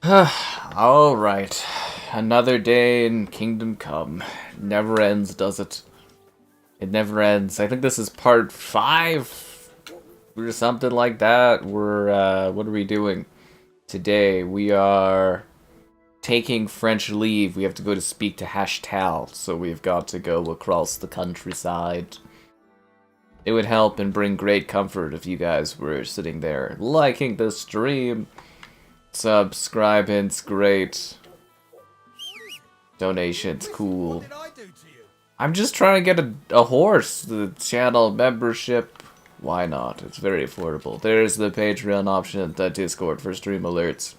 Alright. Another day in Kingdom Come. Never ends, does it? It never ends. I think this is part 5 or something like that. What are we doing today? We are taking French leave. We have to go to speak to Hashtal, so we've got to go across the countryside. It would help and bring great comfort if you guys were sitting there liking the stream. Subscribing's great. Donations, cool. I'm just trying to get a horse. The channel membership. Why not? It's very affordable. There's the Patreon option, the Discord for stream alerts.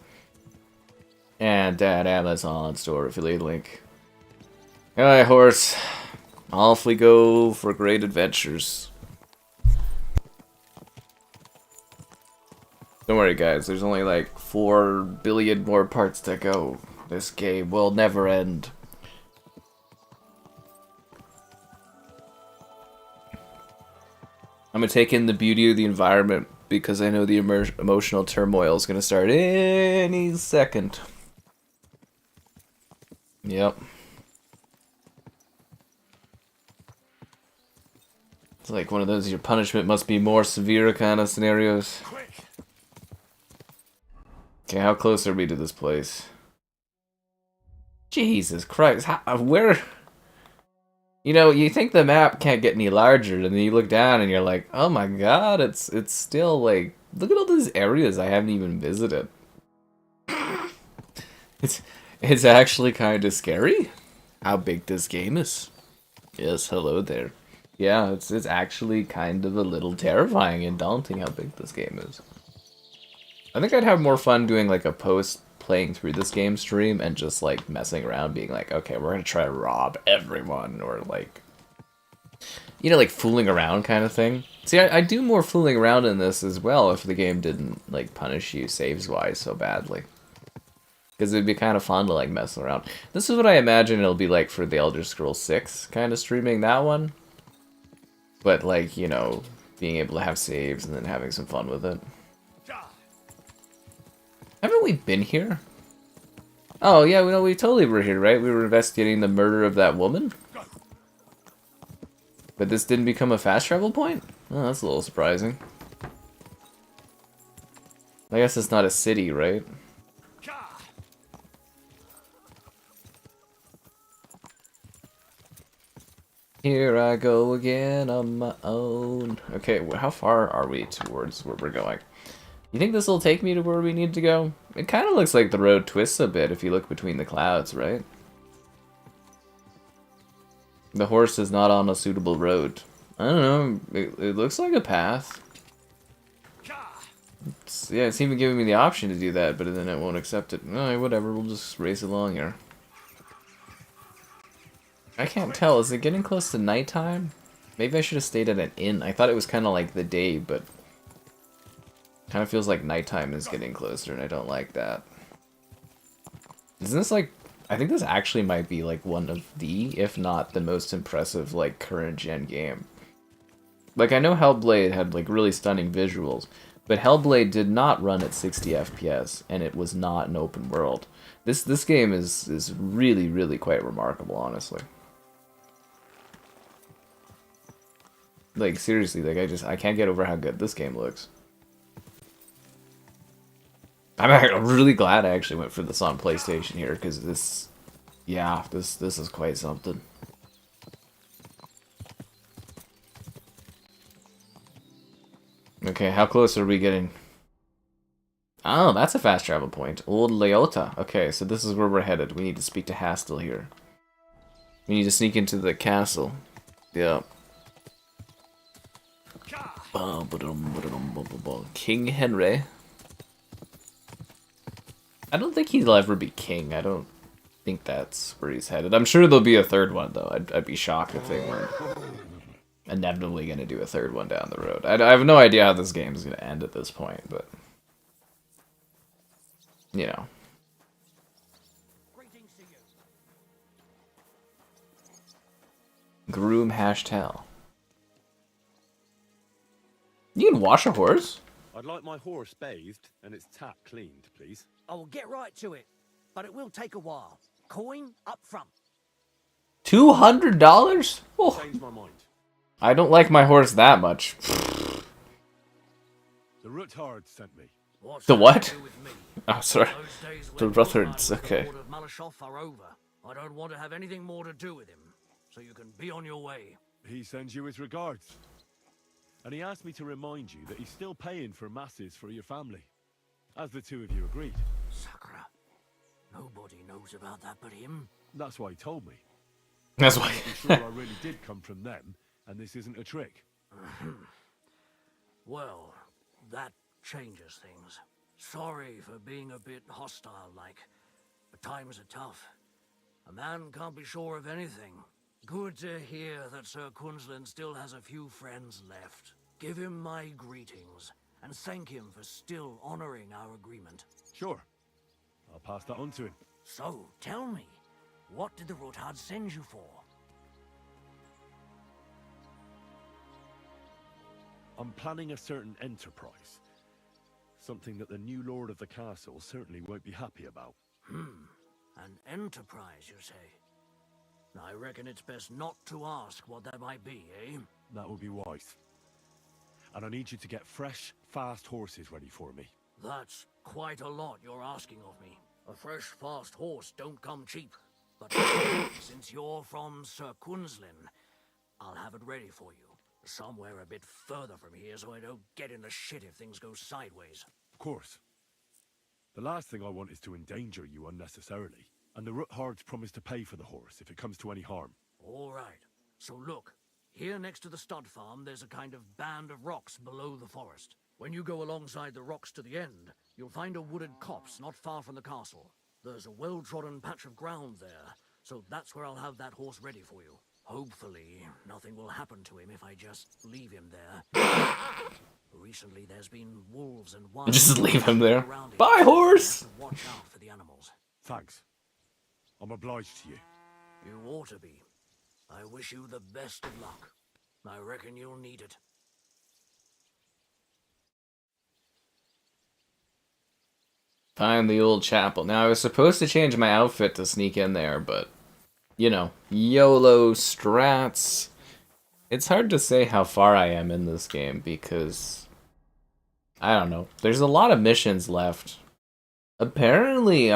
And that Amazon store affiliate link. Alright, horse. Off we go for great adventures. Don't worry, guys. There's only like 4 billion more parts to go. This game will never end. I'm gonna take in the beauty of the environment because I know the emotional turmoil is gonna start any second. Yep. It's like one of those your punishment must be more severe kind of scenarios. Okay, how close are we to this place? Jesus Christ, where? You know, you think the map can't get any larger, and then you look down and you're like, oh my god, it's still like, look at all these areas I haven't even visited. It's actually kind of scary how big this game is. Yes, hello there. Yeah, it's actually kind of a little terrifying and daunting how big this game is. I think I'd have more fun doing like a post playing through this game stream and just like messing around being like, okay, we're gonna try to rob everyone, or like, you know, like fooling around kind of thing. See, I do more fooling around in this as well if the game didn't like punish you saves wise so badly. Because it'd be kind of fun to like mess around. This is what I imagine it'll be like for the Elder Scrolls 6 kind of streaming that one. But like, you know, being able to have saves and then having some fun with it. Haven't we been here? Oh, yeah, we totally were here, right? We were investigating the murder of that woman? But this didn't become a fast travel point? Oh, that's a little surprising. I guess it's not a city, right? Here I go again on my own. Okay, how far are we towards where we're going? You think this will take me to where we need to go? It kind of looks like the road twists a bit if you look between the clouds, right? The horse is not on a suitable road. I don't know, it looks like a path. Yeah, it's even giving me the option to do that, but then it won't accept it. Alright, whatever, we'll just race along here. I can't tell, is it getting close to nighttime? Maybe I should have stayed at an inn. I thought it was kind of like the day, but kind of feels like nighttime is getting closer, and I don't like that. Isn't this like... I think this actually might be like one of the, if not the most impressive, like, current-gen game. Like, I know Hellblade had, like, really stunning visuals, but Hellblade did not run at 60 FPS, and it was not an open world. This game is really, really quite remarkable, honestly. Like, seriously, like, I can't get over how good this game looks. I'm really glad I actually went for this on PlayStation here, because this, yeah, this is quite something. Okay, how close are we getting? Oh, that's a fast travel point. Old Leota. Okay, so this is where we're headed. We need to speak to Hastel here. We need to sneak into the castle. Yep. King Henry. I don't think he'll ever be king. I don't think that's where he's headed. I'm sure there'll be a third one, though. I'd be shocked if they weren't inevitably going to do a third one down the road. I have no idea how this game is going to end at this point, but... you know. Groom Hashtal. You can wash a horse? I'd like my horse bathed and its tack cleaned, please. I will get right to it, but it will take a while. Coin up front. $200? Oh, Change my mind. I don't like my horse that much. The Ruthards sent me. What's The that what? to do with me? Oh, sorry. Those days The when Ruthards, Rutard was the okay. Lord of Malashoff are over. I don't want to have anything more to do with him, so you can be on your way. He sends you his regards. And he asked me to remind you that he's still paying for masses for your family. As the two of you agreed. Sakura. Nobody knows about that but him. That's why he told me. That's why. I'm sure I really did come from them, and this isn't a trick. Well, that changes things. Sorry for being a bit hostile-like, but times are tough. A man can't be sure of anything. Good to hear that Sir Quinlan still has a few friends left. Give him my greetings, and thank him for still honoring our agreement. Sure. I'll pass that on to him. So, tell me, what did the Rothard send you for? I'm planning a certain enterprise. Something that the new lord of the castle certainly won't be happy about. An enterprise, you say? I reckon it's best not to ask what that might be, eh? That would be wise. And I need you to get fresh, fast horses ready for me. That's quite a lot you're asking of me. A fresh, fast horse don't come cheap. But since you're from Sir Quinlan, I'll have it ready for you. Somewhere a bit further from here so I don't get in the shit if things go sideways. Of course. The last thing I want is to endanger you unnecessarily. And the Ruthards promise to pay for the horse if it comes to any harm. All right. So look, here next to the stud farm, there's a kind of band of rocks below the forest. When you go alongside the rocks to the end, you'll find a wooded copse not far from the castle. There's a well-trodden patch of ground there, so that's where I'll have that horse ready for you. Hopefully, nothing will happen to him if I just leave him there. Recently, there's been wolves and wild. Just leave him there. Around him, Bye, so you horse! have to watch out for the animals. Thanks. I'm obliged to you. You ought to be. I wish you the best of luck. I reckon you'll need it. Find the old chapel. Now, I was supposed to change my outfit to sneak in there, but, you know, YOLO strats. It's hard to say how far I am in this game because, I don't know. There's a lot of missions left. Apparently,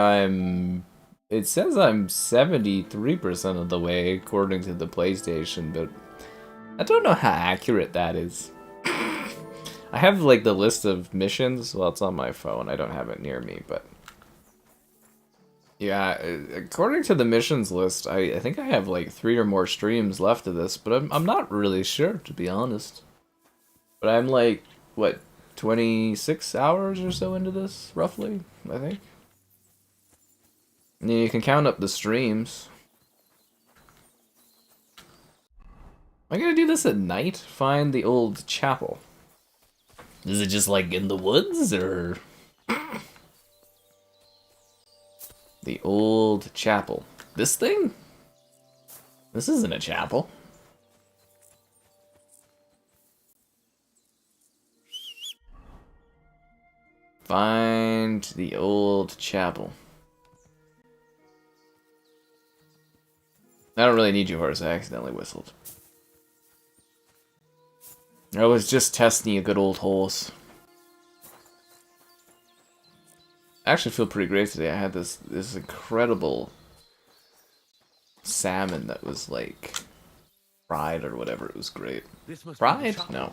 it says I'm 73% of the way according to the PlayStation, but I don't know how accurate that is. I have, like, the list of missions. Well, it's on my phone. I don't have it near me, but... Yeah, according to the missions list, I think I have, like, 3 or more streams left of this, but I'm not really sure, to be honest. But I'm, like, what, 26 hours or so into this, roughly, I think? And you can count up the streams. Am I gonna do this at night? Find the old chapel. Is it just like in the woods or the old chapel? This thing? This isn't a chapel. Find the old chapel. I don't really need your horse. I accidentally whistled. I was just testing a good old horse. I actually feel pretty great today. I had this incredible salmon that was like fried or whatever. It was great. Fried? No.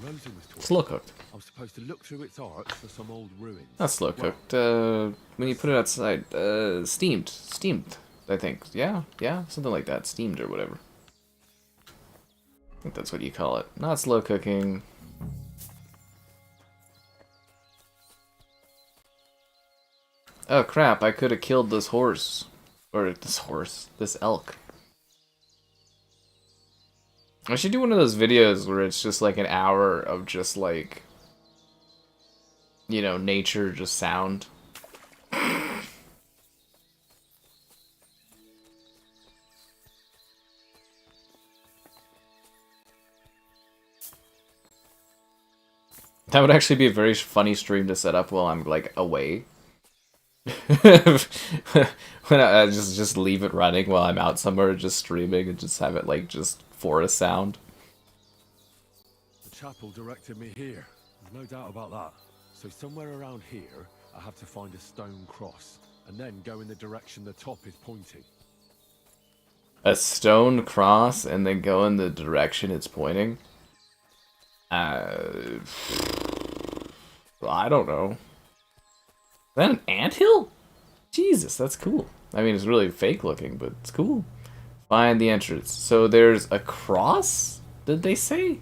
Slow cooked. I'm supposed to look through its arch for some old ruins. Not slow cooked. When you put it outside, steamed. Steamed, I think. Yeah, something like that. Steamed or whatever. I think that's what you call it. Not slow cooking. Oh crap, I could have killed this horse. Or this elk. I should do one of those videos where it's just like an hour of just like, you know, nature, just sound. That would actually be a very funny stream to set up while I'm like away. When I just leave it running while I'm out somewhere just streaming and just have it like just forest sound. The chapel directed me here. There's no doubt about that. So somewhere around here, I have to find a stone cross, and then go in the direction the top is pointing. A stone cross and then go in the direction it's pointing? I don't know. Is that an anthill? Jesus, that's cool. I mean, it's really fake looking, but it's cool. Find the entrance. So there's a cross? Did they say?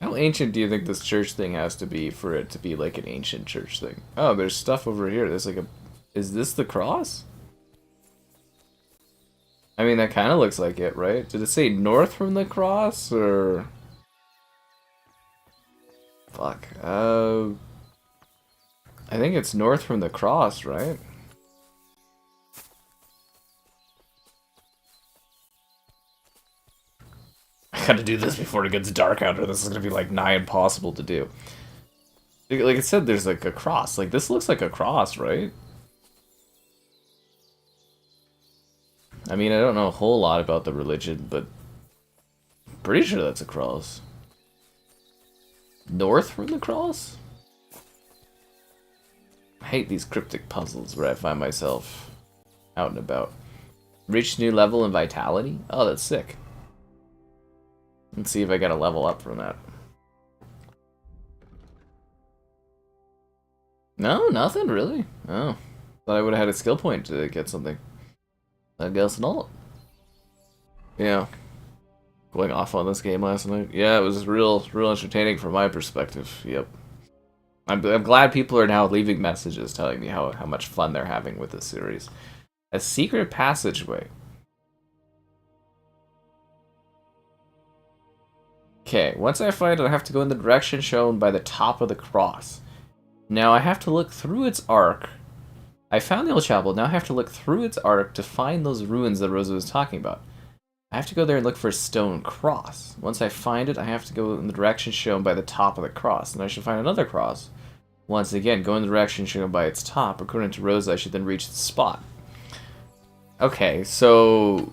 How ancient do you think this church thing has to be for it to be like an ancient church thing? Oh, there's stuff over here. There's like a... Is this the cross? I mean, that kind of looks like it, right? Did it say north from the cross, or... Fuck. I think it's north from the cross, right? I gotta do this before it gets dark out, or this is gonna be like nigh impossible to do. Like it said, there's like a cross. Like this looks like a cross, right? I mean, I don't know a whole lot about the religion, but I'm pretty sure that's a cross. North from the cross? I hate these cryptic puzzles where I find myself out and about. Reach new level in vitality? Oh, that's sick. Let's see if I got a level up from that. No, nothing really. Oh, thought I would have had a skill point to get something. I guess not. Yeah. Going off on this game last night. Yeah, it was real entertaining from my perspective. Yep. I'm glad people are now leaving messages telling me how much fun they're having with this series. A secret passageway. Okay, once I find it, I have to go in the direction shown by the top of the cross. Now I have to look through its arc. I found the old chapel, now I have to look through its arc to find those ruins that Rosa was talking about. I have to go there and look for a stone cross. Once I find it, I have to go in the direction shown by the top of the cross. And I should find another cross. Once again, go in the direction shown by its top. According to Rosa, I should then reach the spot. Okay, so...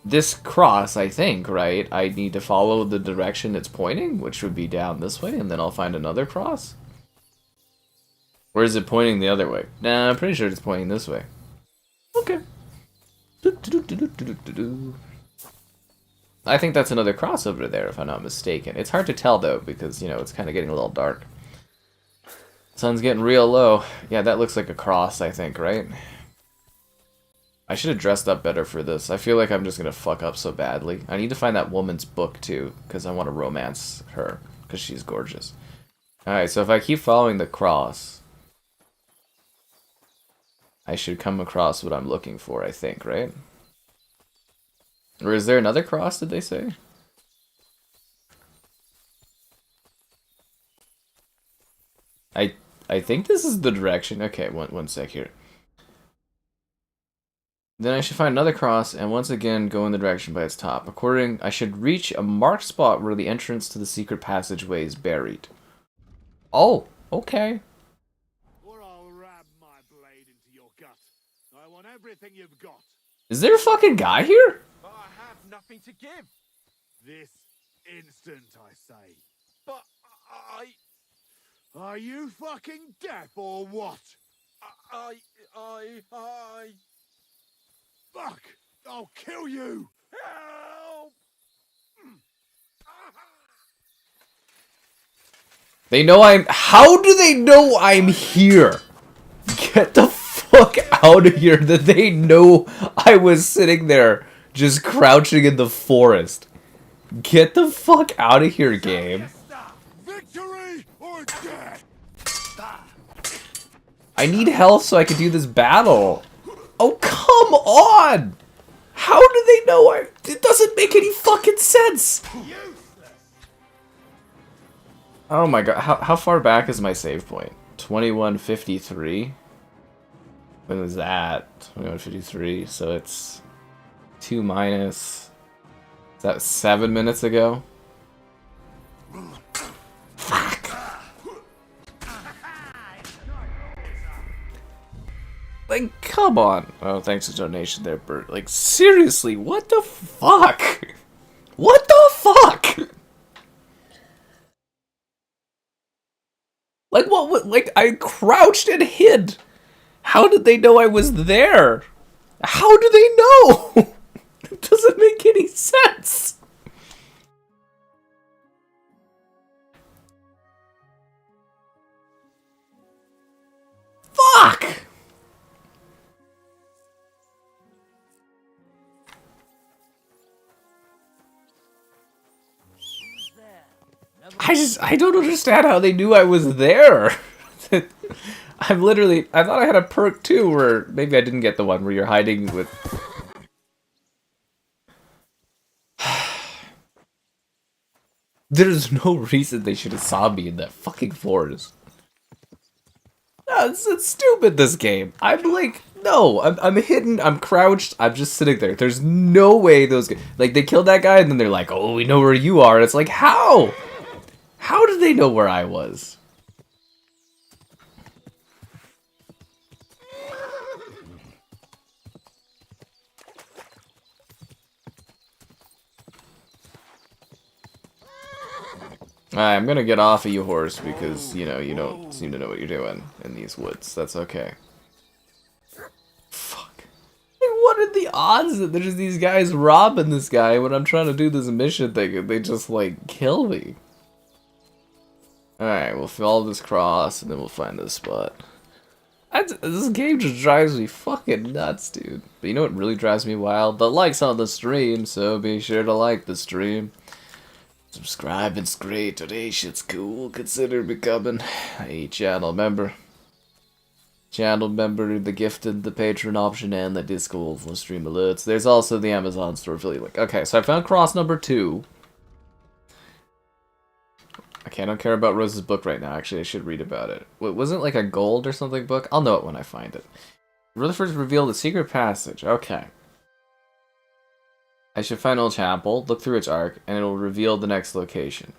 this cross, I think, right? I need to follow the direction it's pointing, which would be down this way, and then I'll find another cross? Or is it pointing the other way? Nah, I'm pretty sure it's pointing this way. Okay. I think that's another cross over there, if I'm not mistaken. It's hard to tell, though, because, you know, it's kind of getting a little dark. Sun's getting real low. Yeah, that looks like a cross, I think, right? I should have dressed up better for this. I feel like I'm just going to fuck up so badly. I need to find that woman's book, too, because I want to romance her, because she's gorgeous. Alright, so if I keep following the cross, I should come across what I'm looking for, I think, right? Or is there another cross, did they say? I think this is the direction. Okay, one sec here. Then I should find another cross, and once again go in the direction by its top. I should reach a marked spot where the entrance to the secret passageway is buried. Oh, okay. Or I'll ram my blade into your gut. I want everything you've got. Is there a fucking guy here? But I have nothing to give. This instant, I say. But I... Are you fucking deaf or what? I... Fuck! I'll kill you! Help! They know I'm... How do they know I'm here? Get the fuck out of here. That they know I was sitting there just crouching in the forest. Get the fuck out of here, game. Victory or death! I need health so I can do this battle. Oh, come on! How do they know I... It doesn't make any fucking sense! Oh my god, how far back is my save point? 2153? When was that? 21:53. So it's 2 minus. Is that 7 minutes ago? Fuck. Like, come on. Oh, thanks for the donation there, Bert. Like, seriously, what the fuck? What the fuck? Like, what? Like, I crouched and hid. How did they know I was there? How do they know? It doesn't make any sense. Fuck! I don't understand how they knew I was there. I'm literally, I thought I had a perk too, where maybe I didn't get the one where you're hiding with... There's no reason they should have saw me in that fucking forest. No, it's stupid, this game. I'm like, no, I'm hidden, I'm crouched, I'm just sitting there. There's no way those guys... Like, they killed that guy, and then they're like, oh, we know where you are. And it's like, how? How did they know where I was? Alright, I'm gonna get off of you, horse, because, you know, you don't seem to know what you're doing in these woods. That's okay. Fuck. Like, what are the odds that there's these guys robbing this guy when I'm trying to do this mission thing and they just, like, kill me? Alright, we'll follow this cross and then we'll find this spot. This game just drives me fucking nuts, dude. But you know what really drives me wild? The likes on the stream, so be sure to like the stream. Subscribing's great, donation's cool, consider becoming a channel member. Channel member, the gifted, the patron option, and the Discord for stream alerts. There's also the Amazon store affiliate link. Okay, so I found cross number 2. Okay, I don't care about Rose's book right now. Actually, I should read about it. Wasn't it like a gold or something book? I'll know it when I find it. Rutherford's revealed the secret passage. Okay. I should find Old Chapel, look through its arc, and it'll reveal the next location.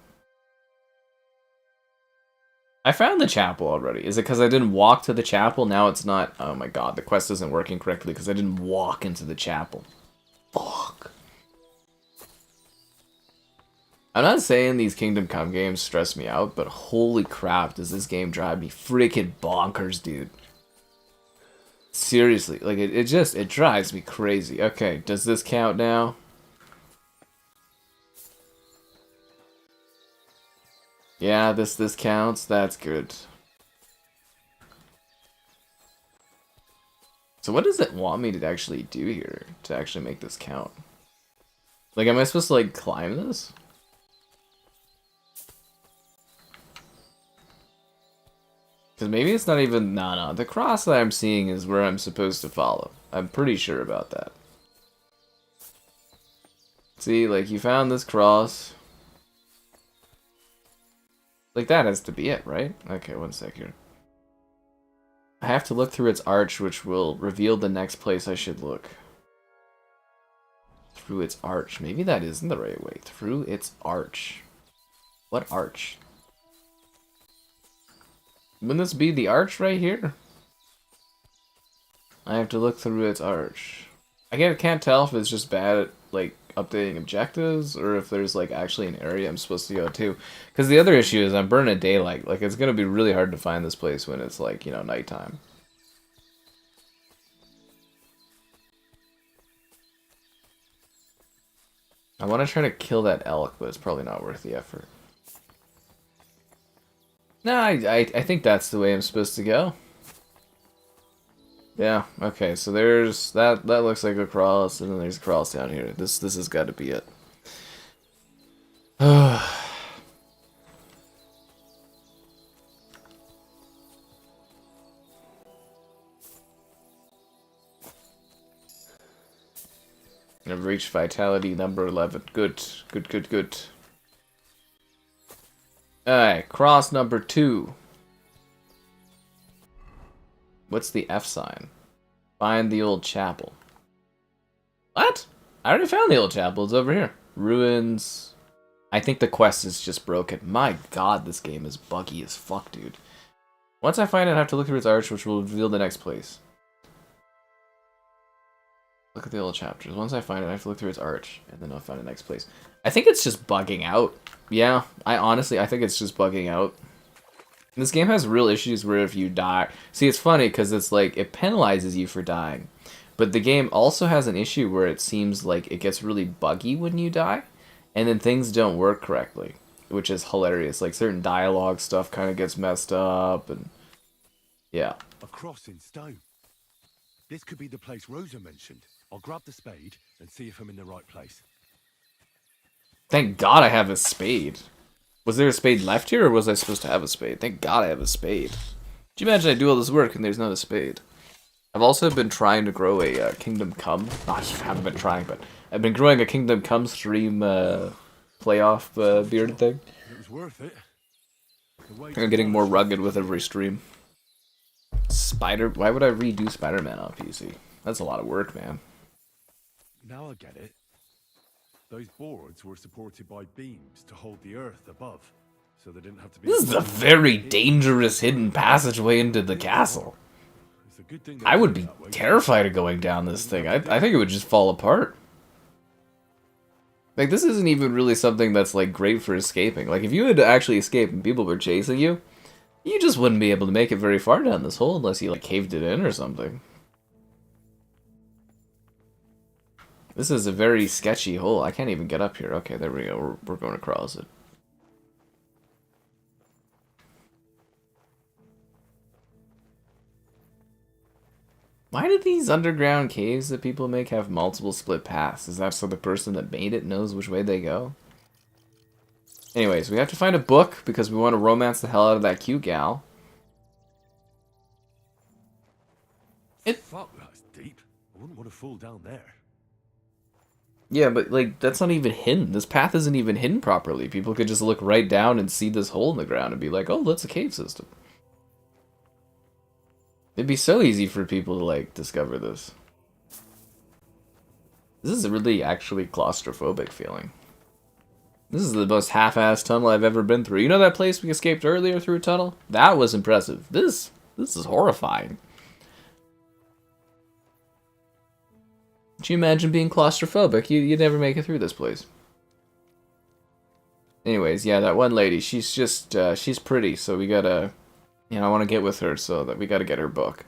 I found the chapel already. Is it because I didn't walk to the chapel? Now it's not... Oh my god, the quest isn't working correctly because I didn't walk into the chapel. Fuck. I'm not saying these Kingdom Come games stress me out, but holy crap, does this game drive me freaking bonkers, dude. Seriously, like, it drives me crazy. Okay, does this count now? Yeah, this counts. That's good. So what does it want me to actually do here to actually make this count? Like, am I supposed to, like, climb this? Because maybe it's not even... No, the cross that I'm seeing is where I'm supposed to follow. I'm pretty sure about that. See, like, you found this cross. Like, that has to be it, right? Okay, one sec here. I have to look through its arch, which will reveal the next place I should look. Through its arch. Maybe that isn't the right way. Through its arch. What arch? Wouldn't this be the arch right here? I have to look through its arch. I can't tell if it's just bad at, like, updating objectives, or if there's, like, actually an area I'm supposed to go to. Because the other issue is I'm burning at daylight. Like, it's gonna be really hard to find this place when it's, like, you know, nighttime. I want to try to kill that elk, but it's probably not worth the effort. No, I think that's the way I'm supposed to go. Yeah, okay, so there's that looks like a cross, and then there's a cross down here. This has got to be it. I've reached vitality number 11. Good. Alright, cross number 2. What's the F sign? Find the old chapel. What? I already found the old chapel. It's over here. Ruins. I think the quest is just broken. My god, this game is buggy as fuck, dude. Once I find it, I have to look through its arch, which will reveal the next place. Look at the old chapters. Once I find it, I have to look through its arch, and then I'll find the next place. I think it's just bugging out. Yeah, I think it's just bugging out. And this game has real issues where if you die... See, it's funny, because it's like, it penalizes you for dying. But the game also has an issue where it seems like it gets really buggy when you die, and then things don't work correctly, which is hilarious. Like, certain dialogue stuff kind of gets messed up, and... Yeah. A cross in stone. This could be the place Rosa mentioned. I'll grab the spade and see if I'm in the right place. Thank God I have a spade. Was there a spade left here, or was I supposed to have a spade? Thank God I have a spade. Could you imagine I do all this work and there's not a spade? I've also been trying to grow a Kingdom Come. I haven't been trying, but I've been growing a Kingdom Come stream playoff beard thing. It was worth it. I'm getting more rugged with every stream. Why would I redo Spider-Man on PC? That's a lot of work, man. Now I get it. Those boards were supported by beams to hold the earth above, so they didn't have to be... This is a very dangerous hidden passageway into the castle. It's a good thing I would be terrified of going down this thing. I think it would just fall apart. Like, this isn't even really something that's, like, great for escaping. Like, if you had to actually escape and people were chasing you, you just wouldn't be able to make it very far down this hole unless you, like, caved it in or something. This is a very sketchy hole. I can't even get up here. Okay, there we go. We're going across it. Why do these underground caves that people make have multiple split paths? Is that so the person that made it knows which way they go? Anyways, we have to find a book because we want to romance the hell out of that cute gal. Fuck, that's deep. I wouldn't want to fall down there. Yeah, but, like, that's not even hidden. This path isn't even hidden properly. People could just look right down and see this hole in the ground and be like, oh, that's a cave system. It'd be so easy for people to, like, discover this. This is a really, actually claustrophobic feeling. This is the most half-assed tunnel I've ever been through. You know that place we escaped earlier through a tunnel? That was impressive. This is horrifying. Could you imagine being claustrophobic? You'd never make it through this place. Anyways, yeah, that one lady, she's just, she's pretty, so we gotta, you know, I want to get with her, so that we gotta get her book.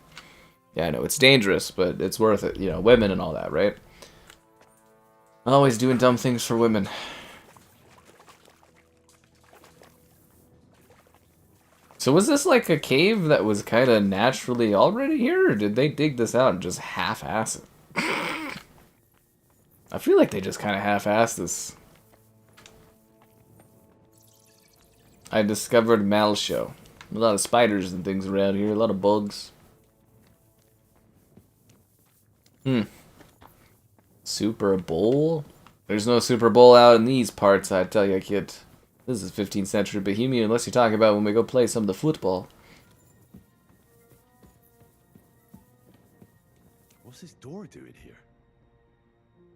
Yeah, I know, it's dangerous, but it's worth it. You know, women and all that, right? Always doing dumb things for women. So was this like a cave that was kind of naturally already here, or did they dig this out and just half-ass it? I feel like they just kind of half-assed this. I discovered Malshow. A lot of spiders and things around here, a lot of bugs. Super Bowl? There's no Super Bowl out in these parts, I tell you, kid. This is 15th century Bohemia, unless you're talking about when we go play some of the football. What's this door doing here?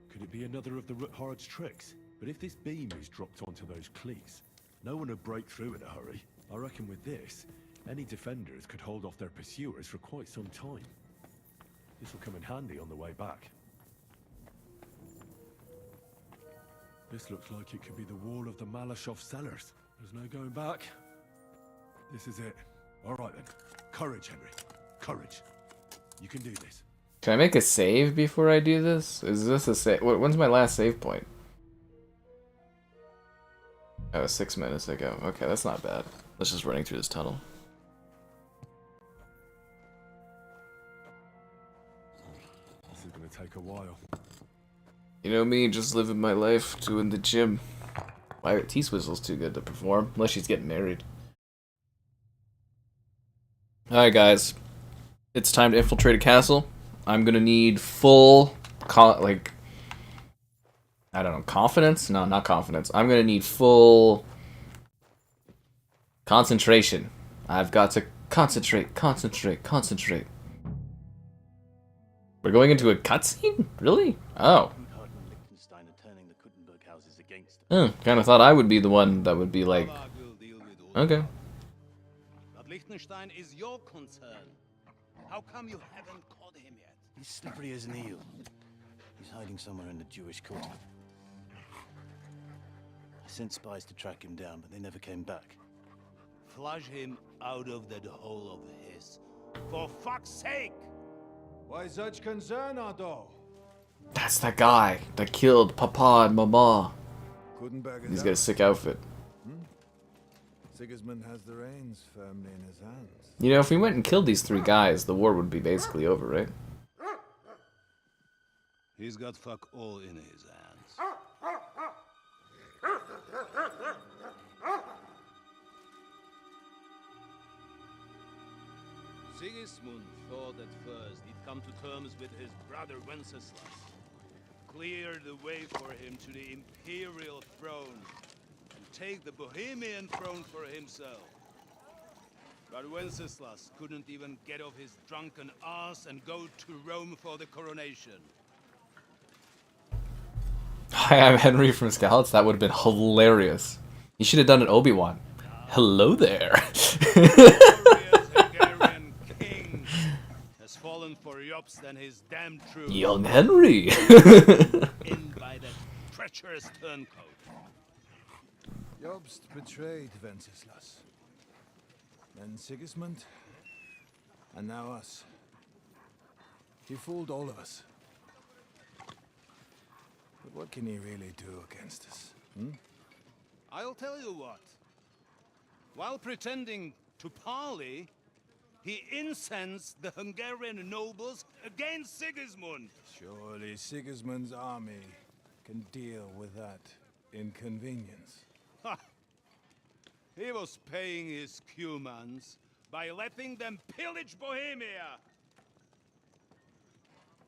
Could it be another of the Ruthard's tricks? But if this beam is dropped onto those cleats, no one would break through in a hurry. I reckon with this, any defenders could hold off their pursuers for quite some time. This will come in handy on the way back. This looks like it could be the wall of the Malashov cellars. There's no going back. This is it. All right then. Courage, Henry. Courage. You can do this. Can I make a save before I do this? Is this a save? When's my last save point? Oh, 6 minutes ago. Okay, that's not bad. Let's just running through this tunnel. This is gonna take a while. You know me, just living my life, doing the gym. My T-Swizzle's too good to perform, unless she's getting married. Alright guys, it's time to infiltrate a castle. I'm gonna need full, I don't know, confidence? No, not confidence. I'm gonna need full concentration. I've got to concentrate. We're going into a cutscene? Really? Oh. Kind of thought I would be the one that would be like, okay. But Liechtenstein is your concern. How come you haven't caught him yet? He's slippery as an eel. He's hiding somewhere in the Jewish quarter. I sent spies to track him down, but they never came back. Flush him out of that hole of his. For fuck's sake! Why such concern, Otto? That's that guy that killed Papa and Mama. Gutenberg He's got a sick outfit. Sigismund has the reins firmly in his hands. You know, if we went and killed these 3 guys, the war would be basically over, right? He's got fuck all in his hands. Sigismund thought at first he'd come to terms with his brother Wenceslas, clear the way for him to the imperial throne, and take the Bohemian throne for himself. But Wenceslas couldn't even get off his drunken ass and go to Rome for the coronation. Hi, I'm Henry from Scouts. That would have been hilarious. You should have done an Obi-Wan. Hello there. Glorious Hungarian king has fallen for Jobst and his damn troops. Young Henry. In by that treacherous turncoat. Jobst betrayed Wenceslas. Then Sigismund. And now us. He fooled all of us. But what can he really do against us? I'll tell you what. While pretending to parley, he incensed the Hungarian nobles against Sigismund. Surely Sigismund's army can deal with that inconvenience. Ha! He was paying his Cumans by letting them pillage Bohemia.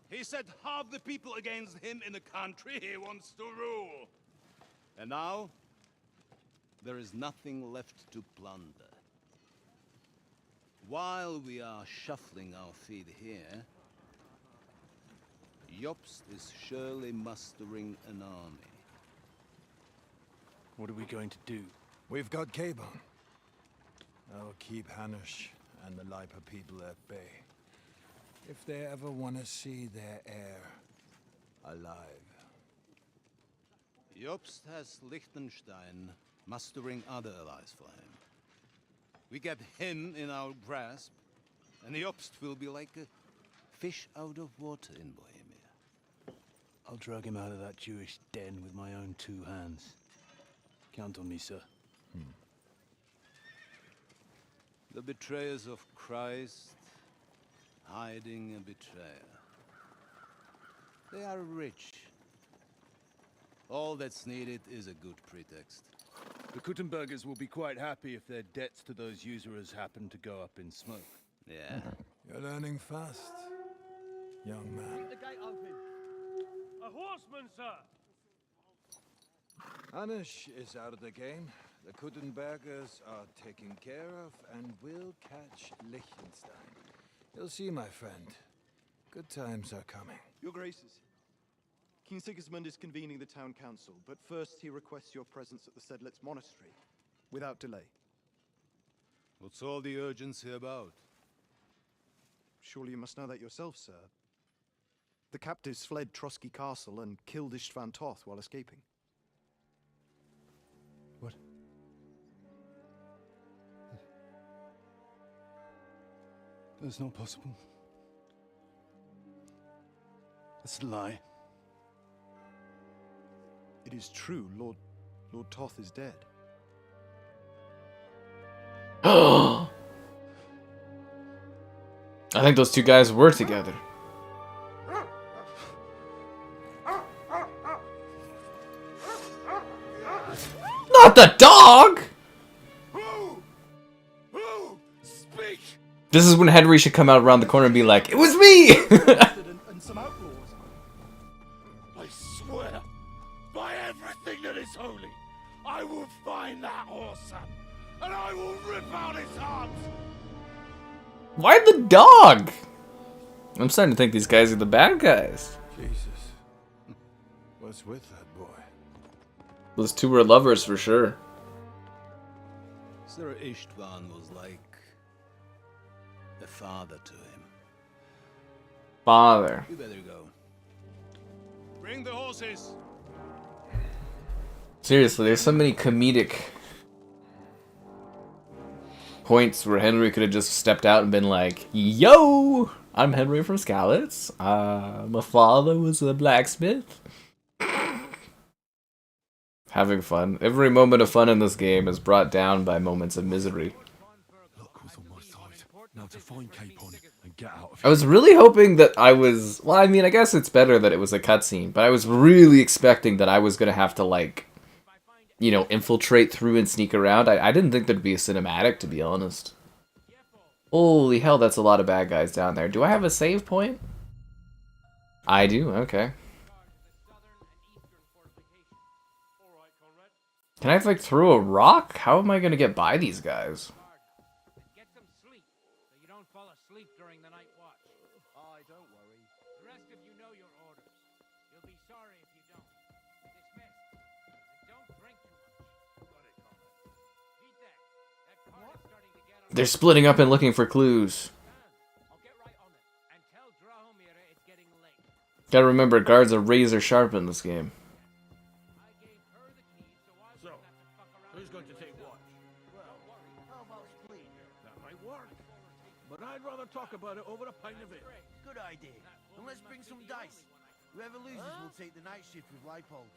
He set half the people against him in the country he wants to rule. And now, there is nothing left to plunder. While we are shuffling our feet here, Jobst is surely mustering an army. What are we going to do? We've got K-Bone. I'll keep Hanush and the Lipa people at bay. If they ever want to see their heir alive. Jobst has Liechtenstein mustering other allies for him. We get him in our grasp, and Jobst will be like a fish out of water in Bohemia. I'll drag him out of that Jewish den with my own 2 hands. Count on me, sir. The betrayers of Christ hiding a betrayer. They are rich. All that's needed is a good pretext. The Kuttenbergers will be quite happy if their debts to those usurers happen to go up in smoke. Yeah. You're learning fast, young man. The gate open. A horseman, sir. Hanush is out of the game. The Kuttenbergers are taken care of and will catch Liechtenstein. You'll see, my friend. Good times are coming. Your Graces, King Sigismund is convening the town council, but first he requests your presence at the Sedlitz monastery, without delay. What's all the urgency about? Surely you must know that yourself, sir. The captives fled Trotsky Castle and killed Istvan Toth while escaping. What? That's not possible. That's a lie. It is true, Lord Toth is dead. I think those 2 guys were together. Not the dog! Who? Speak! This is when Henry should come out around the corner and be like, it was me! and some outlaws. I swear, by everything that is holy, I will find that whoreson, and I will rip out his heart! Why the dog? I'm starting to think these guys are the bad guys. Jesus. What's with that boy? Those two were lovers for sure. Sir Istvan was like a father to him. Father. You better go. Bring the horses. Seriously, there's so many comedic points where Henry could have just stepped out and been like, "Yo, I'm Henry from Skalitz. My father was a blacksmith." Having fun. Every moment of fun in this game is brought down by moments of misery. Luck was on my side. Now to find Capon and get out of I here. was really hoping that I was... Well, I mean, I guess it's better that it was a cutscene, but I was really expecting that I was going to have to, like, you know, infiltrate through and sneak around. I didn't think there'd be a cinematic, to be honest. Holy hell, that's a lot of bad guys down there. Do I have a save point? I do? Okay. Can I, like, throw a rock? How am I going to get by these guys? Get some sleep, so you don't fall asleep during the night watch. Aye, don't worry. The rest of you know your orders. You'll be sorry if you don't. Dismissed. And don't drink too much. Got it, Comrade. Beat that cart is starting to get on. They're splitting up and looking for clues. I'll get right on it. And tell Drahomir it's getting late. Gotta remember, guards are razor sharp in this game. I gave her the keys, so I So, won't have to fuck around. who's going to take watch? Well, how about split? That might work. But I'd rather talk about it over a pint of ale. Good idea. And let's bring some dice. Whoever loses will take the night shift with Leipold.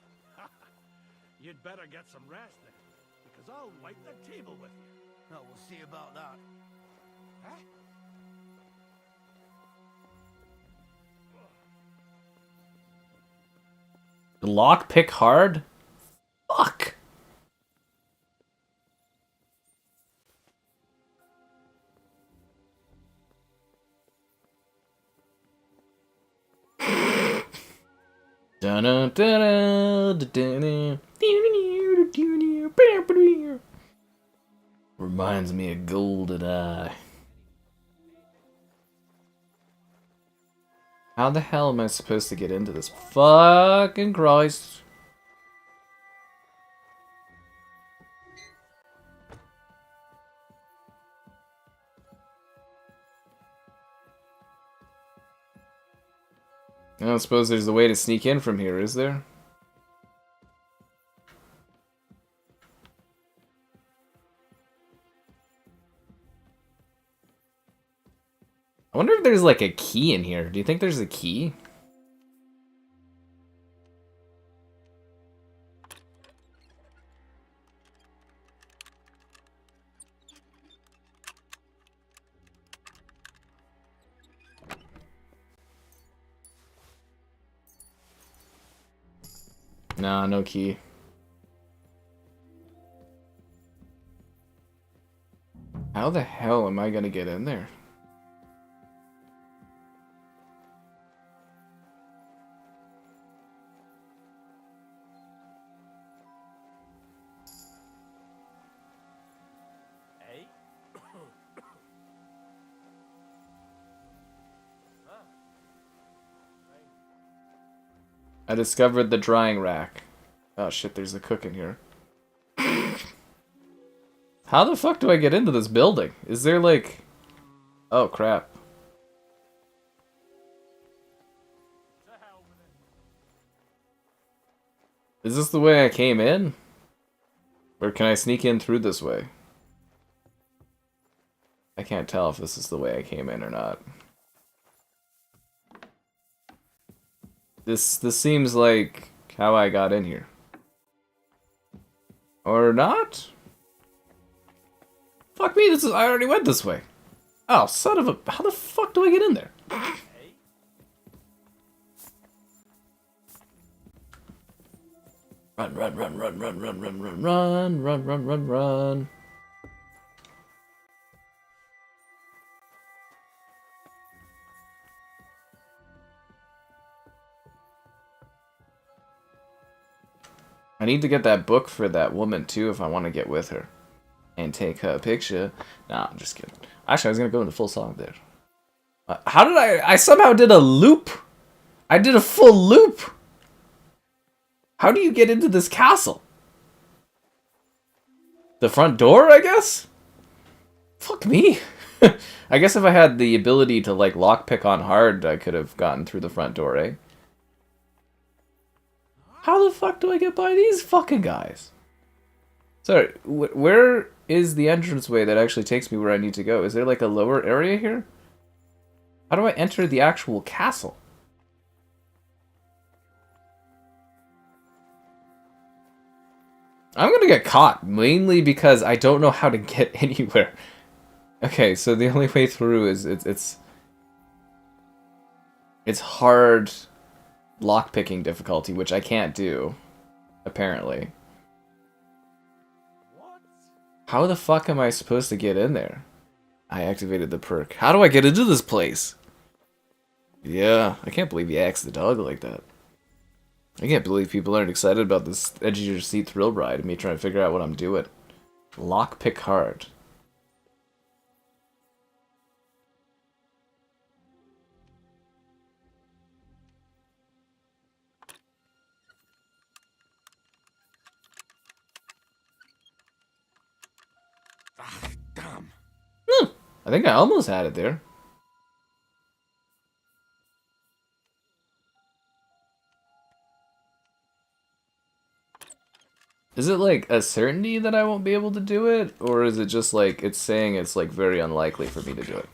You'd better get some rest then, because I'll wipe the table with you. Oh, we'll see about that. Huh? Lockpick hard? Fuck. Reminds me of Golden Eye. How the hell am I supposed to get into this? Fucking Christ. I don't suppose there's a way to sneak in from here, is there? I wonder if there's like a key in here. Do you think there's a key? Nah, no key. How the hell am I gonna get in there? Hey? I discovered the drying rack. Oh shit, there's a cook in here. How the fuck do I get into this building? Is there like... Oh crap. Is this the way I came in? Or can I sneak in through this way? I can't tell if this is the way I came in or not. This seems like how I got in here. Or not? Fuck me, I already went this way. Oh, son of a... How the fuck do I get in there? Run, run, run, run, run, run, run, run, run, run, run, run, run. I need to get that book for that woman too if I want to get with her. And take her picture. Nah, I'm just kidding. Actually, I was gonna go into full song there. How did I somehow did a loop? I did a full loop. How do you get into this castle? The front door, I guess? Fuck me. I guess if I had the ability to, like, lockpick on hard, I could have gotten through the front door, eh? How the fuck do I get by these fucking guys? Sorry, where is the entranceway that actually takes me where I need to go? Is there, like, a lower area here? How do I enter the actual castle? I'm gonna get caught, mainly because I don't know how to get anywhere. Okay, so the only way through is it's hard lockpicking difficulty, which I can't do, apparently. What? How the fuck am I supposed to get in there? I activated the perk. How do I get into this place? Yeah, I can't believe you axed the dog like that. I can't believe people aren't excited about this edge of your seat thrill ride and me trying to figure out what I'm doing. Lockpick hard. Damn. I think I almost had it there. Is it like a certainty that I won't be able to do it? Or is it just like, it's saying it's like very unlikely for me to do it?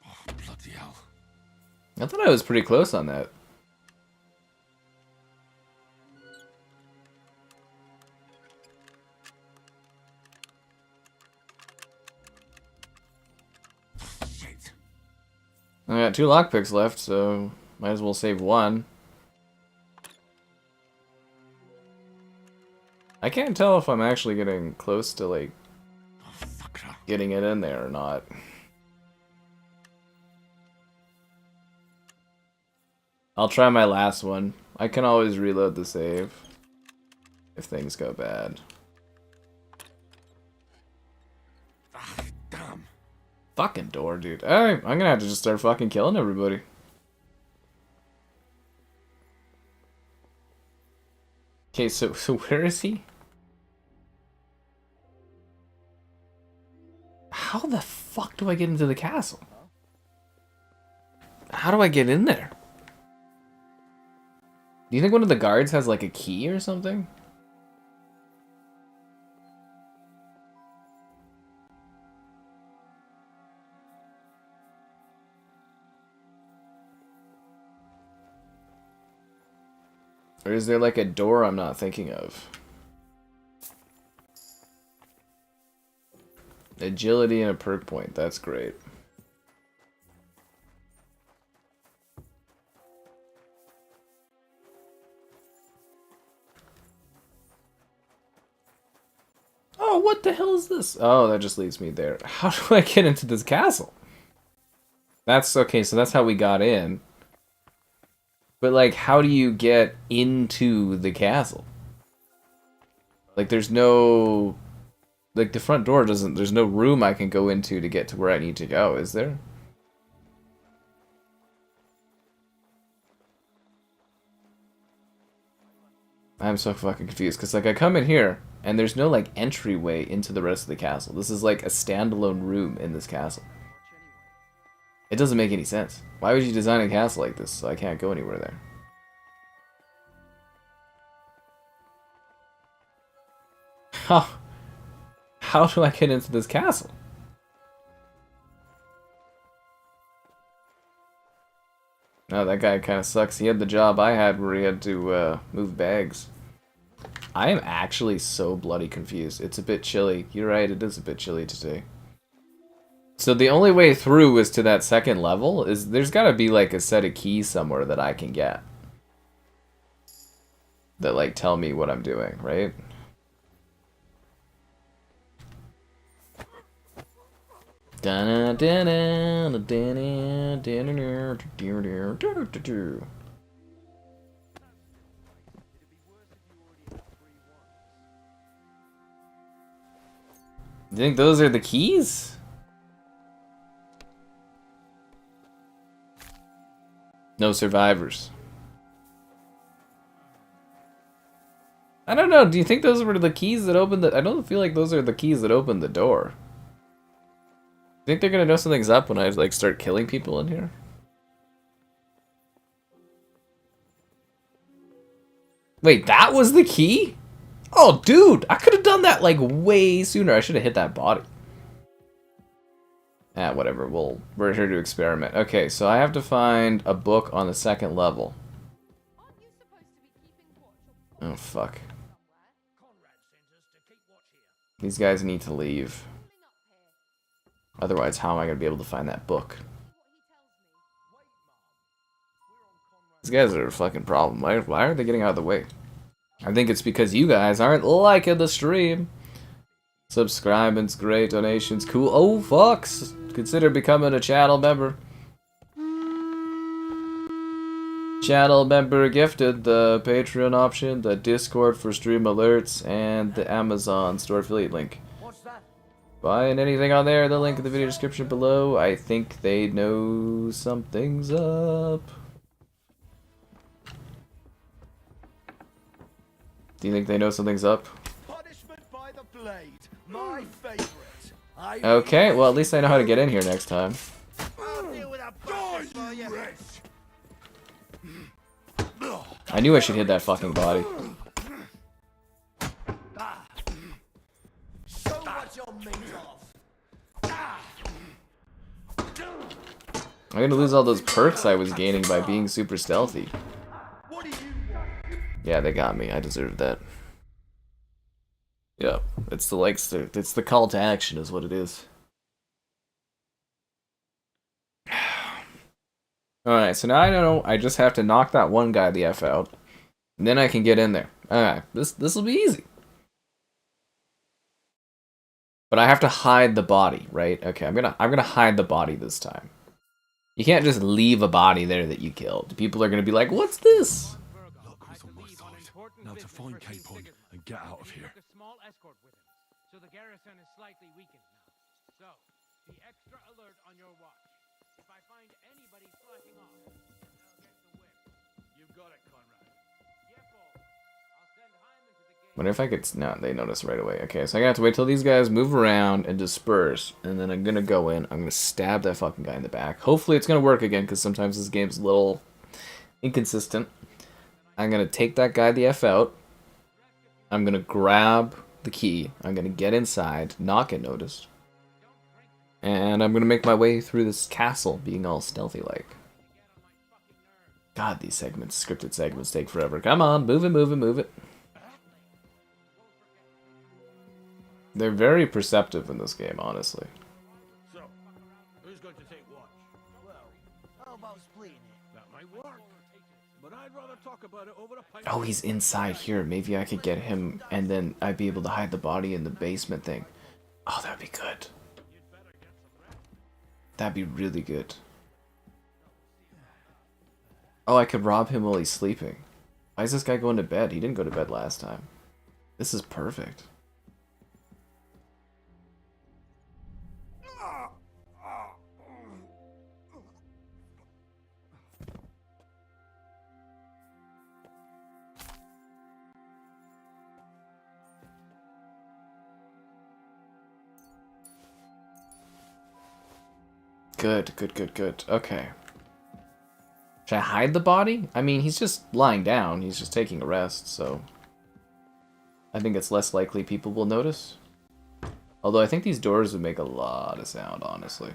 Oh, bloody hell. I thought I was pretty close on that. Shit. I got 2 lockpicks left, so might as well save one. I can't tell if I'm actually getting close to, like, getting it in there or not. I'll try my last one. I can always reload the save if things go bad. Damn. Fucking door, dude. Alright, I'm gonna have to just start fucking killing everybody. Okay, so where is he? How the fuck do I get into the castle? How do I get in there? Do you think one of the guards has like a key or something? Or is there like a door I'm not thinking of? Agility and a perk point, that's great. Oh, what the hell is this? Oh, that just leads me there. How do I get into this castle? That's okay, so that's how we got in. But like, how do you get into the castle? Like, there's no... Like, the front door doesn't... There's no room I can go into to get to where I need to go, is there? I'm so fucking confused, because, like, I come in here, and there's no, like, entryway into the rest of the castle. This is, like, a standalone room in this castle. It doesn't make any sense. Why would you design a castle like this so I can't go anywhere there? How do I get into this castle? No, that guy kind of sucks. He had the job I had where he had to move bags. I am actually so bloody confused. It's a bit chilly. You're right, it is a bit chilly today. So the only way through is to that second level? There's gotta be like a set of keys somewhere that I can get. That like tell me what I'm doing, right? You think those are the keys? No survivors. I don't know, do you think those were the keys that opened the... I don't feel like those are the keys that opened the door. Think they're gonna know something's up when I like start killing people in here? Wait, that was the key? Oh, dude, I could have done that like way sooner. I should have hit that body. Ah, whatever. We're here to experiment. Okay, so I have to find a book on the second level. Oh fuck. These guys need to leave. Otherwise, how am I going to be able to find that book? These guys are a fucking problem. Why are they getting out of the way? I think it's because you guys aren't liking the stream. Subscribing's great, donations cool. Oh, fucks! Consider becoming a channel member. Channel member gifted the Patreon option, the Discord for stream alerts, and the Amazon store affiliate link. Buying anything on there, the link in the video description below. I think they know something's up. Do you think they know something's up? Punishment by the blade, my favorite. Okay, well at least I know how to get in here next time. I'll deal with that bastard for you. I knew I should hit that fucking body. Show what you're made of. I'm gonna lose all those perks I was gaining by being super stealthy. What do you want? Yeah, they got me. I deserved that. Yep, it's the call to action is what it is. Alright, so now I know I just have to knock that one guy the F out. And then I can get in there. Alright, this'll be easy. But I have to hide the body, right? Okay, I'm gonna hide the body this time. You can't just leave a body there that you killed. People are gonna be like, what's this? Luck was on my side. Now to find Capon and get out of here. A small escort with him, so the garrison is slightly weakened now. So, be extra alert on your watch. If I find anybody slacking off, I'll get the whip. You've got it, Conrad. Yep, I'll send Hyman to the gate. Wonder if I could... No, they notice right away. Okay, so I have to wait till these guys move around and disperse. And then I'm gonna go in. I'm gonna stab that fucking guy in the back. Hopefully it's gonna work again, because sometimes this game's a little inconsistent. I'm gonna take that guy the F out. I'm gonna grab the key. I'm gonna get inside, not get noticed. And I'm gonna make my way through this castle, being all stealthy-like. God, these segments, scripted segments, take forever. Come on, move it, move it, move it. They're very perceptive in this game, honestly. So, who's going to take watch? Well, how about splitting it? That might work. But I'd rather talk about it over a pint. Oh, he's inside here. Maybe I could get him, and then I'd be able to hide the body in the basement thing. Oh, that'd be good. That'd be really good. Oh, I could rob him while he's sleeping. Why is this guy going to bed? He didn't go to bed last time. This is perfect. Good, good, good, good. Okay. Should I hide the body? I mean, he's just lying down. He's just taking a rest, so... I think it's less likely people will notice. Although I think these doors would make a lot of sound, honestly.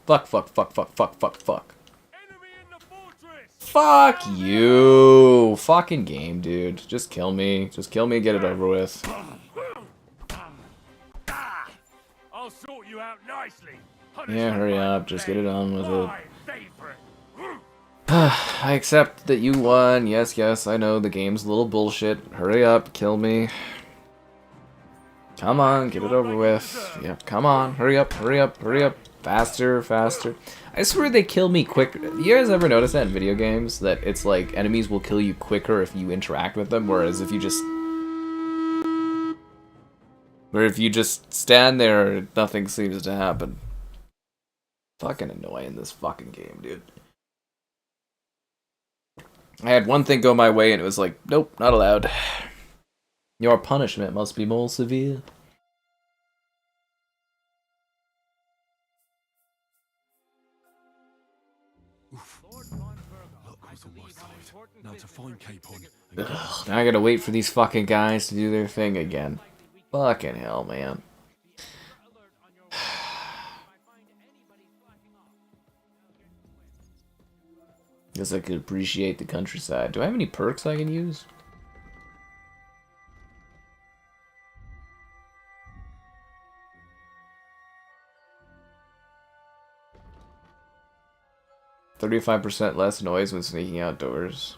Fuck, fuck, fuck, fuck, fuck, fuck, fuck. Enemy in the fortress! Fuck you! Fucking game, dude. Just kill me. Just kill me and get it over with. I'll sort you out nicely. Yeah, hurry up. Just get it on with it. My favorite. I accept that you won. Yes, yes, I know the game's a little bullshit. Hurry up, kill me. Come on, get it over with. Yep, come on, hurry up, hurry up, hurry up. Faster, faster. I swear they kill me quicker. You guys ever notice that in video games? That it's like enemies will kill you quicker if you interact with them, whereas if you just... Where if you just stand there, nothing seems to happen. Fucking annoying, this fucking game, dude. I had one thing go my way and it was like, nope, not allowed. Your punishment must be more severe. Now to find Capon. Ugh, now I gotta wait for these fucking guys to do their thing again. Fucking hell, man. Guess I could appreciate the countryside. Do I have any perks I can use? %35% less noise when sneaking outdoors.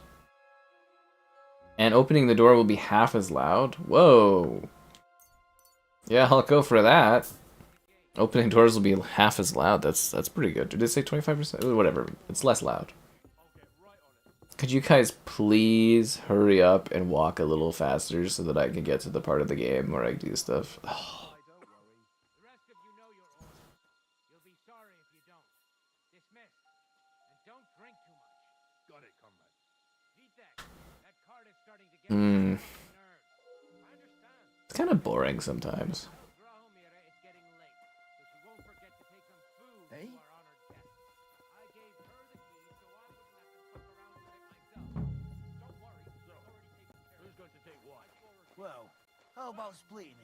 And opening the door will be half as loud? Whoa. Yeah, I'll go for that. Opening doors will be half as loud. That's pretty good. Did it say 25%? Whatever. It's less loud. Could you guys please hurry up and walk a little faster so that I can get to the part of the game where I do stuff? Oh. It's kind of boring sometimes. Hey? Well, how about splitting it?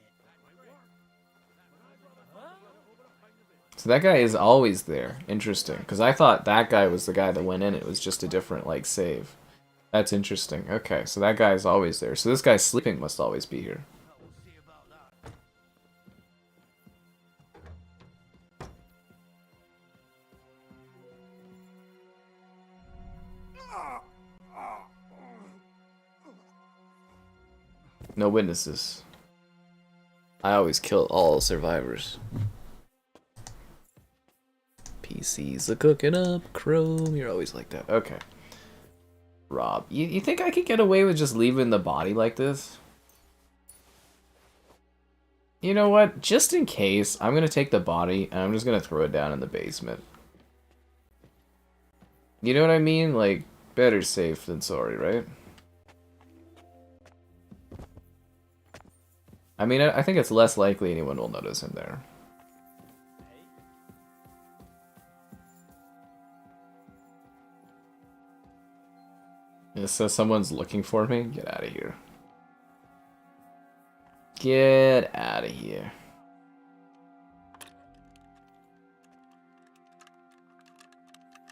So that guy is always there. Interesting. Because I thought that guy was the guy that went in. It was just a different, like, save. That's interesting. Okay, so that guy is always there. So this guy sleeping must always be here. No witnesses. I always kill all survivors. PCs are cooking up. Chrome, you're always like that. Okay. Rob, you think I could get away with just leaving the body like this? You know what? Just in case, I'm gonna take the body and I'm just gonna throw it down in the basement. You know what I mean? Like, better safe than sorry, right? I mean, I think it's less likely anyone will notice him there. It says someone's looking for me? Get out of here. Get out of here.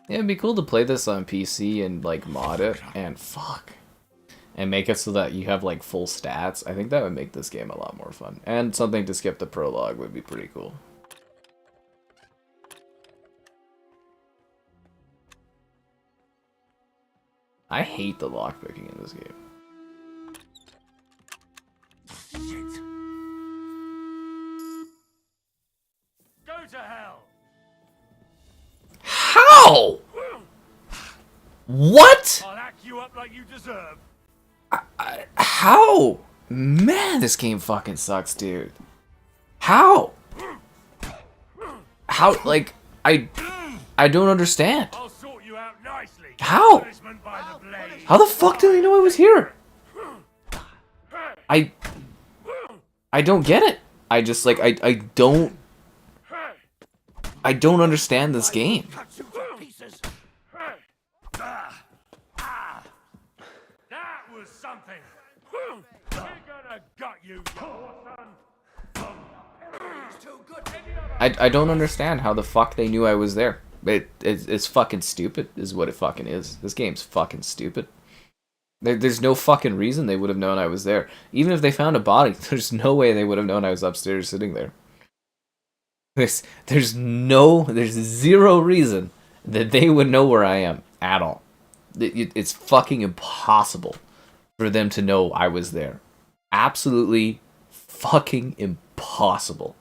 Yeah, it'd be cool to play this on PC and, like, mod it. And fuck. And make it so that you have, like, full stats. I think that would make this game a lot more fun. And something to skip the prologue would be pretty cool. I hate the lockpicking in this game. Shit. Go to hell! How? What? I'll hack you up like you deserve. How? Man, this game fucking sucks, dude. How? How? Like, I don't understand. I'll sort you out nicely. How? Punishment by the blade. How the fuck did they know I was here? I don't get it. I just, like, I don't understand this game. Cut you to pieces. That was something. We're gonna gut you, you son. It's too good. I don't understand how the fuck they knew I was there. It's fucking stupid, is what it fucking is. This game's fucking stupid. There's no fucking reason they would have known I was there. Even if they found a body, there's no way they would have known I was upstairs sitting there. There's zero reason that they would know where I am at all. It's fucking impossible for them to know I was there. Absolutely fucking impossible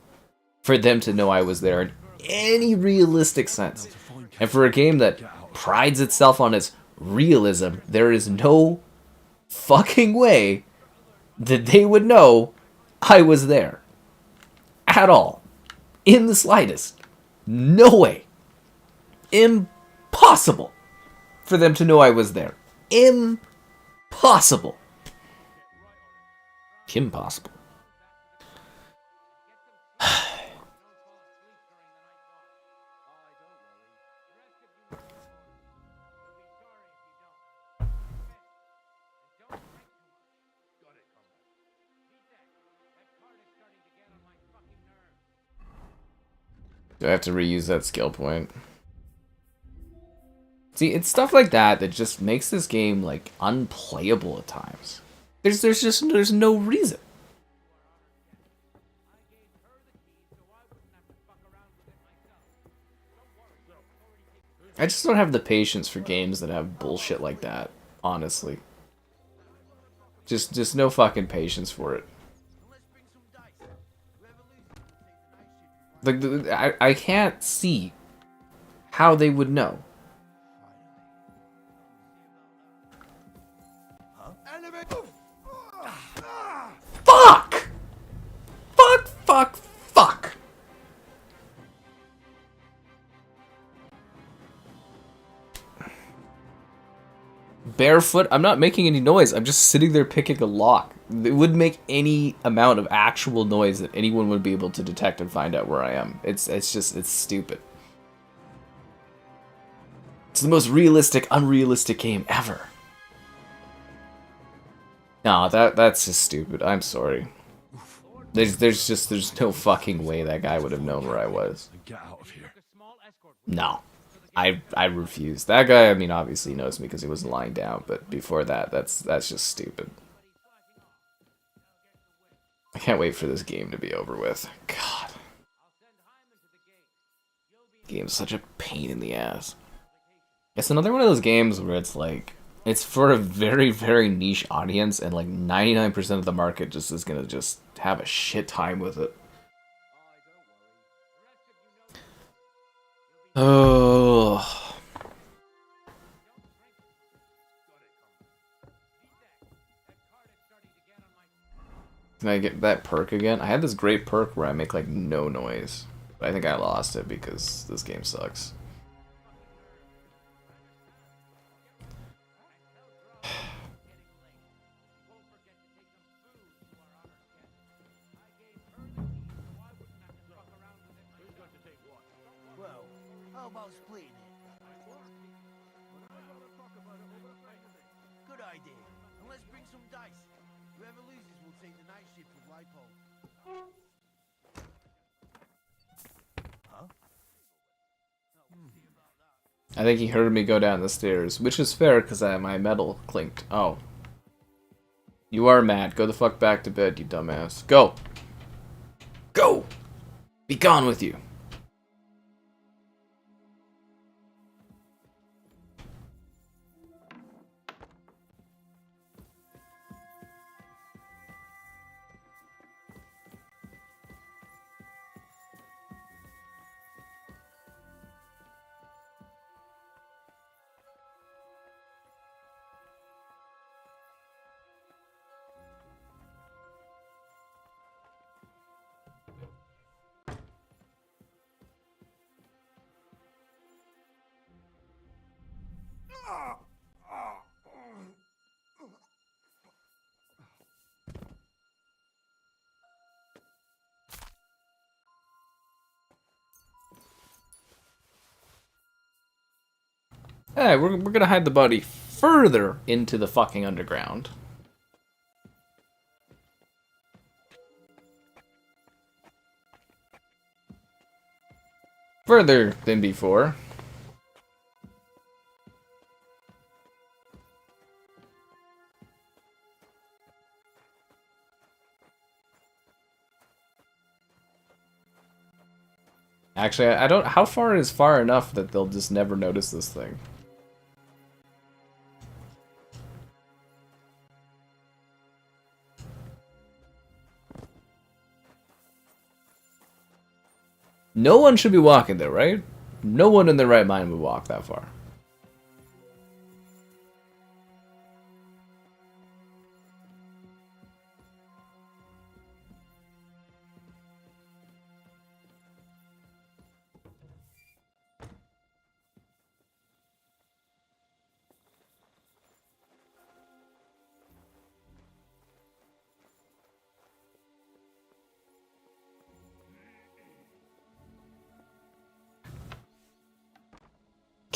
for them to know I was there in any realistic sense. And for a game that prides itself on its realism, there is no fucking way that they would know I was there. at all. In the slightest. No way. Impossible for them to know I was there. Impossible. Impossible. Do I have to reuse that skill point? See, it's stuff like that that just makes this game like unplayable at times. There's no reason. I just don't have the patience for games that have bullshit like that, honestly. Just no fucking patience for it. Like, I can't see how they would know. Fuck! Fuck, fuck, fuck! Barefoot? I'm not making any noise. I'm just sitting there picking a lock. It wouldn't make any amount of actual noise that anyone would be able to detect and find out where I am. It's stupid. It's the most realistic, unrealistic game ever. No, that's just stupid. I'm sorry. There's no fucking way that guy would have known where I was. Get out of here. No. I refuse. That guy, I mean, obviously knows me because he wasn't lying down, but before that, that's just stupid. I can't wait for this game to be over with. God. Game's such a pain in the ass. It's another one of those games where it's like, it's for a very, very niche audience, and like 99% of the market just is gonna just have a shit time with it. Oh. Can I get that perk again? I had this great perk where I make like no noise, but I think I lost it because this game sucks. Well, how about splitting it? Good idea. And let's bring some dice. Whoever loses will take the night shift with Lipo. Huh? I think he heard me go down the stairs, which is fair because my metal clinked. Oh. You are mad. Go the fuck back to bed, you dumbass. Go! Go! Be gone with you! Hey, we're gonna hide the body further into the fucking underground. Further than before. Actually, I don't... How far is far enough that they'll just never notice this thing? No one should be walking there, right? No one in their right mind would walk that far.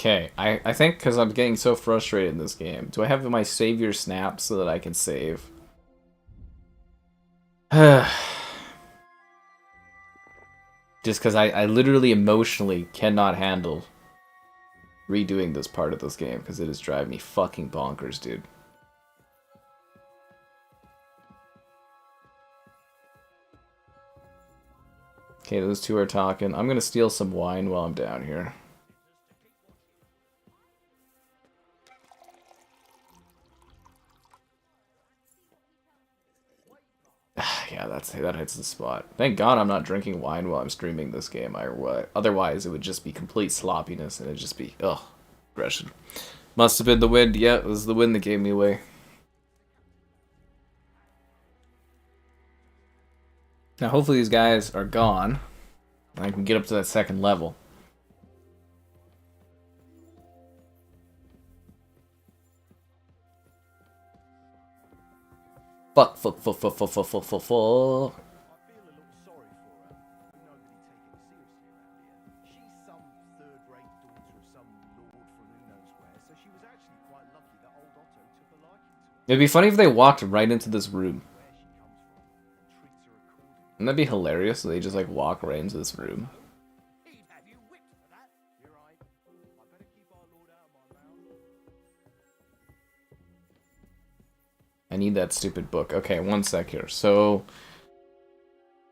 Okay, I think because I'm getting so frustrated in this game. Do I have my savior snap so that I can save? Just because I literally emotionally cannot handle redoing this part of this game because it is driving me fucking bonkers, dude. Okay, those two are talking. I'm gonna steal some wine while I'm down here. Yeah, that hits the spot. Thank God I'm not drinking wine while I'm streaming this game. Otherwise, it would just be complete sloppiness and it'd just be aggression. Must have been the wind. Yeah, it was the wind that gave me away. Now, hopefully these guys are gone. And I can get up to that second level. Fuck. I feel a little sorry for her, but nobody take it seriously around here. She's some third-rate daughter of some lord from who knows where, so she was actually quite lucky that old Otto took a liking to her. It'd be funny if they walked right into this room. Where she comes from and treats her accordingly. Wouldn't that be hilarious? They just like walk right into this room. He'd have you whipped for that. You're right. I better keep our lord out of my mouth. I need that stupid book. Okay, one sec here. So,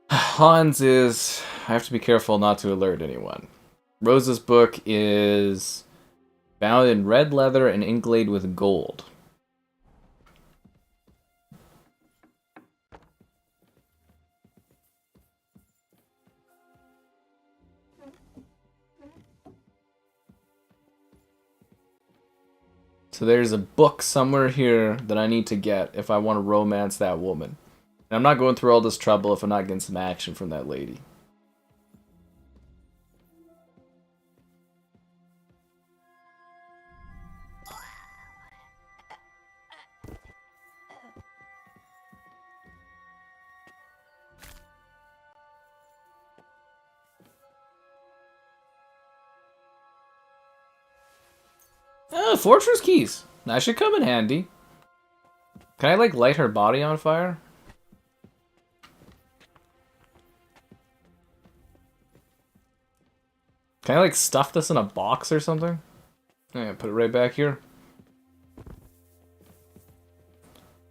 Hans is... I have to be careful not to alert anyone. Rose's book is bound in red leather and inlaid with gold. So there's a book somewhere here that I need to get if I want to romance that woman. And I'm not going through all this trouble if I'm not getting some action from that lady. Oh, fortress keys. That should come in handy. Can I, like, light her body on fire? Can I, like, stuff this in a box or something? Yeah, put it right back here.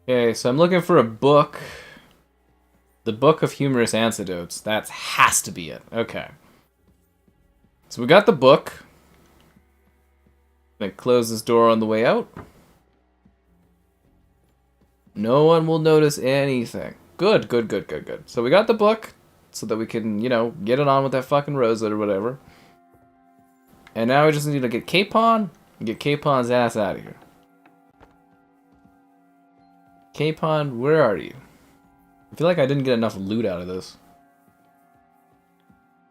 Okay, so I'm looking for a book. The Book of Humorous Antidotes. That has to be it. Okay. So we got the book. Then close this door on the way out. No one will notice anything. Good. So we got the book so that we can, you know, get it on with that fucking Rosa or whatever. And now we just need to get Capon and get Capon's ass out of here. Capon, where are you? I feel like I didn't get enough loot out of this.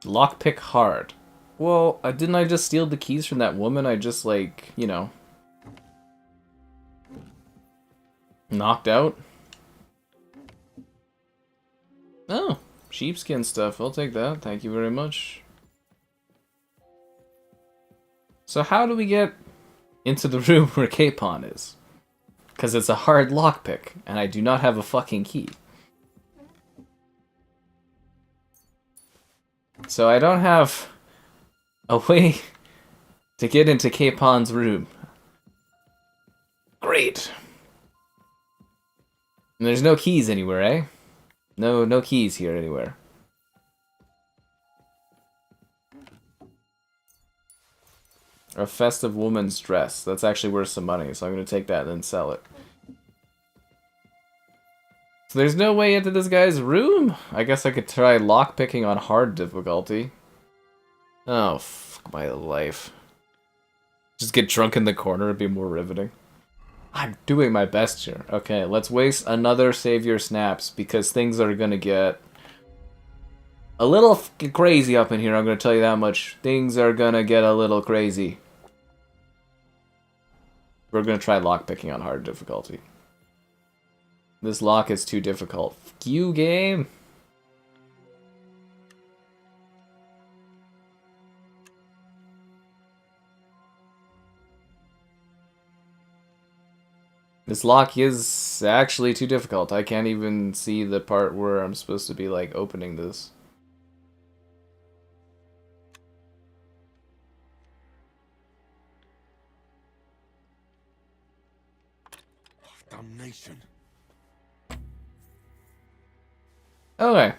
Lockpick hard. Well, didn't I just steal the keys from that woman I just, like, you know, knocked out? Oh, sheepskin stuff. I'll take that. Thank you very much. So how do we get into the room where Capon is? Because it's a hard lockpick, and I do not have a fucking key. So I don't have a way to get into Capon's room. Great. And there's no keys anywhere, eh? No keys here anywhere. A festive woman's dress. That's actually worth some money, so I'm going to take that and then sell it. So there's no way into this guy's room? I guess I could try lockpicking on hard difficulty. Oh, fuck my life. Just get drunk in the corner, it'd be more riveting. I'm doing my best here. Okay, let's waste another Savior Snaps, because things are gonna get a little crazy up in here, I'm gonna tell you that much. Things are gonna get a little crazy. We're gonna try lockpicking on hard difficulty. This lock is too difficult. Fuck you, game! This lock is actually too difficult. I can't even see the part where I'm supposed to be, like, opening this. Damnation. Okay.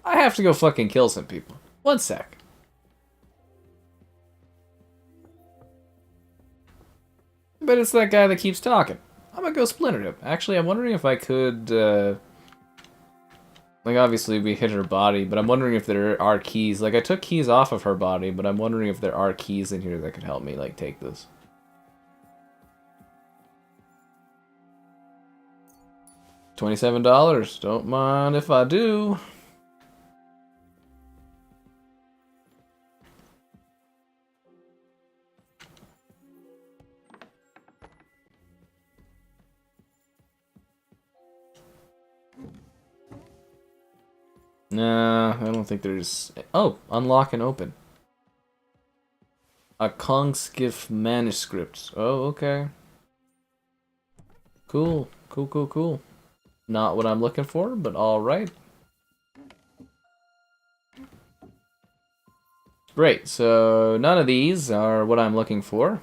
I have to go fucking kill some people. One sec. But it's that guy that keeps talking. I'm gonna go splinter him. Actually, I'm wondering if I could, like, obviously we hit her body, but I'm wondering if there are keys. Like, I took keys off of her body, but I'm wondering if there are keys in here that could help me, like, take this. $27. Don't mind if I do. Nah, I don't think there's... Oh, unlock and open. A Kongskiff manuscript. Oh, okay. Cool. Cool, cool, cool. Not what I'm looking for, but alright. Great, so none of these are what I'm looking for.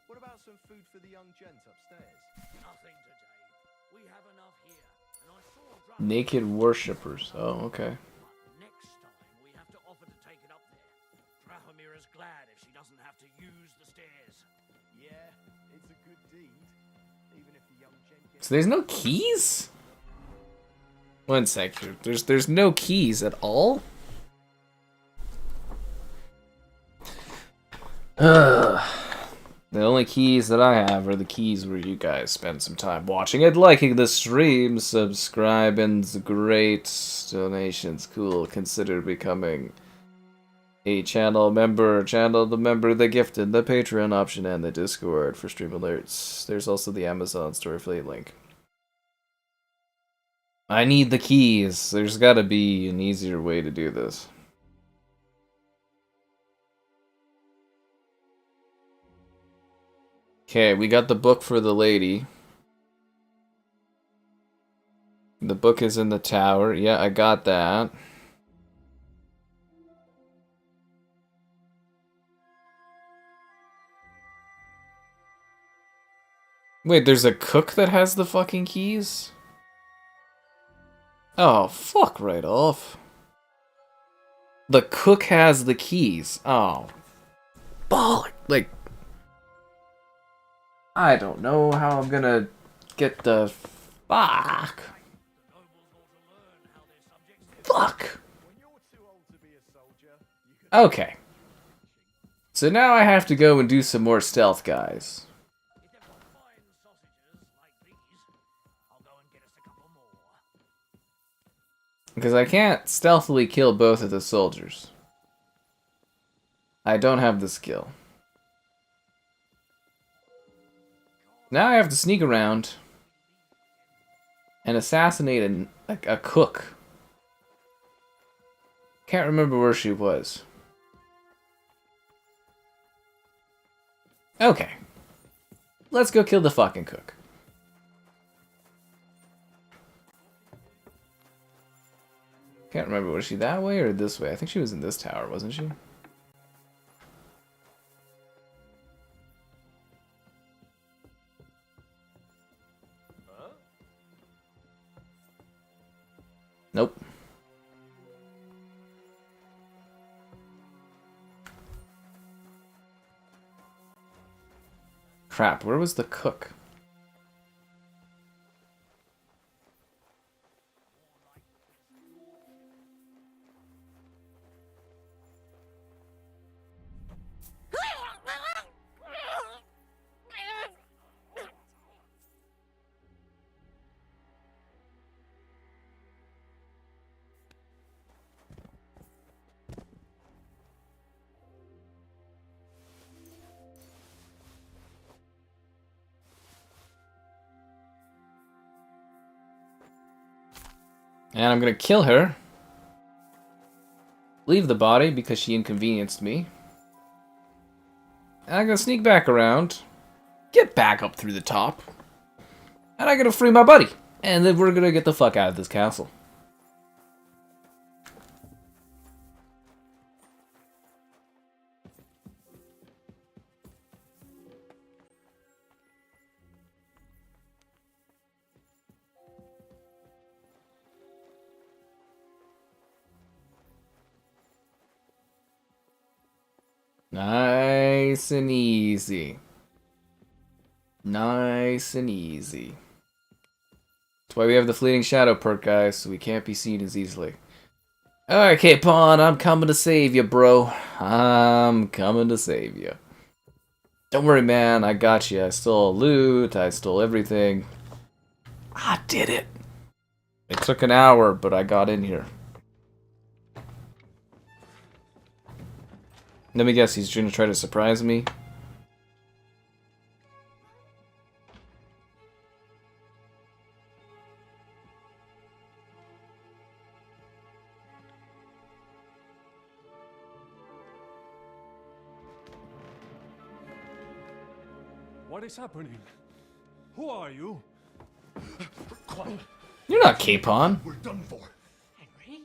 What about some food for the young gent upstairs? Nothing today. We have enough here. And I saw Dracula. Naked worshippers. Oh, okay. Next time we have to offer to take it up there. Drahomira's glad if she doesn't have to use the stairs. Yeah, it's a good deed. Even if the young gent gets... So there's no keys? One sec here. There's no keys at all? Ugh. The only keys that I have are the keys where you guys spend some time watching it, liking the stream, subscribing, great donations, cool. Consider becoming a channel member, the member, the gifted, the Patreon option, and the Discord for stream alerts. There's also the Amazon store affiliate link. I need the keys. There's gotta be an easier way to do this. Okay, we got the book for the lady. The book is in the tower. Yeah, I got that. Wait, there's a cook that has the fucking keys? Oh, fuck right off. The cook has the keys. Oh. Bollock. Like, I don't know how I'm gonna get the... Fuck. Fuck. Okay. So now I have to go and do some more stealth, guys. Because I can't stealthily kill both of the soldiers. I don't have the skill. Now I have to sneak around and assassinate a cook. Can't remember where she was. Okay. Let's go kill the fucking cook. Can't remember, was she that way or this way? I think she was in this tower, wasn't she? Nope. Crap, where was the cook? And I'm gonna kill her leave the body because she inconvenienced me. And I'm gonna sneak back around, get back up through the top, and I'm gonna free my buddy. And then we're gonna get the fuck out of this castle. Nice and easy. Nice and easy. That's why we have the fleeting shadow perk, guys, so we can't be seen as easily. Alright, K-Pawn, I'm coming to save you, bro. I'm coming to save you. Don't worry, man, I got you. I stole loot, I stole everything. I did it. It took an hour, but I got in here. Let me guess, he's gonna try to surprise me. What is happening? Who are you? Quiet. You're not Capon. We're done for. Henry?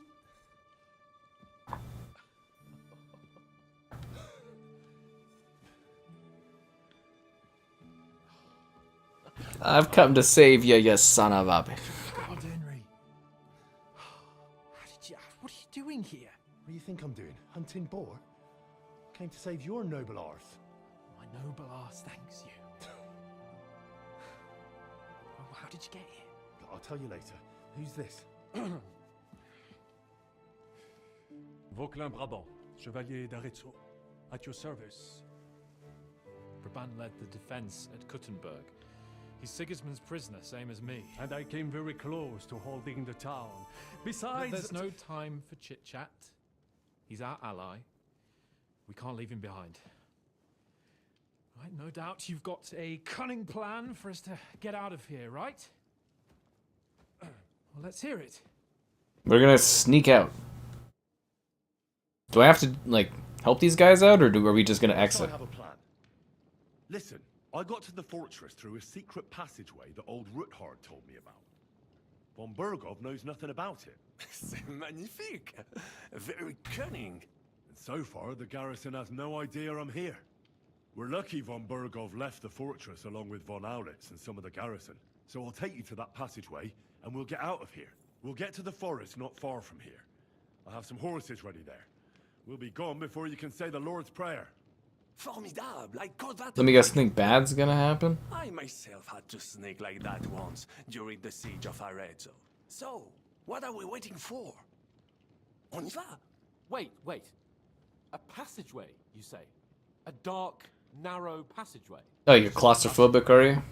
I've come to save you, you son of a... God, Henry. What are you doing here? What do you think I'm doing? Hunting boar? Came to save your noble arse. My noble arse thanks you. Oh, how did you get here? I'll tell you later. Who's this? Vauquelin Brabant, Chevalier d'Arezzo, at your service. Brabant led the defense at Kuttenberg. He's Sigismund's prisoner, same as me. And I came very close to holding the town. Besides... There's no time for chit-chat. He's our ally. We can't leave him behind. Right, no doubt you've got a cunning plan for us to get out of here, right? Well, let's hear it. We're gonna sneak out. Do I have to, like, help these guys out, or are we just gonna exit? I have a plan. Listen, I got to the fortress through a secret passageway that old Ruthard told me about. Von Burgov knows nothing about it. C'est magnifique. Very cunning. And so far, the garrison has no idea I'm here. We're lucky Von Burgov left the fortress along with Von Aulitz and some of the garrison. So I'll take you to that passageway, and we'll get out of here. We'll get to the forest not far from here. I have some horses ready there. We'll be gone before you can say the Lord's Prayer. Formidable. I caught that. Let me guess, think bad's gonna happen? I myself had to sneak like that once during the siege of Arezzo. So, what are we waiting for? On y va. Wait. A passageway, you say? A dark, narrow passageway? Oh, you're claustrophobic, are you?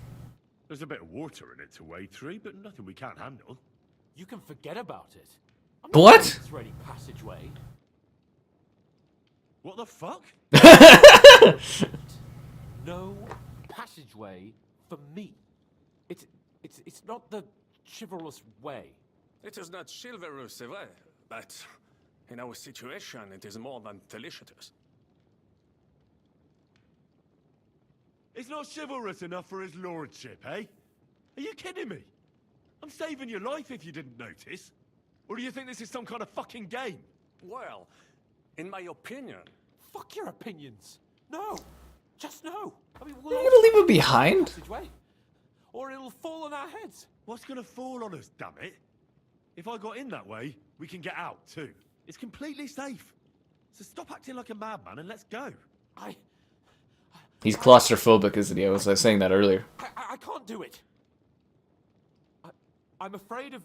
There's a bit of water in it to wade through, but nothing we can't handle. You can forget about it. What? It's ready passageway. What the fuck? No passageway for me. It's not the chivalrous way. It is not chivalrous, c'est vrai, but in our situation, it is more than delicious. It's not chivalrous enough for his lordship, eh? Are you kidding me? I'm saving your life if you didn't notice. Or do you think this is some kind of fucking game? Well, in my opinion... Fuck your opinions. No. Just no. I mean, You're gonna leave it behind? Passageway, or it'll fall on our heads. What's gonna fall on us, damn it? If I got in that way, we can get out, too. It's completely safe. So stop acting like a madman and let's go. He's claustrophobic, isn't he? I was saying that earlier. I can't do it. I'm afraid of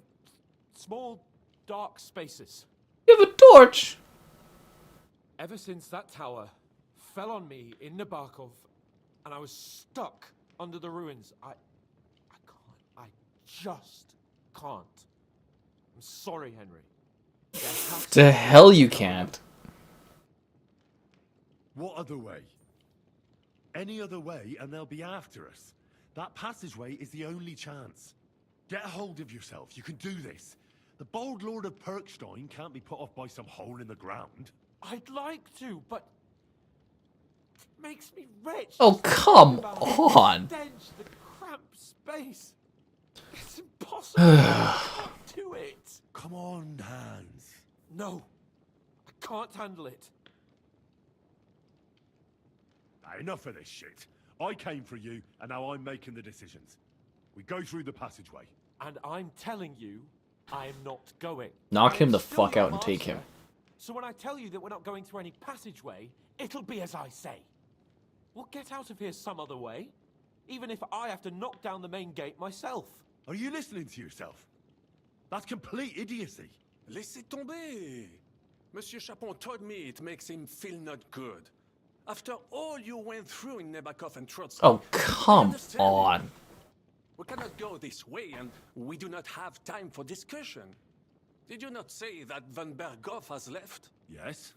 small, dark spaces. You have a torch! Ever since that tower fell on me in Nabokov, and I was stuck under the ruins, I can't. I just can't. I'm sorry, Henry. To hell you can't. What other way? Any other way and they'll be after us. That passageway is the only chance. Get a hold of yourself. You can do this. The bold Lord of Perkstein can't be put off by some hole in the ground. I'd like to, but it makes me rich. Oh, come on. The stench, the cramped space. It's impossible. I can't do it. Come on, Hans. No, I can't handle it. Enough of this shit. I came for you, and now I'm making the decisions. We go through the passageway. And I'm telling you, I am not going. Knock I him am the still fuck your out and take master. him. So when I tell you that we're not going through any passageway, it'll be as I say. We'll get out of here some other way, even if I have to knock down the main gate myself. Are you listening to yourself? That's complete idiocy. Laissez tomber. Monsieur Chapon told me it makes him feel not good. After all you went through in Nebakov and Trotsky. Oh, come on. We cannot go this way, and we do not have time for discussion. Did you not say that Van Berghoff has left? Yes.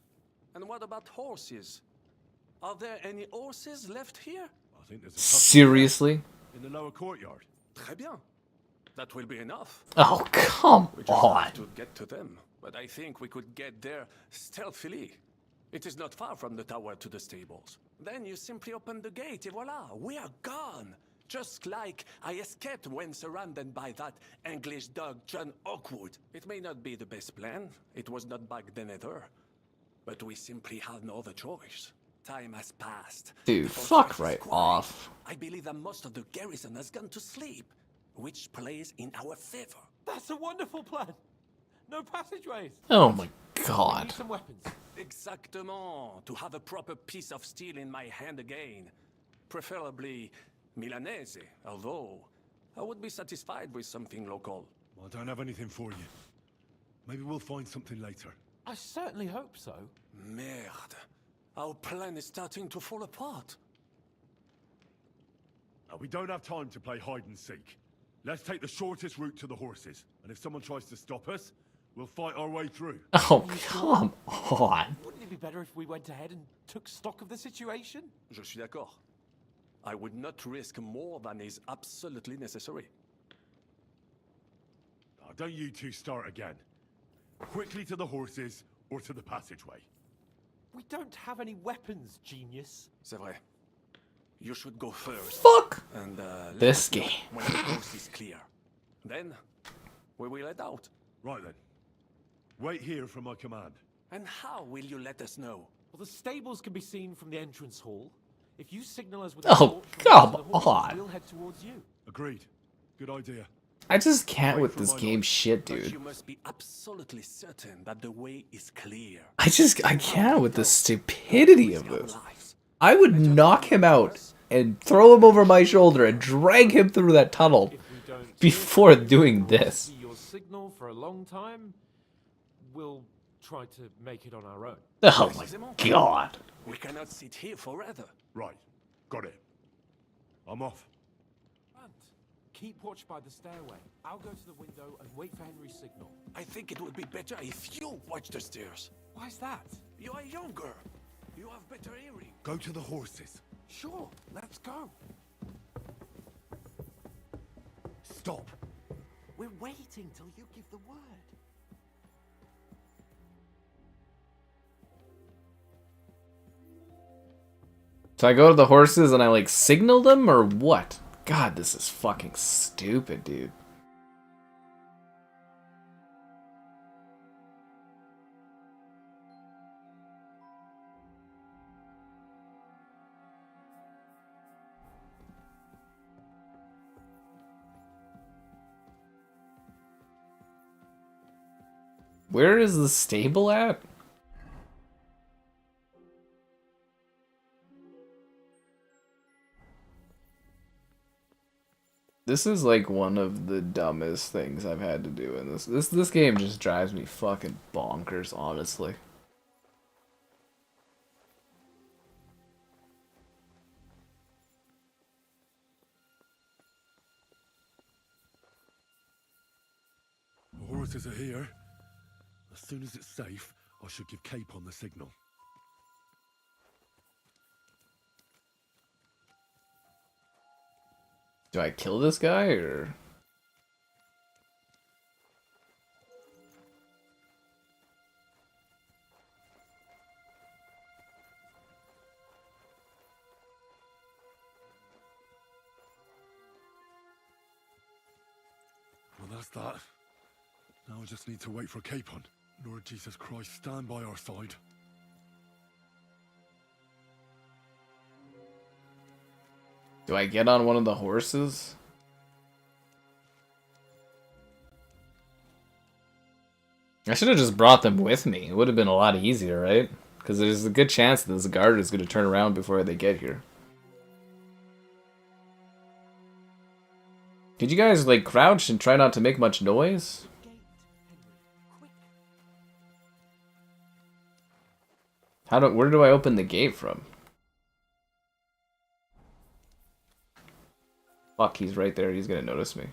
And what about horses? Are there any horses left here? I think there's a Seriously? in the lower courtyard. Très bien. That will be enough. Oh, come We just on. have to get to them, but I think we could get there stealthily. It is not far from the tower to the stables. Then you simply open the gate, et voila, we are gone. Just like I escaped when surrounded by that English dog John Oakwood. It may not be the best plan, it was not back then either. But we simply had no other choice. Time has passed. Dude, The fuck fortress is right quiet. off. I believe that most of the garrison has gone to sleep, which plays in our favor. That's a wonderful plan. No passageways. Oh my We god. need some weapons. Exactement. To have a proper piece of steel in my hand again. Preferably Milanese, although I would be satisfied with something local. I don't have anything for you. Maybe we'll find something later. I certainly hope so. Merde. Our plan is starting to fall apart. We don't have time to play hide and seek. Let's take the shortest route to the horses. And if someone tries to stop us, we'll fight our way through. Oh, come on. Wouldn't it be better if we went ahead and took stock of the situation? Je suis d'accord. I would not risk more than is absolutely necessary. Now, don't you two start again. Quickly to the horses or to the passageway. We don't have any weapons, genius. C'est vrai. You should go first. Fuck And let this us know game. when the coast is clear. Then we will head out. Right then. Wait here for my command. And how will you let us know? Well, the stables can be seen from the entrance hall. If you signal us with Oh, a torch from come the horses, on. we'll head towards you. Agreed. Good idea. I just can't with this game shit, But dude. you must be absolutely certain that the way is clear. I can't with the stupidity of this. I would knock him out and throw him over my shoulder and drag him through that tunnel If we don't before doing this. see your signal for a long time, we'll try to make it on our own. Oh my god. We cannot sit here forever. Right. Got it. I'm off. Grant, keep watch by the stairway. I'll go to the window and wait for Henry's signal. I think it would be better if you watch the stairs. Why's that? You are younger. You have better hearing. Go to the horses. Sure, let's go. Stop. We're waiting till you give the word. So I go to the horses and I like signal them or what? God, this is fucking stupid, dude. Where is the stable at? This is like one of the dumbest things I've had to do in this game just drives me fucking bonkers, honestly. The horses are here. As soon as it's safe, I should give Capon the signal. Do I kill this guy or? That's that. Now I just need to wait for a capon. Lord Jesus Christ, stand by our side. Do I get on one of the horses? I should have just brought them with me. It would have been a lot easier, right? Because there's a good chance that this guard is going to turn around before they get here. Did you guys, like, crouch and try not to make much noise? Where do I open the gate from? Fuck, he's right there. He's gonna notice me.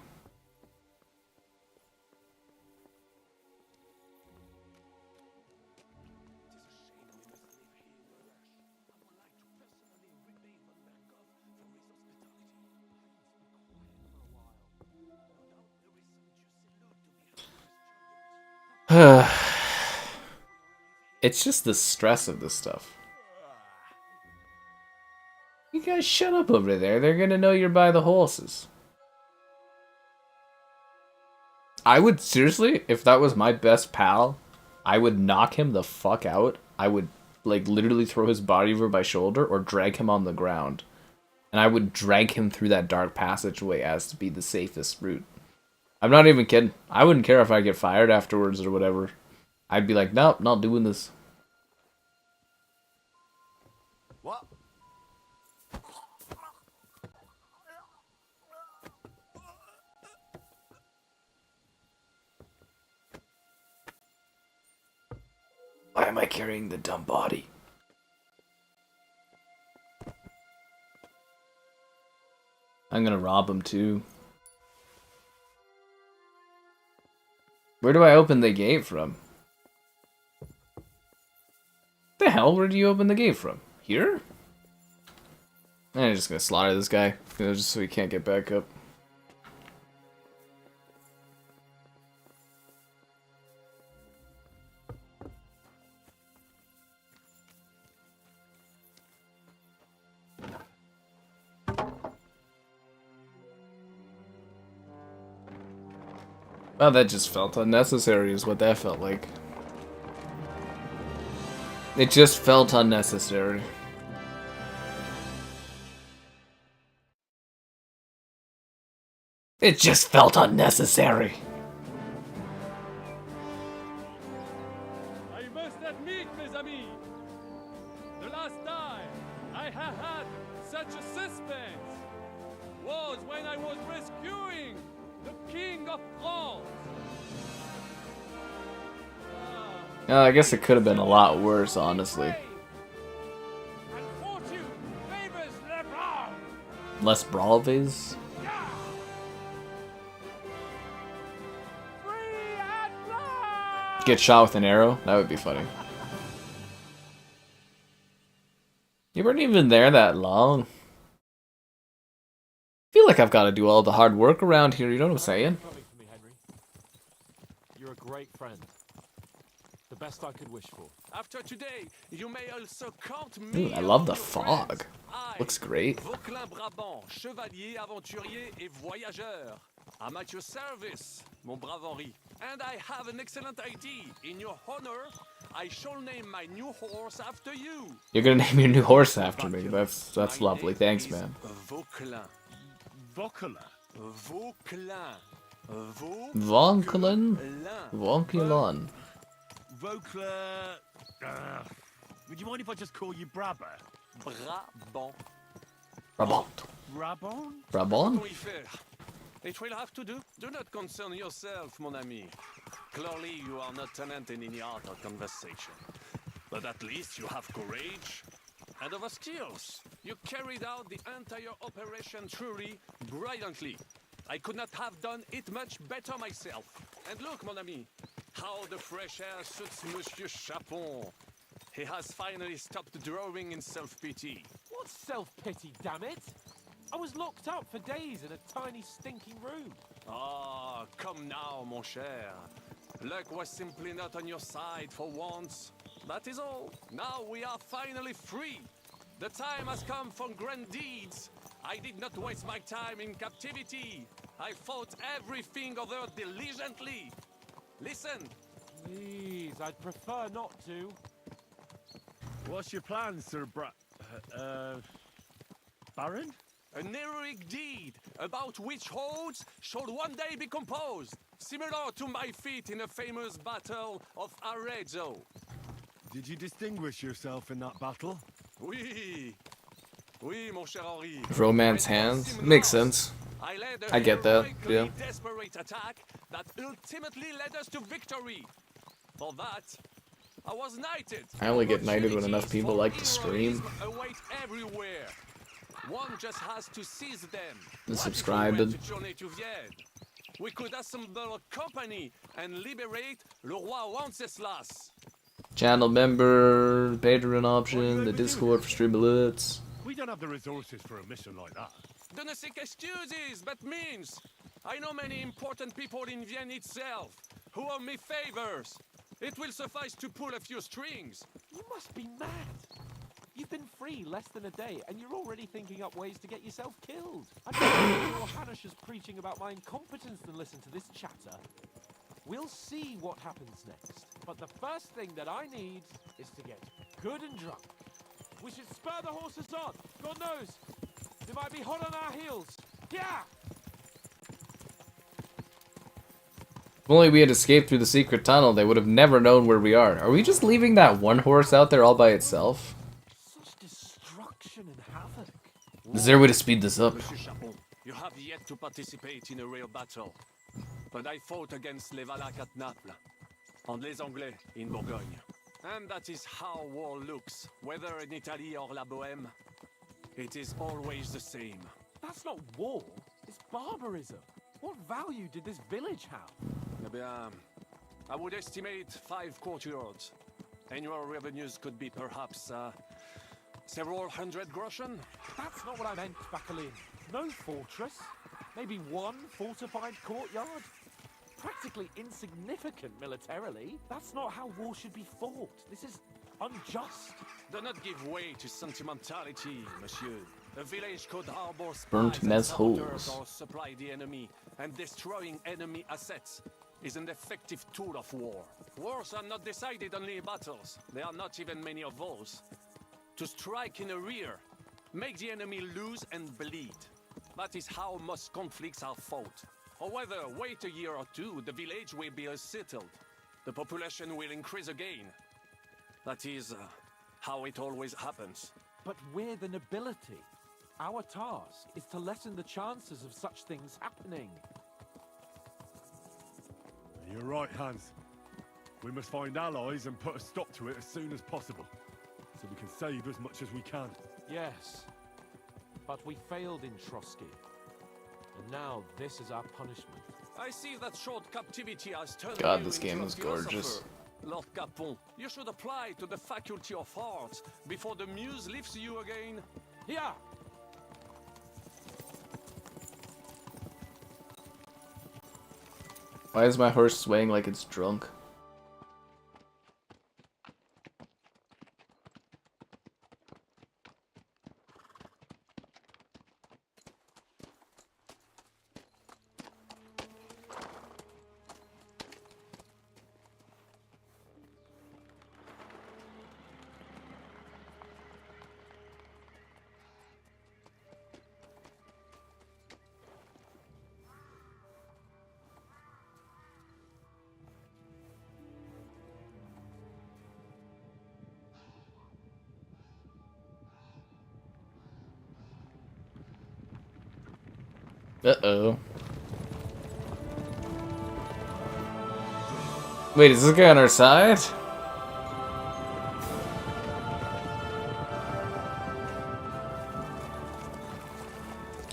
It's just the stress of this stuff. You guys shut up over there. They're gonna know you're by the horses. I would, seriously, if that was my best pal, I would knock him the fuck out. I would, like, literally throw his body over my shoulder or drag him on the ground. And I would drag him through that dark passageway as to be the safest route. I'm not even kidding. I wouldn't care if I get fired afterwards or whatever. I'd be like, nope, not doing this. What? Why am I carrying the dumb body? I'm gonna rob him too. Where do I open the gate from? The hell? Where do you open the gate from? Here? I'm just gonna slaughter this guy, just so he can't get back up. Well, that just felt unnecessary is what that felt like. It just felt unnecessary. It just felt unnecessary. I must admit, mes amis, the last time I have had such a suspense was when I was rescuing the King of France. I guess it could have been a lot worse, honestly. Less braves. Get shot with an arrow? That would be funny. You weren't even there that long. I feel like I've got to do all the hard work around here, you know what I'm saying? You're a great friend. The best I could wish for. After today, you may also count me. Ooh, I love the fog. Looks great. Vauclin Brabant, chevalier, aventurier et voyageur. I'm at your service, mon brave Henri. And I have an excellent idea. In your honor, I shall name my new horse after you. You're gonna name your new horse after me. That's lovely. Thanks, man. Vauclin. Vauclin. Vauclin. Vauclin. Vauclin. Vauclin. Would you mind if I just call you Brabant? Brabant. Brabant. Brabant? Brabant? It will have to do. Do not concern yourself, mon ami. Clearly, you are not tenant in any art or conversation. But at least you have courage and other skills. You carried out the entire operation truly brilliantly. I could not have done it much better myself. And look, mon ami, how the fresh air suits Monsieur Chapon. He has finally stopped drawing in self-pity. What self-pity, damn it? I was locked up for days in a tiny stinking room. Ah, come now, mon cher. Luck was simply not on your side for once. That is all. Now we are finally free. The time has come for grand deeds. I did not waste my time in captivity. I fought everything over diligently. Listen. Please, I'd prefer not to. What's your plan, Sir Baron? An heroic deed about which holds should one day be composed, similar to my feat in the famous battle of Arezzo. Did you distinguish yourself in that battle? Oui. Oui, mon cher Henri. Romance hands. Makes sense. I get that, yeah. Desperate attack that ultimately led us to victory. For that, I was knighted. I only get knighted when enough people like to stream. Await everywhere. One just has to seize them. And subscribe. We could assemble a company and liberate le roi Wenceslas. Channel member, Patreon option, the Discord for stream alerts. We don't have the resources for a mission like that. De ne sais qu'excuses, but means. I know many important people in Vienne itself who owe me favors. It will suffice to pull a few strings. You must be mad. You've been free less than a day, and you're already thinking up ways to get yourself killed. I'd rather hear your Hanish's preaching about my incompetence than listen to this chatter. We'll see what happens next. But the first thing that I need is to get good and drunk. We should spur the horses on. God knows, they might be hot on our heels. Yeah! If only we had escaped through the secret tunnel, they would have never known where we are. Are we just leaving that one horse out there all by itself? Such destruction and havoc. Is there a way to speed this up? Monsieur Chapon, you have yet to participate in a real battle. But I fought against les Valaques at Naples, and les Anglais in Bourgogne. And that is how war looks, whether in Italy or La Bohème. It is always the same. That's not war, it's barbarism. What value did this village have? Eh bien, I would estimate 5 courtyards. Annual revenues could be perhaps several hundred groschen. That's not what I meant, Bacalin. No fortress. Maybe one fortified courtyard. Practically insignificant militarily. That's not how war should be fought. This is unjust. Do not give way to sentimentality, monsieur. A village could harbor Burnt spies and mess saboteurs holes. or supply the enemy, and destroying enemy assets is an effective tool of war. Wars are not decided only in battles. There are not even many of those. To strike in the rear, make the enemy lose and bleed. That is how most conflicts are fought. However, wait a year or two, the village will be settled. The population will increase again. That is how it always happens. But we're the nobility. Our task is to lessen the chances of such things happening. You're right, Hans. We must find allies and put a stop to it as soon as possible, so we can save as much as we can. Yes, but we failed in Trotsky. And now this is our punishment. I see that short captivity has turned God, you this into game a is gorgeous. philosopher. Lord Capon, you should apply to the Faculty of Arts before the muse lifts you again. Here! Why is my horse swaying like it's drunk? Uh-oh. Wait, is this guy on our side?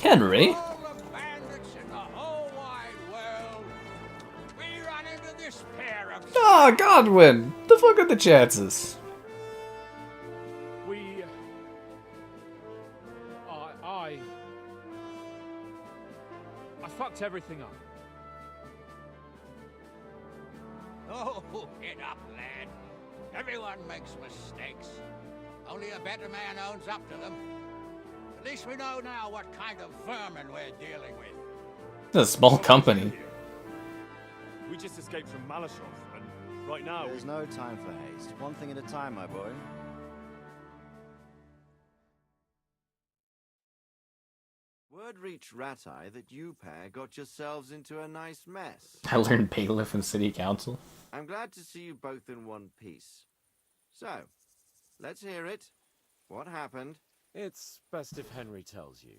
Henry? All the bandits in the whole wide world. We run into this pair of... Ah, Godwin! The fuck are the chances? I fucked everything up. Oh, get up, lad. Everyone makes mistakes. Only a better man owns up to them. At least we know now what kind of vermin we're dealing with. It's a small company. We just escaped from Malashov, and right now There's no time for haste. One thing at a time, my boy. Word reached Rat-Eye that you pair got yourselves into a nice mess. I learned bailiff in city council. I'm glad to see you both in one piece. So, let's hear it. What happened? It's best if Henry tells you.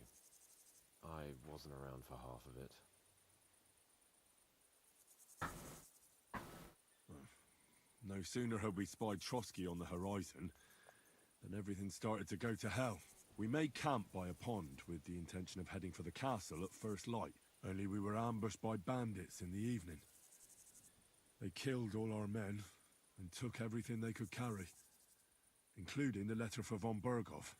I wasn't around for half of it. no sooner had we spied Trotsky on the horizon than everything started to go to hell. We made camp by a pond with the intention of heading for the castle at first light, only we were ambushed by bandits in the evening. They killed all our men and took everything they could carry, including the letter for von Berghoff.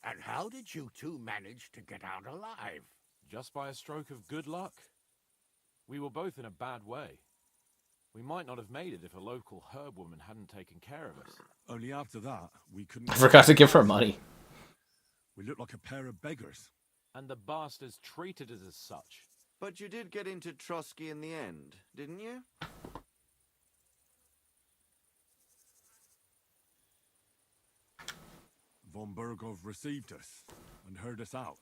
And how did you two manage to get out alive? Just by a stroke of good luck. We were both in a bad way. We might not have made it if a local herb woman hadn't taken care of us. Only after that, we couldn't... I forgot to give her money. We looked like a pair of beggars. And the bastards treated us as such. But you did get into Trotsky in the end, didn't you? Von Berghoff received us and heard us out.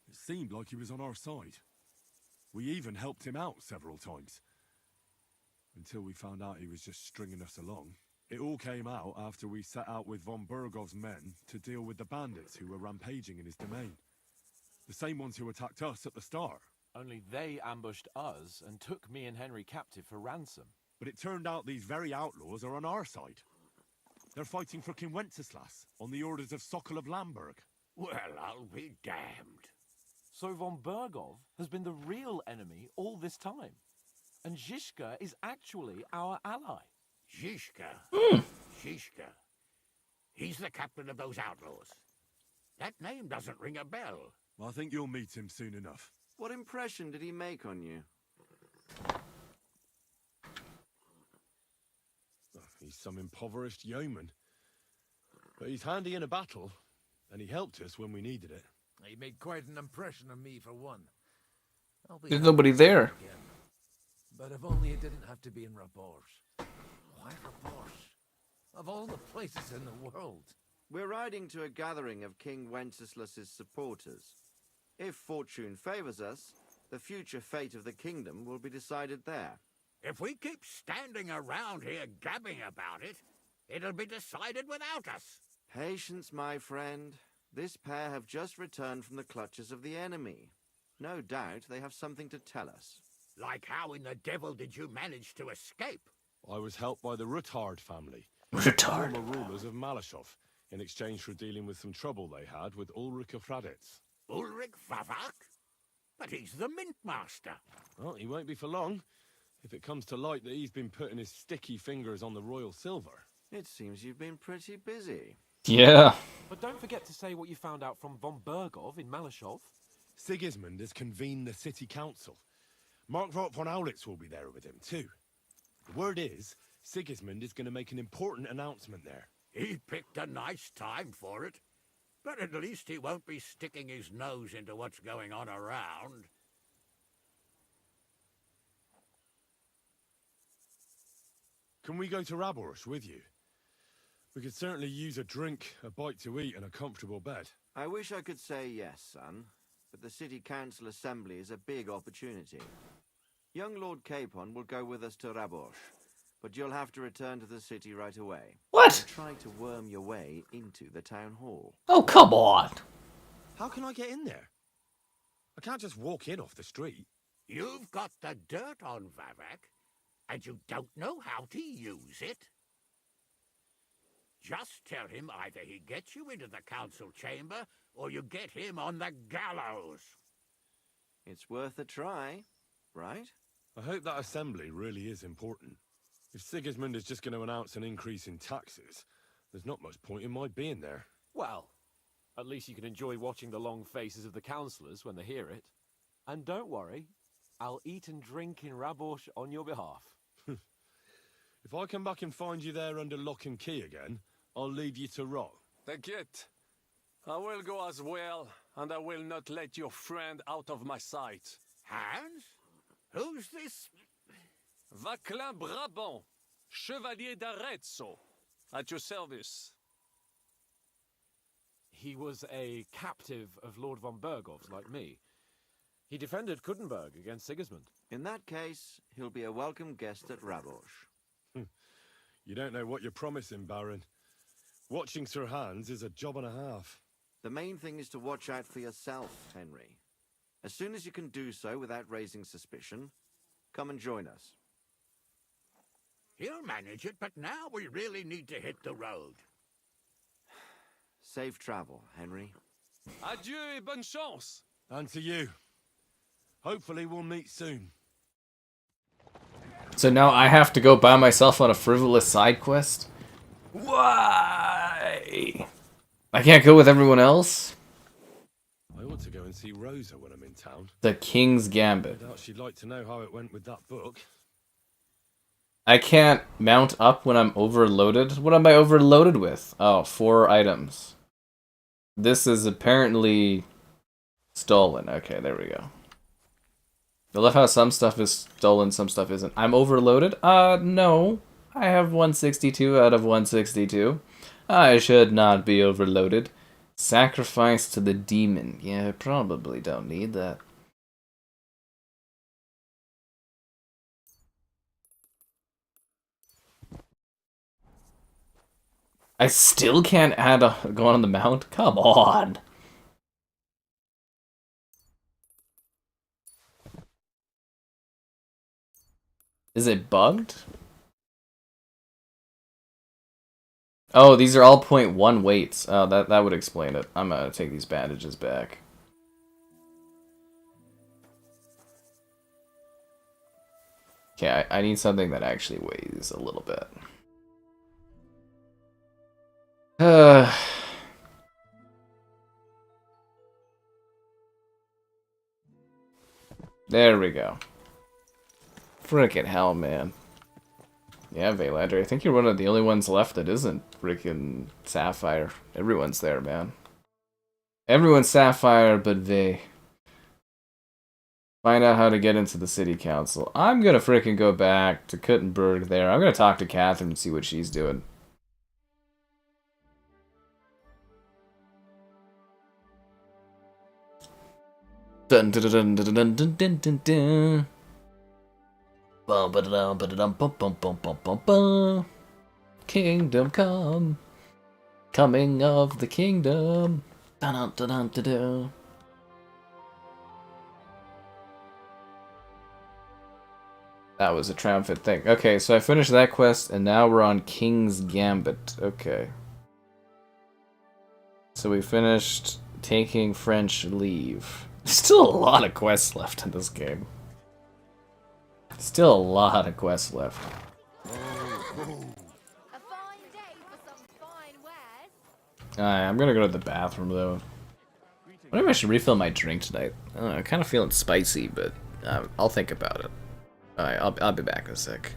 It seemed like he was on our side. We even helped him out several times. Until we found out he was just stringing us along. It all came out after we set out with von Berghoff's men to deal with the bandits who were rampaging in his domain. The same ones who attacked us at the start. Only they ambushed us and took me and Henry captive for ransom. But it turned out these very outlaws are on our side. They're fighting for King Wenceslas on the orders of Sokol of Lamberg. Well, I'll be damned. So von Berghoff has been the real enemy all this time. And Zizka is actually our ally. Zizka? Zizka. He's the captain of those outlaws. That name doesn't ring a bell. I think you'll meet him soon enough. What impression did he make on you? He's some impoverished yeoman. But he's handy in a battle, and he helped us when we needed it. He made quite an impression on me, for one. There's nobody there. Again. But if only it didn't have to be in Raborj. Why Raborj? Of all the places in the world. We're riding to a gathering of King Wenceslas's supporters. If fortune favors us, the future fate of the kingdom will be decided there. If we keep standing around here gabbing about it, it'll be decided without us. Patience, my friend. This pair have just returned from the clutches of the enemy. No doubt they have something to tell us. Like how in the devil did you manage to escape? I was helped by the Ruthard family. Ruthard. Former rulers of Malashov, in exchange for dealing with some trouble they had with Ulrich of Raditz. Ulrich Favak? But he's the mint master. Well, he won't be for long, if it comes to light that he's been putting his sticky fingers on the royal silver. It seems you've been pretty busy. Yeah. But don't forget to say what you found out from von Berghoff in Malashov. Sigismund has convened the city council. Markvart von Aulitz will be there with him, too. The word is, Sigismund is going to make an important announcement there. He picked a nice time for it. But at least he won't be sticking his nose into what's going on around. Can we go to Raborj with you? We could certainly use a drink, a bite to eat, and a comfortable bed. I wish I could say yes, son, but the city council assembly is a big opportunity. Young Lord Capon will go with us to Raborj, but you'll have to return to the city right away. What? And try to worm your way into the town hall. Oh, come on. How can I get in there? I can't just walk in off the street. You've got the dirt on Vavak, and you don't know how to use it. Just tell him either he gets you into the council chamber, or you get him on the gallows. It's worth a try, right? I hope that assembly really is important. If Sigismund is just going to announce an increase in taxes, there's not much point in my being there. Well, at least you can enjoy watching the long faces of the councillors when they hear it. And don't worry, I'll eat and drink in Raborj on your behalf. If I come back and find you there under lock and key again, I'll leave you to rot. T'inquiète. I will go as well, and I will not let your friend out of my sight. Hans? Who's this? Vaclin Brabant, Chevalier d'Arezzo, at your service. He was a captive of Lord von Bergov's, like me. He defended Kuddenberg against Sigismund. In that case, he'll be a welcome guest at Rabosh. You don't know what you're promising, Baron. Watching Sir Hans is a job and a half. The main thing is to watch out for yourself, Henry. As soon as you can do so without raising suspicion, come and join us. He'll manage it, but now we really need to hit the road. Safe travel, Henry. Adieu et bonne chance. And to you. Hopefully we'll meet soon. So now I have to go by myself on a frivolous side quest? Why? I can't go with everyone else? I ought to go and see Rosa when I'm in town. The King's Gambit. I doubt she'd like to know how it went with that book. I can't mount up when I'm overloaded? What am I overloaded with? Oh, 4 items. This is apparently stolen. Okay, there we go. I love how some stuff is stolen, some stuff isn't. I'm overloaded? No. I have 162 out of 162. I should not be overloaded. Sacrifice to the demon. Yeah, I probably don't need that. I still can't add go on the mount? Come on. Is it bugged? Oh, these are all 0.1 weights. Oh, that would explain it. I'm gonna take these bandages back. Okay, I need something that actually weighs a little bit. There we go. Frickin' hell, man. Yeah, Valander, I think you're one of the only ones left that isn't frickin' Sapphire. Everyone's there, man. Everyone's Sapphire but Vey. Find out how to get into the city council. I'm gonna frickin' go back to Kuttenberg there. I'm gonna talk to Catherine and see what she's doing. Dun dun dun dun dun dun dun dun dun. Bum ba dum ba dum bum bum bum bum bum bum. Kingdom come, coming of the kingdom. Dun dun dun dun dun dun. That was a triumphant thing. Okay, so I finished that quest, and now we're on King's Gambit. Okay. So we finished taking French leave. There's still a lot of quests left in this game. Still a lot of quests left. I'm gonna go to the bathroom though. I wonder if I should refill my drink tonight. I don't know, I'm kind of feeling spicy, but I'll think about it. Alright, I'll be back in a sec.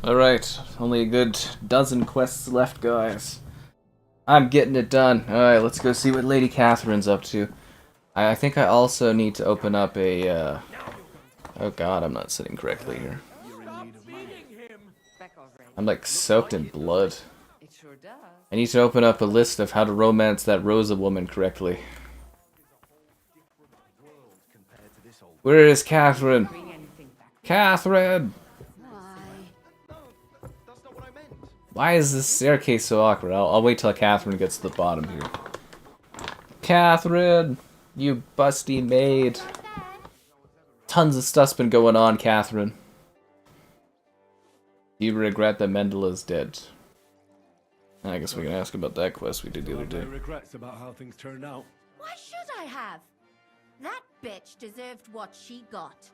Alright, only a good dozen quests left, guys. I'm getting it done. Alright, let's go see what Lady Catherine's up to. I think I also need to open up a, oh god, I'm not sitting correctly here. I'm like soaked in blood. I need to open up a list of how to romance that Rosa woman correctly. Where is Catherine? Catherine! Why is this staircase so awkward? I'll wait till Catherine gets to the bottom here. Catherine! You busty maid. Tons of stuff's been going on, Catherine. Do you regret that Mendel is dead? I guess we can ask about that quest we did the other day. No regrets about how things turned out. Why should I have? That bitch deserved what she got.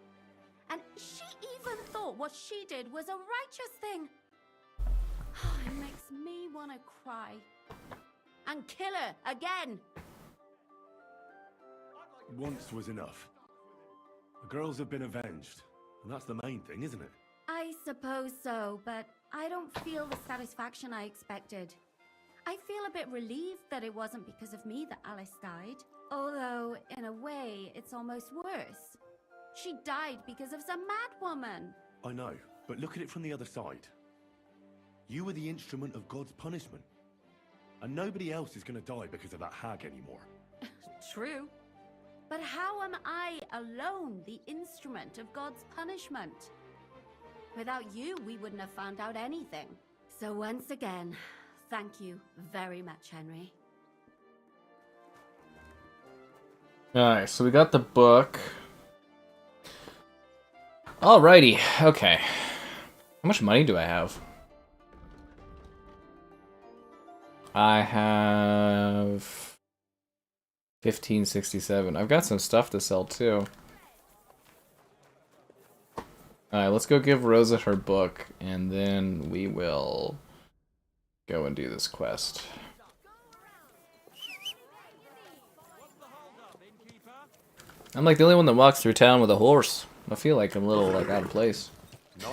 And she even thought what she did was a righteous thing. It makes me want to cry. And kill her again. Once was enough. The girls have been avenged, and that's the main thing, isn't it? I suppose so, but I don't feel the satisfaction I expected. I feel a bit relieved that it wasn't because of me that Alice died. Although, in a way, it's almost worse. She died because of some mad woman. I know, but look at it from the other side. You were the instrument of God's punishment. And nobody else is going to die because of that hag anymore. True. But how am I alone the instrument of God's punishment? Without you, we wouldn't have found out anything. So once again, thank you very much, Henry. Alright, so we got the book. Alrighty, okay. How much money do I have? I have 1567. I've got some stuff to sell too. Alright, let's go give Rosa her book, and then we will go and do this quest. I'm like the only one that walks through town with a horse. I feel like I'm a little like out of place. Do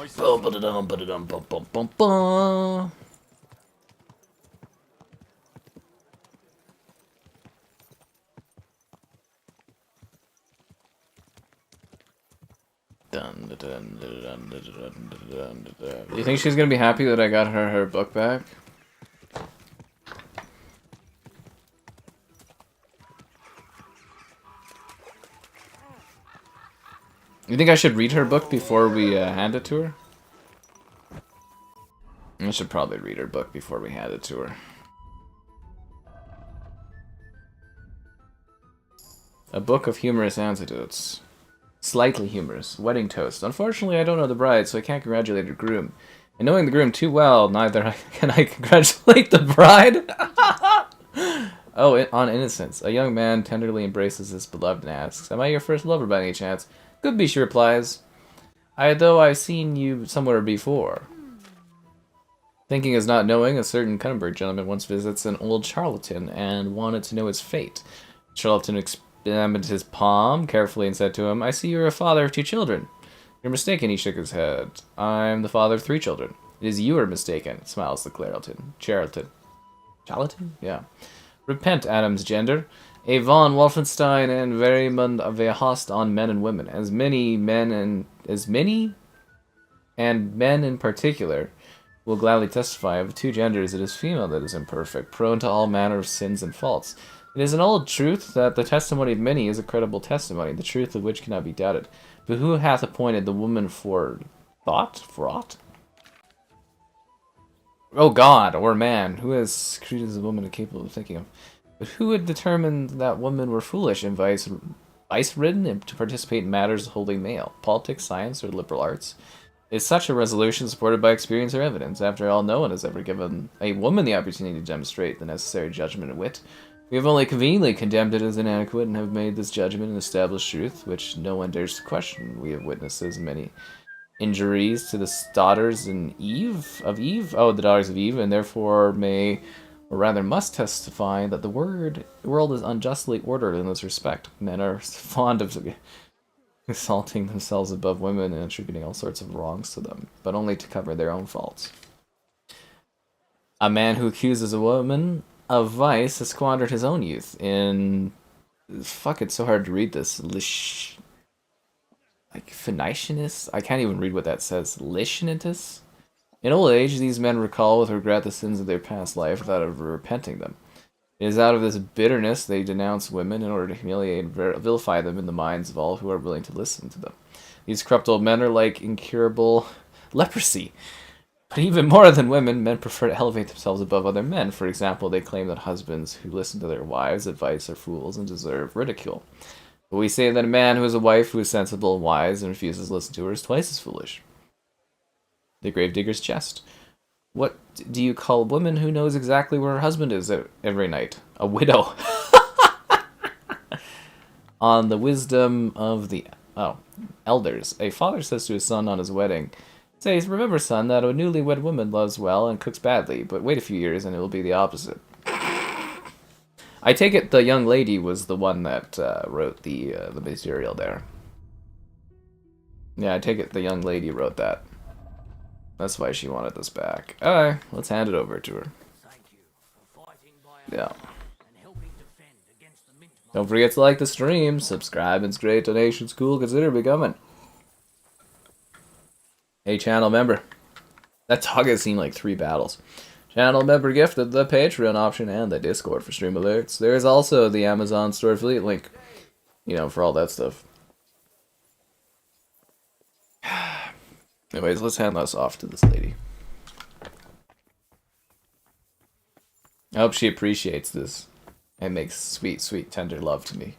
you think she's gonna be happy that I got her book back? You think I should read her book before we hand it to her? I should probably read her book before we hand it to her. A book of humorous anecdotes. Slightly humorous. Wedding toast. Unfortunately, I don't know the bride, so I can't congratulate her groom. And knowing the groom too well, neither can I congratulate the bride. Oh, on innocence. A young man tenderly embraces his beloved and asks, "Am I your first lover by any chance?" "Could be," she replies. "Though I've seen you somewhere before." Thinking as not knowing, a certain Cunninburg gentleman once visits an old charlatan and wanted to know his fate. The charlatan examined his palm carefully and said to him, "I see you're a father of 2 children." "You're mistaken," he shook his head. "I'm the father of 3 children." "It is you who are mistaken," smiles the charlatan. Charlatan? Yeah. "Repent, Adam's gender. A von Wolfenstein and Verimund of a host on men and women, as many men in particular will gladly testify of 2 genders. It is female that is imperfect, prone to all manner of sins and faults. It is an old truth that the testimony of many is a credible testimony, the truth of which cannot be doubted. But who hath appointed the woman for aught? Oh God, or man, who has created the woman capable of thinking of? But who had determined that women were foolish and vice-ridden to participate in matters wholly male? Politics, science, or liberal arts? Is such a resolution supported by experience or evidence? After all, no one has ever given a woman the opportunity to demonstrate the necessary judgment and wit. We have only conveniently condemned it as inadequate and have made this judgment an established truth, which no one dares to question. We have witnessed as many injuries to the daughters of Eve, the daughters of Eve, and therefore may, or rather must testify that the world is unjustly ordered in this respect. Men are fond of exalting themselves above women and attributing all sorts of wrongs to them, but only to cover their own faults. A man who accuses a woman of vice has squandered his own youth in... Fuck, it's so hard to read this. Like, Phoenicianus? I can't even read what that says. Lishnitus? In old age, these men recall with regret the sins of their past life without ever repenting them. It is out of this bitterness they denounce women in order to humiliate and vilify them in the minds of all who are willing to listen to them. These corrupt old men are like incurable leprosy. But even more than women, men prefer to elevate themselves above other men. For example, they claim that husbands who listen to their wives' advice are fools and deserve ridicule. But we say that a man who has a wife who is sensible and wise and refuses to listen to her is twice as foolish. The gravedigger's chest. What do you call a woman who knows exactly where her husband is every night? A widow. On the wisdom of the elders, a father says to his son on his wedding, says, "Remember, son, that a newlywed woman loves well and cooks badly, but wait a few years and it will be the opposite." I take it the young lady was the one that wrote the material there. Yeah, I take it the young lady wrote that. That's why she wanted this back. Alright, let's hand it over to her. Yeah. Don't forget to like the stream, subscribe, and great donations cool, consider becoming a channel member. That dog has seen like 3 battles. Channel member gifted the Patreon option and the Discord for stream alerts. There is also the Amazon store affiliate link, you know, for all that stuff. Anyways, let's hand this off to this lady. I hope she appreciates this and makes sweet, sweet, tender love to me.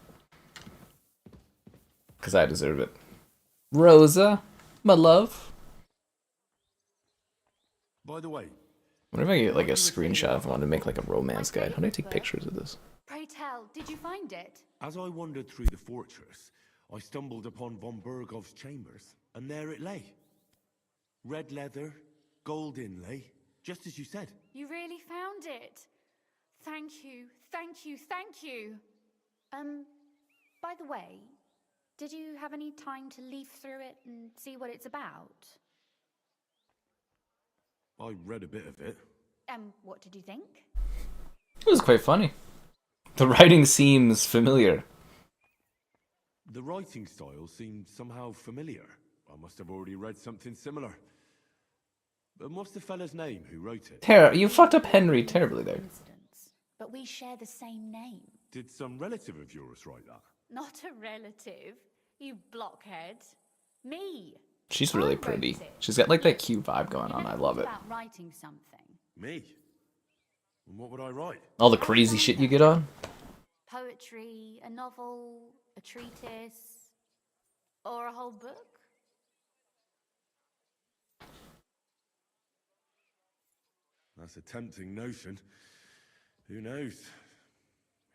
Because I deserve it. Rosa, my love. By the way, I wonder if I can get like a screenshot if I want to make like a romance guide. How do I take pictures of this? Pray tell, did you find it? As I wandered through the fortress, I stumbled upon von Bergov's chambers, and there it lay. Red leather, gold inlay, just as you said. You really found it. Thank you, thank you, thank you. By the way, did you have any time to leaf through it and see what it's about? I read a bit of it. What did you think? It was quite funny. The writing seems familiar. The writing style seemed somehow familiar. I must have already read something similar. But what's the fella's name who wrote it? You fucked up Henry terribly there. But we share the same name. Did some relative of yours write that? Not a relative, you blockhead. Me. She's really pretty. She's got like that cute vibe going on. I love it. About writing something. Me? And what would I write? All the crazy shit you get on. Poetry, a novel, a treatise, or a whole book? That's a tempting notion. Who knows?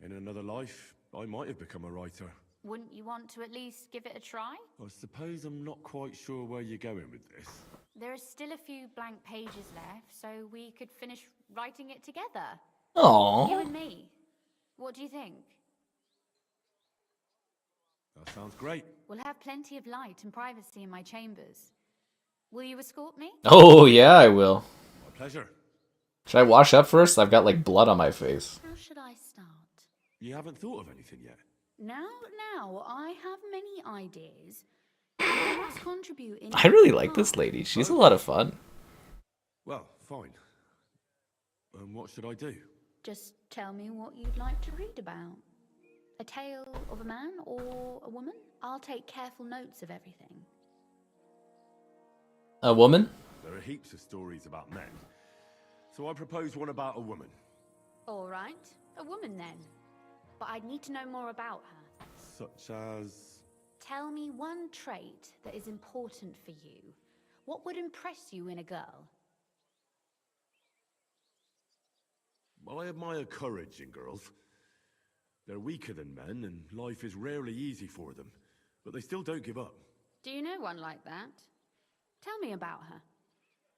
In another life, I might have become a writer. Wouldn't you want to at least give it a try? I suppose I'm not quite sure where you're going with this. There are still a few blank pages left, so we could finish writing it together. Aww. You and me. What do you think? That sounds great. We'll have plenty of light and privacy in my chambers. Will you escort me? Oh, yeah, I will. My pleasure. Should I wash up first? I've got like blood on my face. How should I start? You haven't thought of anything yet? Now, I have many ideas. You must contribute in I really like this lady. She's a lot of fun. Well, fine. What should I do? Just tell me what you'd like to read about. A tale of a man or a woman? I'll take careful notes of everything. A woman? There are heaps of stories about men. So I propose one about a woman. All right, a woman then. But I'd need to know more about her. Such as... Tell me one trait that is important for you. What would impress you in a girl? Well, I admire courage in girls. They're weaker than men, and life is rarely easy for them. But they still don't give up. Do you know one like that? Tell me about her.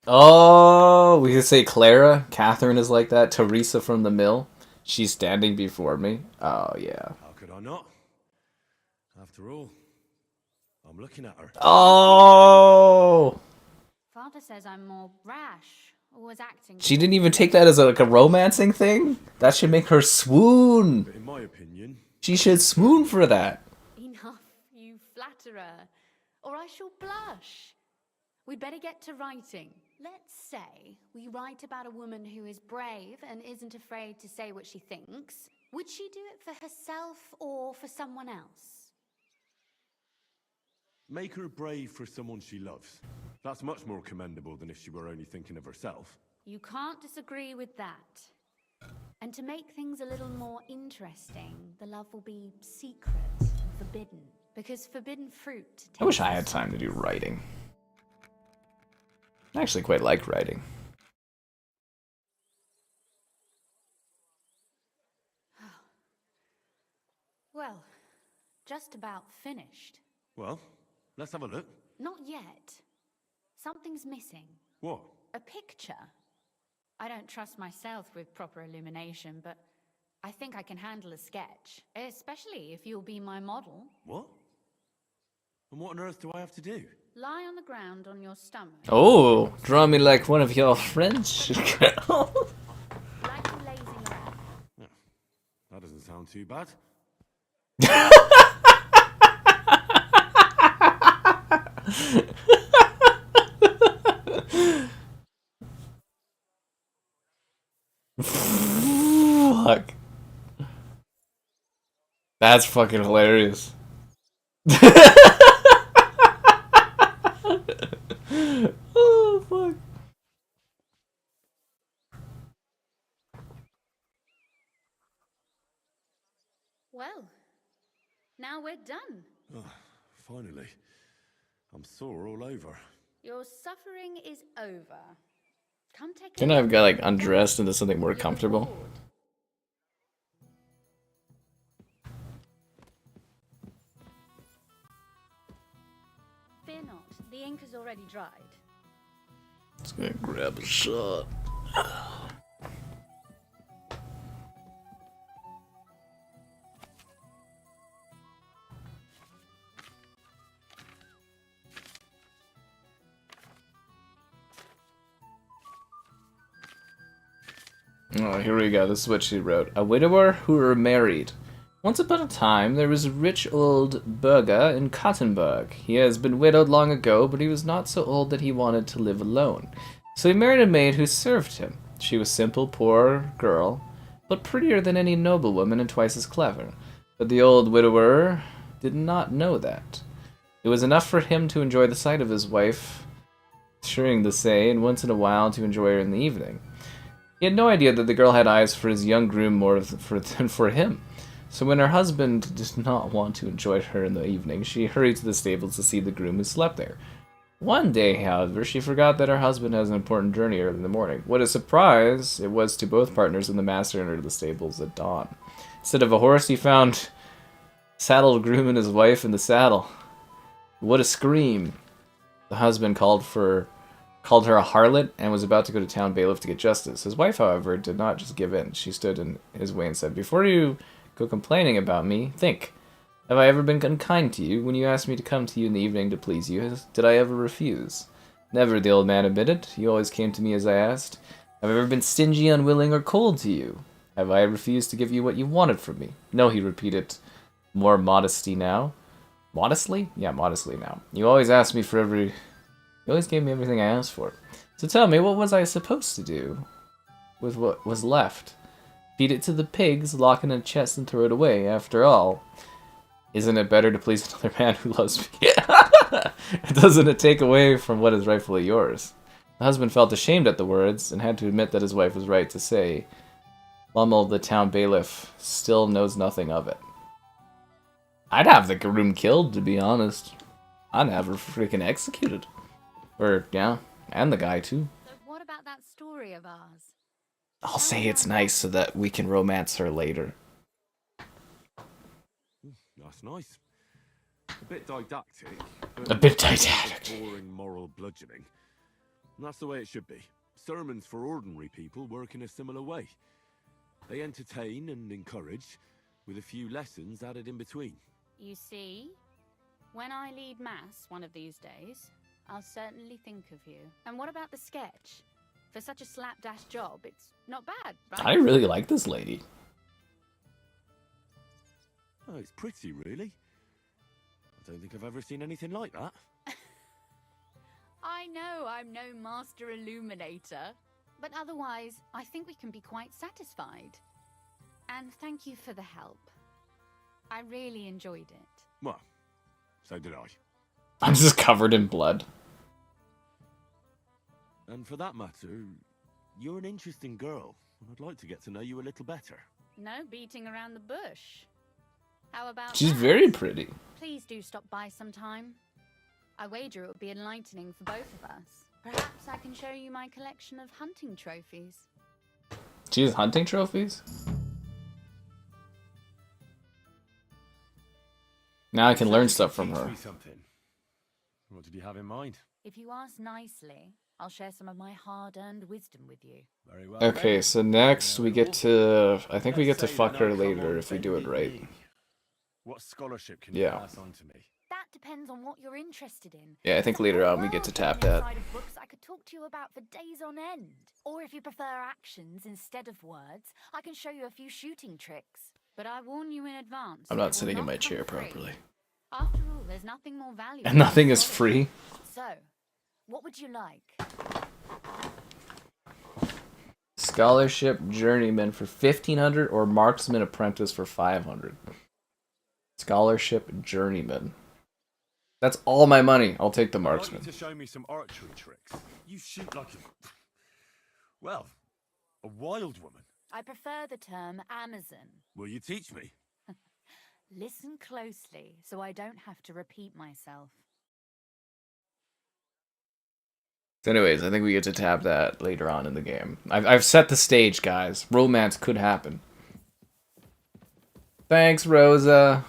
Oh, we could say Clara. Catherine is like that. Teresa from the mill. She's standing before me. Oh, yeah. How could I not? After all, I'm looking at her. Oh! Father says I'm more rash, always acting. She didn't even take that as like a romancing thing? That should make her swoon. But in my opinion, She should swoon for that. Enough, you flatterer, or I shall blush. We'd better get to writing. Let's say we write about a woman who is brave and isn't afraid to say what she thinks. Would she do it for herself or for someone else? make her brave for someone she loves. That's much more commendable than if she were only thinking of herself. You can't disagree with that. And to make things a little more interesting, the love will be secret, forbidden. Because forbidden fruit... I wish I had time to do writing. I actually quite like writing. Well, just about finished. Well, let's have a look. Not yet. Something's missing. What? A picture. I don't trust myself with proper illumination, but I think I can handle a sketch. Especially if you'll be my model. What? And what on earth do I have to do? Lie on the ground on your stomach. Oh, draw me like one of your French girls. Like you lazing around. Yeah, that doesn't sound too bad. Fuck. That's fucking hilarious. Oh, fuck. Well, now we're done. Oh, finally. I'm sore all over. Your suffering is over. Come take Couldn't I have got like undressed into something more comfortable? Fear not, the ink has already dried. Just gonna grab a shot. Oh, here we go. This is what she wrote. A widower who remarried. Once upon a time, there was a rich old burgher in Kottenburg. He has been widowed long ago, but he was not so old that he wanted to live alone. So he married a maid who served him. She was simple, poor girl, but prettier than any noblewoman and twice as clever. But the old widower did not know that. It was enough for him to enjoy the sight of his wife, shirring the say, and once in a while to enjoy her in the evening. He had no idea that the girl had eyes for his young groom more than for him. So when her husband did not want to enjoy her in the evening, she hurried to the stables to see the groom who slept there. One day, however, she forgot that her husband has an important journey early in the morning. What a surprise it was to both partners when the master entered the stables at dawn. Instead of a horse, he found saddled groom and his wife in the saddle. What a scream! The husband called her a harlot and was about to go to town bailiff to get justice. His wife, however, did not just give in. She stood in his way and said, "Before you go complaining about me, think. Have I ever been unkind to you? When you asked me to come to you in the evening to please you, did I ever refuse?" "Never," the old man admitted. "You always came to me as I asked. Have I ever been stingy, unwilling, or cold to you? Have I refused to give you what you wanted from me?" "No," he repeated, more modesty now. Modestly? Yeah, modestly now. "You always asked me for You always gave me everything I asked for. So tell me, what was I supposed to do with what was left? Feed it to the pigs, lock it in a chest, and throw it away. After all, isn't it better to please another man who loves me? Doesn't it take away from what is rightfully yours?" The husband felt ashamed at the words, and had to admit that his wife was right to say, Lummel, the town bailiff, still knows nothing of it. I'd have the groom killed, to be honest. I'd have her freaking executed. Or, yeah, and the guy, too. So what about that story of ours? I'll say it's nice so that we can romance her later. That's nice. A bit didactic. A bit didactic. Boring moral bludgeoning. And that's the way it should be. Sermons for ordinary people work in a similar way. They entertain and encourage, with a few lessons added in between. You see? When I lead mass one of these days, I'll certainly think of you. And what about the sketch? For such a slapdash job, it's not bad, right? I really like this lady. Oh, it's pretty, really. I don't think I've ever seen anything like that. I know I'm no master illuminator, but otherwise, I think we can be quite satisfied. And thank you for the help. I really enjoyed it. Well, so did I. I'm just covered in blood. And for that matter, you're an interesting girl, and I'd like to get to know you a little better. No beating around the bush. How about She's that? very pretty. Please do stop by sometime. I wager it would be enlightening for both of us. Perhaps I can show you my collection of hunting trophies. She has hunting trophies? Now I can learn stuff from her. Something. What did you have in mind? If you ask nicely, I'll share some of my hard-earned wisdom with you. Very well. Okay, so next we get to... I think we get to fuck her later if we do it right. What scholarship can you Yeah. pass on to me? That depends on what you're interested in. Yeah, I think later on we get to tap that. Side of books I could talk to you about for days on end. Or if you prefer actions instead of words, I can show you a few shooting tricks. But I warn you in advance. I'm it will not sitting in my come chair free. properly. After all, there's nothing more valuable. And nothing than is scholarship. free. So, what would you like? Scholarship journeyman for 1,500 or marksman apprentice for 500. Scholarship journeyman. That's all my money. I'll take the I'd marksman. like you to show me some archery tricks. You shoot like a... Well, a wild woman. I prefer the term Amazon. Will you teach me? Listen closely so I don't have to repeat myself. So anyways, I think we get to tap that later on in the game. I've set the stage, guys. Romance could happen. Thanks, Rosa.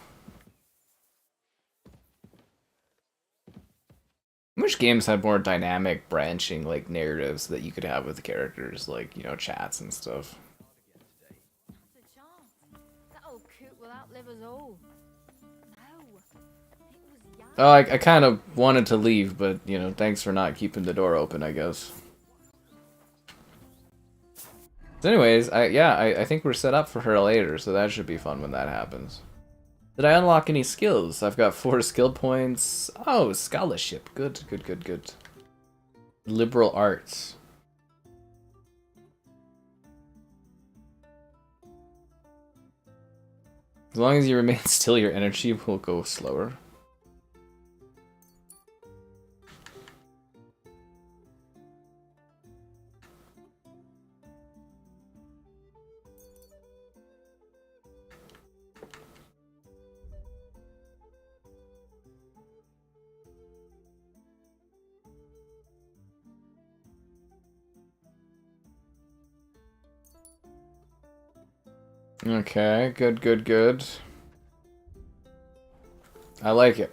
I wish games had more dynamic, branching, like, narratives that you could have with the characters, like, you know, chats and stuff. That old coot will outlive us all. No. Oh, I kind of wanted to leave, but, you know, thanks for not keeping the door open, I guess. So anyways, I think we're set up for her later, so that should be fun when that happens. Did I unlock any skills? I've got 4 skill points. Oh, scholarship. Good, good, good, good. Liberal arts. As long as you remain still, your energy will go slower. Okay, good, good, good. I like it.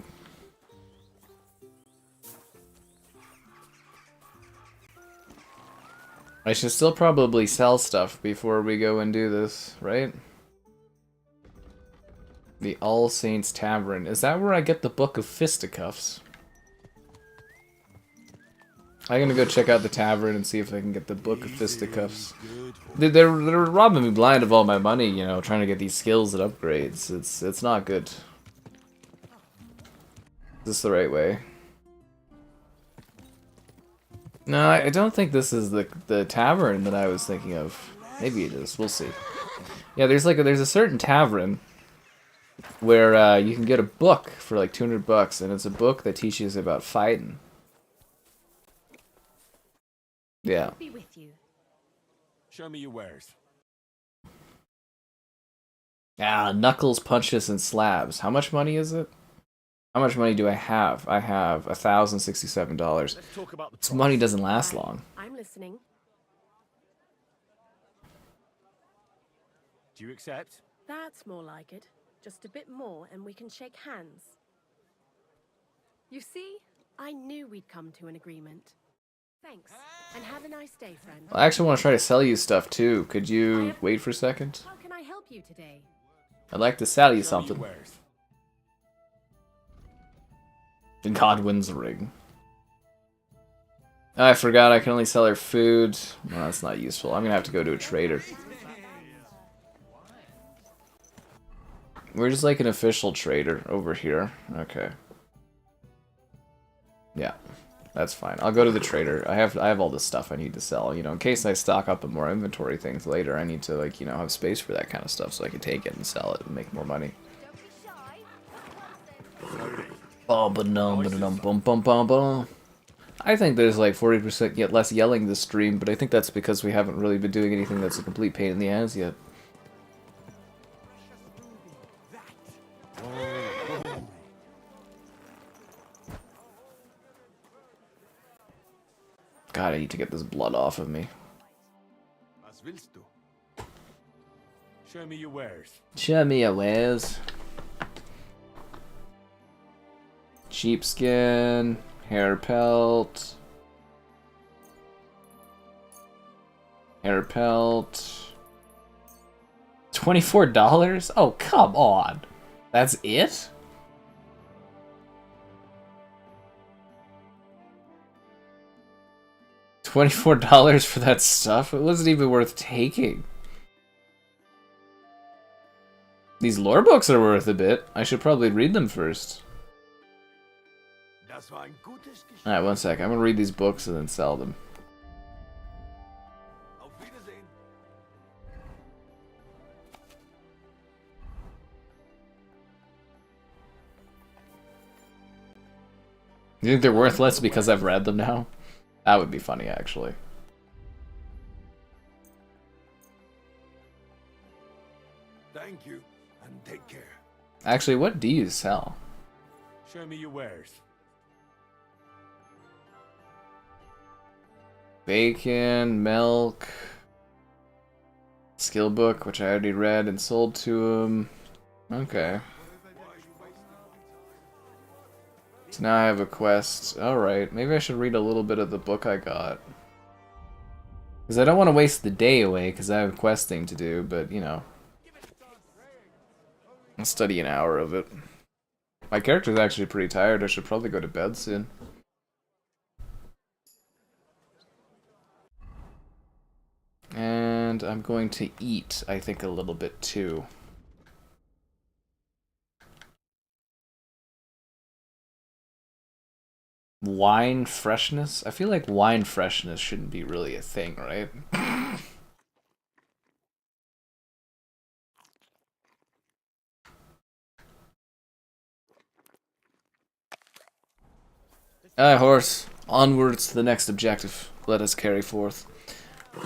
I should still probably sell stuff before we go and do this, right? The All Saints Tavern. Is that where I get the Book of Fisticuffs? I'm gonna go check out the tavern and see if I can get the Book of Fisticuffs. They're robbing me blind of all my money, you know, trying to get these skills and upgrades. It's not good. Is this the right way? No, I don't think this is the tavern that I was thinking of. Maybe it is. We'll see. Yeah, there's a certain tavern where you can get a book for like $200, and it's a book that teaches about fighting. Yeah. Be with you. Show me your wares. Ah, knuckles, punches, and slabs. How much money is it? How much money do I have? I have $1,067. Let's talk about the This money doesn't last long. I'm listening. Do you accept? That's more like it. Just a bit more and we can shake hands. You see, I knew we'd come to an agreement. Thanks, and have a nice day, friend. I actually want to try to sell you stuff too. Could you wait for a second? How can I help you today? I'd like to sell you something. Godwin's ring. Oh, I forgot I can only sell her food. Well, that's not useful. I'm gonna have to go to a trader. We're just like an official trader over here. Okay. Yeah, that's fine. I'll go to the trader. I have all this stuff I need to sell. You know, in case I stock up on more inventory things later, I need to, like, you know, have space for that kind of stuff so I can take it and sell it and make more money. I think there's like 40% yet less yelling this stream, but I think that's because we haven't really been doing anything that's a complete pain in the ass yet. God, I need to get this blood off of me. Show me your wares. Show me your wares. Sheepskin, hair pelt. Hair pelt. $24? Oh, come on. That's it? $24 for that stuff? It wasn't even worth taking. These lore books are worth a bit. I should probably read them first. Alright, one sec. I'm gonna read these books and then sell them. You think they're worth less because I've read them now? That would be funny, actually. Thank you, and take care. Actually, what do you sell? Show me your wares. Bacon, milk, skill book, which I already read and sold to him. Okay. So now I have a quest. Alright, maybe I should read a little bit of the book I got. Because I don't want to waste the day away, because I have questing to do, but, you know. I'll study an hour of it. My character's actually pretty tired. I should probably go to bed soon. And I'm going to eat, I think, a little bit too. Wine freshness? I feel like wine freshness shouldn't be really a thing, right? Aye, horse. Onwards to the next objective. Let us carry forth.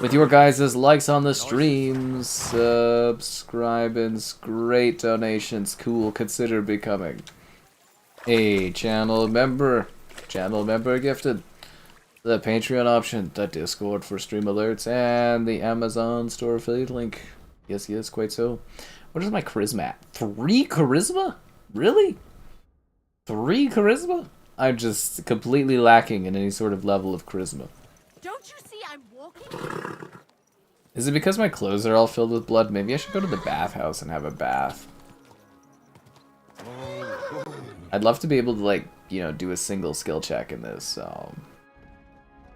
With your guys' likes on the streams, subscribings, great donations, cool, consider becoming a channel member. Channel member gifted. The Patreon option, the Discord for stream alerts, and the Amazon store affiliate link. Yes, yes, quite so. What is my charisma at? 3 charisma? Really? 3 charisma? I'm just completely lacking in any sort of level of charisma. Don't you see I'm walking? Is it because my clothes are all filled with blood? Maybe I should go to the bathhouse and have a bath. I'd love to be able to, like, you know, do a single skill check in this.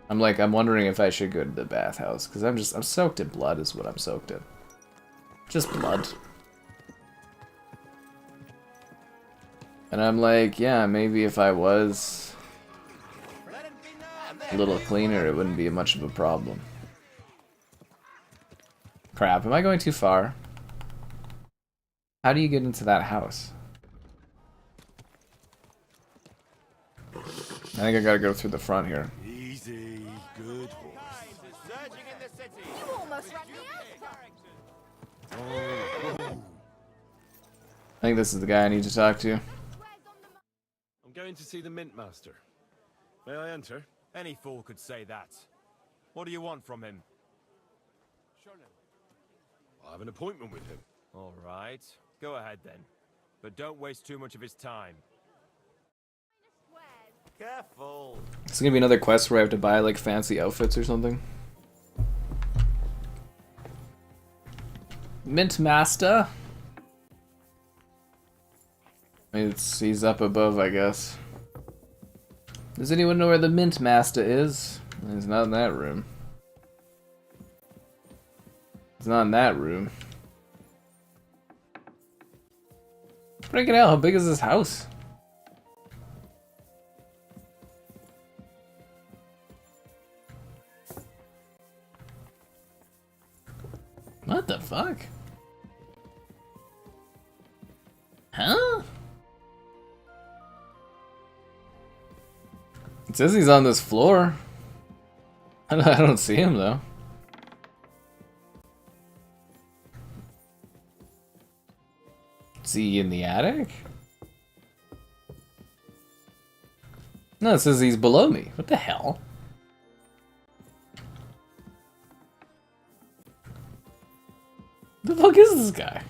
I'm wondering if I should go to the bathhouse, because I'm soaked in blood is what I'm soaked in. Just blood. And I'm like, yeah, maybe if I was a little cleaner, it wouldn't be much of a problem. Crap, am I going too far? How do you get into that house? I think I gotta go through the front here. Easy, good horse. You almost ran me I think this is the guy I need to talk to. I'm going to see the Mint Master. May I enter? Any fool could say that. What do you want from him? I have an appointment with him. All right. Go ahead then. But don't waste too much of his time. Careful. It's gonna be another quest where I have to buy, like, fancy outfits or something. Mint Master. He's up above, I guess. Does anyone know where the Mint Master is? He's not in that room. He's not in that room. Break it out, how big is this house? What the fuck? Huh? It says he's on this floor. I don't see him though. Is he in the attic? No, it says he's below me. What the hell? The fuck is this guy?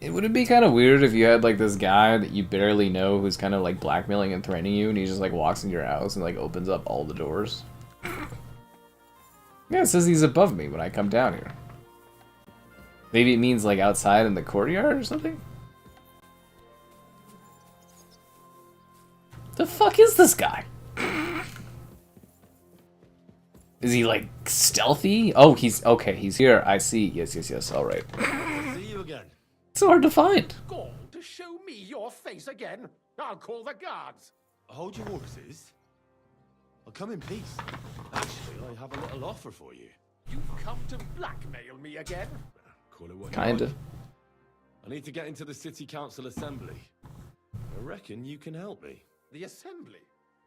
Would it be kind of weird if you had like this guy that you barely know who's kind of like blackmailing and threatening you, and he just like walks into your house and like opens up all the doors? Yeah, it says he's above me when I come down here. Maybe it means like outside in the courtyard or something? The fuck is this guy? Is he like stealthy? Oh, he's okay. He's here. I see. Yes. All right. See you again. It's so hard to find. Going to show me your face again? I'll call the guards. Hold your horses. I'll come in peace. Actually, I have a little offer for you. You've come to blackmail me again? Call it what Kinda. you like. I need to get into the city council assembly. I reckon you can help me. The assembly?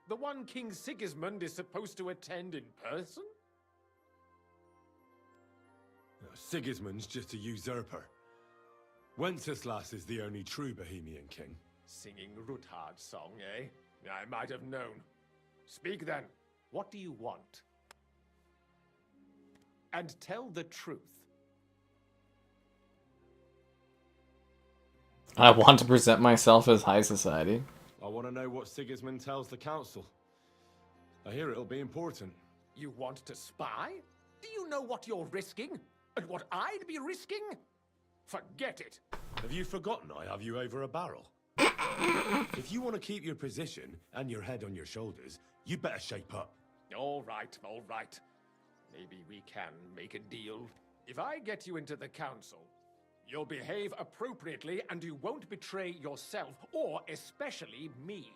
The one King Sigismund is supposed to attend in person? Sigismund's just a usurper. Wenceslas is the only true Bohemian king. Singing Ruthard's song, eh? I might have known. Speak then. What do you want? And tell the truth. I want to present myself as high society. I want to know what Sigismund tells the council. I hear it'll be important. You want to spy? Do you know what you're risking? And what I'd be risking? Forget it. Have you forgotten I have you over a barrel? If you want to keep your position and your head on your shoulders, you better shape up. All right. Maybe we can make a deal. If I get you into the council, you'll behave appropriately and you won't betray yourself, or especially me.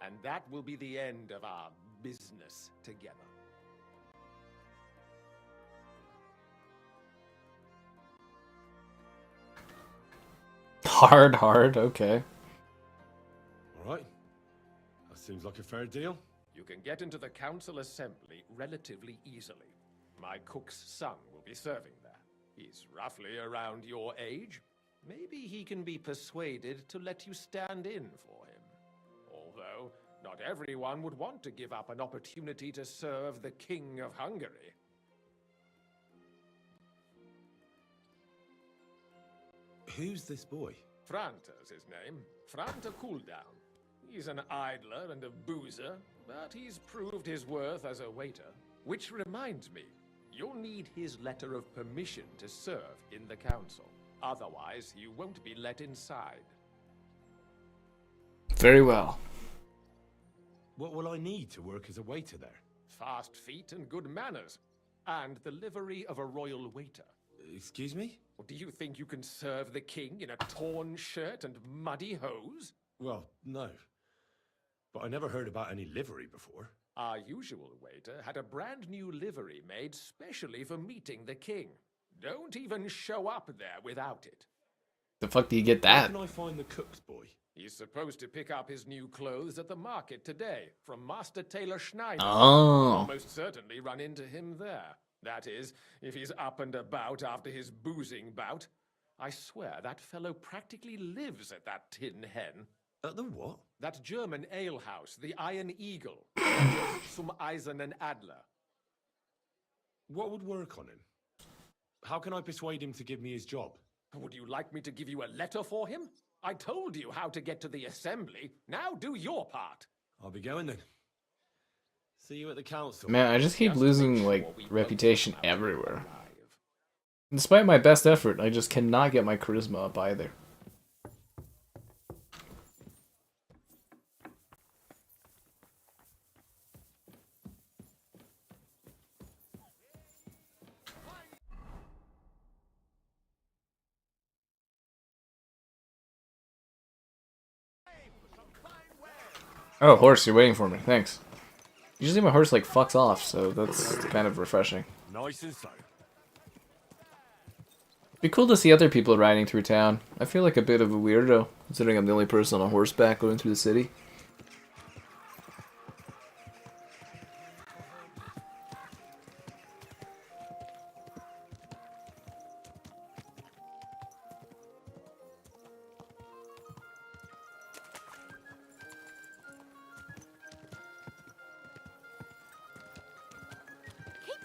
And that will be the end of our business together. Hard, okay. All right. That seems like a fair deal. You can get into the council assembly relatively easily. My cook's son will be serving there. He's roughly around your age. Maybe he can be persuaded to let you stand in for him. Although, not everyone would want to give up an opportunity to serve the King of Hungary. Who's this boy? Franta's his name. Franta Cooldown. He's an idler and a boozer, but he's proved his worth as a waiter. Which reminds me, you'll need his letter of permission to serve in the council. Otherwise, you won't be let inside. Very well. What will I need to work as a waiter there? Fast feet and good manners. And the livery of a royal waiter. Excuse me? Do you think you can serve the king in a torn shirt and muddy hose? Well, no. But I never heard about any livery before. Our usual waiter had a brand new livery made specially for meeting the king. Don't even show up there without it. The fuck do you get that? Where can I find the cook's boy? He's supposed to pick up his new clothes at the market today from Master Tailor Schneider. Oh. Almost certainly run into him there. That is, if he's up and about after his boozing bout. I swear that fellow practically lives at that Tin Hen. At the what? That German alehouse, the Iron Eagle. Zum Eisernen Adler. What would work on him? How can I persuade him to give me his job? Would you like me to give you a letter for him? I told you how to get to the assembly. Now do your part. I'll be going then. See you at the council. Man, I just keep losing, like, reputation everywhere. Despite my best effort, I just cannot get my charisma up either. Oh, horse, you're waiting for me. Thanks. Usually my horse like fucks off, so that's kind of refreshing. Nice and slow. Be cool to see other people riding through town. I feel like a bit of a weirdo, considering I'm the only person on horseback going through the city.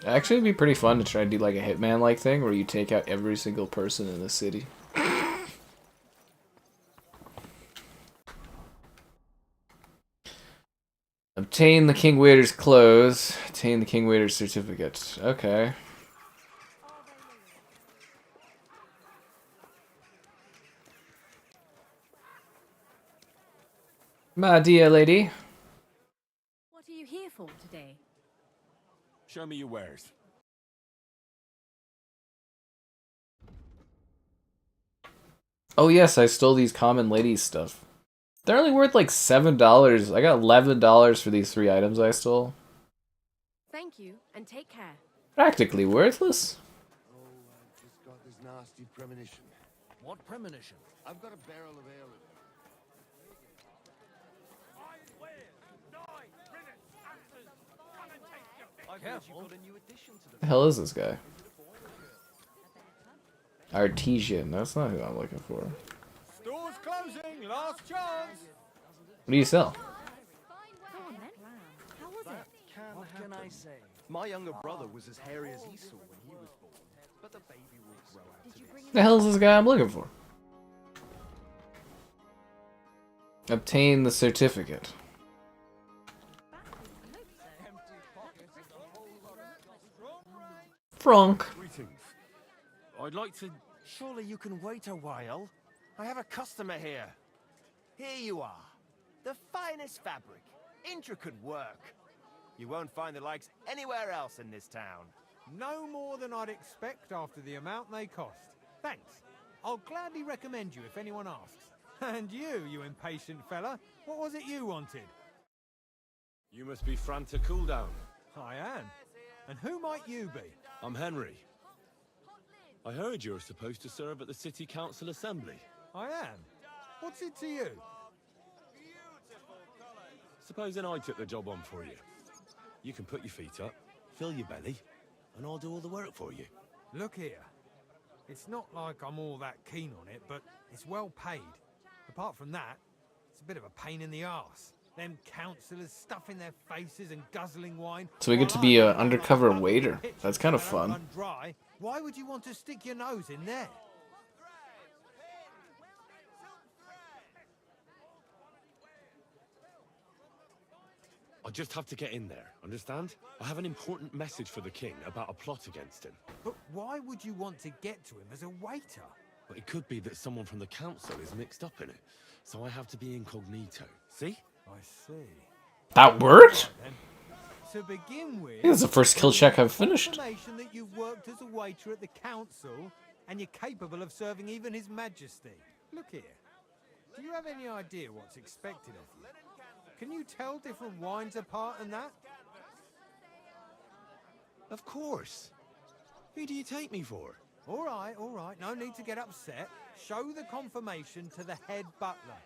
Actually, it'd be pretty fun to try to do like a Hitman-like thing where you take out every single person in the city. Obtain the King Waiter's clothes. Obtain the King Waiter's certificate. Okay. My dear lady. What are you here for today? Show me your wares. Oh yes, I stole these common ladies stuff. They're only worth like $7. I got $11 for these 3 items I stole. Thank you, and take care. Practically worthless. Just got this nasty premonition. What premonition? I've got a barrel of ale in Careful. The hell is this guy? Artesian. That's not who I'm looking for. Store's closing, last chance. What do you sell? What can I say? My younger brother was as hairy as Esau when he was born, but the baby will grow out of it. The hell is this guy I'm looking for? Obtain the certificate. Frank. Greetings. I'd like to... Surely you can wait a while. I have a customer here. Here you are. The finest fabric. Intricate work. You won't find the likes anywhere else in this town. No more than I'd expect after the amount they cost. Thanks. I'll gladly recommend you if anyone asks. And you impatient fella, what was it you wanted? You must be Franta Cooldown. I am. And who might you be? I'm Henry. I heard you're supposed to serve at the City Council Assembly. I am. What's it to you? Supposing I took the job on for you. You can put your feet up, fill your belly, and I'll do all the work for you. Look here. It's not like I'm all that keen on it, but it's well paid. Apart from that, it's a bit of a pain in the arse. Them councillors stuffing their faces and guzzling wine. So we get to be an undercover waiter. That's kind of fun. Dry. Why would you want to stick your nose in there? I just have to get in there, understand? I have an important message for the king about a plot against him. But why would you want to get to him as a waiter? But it could be that someone from the council is mixed up in it, so I have to be incognito. See? I see. That worked? To begin with, This is the first kill check I've finished. Confirmation that you've worked as a waiter at the council, and you're capable of serving even His Majesty. Look here. Do you have any idea what's expected of you? Can you tell different wines apart and that? Of course. Who do you take me for? All right. No need to get upset. Show the confirmation to the head butler.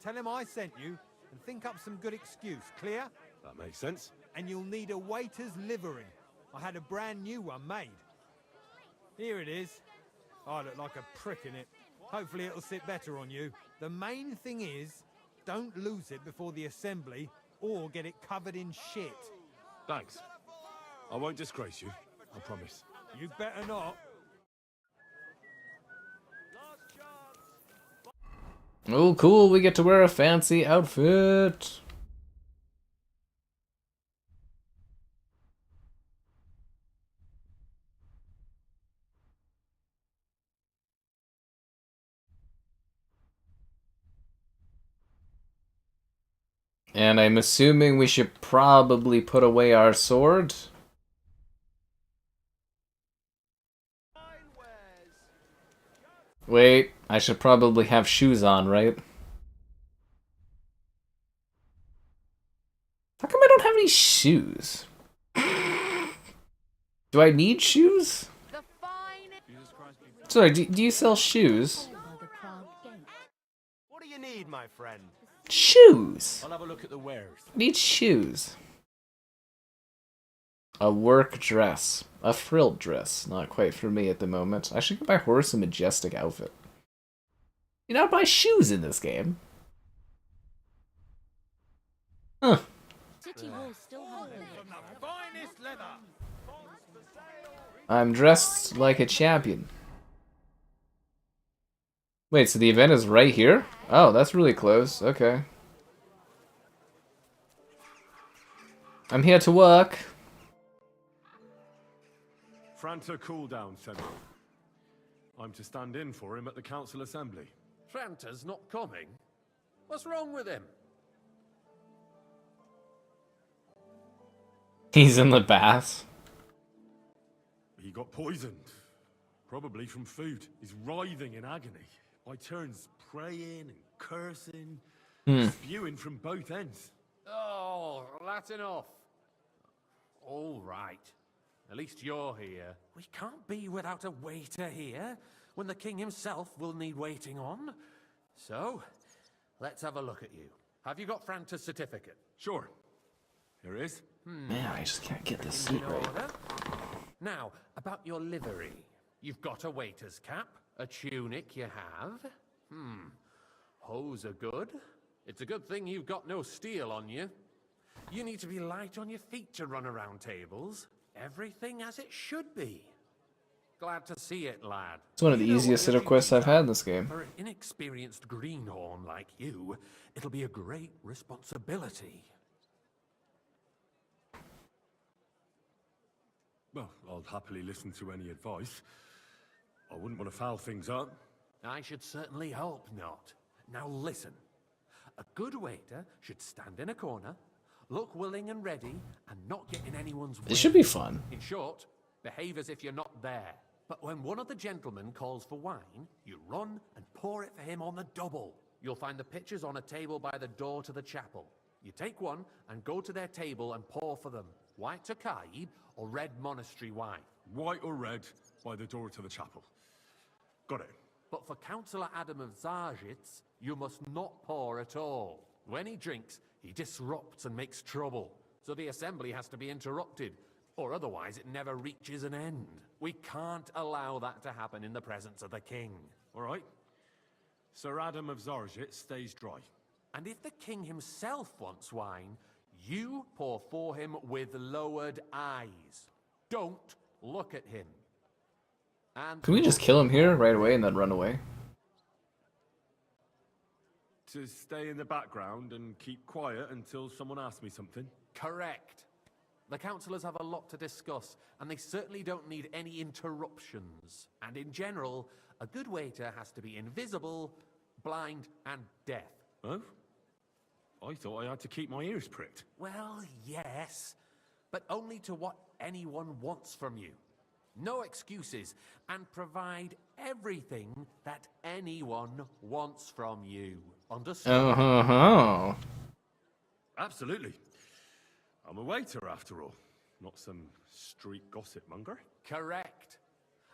Tell him I sent you, and think up some good excuse. Clear? That makes sense. And you'll need a waiter's livery. I had a brand new one made. Here it is. I look like a prick in it. Hopefully it'll sit better on you. The main thing is, don't lose it before the assembly, or get it covered in shit. Thanks. I won't disgrace you, I promise. You better not. Oh, cool. We get to wear a fancy outfit. And I'm assuming we should probably put away our sword. Wait, I should probably have shoes on, right? any shoes? Do I need shoes? Sorry, do you sell shoes? What do you need, my friend? Shoes! I'll have a look at the wares. I need shoes. A work dress. A frilled dress. Not quite for me at the moment. I should get my horse a majestic outfit. You know, buy shoes in this game. Huh. I'm dressed like a champion. Wait, so the event is right here? Oh, that's really close. Okay. I'm here to work. Franta cooldown, Senor. I'm to stand in for him at the council assembly. Franta's not coming. What's wrong with him? He's in the bath. He got poisoned. Probably from food. He's writhing in agony. By turns praying and cursing. Spewing from both ends. Oh, that's enough. All right. At least you're here. We can't be without a waiter here, when the king himself will need waiting on. So, let's have a look at you. Have you got Franta's certificate? Sure. Here it is. Man, I just can't get this seat right. Now, about your livery. You've got a waiter's cap, a tunic you have. Hose are good. It's a good thing you've got no steel on you. You need to be light on your feet to run around tables. Everything as it should be. Glad to see it, lad. It's one of the easiest set of quests I've had in this game. For an inexperienced greenhorn like you, it'll be a great responsibility. Well, I'll happily listen to any advice. I wouldn't want to foul things up. I should certainly hope not. Now listen. A good waiter should stand in a corner, look willing and ready, and not get in anyone's way. This should be fun. In short, behave as if you're not there. But when one of the gentlemen calls for wine, you run and pour it for him on the double. You'll find the pitchers on a table by the door to the chapel. You take one and go to their table and pour for them. White Tokaib or red monastery wine. White or red by the door to the chapel. Got it. But for Councillor Adam of Zarjitz, you must not pour at all. When he drinks, he disrupts and makes trouble. So the assembly has to be interrupted, or otherwise it never reaches an end. We can't allow that to happen in the presence of the king. All right. Sir Adam of Zarjit stays dry. And if the king himself wants wine, you pour for him with lowered eyes. Don't look at him. And Can we just kill him here right away and then run away? To stay in the background and keep quiet until someone asks me something? Correct. The councillors have a lot to discuss, and they certainly don't need any interruptions. And in general, a good waiter has to be invisible, blind, and deaf. Oh? I thought I had to keep my ears pricked. Well, yes, but only to what anyone wants from you. No excuses, and provide everything that anyone wants from you. Understood? Oh. Absolutely. I'm a waiter, after all. Not some street gossip monger. Correct.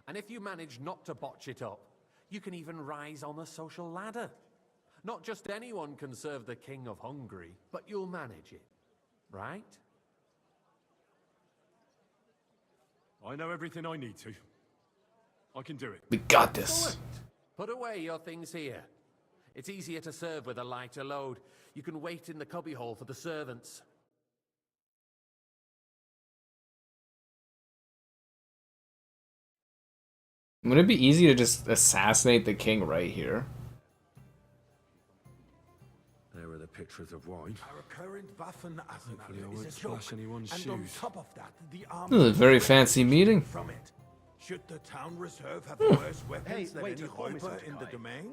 And if you manage not to botch it up, you can even rise on the social ladder. Not just anyone can serve the King of Hungary, but you'll manage it. Right? I know everything I need to. I can do it. We got this. Put away your things here. It's easier to serve with a lighter load. You can wait in the cubbyhole for the servants. Would it be easy to just assassinate the king right here? There are the pictures of wine. Our current Waffen Hopefully I arsenal won't is a joke. splash anyone's And on shoes. top of that, the This is a very army fancy meeting. from it. Should the town reserve have worse weapons than wait, any you call me Räuber some in the guy. domain?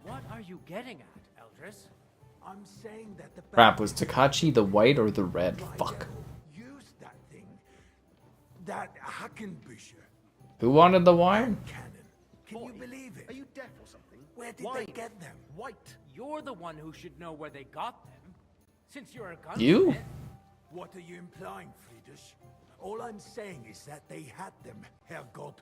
What are you getting at, Eldris? I'm saying that the Crap, was Takachi the white or the red? Fuck. use that thing. That Hackenbücher. Who wanted the wine? Can you believe it? Are you deaf or something? Where did Why? they get them? White. You're the one who should know where they got them. Since you're a gunsmith. You? What are you implying, Friedrich? All I'm saying is that they had them, Herrgott.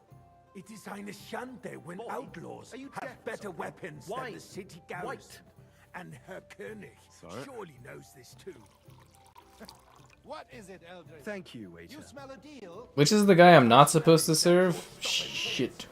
It is eine Schande when outlaws have better weapons than the city garrison. And Herr König surely knows this too. What is it, Eldred? Thank you, waiter. You smell a deal? Which is the guy I'm not supposed to serve? Shit.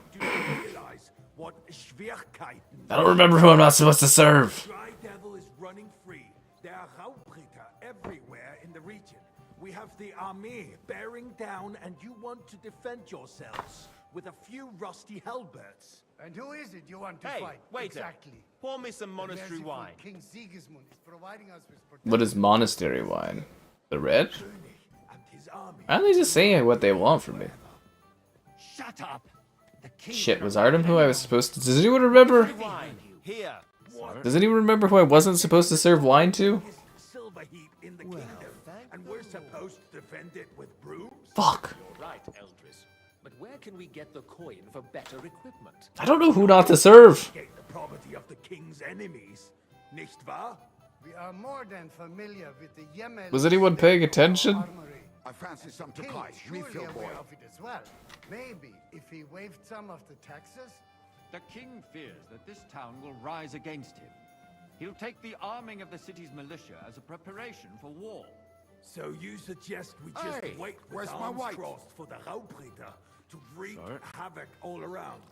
What Schwierigkeiten? I don't remember who I'm not supposed to serve. Dry Devil is running free. There are Raubritter everywhere in the region. We have the army bearing down, and you want to defend yourselves with a few rusty halberds. And who is it you want to Hey, fight? waiter. Exactly. Pour me some monastery The merciful wine. King Sigismund is providing us with protection. What is monastery wine? The red? Why aren't they just saying what they want from me? Shut up. Shit, was Artem who I was supposed to... Does anyone remember? Here. Does anyone remember who I wasn't supposed to serve wine to? Silver heap in the kingdom, and we're supposed to defend it with brooms? Fuck. You're right, Eldris. But where can we get the coin for better equipment? I don't know who not to serve. Get the property of the king's enemies, nicht wahr? We are more than familiar with the Yemel. Was anyone paying attention? I fancy some Tokai. Refill aware of it as well. Maybe if he waived some of the taxes. The king fears that this town will rise against him. He'll take the arming of the city's militia as a preparation for war. So you suggest we just Hey, wait with where's my arms wife? crossed for the Raubritter to wreak havoc all around?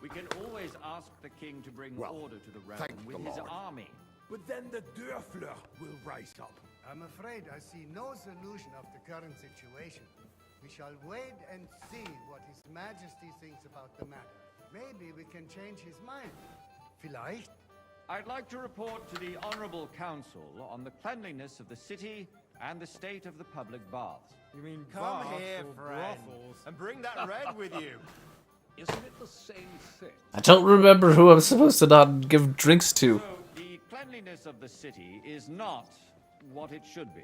We can always ask the king to bring order to the realm thank with the his Lord. army. But then the Dörfler will rise up. I'm afraid I see no solution of the current situation. We shall wait and see what His Majesty thinks about the matter. Maybe we can change his mind. Vielleicht? I'd like to report to the Honorable Council on the cleanliness of the city and the state of the public baths. You mean Come baths here, or friend, brothels? and bring that red with you. Isn't it the same thing? I don't remember who I'm supposed to not give drinks to. So, the cleanliness of the city is not what it should be.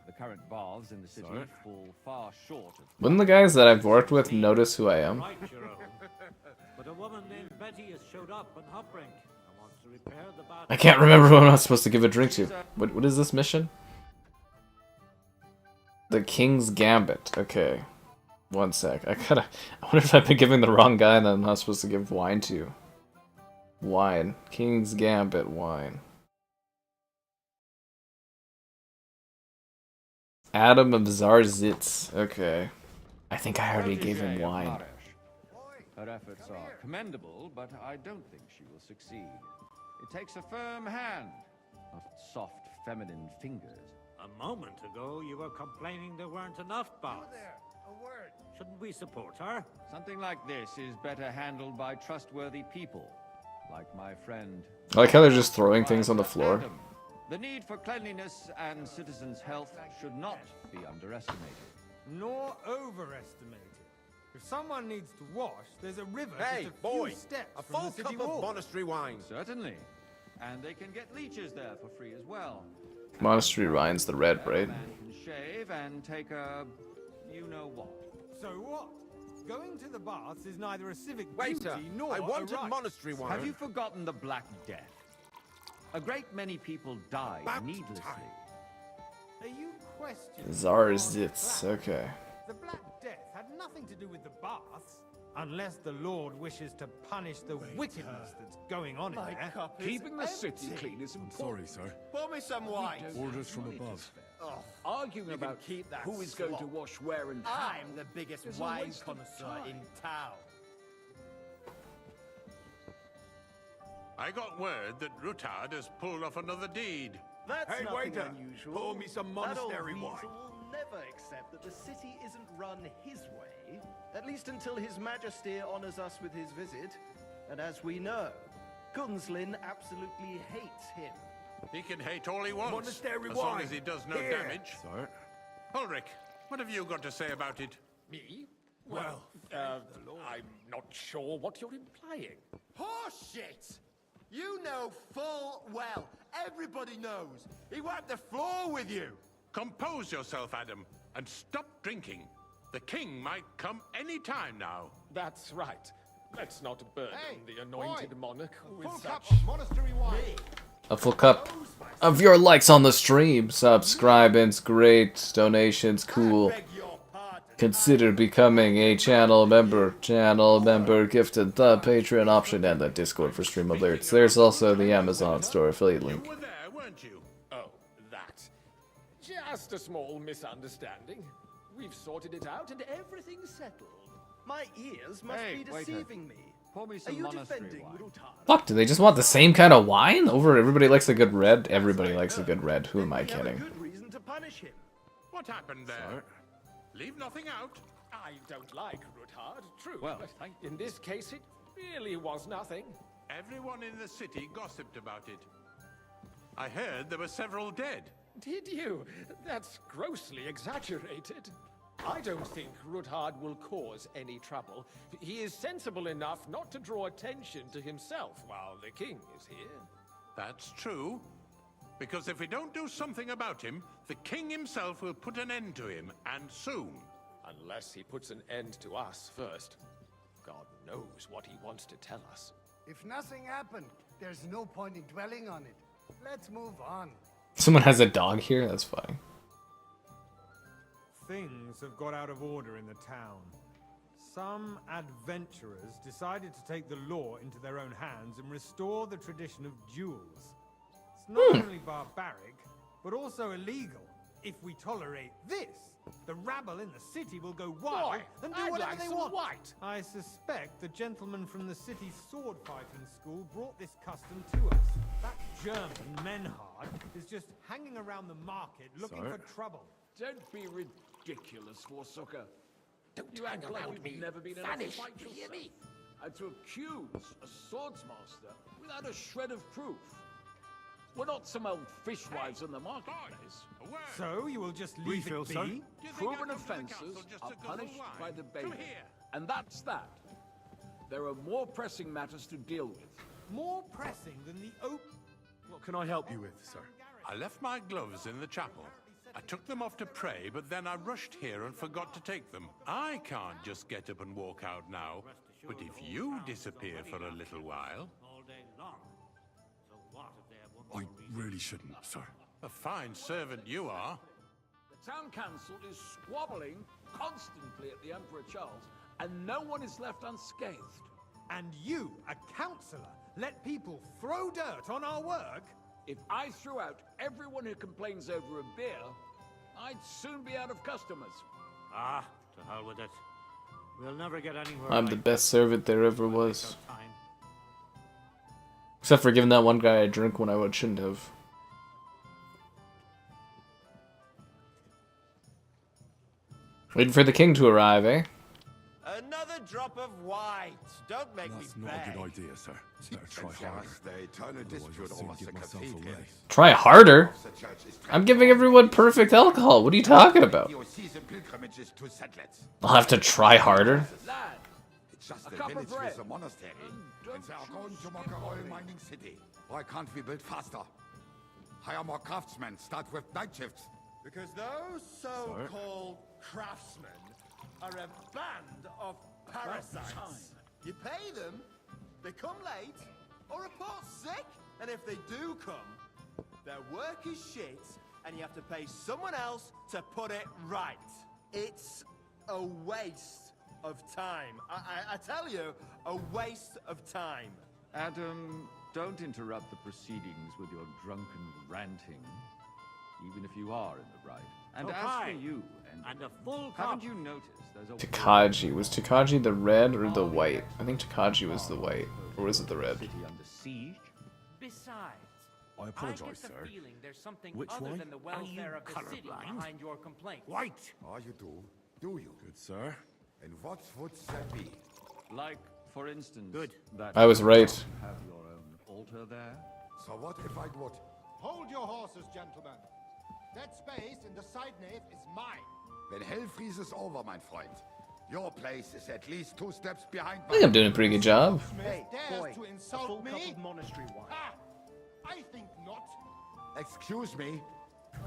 The current baths in the city fall far short of... Wouldn't the guys that I've worked with notice who I am? Right, Jerome. But a woman named Betty has showed up on Hopbrink and wants to repair the bath. I can't remember who I'm not supposed to give a drink to. What is this mission? The King's Gambit. Okay. One sec. I wonder if I've been giving the wrong guy that I'm not supposed to give wine to. Wine. King's Gambit wine. Adam of Zarzitz. Okay. I think I already gave him wine. Her efforts are commendable, but I don't think she will succeed. It takes a firm hand, not soft, feminine fingers. A moment ago, you were complaining there weren't enough baths. A word. Shouldn't we support her? Something like this is better handled by trustworthy people, like my friend. I like how they're just throwing things on the floor. Adam. The need for cleanliness and citizens' health should not be underestimated. Nor overestimated. If someone needs to wash, there's a river Hey, just a boy, few steps a from full the city cup of wall. monastery wine. Certainly. And they can get leeches there for free as well. Monastery wine's the red, right? Man can shave and take a... you-know-what. So what? Going to the baths is neither a civic Waiter, duty nor I wanted a right. monastery wine. Have you forgotten the Black Death? A great many people died needlessly. Are you questioning? Zarzitz. Okay. The Black Death had nothing to do with the baths. Unless the Lord wishes to punish the wickedness that's going on in there. Keeping the city clean is important. Sorry, sir. Pour me some wine. Orders from above. Arguing about keep that who is going to slop. wash where and how. I'm the biggest is a wine waste of connoisseur time. in town. I got word that Rutard has pulled off another deed. That's hey, nothing waiter, unusual. pour me some That old monastery weasel wine. will never accept that the city isn't run his way, at least until His Majesty honors us with his visit. And as we know, Gunslin absolutely hates him. He can hate all he wants, Monastery as long wine. as he does no Here. damage. Sir. Ulrich, what have you got to say about it? Me? Well, I'm not sure what you're implying. Horseshit! You know full well. Everybody knows. He wiped the floor with you. Compose yourself, Adam, and stop drinking. The king might come any time now. That's right. Let's not burden the anointed monarch with Full such... cup of monastery wine. a full cup of your likes on the stream. Subscribing's great. Donations cool. Consider becoming a channel member. Channel member gifted the Patreon option and the Discord for stream alerts. There's also the Amazon store affiliate link. You were there, weren't you? Oh, that. Just a small misunderstanding. We've sorted it out and everything's settled. My ears must be deceiving me. Pour me Are some you monastery defending wine. Ruthard? Fuck, do they just want the same kind of wine? Over everybody likes a good red? Everybody likes a good red. Who am I kidding? Good reason to punish him. What happened there? Leave nothing out. I don't like Ruthard, true. Well, but in this case, it really was nothing. Everyone in the city gossiped about it. I heard there were several dead. Did you? That's grossly exaggerated. I don't think Ruthard will cause any trouble. He is sensible enough not to draw attention to himself while the king is here. That's true. Because if we don't do something about him, the king himself will put an end to him, and soon. Unless he puts an end to us first. God knows what he wants to tell us. If nothing happened, there's no point in dwelling on it. Let's move on. Someone has a dog here? That's funny. Things have got out of order in the town. Some adventurers decided to take the law into their own hands and restore the tradition of duels. It's not only barbaric, but also illegal. If we tolerate this, the rabble in the city will go wild and do whatever they want. I suspect the gentleman from the city's sword fighting school brought this custom to us. That German Menhard is just hanging around the market looking for trouble. Don't be ridiculous, Forsucker. Don't You hang act like around you've me. never been in a Vanish, fight you hear yourself. me? And to accuse a swordsmaster without a shred of proof. We're not some old fishwives in the marketplace. So you will just leave it be? Proven offences are punished by the bailiff. And that's that. There are more pressing matters to deal with. More pressing than the oak. What can I help you with, sir? I left my gloves in the chapel. I took them off to pray, but then I rushed here and forgot to take them. I can't just get up and walk out now. But if you disappear for a little while... I really shouldn't, sir. A fine servant you are. The town council is squabbling constantly at the Emperor Charles, and no one is left unscathed. And you, a councillor, let people throw dirt on our work? If I threw out everyone who complains over a beer, I'd soon be out of customers. Ah, to hell with it. We'll never get anywhere. I'm the like best servant there ever was. this. Time. Except for giving that one guy a drink when I shouldn't have. Waiting for the king to arrive, eh? Another drop of white. Don't make That's me not beg. a good idea, sir. Better try harder. Otherwise I'll soon give myself away. Try harder? I'm giving everyone perfect alcohol. What are you talking about? I'll have to try harder? It's just a village with a monastery. And they are going to mock oil mining city. Why can't we build faster? Hire more craftsmen. Start with night shifts. Because those so-called craftsmen are a band of parasites. You pay them, they come late, or report sick. And if they do come, their work is shit, and you have to pay someone else to put it right. It's a waste of time. I tell you, a waste of time. Adam, don't interrupt the proceedings with your drunken ranting, even if you are in the right. And as Okay. for you, And a full haven't cup. you noticed there's a Takagi. Was Takagi the red or the white? I think Takagi was the white. Or was it the red? city under siege? Besides, I apologize, I get the sir. feeling there's something Which other one? than the welfare of the city behind your complaints. White! Oh, you do? Do you? Good, sir. And what would that be? Like, for instance, that I was right. you have your own altar there? So what if I would? Hold your horses, gentlemen. That space in the side nave is mine. Then hell freezes over, my friend. Your place is at least 2 steps behind I think I'm doing a pretty good job. Hey, dares boy, to a insult full me? cup of monastery wine. Ah, I think not. Excuse me.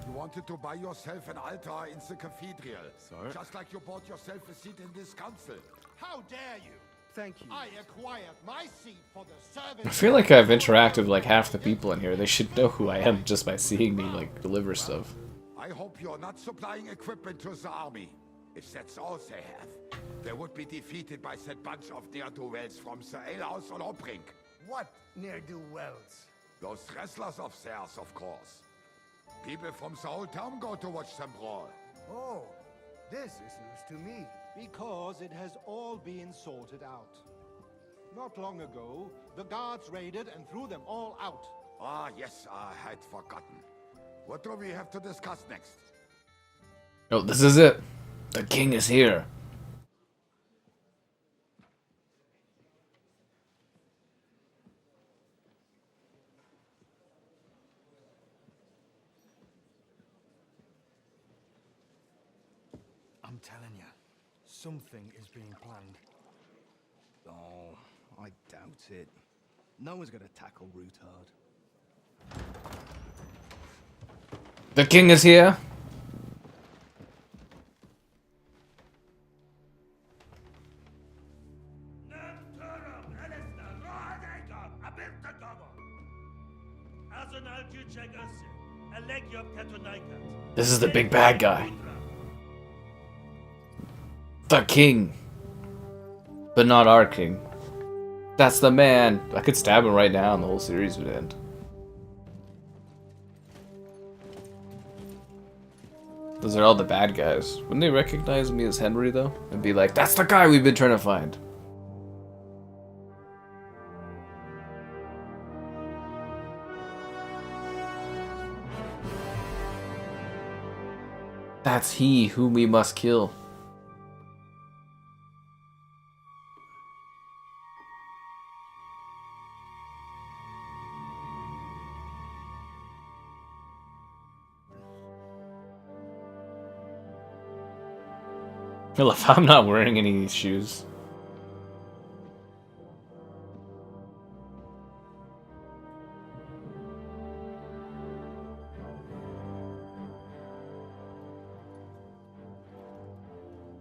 You wanted to buy yourself an altar in the cathedral. Sir? Just like you bought yourself a seat in this council. How dare you? Thank you. I acquired my seat for the service. I feel like I've interacted with like half the people in here. They should know who I am just by seeing me like deliver stuff. I hope you're not supplying equipment to the army. If that's all they have, they would be defeated by that bunch of ne'er-do-wells from the alehouse on Obrink. What ne'er-do-wells? Those wrestlers of theirs, of course. People from the whole town go to watch them brawl. Oh, this is news to me. Because it has all been sorted out. Not long ago, the guards raided and threw them all out. Ah, yes, I had forgotten. What do we have to discuss next? Oh, this is it. The king is here. I'm telling you, something is being planned. Oh, I doubt it. No one's gonna tackle Rootard. The king is here. This is the big bad guy. The king. But not our king. That's the man. I could stab him right now and the whole series would end. Those are all the bad guys. Wouldn't they recognize me as Henry though? And be like, that's the guy we've been trying to find. That's he whom we must kill. Well, if I'm not wearing any of these shoes.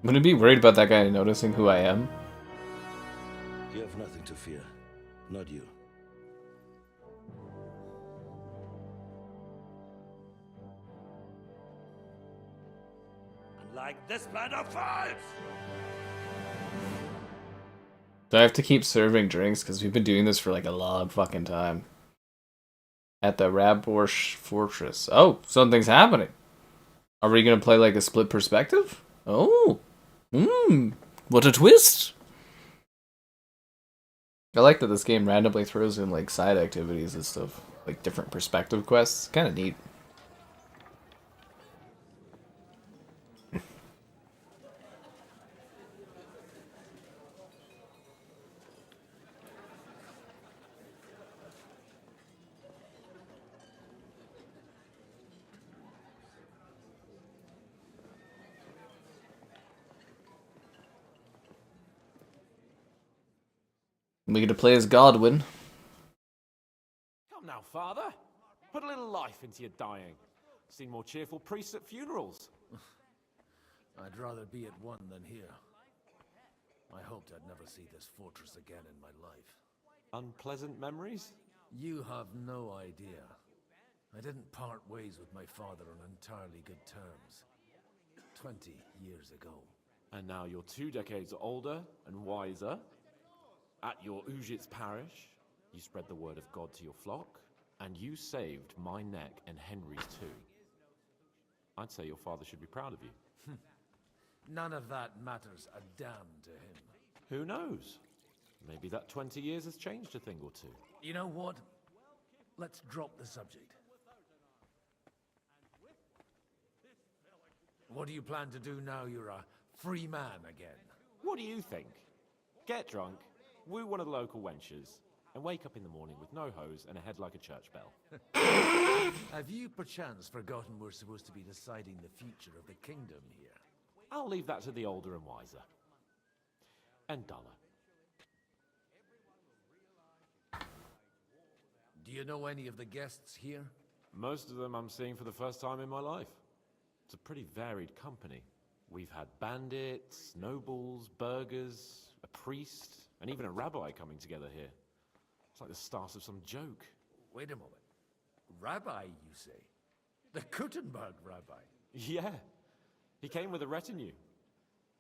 Wouldn't be worried about that guy noticing who I am? You have nothing to fear. Not you. Like this plan of fights! Do I have to keep serving drinks? Because we've been doing this for like a long fucking time. At the Rabborsch Fortress. Oh, something's happening. Are we gonna play like a split perspective? Oh. What a twist! I like that this game randomly throws in like side activities and stuff. Like different perspective quests. Kinda neat. We get to play as Godwin. Come now, father. Put a little life into your dying. Seen more cheerful priests at funerals. I'd rather be at one than here. I hoped I'd never see this fortress again in my life. Unpleasant memories? You have no idea. I didn't part ways with my father on entirely good terms. 20 years ago. And now you're 2 decades older and wiser. At your Ujit's parish, you spread the word of God to your flock, and you saved my neck and Henry's too. I'd say your father should be proud of you. None of that matters a damn to him. Who knows? Maybe that 20 years has changed a thing or two. You know what? Let's drop the subject. What do you plan to do now you're a free man again? What do you think? Get drunk, woo one of the local wenches, and wake up in the morning with no hose and a head like a church bell. Have you perchance forgotten we're supposed to be deciding the future of the kingdom here? I'll leave that to the older and wiser. And duller. Do you know any of the guests here? Most of them I'm seeing for the first time in my life. It's a pretty varied company. We've had bandits, nobles, burghers, a priest, and even a rabbi coming together here. It's like the start of some joke. Wait a moment. Rabbi, you say? The Kuttenberg rabbi? Yeah, he came with a retinue.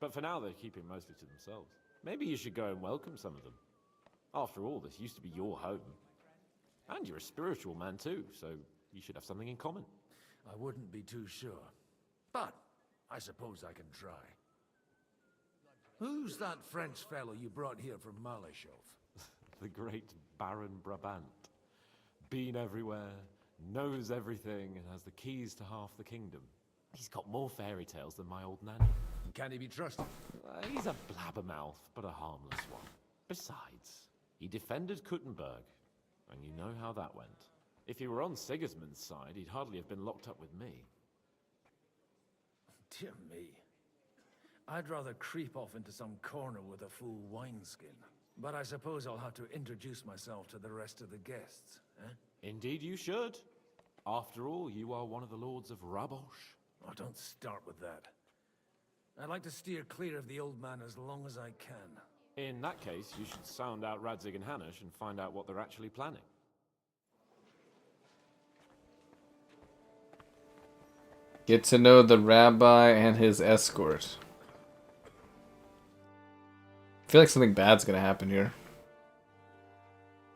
But for now, they're keeping mostly to themselves. Maybe you should go and welcome some of them. After all, this used to be your home. And you're a spiritual man too, so you should have something in common. I wouldn't be too sure. But I suppose I can try. Who's that French fellow you brought here from Malishov? The great Baron Brabant. Been everywhere, knows everything, and has the keys to half the kingdom. He's got more fairy tales than my old nanny. Can he be trusted? He's a blabbermouth, but a harmless one. Besides, he defended Kuttenberg, and you know how that went. If he were on Sigismund's side, he'd hardly have been locked up with me. Dear me. I'd rather creep off into some corner with a full wineskin. But I suppose I'll have to introduce myself to the rest of the guests, eh? Indeed you should. After all, you are one of the lords of Rabosh. Oh, don't start with that. I'd like to steer clear of the old man as long as I can. In that case, you should sound out Radzig and Hanush and find out what they're actually planning. Get to know the rabbi and his escort. I feel like something bad's gonna happen here.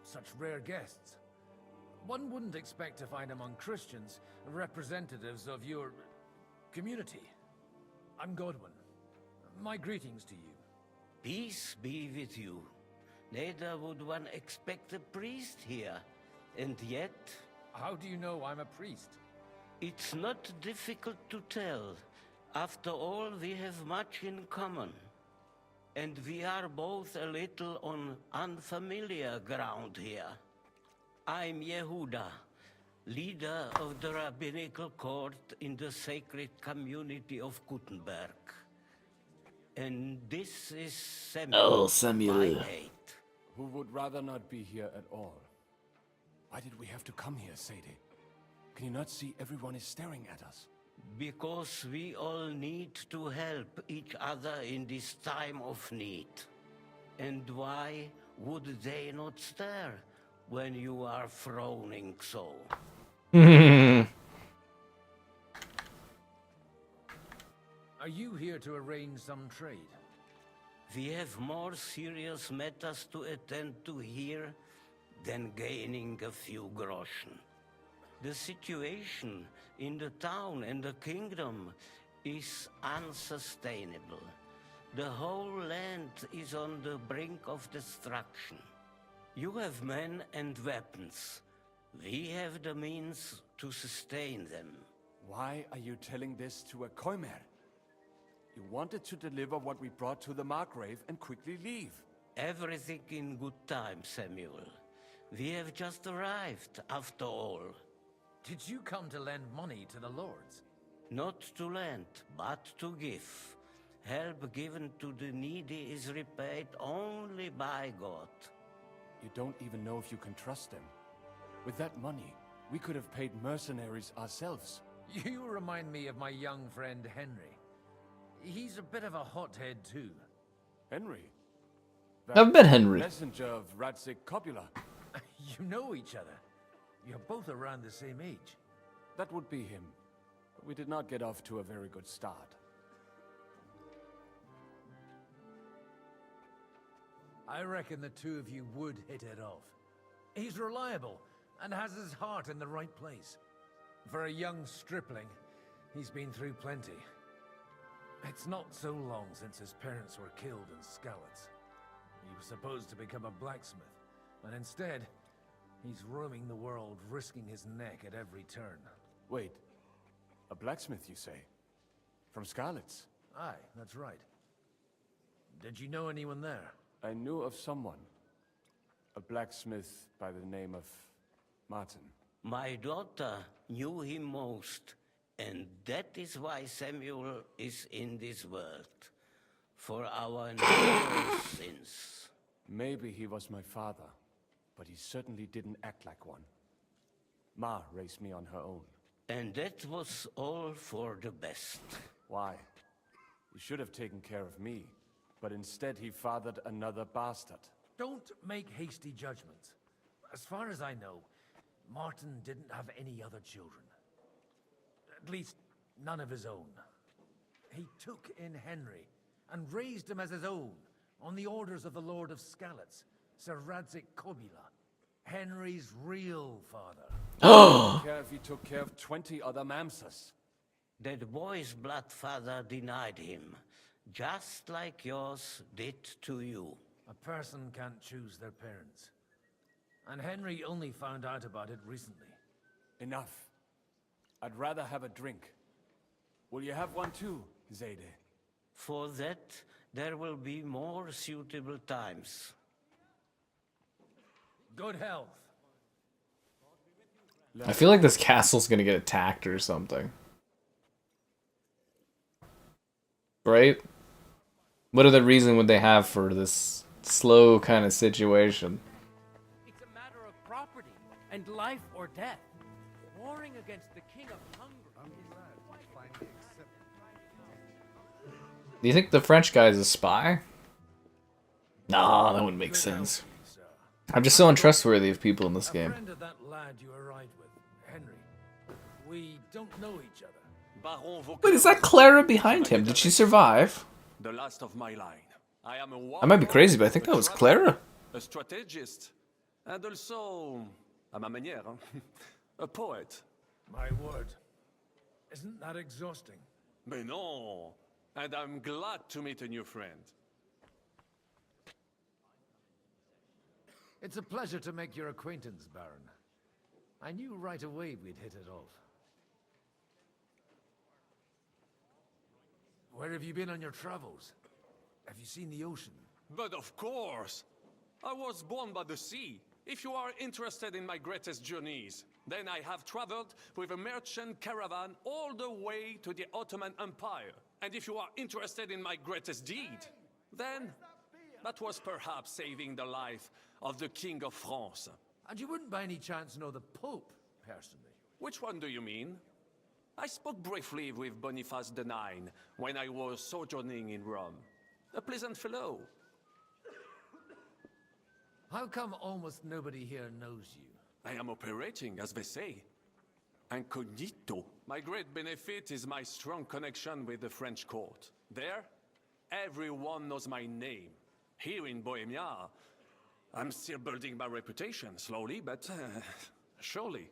Such rare guests. One wouldn't expect to find among Christians representatives of your community. I'm Godwin. My greetings to you. Peace be with you. Neither would one expect a priest here. And yet... How do you know I'm a priest? It's not difficult to tell. After all, we have much in common. And we are both a little on unfamiliar ground here. I'm Yehuda, leader of the rabbinical court in the sacred community of Kuttenberg. And this is Samuel. Oh, Samuel. My mate. Who would rather not be here at all? Why did we have to come here, Sadie? Can you not see everyone is staring at us? Because we all need to help each other in this time of need. And why would they not stare when you are frowning so? Are you here to arrange some trade? We have more serious matters to attend to here than gaining a few groschen. The situation in the town and the kingdom is unsustainable. The whole land is on the brink of destruction. You have men and weapons. We have the means to sustain them. Why are you telling this to a Koimer? You wanted to deliver what we brought to the Margrave and quickly leave. Everything in good time, Samuel. We have just arrived, after all. Did you come to lend money to the lords? Not to lend, but to give. Help given to the needy is repaid only by God. You don't even know if you can trust them. With that money, we could have paid mercenaries ourselves. You remind me of my young friend Henry. He's a bit of a hothead too. Henry? I've met Henry. Messenger of Radzig Copula. You know each other. You're both around the same age. That would be him. But we did not get off to a very good start. I reckon the two of you would hit it off. He's reliable and has his heart in the right place. For a young stripling, he's been through plenty. It's not so long since his parents were killed in Skalitz. He was supposed to become a blacksmith, and instead, he's roaming the world, risking his neck at every turn. Wait, a blacksmith, you say? From Skalitz? Aye, that's right. Did you know anyone there? I knew of someone. A blacksmith by the name of Martin. My daughter knew him most, and that is why Samuel is in this world. For our neighbor's sins. Maybe he was my father, but he certainly didn't act like one. Ma raised me on her own. And that was all for the best. Why? He should have taken care of me, but instead he fathered another bastard. Don't make hasty judgments. As far as I know, Martin didn't have any other children. At least, none of his own. He took in Henry and raised him as his own on the orders of the Lord of Skalitz, Sir Radzik Kobila, Henry's real father. I don't care if he took care of 20 other Mamsas. That boy's blood father denied him, just like yours did to you. A person can't choose their parents. And Henry only found out about it recently. Enough. I'd rather have a drink. Will you have one too, Zayde? For that, there will be more suitable times. Good health. I feel like this castle's gonna get attacked or something. Right? What other reason would they have for this slow kind of situation? It's a matter of property and life or death. Warring against the king of Hungary. Do you think the French guy is a spy? Nah, that wouldn't make sense. I'm just so untrustworthy of people in this game. A friend of that lad you arrived with, Henry. We don't know each other. Wait, is that Clara behind him? Did she survive? The last of my line. I am a I might be crazy, but I think that was Clara. a strategist, and also, à ma manière, a poet. My word. Isn't that exhausting? Mais non, and I'm glad to meet a new friend. It's a pleasure to make your acquaintance, Baron. I knew right away we'd hit it off. Where have you been on your travels? Have you seen the ocean? But of course! I was born by the sea. If you are interested in my greatest journeys, then I have traveled with a merchant caravan all the way to the Ottoman Empire. And if you are interested in my greatest deed, then that was perhaps saving the life of the King of France. And you wouldn't by any chance know the Pope, personally? Which one do you mean? I spoke briefly with Boniface IX when I was sojourning in Rome. A pleasant fellow. How come almost nobody here knows you? I am operating, as they say. Incognito. My great benefit is my strong connection with the French court. There, everyone knows my name. Here in Bohemia, I'm still building my reputation, slowly, but surely.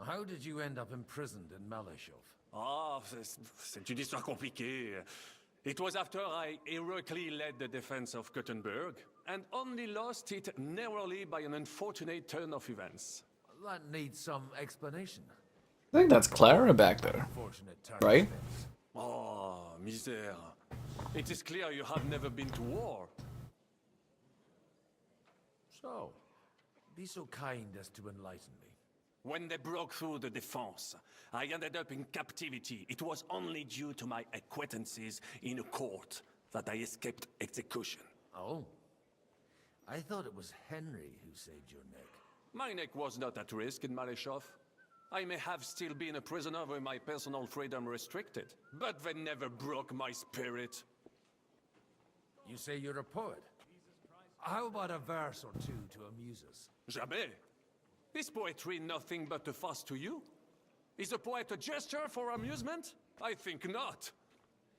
How did you end up imprisoned in Malashov? Ah, c'est une histoire compliquée. It was after I heroically led the defense of Gothenburg, and only lost it narrowly by an unfortunate turn of events. That needs some explanation. I think that's Clara back there. Right? Oh, misère. It is clear you have never been to war. So, be so kind as to enlighten me. When they broke through the defense, I ended up in captivity. It was only due to my acquaintances in a court that I escaped execution. Oh. I thought it was Henry who saved your neck. My neck was not at risk in Malashov. I may have still been a prisoner with my personal freedom restricted, but they never broke my spirit. You say you're a poet? How about a verse or two to amuse us? Jamais. Is poetry nothing but a fuss to you? Is a poet a gesture for amusement? I think not.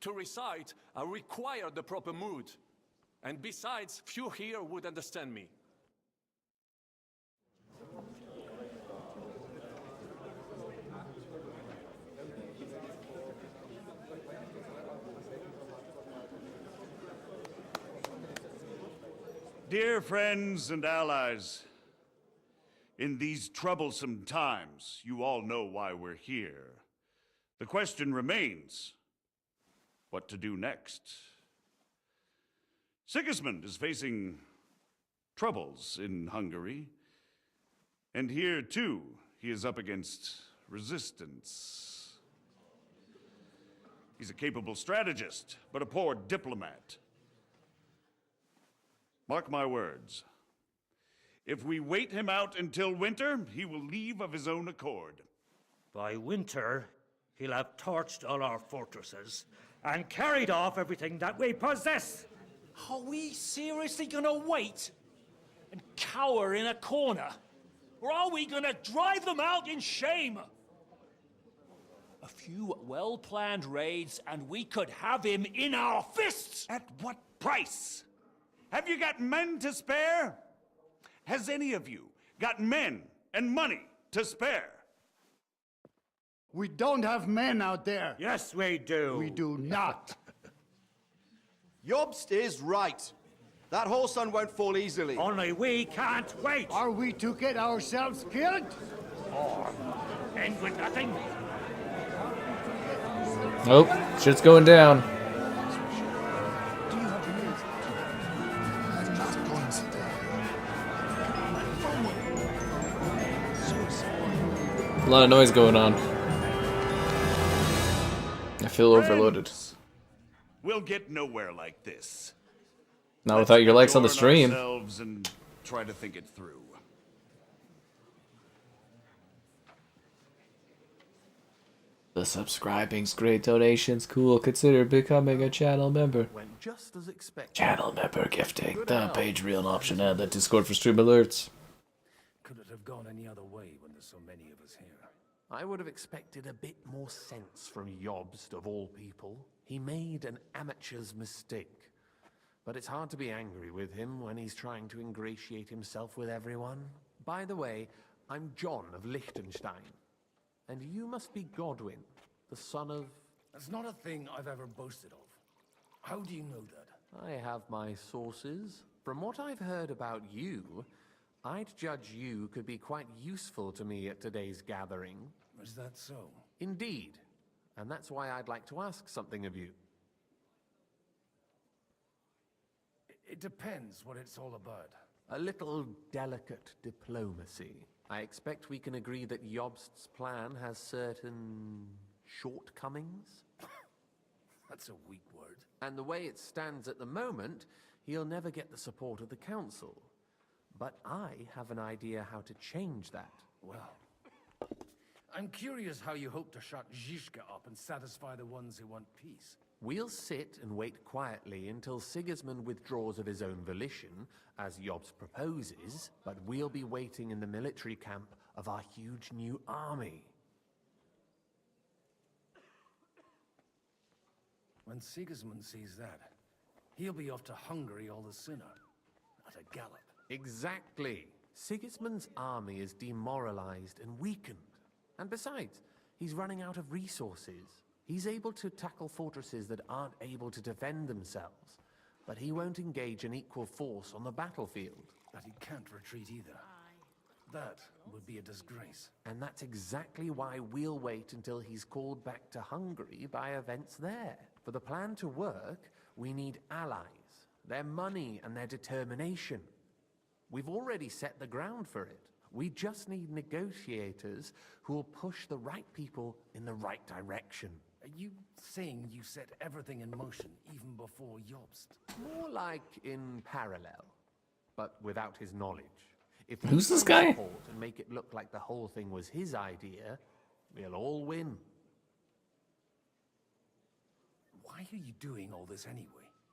To recite, I require the proper mood. And besides, few here would understand me. Dear friends and allies, in these troublesome times, you all know why we're here. The question remains, what to do next? Sigismund is facing troubles in Hungary, and here, too, he is up against resistance. He's a capable strategist, but a poor diplomat. Mark my words. If we wait him out until winter, he will leave of his own accord. By winter, he'll have torched all our fortresses and carried off everything that we possess. Are we seriously gonna wait and cower in a corner? Or are we gonna drive them out in shame? A few well-planned raids and we could have him in our fists! At what price? Have you got men to spare? Has any of you got men and money to spare? We don't have men out there. Yes, we do. We do not. Jobst is right. That horse son won't fall easily. Only we can't wait. Are we to get ourselves killed? Or end with nothing? Nope, shit's going down. A lot of noise going on. I feel overloaded. We'll get nowhere like this. Not without your likes on the stream. Ourselves and try to think it through. The subscribing's great, donations cool. Consider becoming a channel member. Went just as expected. Channel member gifting. The page reel option and the Discord for stream alerts. Could it have gone any other way when there's so many of us here? I would have expected a bit more sense from Jobst, of all people. He made an amateur's mistake. But it's hard to be angry with him when he's trying to ingratiate himself with everyone. By the way, I'm John of Liechtenstein. And you must be Godwin, the son of... That's not a thing I've ever boasted of. How do you know that? I have my sources. From what I've heard about you, I'd judge you could be quite useful to me at today's gathering. Is that so? Indeed. And that's why I'd like to ask something of you. It depends what it's all about. A little delicate diplomacy. I expect we can agree that Jobst's plan has certain shortcomings. That's a weak word. And the way it stands at the moment, he'll never get the support of the council. But I have an idea how to change that. Well, I'm curious how you hope to shut Zizka up and satisfy the ones who want peace. We'll sit and wait quietly until Sigismund withdraws of his own volition, as Jobst proposes, but we'll be waiting in the military camp of our huge new army. When Sigismund sees that, he'll be off to Hungary all the sooner. At a gallop. Exactly. Sigismund's army is demoralized and weakened. And besides, he's running out of resources. He's able to tackle fortresses that aren't able to defend themselves, but he won't engage an equal force on the battlefield. But he can't retreat either. That would be a disgrace. And that's exactly why we'll wait until he's called back to Hungary by events there. For the plan to work, we need allies, their money and their determination. We've already set the ground for it. We just need negotiators who will push the right people in the right direction. Are you saying you set everything in motion even before Jobst? More like in parallel, but without his knowledge. If Who's we this guy? support and make it look like the whole thing was his idea, we'll all win. Why are you doing all this anyway?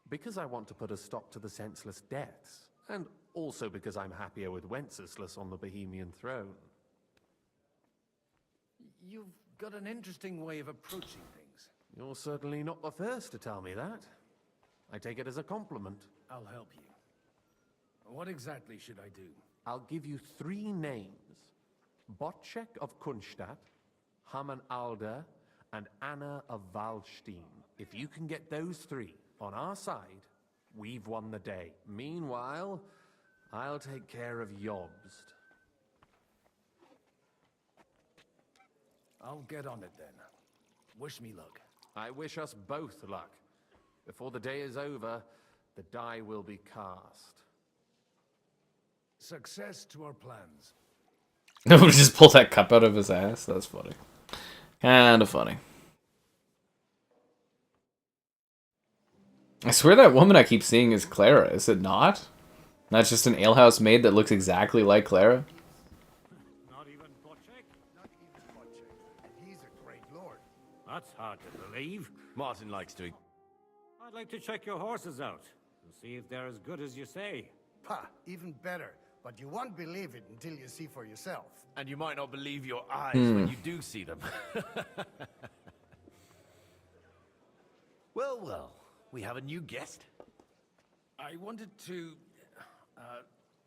Because I want to put a stop to the senseless deaths, and also because I'm happier with Wenceslas on the Bohemian throne. You've got an interesting way of approaching things. You're certainly not the first to tell me that. I take it as a compliment. I'll help you. What exactly should I do? I'll give you 3 names. Botchek of Kunstadt, Haman Alder, and Anna of Waldstein. If you can get those 3 on our side, we've won the day. Meanwhile, I'll take care of Jobst. I'll get on it then. Wish me luck. I wish us both luck. Before the day is over, the die will be cast. Success to our plans. No, just pull that cup out of his ass. That's funny. Kind of funny. I swear that woman I keep seeing is Clara. Is it not? Not just an alehouse maid that looks exactly like Clara? Not even Botchek? Not even Botchek. And he's a great lord. That's hard to believe. Martin likes to. I'd like to check your horses out. To see if they're as good as you say. Ha! Even better. But you won't believe it until you see for yourself. And you might not believe your eyes when you do see them. Well, well, we have a new guest. I wanted to...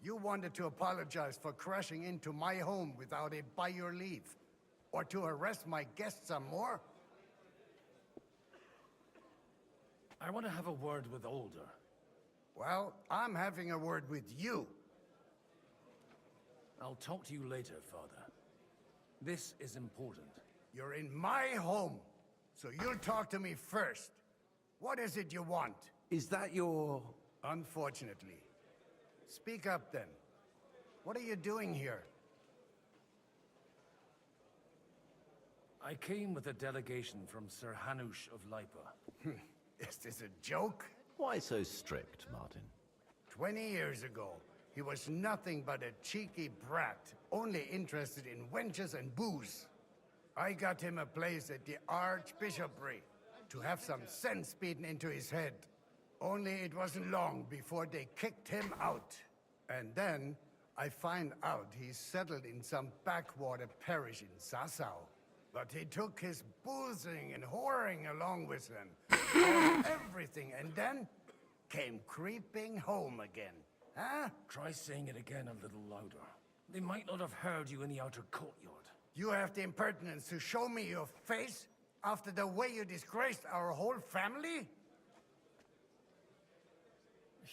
You wanted to apologize for crashing into my home without it by your leave. Or to arrest my guests some more? I want to have a word with Older. Well, I'm having a word with you. I'll talk to you later, Father. This is important. You're in my home, so you'll talk to me first. What is it you want? Is that your... Unfortunately. Speak up then. What are you doing here? I came with a delegation from Sir Hanush of Lipa. Is this a joke? Why so strict, Martin? 20 years ago, he was nothing but a cheeky brat, only interested in wenches and booze. I got him a place at the Archbishopric to have some sense beaten into his head. Only it wasn't long before they kicked him out. And then I find out he's settled in some backwater parish in Sassau. But he took his boozing and whoring along with him. Everything, and then came creeping home again. Huh? Try saying it again a little louder. They might not have heard you in the outer courtyard. You have the impertinence to show me your face after the way you disgraced our whole family?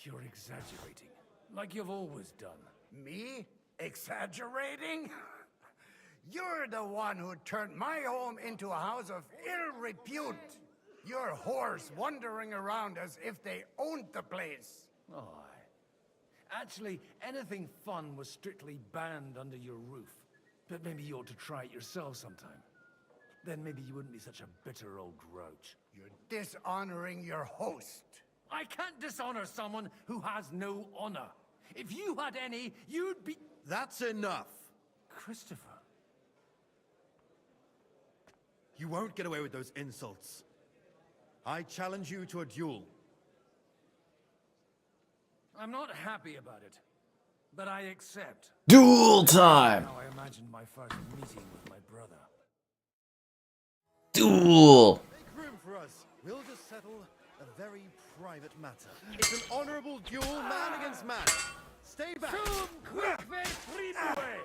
You're exaggerating, like you've always done. Me? Exaggerating? You're the one who turned my home into a house of ill repute. Your whores wandering around as if they owned the place. Oh, actually, anything fun was strictly banned under your roof. But maybe you ought to try it yourself sometime. Then maybe you wouldn't be such a bitter old grouch. You're dishonoring your host. I can't dishonor someone who has no honor. If you had any, you'd be... That's enough. Christopher. You won't get away with those insults. I challenge you to a duel. I'm not happy about it, but I accept. Duel time! How I imagined my first meeting with my brother. Duel! Make room for us. We'll just settle a very private matter. It's an honorable duel, man against man. Stay back. Quick, free away.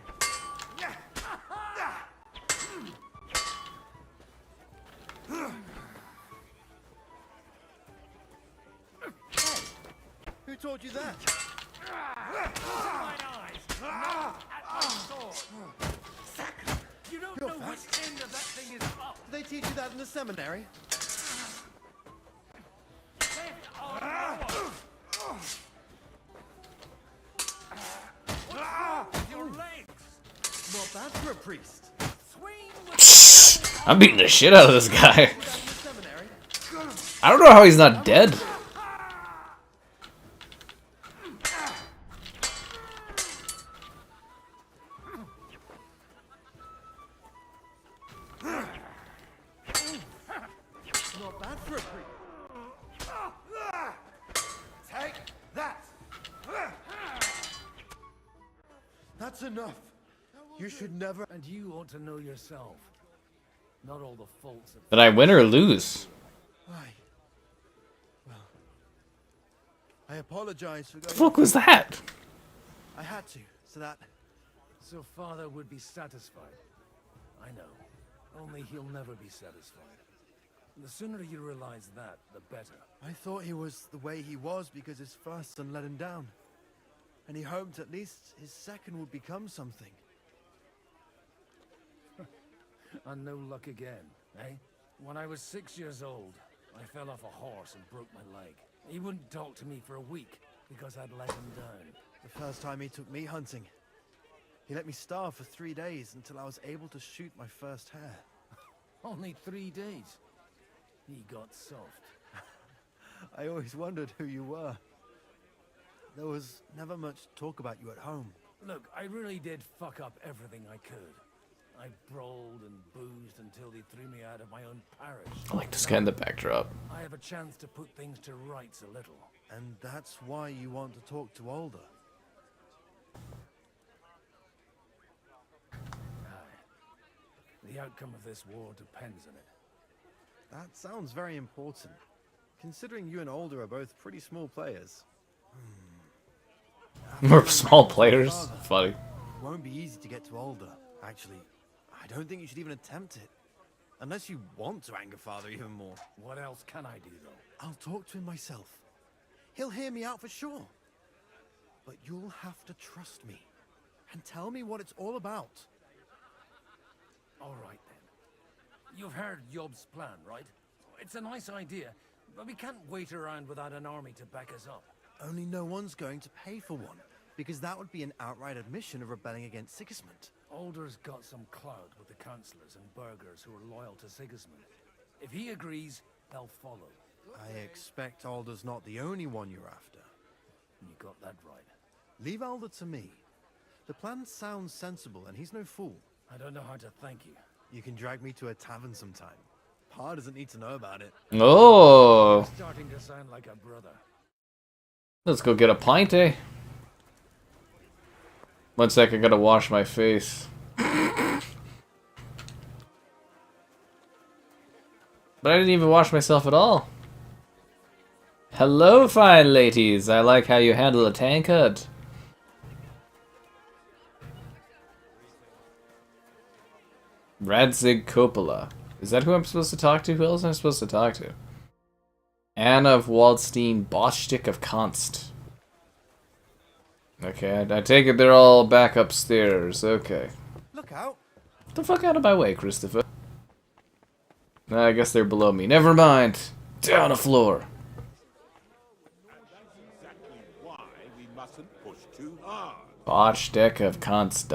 Who taught you that? You don't You're know fast. which end of that thing is up. Did they teach you that in the seminary? Your legs. Not bad for a priest. I'm beating the shit out of this guy. I don't know how he's not dead. Not bad for a priest. Take that! That's enough. You should never... And you ought to know yourself. Not all the faults of... Did I win or lose? Well, I apologize for going... The fuck was that? I had to, so that... So Father would be satisfied. I know. Only he'll never be satisfied. The sooner you realize that, the better. I thought he was the way he was because his first son let him down. And he hoped at least his second would become something. And no luck again, eh? When I was 6 years old, I fell off a horse and broke my leg. He wouldn't talk to me for a week because I'd let him down. The first time he took me hunting, he let me starve for 3 days until I was able to shoot my first hare. Only 3 days. He got soft. I always wondered who you were. There was never much talk about you at home. Look, I really did fuck up everything I could. I brawled and boozed until they threw me out of my own parish. I like this guy in the backdrop. I have a chance to put things to rights a little. And that's why you want to talk to Alder? The outcome of this war depends on it. That sounds very important, considering you and Alder are both pretty small players. We're small players. Funny. It won't be easy to get to Alder. Actually, I don't think you should even attempt it. Unless you want to anger Father even more. What else can I do, though? I'll talk to him myself. He'll hear me out for sure. But you'll have to trust me and tell me what it's all about. All right, then. You've heard Yob's plan, right? It's a nice idea, but we can't wait around without an army to back us up. Only no one's going to pay for one, because that would be an outright admission of rebelling against Sigismund. Alder's got some clout with the councillors and burghers who are loyal to Sigismund. If he agrees, they'll follow. I expect Alder's not the only one you're after. You got that right. Leave Alder to me. The plan sounds sensible, and he's no fool. I don't know how to thank you. You can drag me to a tavern sometime. Pa doesn't need to know about it. Oh. You're starting to sound like a brother. Let's go get a pint, eh? 1 sec, I gotta wash my face. But I didn't even wash myself at all. Hello, fine ladies. I like how you handle a tankard. Radzig Coppola. Is that who I'm supposed to talk to? Who else am I supposed to talk to? Anna of Waldstein, Boschstick of Konst. Okay, I take it they're all back upstairs. Okay. Look out! Get the fuck out of my way, Christopher. I guess they're below me. Never mind. Down the floor. Boschstick of Konst.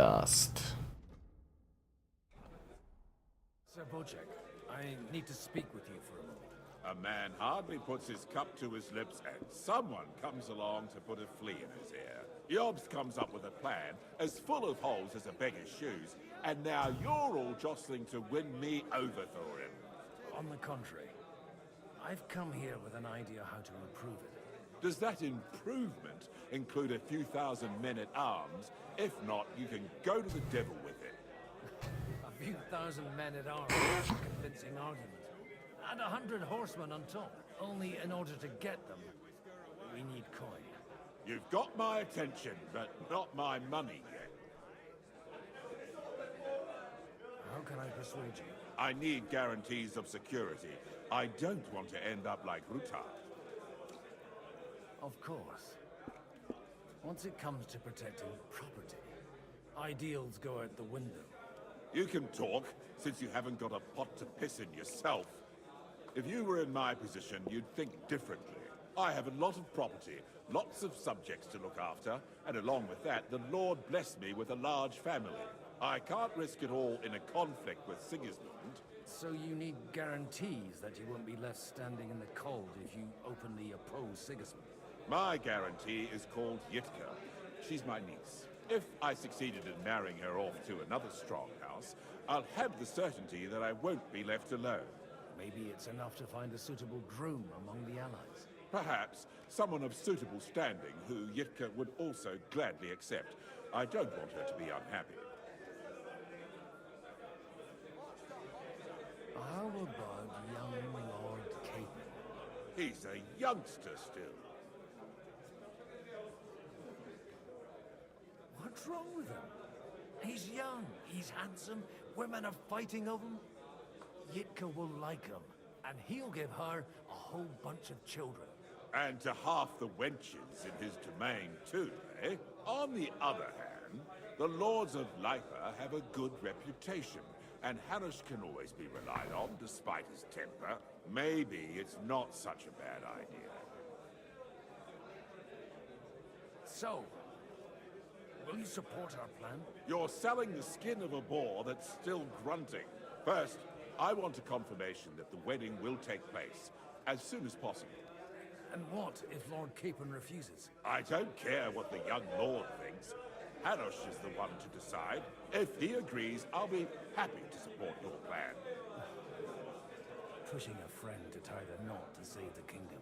Sir Bocek, I need to speak with you for a moment. A man hardly puts his cup to his lips and someone comes along to put a flea in his ear. Yobs comes up with a plan as full of holes as a beggar's shoes, and now you're all jostling to win me over for him. On the contrary, I've come here with an idea how to improve it. Does that improvement include a few thousand men-at-arms? If not, you can go to the devil with it. A few thousand men-at-arms is a convincing argument. And 100 horsemen on top. Only in order to get them, we need coin. You've got my attention, but not my money yet. How can I persuade you? I need guarantees of security. I don't want to end up like Ruta. Of course. Once it comes to protecting property, ideals go out the window. You can talk, since you haven't got a pot to piss in yourself. If you were in my position, you'd think differently. I have a lot of property, lots of subjects to look after, and along with that, the Lord blessed me with a large family. I can't risk it all in a conflict with Sigismund. So you need guarantees that you won't be left standing in the cold if you openly oppose Sigismund. My guarantee is called Yitka. She's my niece. If I succeeded in marrying her off to another strong house, I'll have the certainty that I won't be left alone. Maybe it's enough to find a suitable groom among the allies. Perhaps someone of suitable standing who Yitka would also gladly accept. I don't want her to be unhappy. How about young Lord Capon? He's a youngster still. What's wrong with him? He's young, he's handsome, women are fighting of him. Yitka will like him, and he'll give her a whole bunch of children. And to half the wenches in his domain too, eh? On the other hand, the lords of Lipa have a good reputation, and Hanush can always be relied on despite his temper. Maybe it's not such a bad idea. So, will you support our plan? You're selling the skin of a boar that's still grunting. First, I want a confirmation that the wedding will take place as soon as possible. And what if Lord Capon refuses? I don't care what the young lord thinks. Hanush is the one to decide. If he agrees, I'll be happy to support your plan. Pushing a friend to tie the knot to save the kingdom.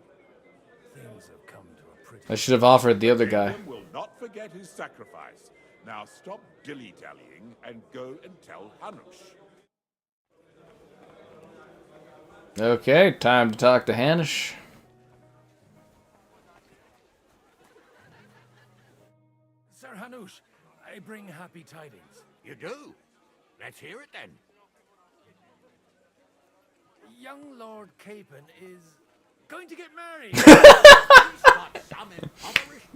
Things have come to a pretty... I should have offered the other guy. Will not forget his sacrifice. Now stop dilly-dallying and go and tell Hanush. Okay, time to talk to Hanish. Sir Hanush, I bring happy tidings. You do? Let's hear it then. Young Lord Capon is going to get married. He's got some impoverished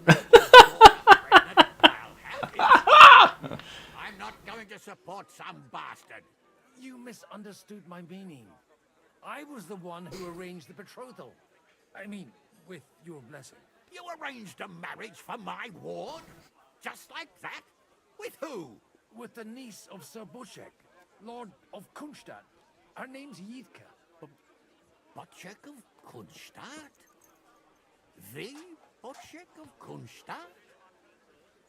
I'm not going to support some bastard. You misunderstood my meaning. I was the one who arranged the betrothal. I mean, with your blessing. You arranged a marriage for my ward? Just like that? With who? With the niece of Sir Bushek, Lord of Kunstadt. Her name's Yitka. Bushek of Kunstadt? The Bushek of Kunstadt?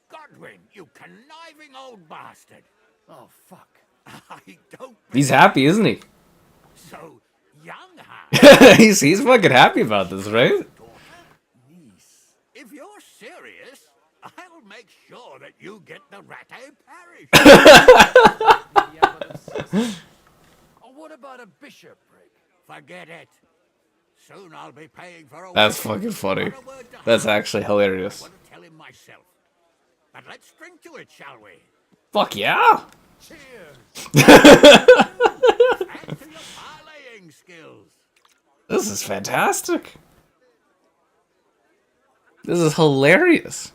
Godwin, you conniving old bastard. Oh, fuck. I don't... He's happy, isn't he? So, young ha? he's fucking happy about this, right? If you're serious, I'll make sure that you get the Rattay parish. Oh, what about a bishopric? Forget it. Soon I'll be paying for a... That's fucking funny. That's actually hilarious. I want to tell him myself. But let's drink to it, shall we? Fuck yeah! Cheers! And to your parlaying skills. This is fantastic. This is hilarious.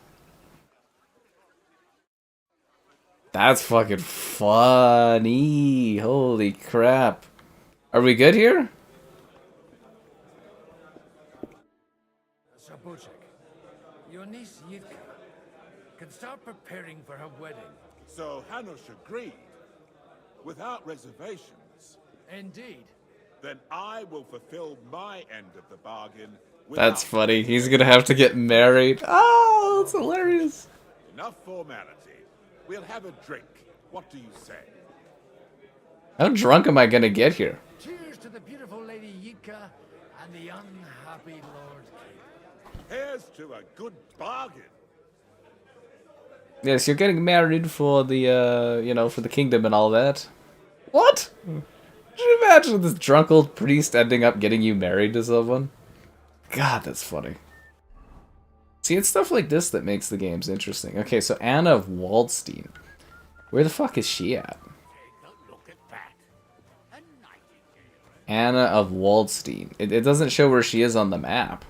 That's fucking funny. Holy crap. Are we good here? Sir Bushek, your niece Yitka can start preparing for her wedding. So Hanush agreed, without reservations. Indeed. Then I will fulfill my end of the bargain. That's funny. He's gonna have to get married. Oh, that's hilarious. Enough formality. We'll have a drink. What do you say? How drunk am I gonna get here? Cheers to the beautiful Lady Yitka and the unhappy Lord Capon. Here's to a good bargain. Yes, you're getting married for the, for the kingdom and all that. What? Could you imagine this drunk old priest ending up getting you married to someone? God, that's funny. See, it's stuff like this that makes the games interesting. Okay, so Anna of Waldstein. Where the fuck is she at? Anna of Waldstein. It doesn't show where she is on the map.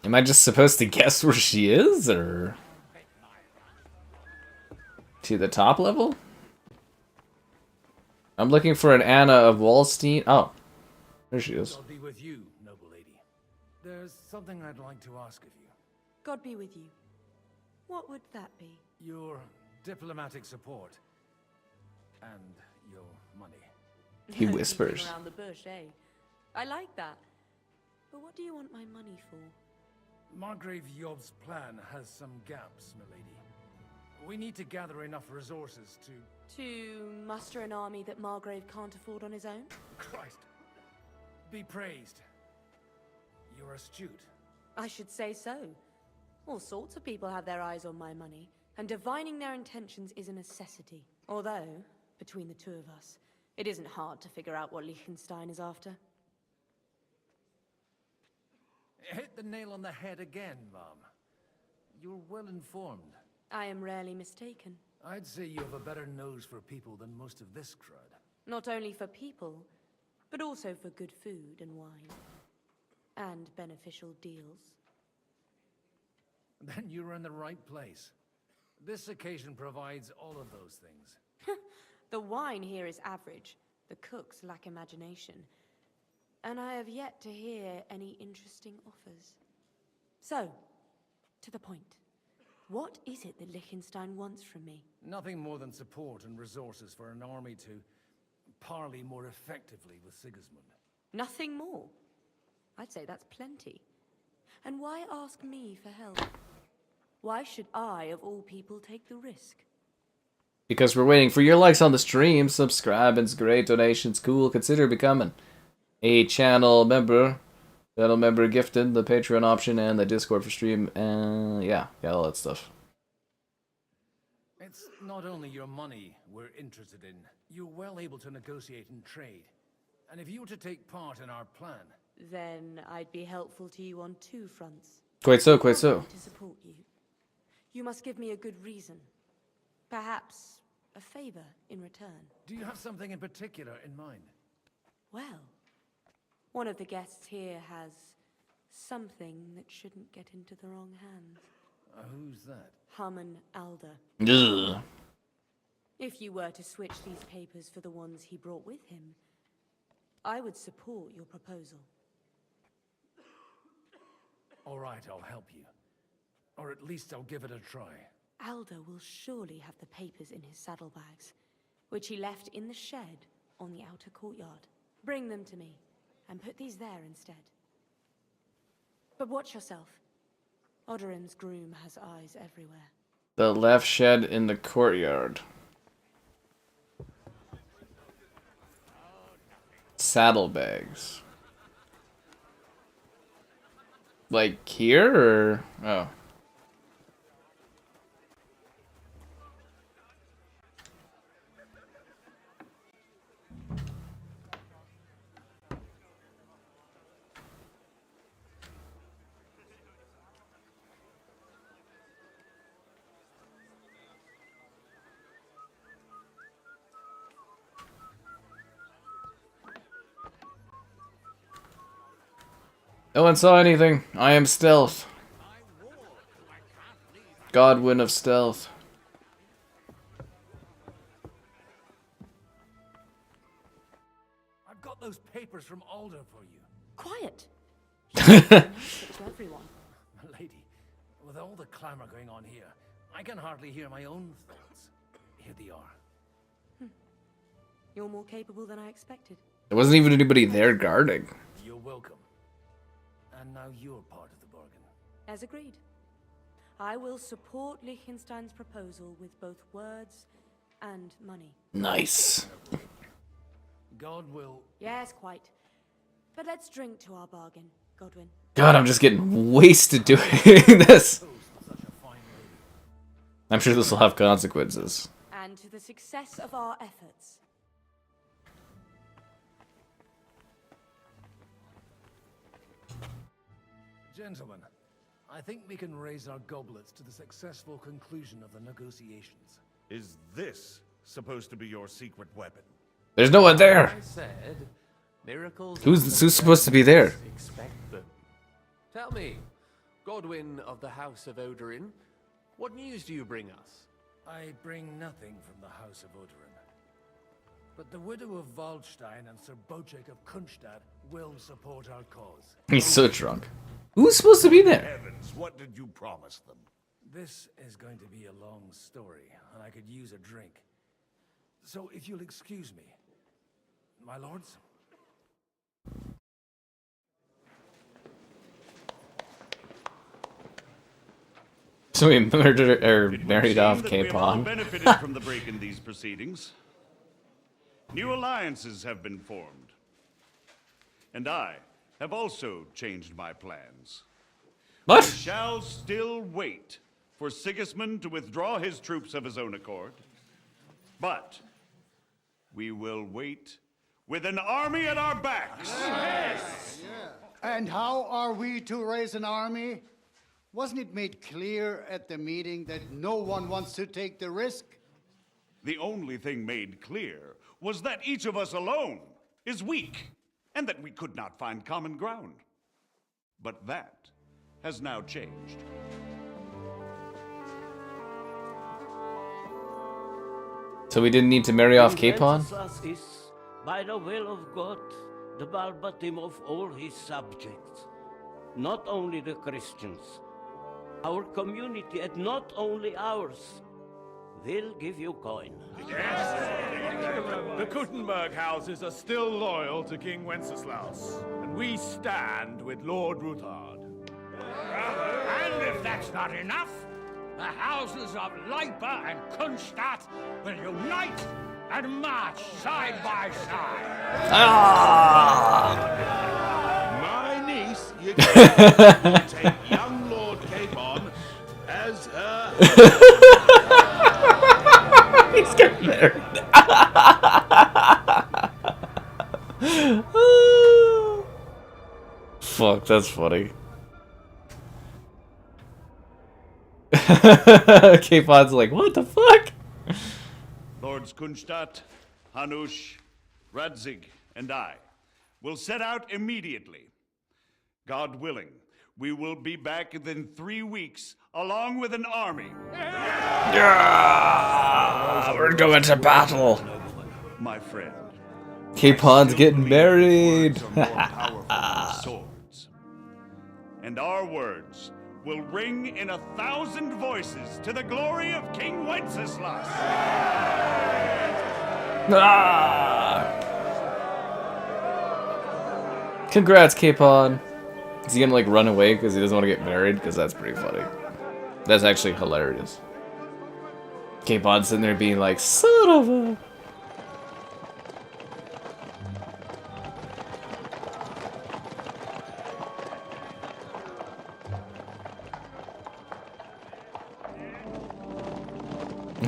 Am I just supposed to guess where she is, or to the top level? I'm looking for an Anna of Waldstein. Oh, there she is. God be with you, noble lady. There's something I'd like to ask of you. God be with you. What would that be? Your diplomatic support and your money. He whispers. Beating around the bush, eh? I like that. But what do you want my money for? Margrave Yob's plan has some gaps, milady. We need to gather enough resources to muster an army that Margrave can't afford on his own? Christ. Be praised. You're astute. I should say so. All sorts of people have their eyes on my money, and divining their intentions is a necessity. Although, between the two of us, it isn't hard to figure out what Liechtenstein is after. Hit the nail on the head again, Mom. You're well informed. I am rarely mistaken. I'd say you have a better nose for people than most of this crowd. Not only for people, but also for good food and wine. And beneficial deals. Then you're in the right place. This occasion provides all of those things. The wine here is average. The cooks lack imagination. And I have yet to hear any interesting offers. So, to the point. What is it that Liechtenstein wants from me? Nothing more than support and resources for an army to parley more effectively with Sigismund. Nothing more? I'd say that's plenty. And why ask me for help? Why should I, of all people, take the risk? Because we're waiting for your likes on the stream. Subscribe, it's great. Donations, cool. Consider becoming a channel member. Channel member gifted, the Patreon option, and the Discord for stream. And yeah, all that stuff. It's not only your money we're interested in. You're well able to negotiate and trade. And if you were to take part in our plan... Then I'd be helpful to you on 2 fronts. Quite so, quite so. To support you. You must give me a good reason. Perhaps a favor in return. Do you have something in particular in mind? Well, one of the guests here has something that shouldn't get into the wrong hands. Who's that? Harmon Alder. Ugh. If you were to switch these papers for the ones he brought with him, I would support your proposal. All right, I'll help you. Or at least I'll give it a try. Alder will surely have the papers in his saddlebags, which he left in the shed on the outer courtyard. Bring them to me, and put these there instead. But watch yourself. Odoran's groom has eyes everywhere. The left shed in the courtyard. Saddlebags. Like here, or... Oh. No one saw anything. I am stealth. Godwin of stealth. I've got those papers from Alder for you. Quiet! To everyone. Lady, with all the clamor going on here, I can hardly hear my own thoughts. Here they are. You're more capable than I expected. There wasn't even anybody there guarding. You're welcome. And now you're part of the bargain. As agreed. I will support Liechtenstein's proposal with both words and money. Nice. God will... Yes, quite. But let's drink to our bargain, Godwin. God, I'm just getting wasted doing this. I'm sure this will have consequences. And to the success of our efforts. Gentlemen, I think we can raise our goblets to the successful conclusion of the negotiations. Is this supposed to be your secret weapon? There's no one there. I said, miracles. Who's supposed to be there? Expect them. Tell me, Godwin of the House of Odorin, what news do you bring us? I bring nothing from the House of Odorin. But the widow of Waldstein and Sir Bocek of Kunstad will support our cause. He's so drunk. Who's supposed to be there? Heavens, what did you promise them? This is going to be a long story, and I could use a drink. So if you'll excuse me, my lords. So we murdered or married off We have all Capon. benefited from the break in these proceedings. New alliances have been formed. And I have also changed my plans. What? We shall still wait for Sigismund to withdraw his troops of his own accord. But we will wait with an army at our backs. Yes. And how are we to raise an army? Wasn't it made clear at the meeting that no one wants to take the risk? The only thing made clear was that each of us alone is weak, and that we could not find common ground. But that has now changed. So we didn't need to marry off Capon? Wenceslas is, by the will of God, the balbatim of all his subjects. Not only the Christians, our community, and not only ours, will give you coin. The Kuttenberg houses are still loyal to King Wenceslaus, and we stand with Lord Ruthard. And if that's not enough, the houses of Leipa and Kunstadt will unite and march side by side. My niece, you will take young Lord Capon as her. He's getting married. Fuck, that's funny. Capon's like, what the fuck? Lords Kunstadt, Hanush, Radzig, and I will set out immediately. God willing, we will be back within 3 weeks, along with an army. Yeah, we're going to battle. My friend. Capon's getting married. Swords. And our words will ring in 1,000 voices to the glory of King Wenceslas. Congrats, Capon. Is he gonna like run away because he doesn't want to get married? Because that's pretty funny. That's actually hilarious. Capon's sitting there being like, son of a...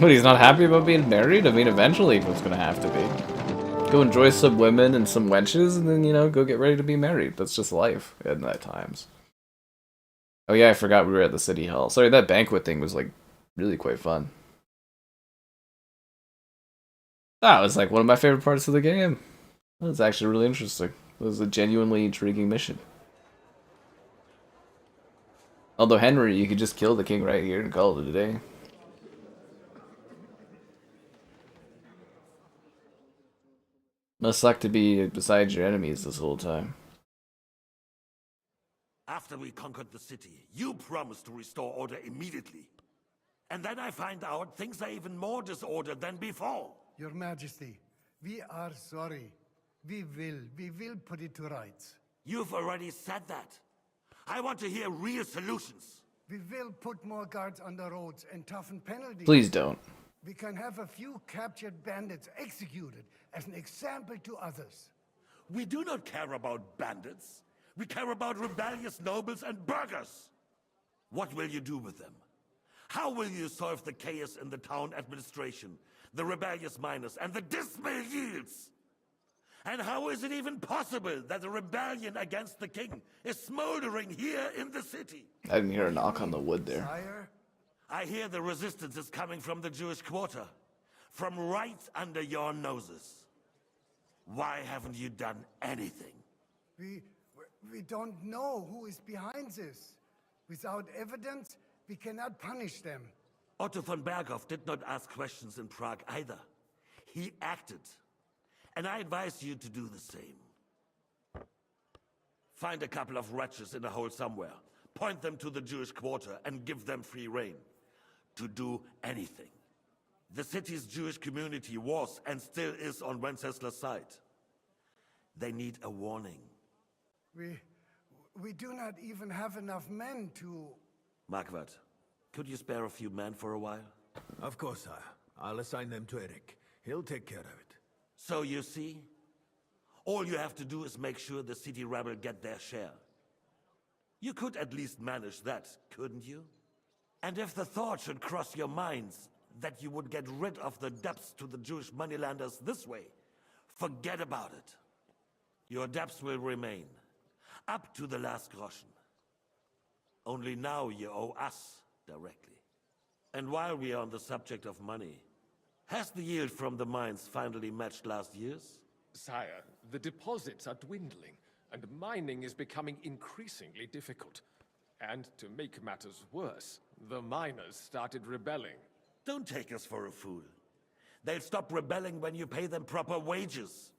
What, he's not happy about being married? I mean, eventually it's gonna have to be. Go enjoy some women and some wenches, and then, you know, go get ready to be married. That's just life in that times. Oh yeah, I forgot we were at the city hall. Sorry, that banquet thing was, like, really quite fun. That was, like, one of my favorite parts of the game. That was actually really interesting. It was a genuinely intriguing mission. Although, Henry, you could just kill the king right here and call it a day. Must suck to be beside your enemies this whole time. After we conquered the city, you promised to restore order immediately. And then I find out things are even more disordered than before. Your Majesty, we are sorry. We will put it to rights. You've already said that. I want to hear real solutions. We will put more guards on the roads and toughen penalties. Please don't. We can have a few captured bandits executed as an example to others. We do not care about bandits. We care about rebellious nobles and burghers. What will you do with them? How will you solve the chaos in the town administration, the rebellious miners, and the dismal yields? And how is it even possible that a rebellion against the king is smoldering here in the city? I didn't hear a knock on the wood there. Sire? I hear the resistance is coming from the Jewish quarter, from right under your noses. Why haven't you done anything? We don't know who is behind this. Without evidence, we cannot punish them. Otto von Berghoff did not ask questions in Prague either. He acted. And I advise you to do the same. Find a couple of wretches in a hole somewhere. Point them to the Jewish quarter and give them free rein to do anything. The city's Jewish community was and still is on Wenceslas' side. They need a warning. We do not even have enough men to... Marquardt, could you spare a few men for a while? Of course, sire. I'll assign them to Eric. He'll take care of it. So you see, all you have to do is make sure the city rebel get their share. You could at least manage that, couldn't you? And if the thought should cross your minds that you would get rid of the debts to the Jewish moneylanders this way, forget about it. Your debts will remain, up to the last groschen. Only now you owe us directly. And while we are on the subject of money, has the yield from the mines finally matched last year's? Sire, the deposits are dwindling, and mining is becoming increasingly difficult. And to make matters worse, the miners started rebelling. Don't take us for a fool. They'll stop rebelling when you pay them proper wages.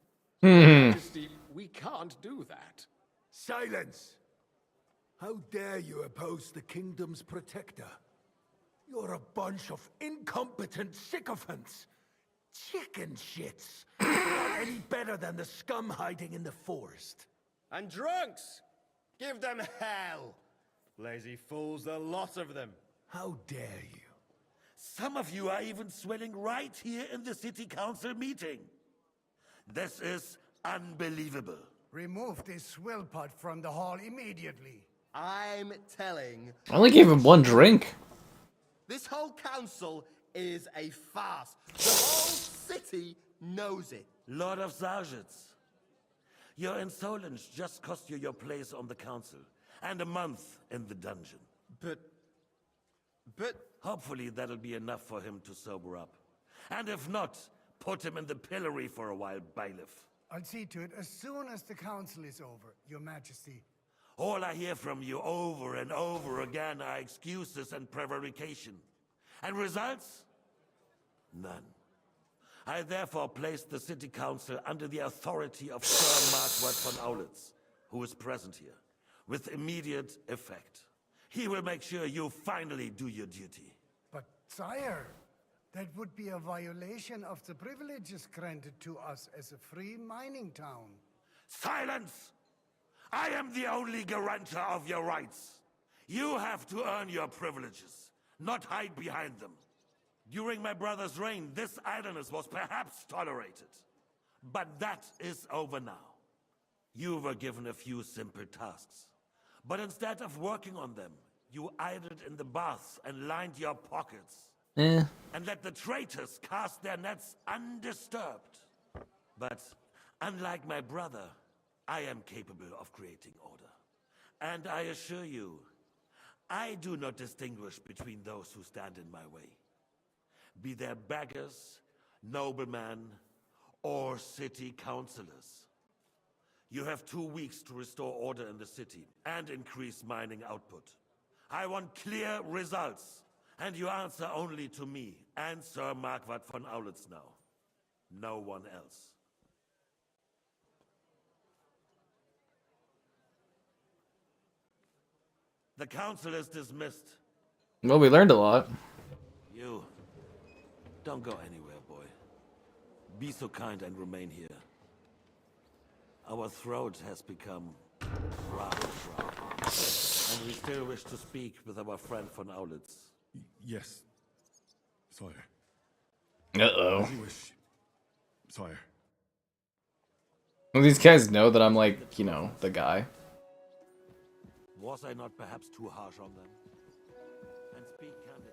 Majesty, we can't do that. Silence! How dare you oppose the kingdom's protector? You're a bunch of incompetent sycophants. Chicken shits. Not any better than the scum hiding in the forest. And drunks! Give them hell! Lazy fools, the lot of them. How dare you? Some of you are even swelling right here in the city council meeting. This is unbelievable. Remove this swill pot from the hall immediately. I'm telling. I only gave him one drink. This whole council is a farce. The whole city knows it. Lord of Sargents, your insolence just cost you your place on the council and a month in the dungeon. But hopefully that'll be enough for him to sober up. And if not, put him in the pillory for a while, bailiff. I'll see to it as soon as the council is over, Your Majesty. All I hear from you over and over again are excuses and prevarication. And results? None. I therefore place the city council under the authority of Sir Marquardt von Aulitz, who is present here, with immediate effect. He will make sure you finally do your duty. But, sire, that would be a violation of the privileges granted to us as a free mining town. Silence! I am the only guarantor of your rights. You have to earn your privileges, not hide behind them. During my brother's reign, this idleness was perhaps tolerated. But that is over now. You were given a few simple tasks. But instead of working on them, you idled in the baths and lined your pockets. And let the traitors cast their nets undisturbed. But unlike my brother, I am capable of creating order. And I assure you, I do not distinguish between those who stand in my way. Be they beggars, noblemen, or city councillors. You have 2 weeks to restore order in the city and increase mining output. I want clear results, and you answer only to me and Sir Marquardt von Aulitz now. No one else. The council is dismissed. Well, we learned a lot. You don't go anywhere, boy. Be so kind and remain here. Our throat has become rather dry, and we still wish to speak with our friend von Aulitz. Yes, sire. Uh-oh. As you wish, sire. Well, these guys know that I'm like, you know, the guy. Was I not perhaps too harsh on them? And speak candidly.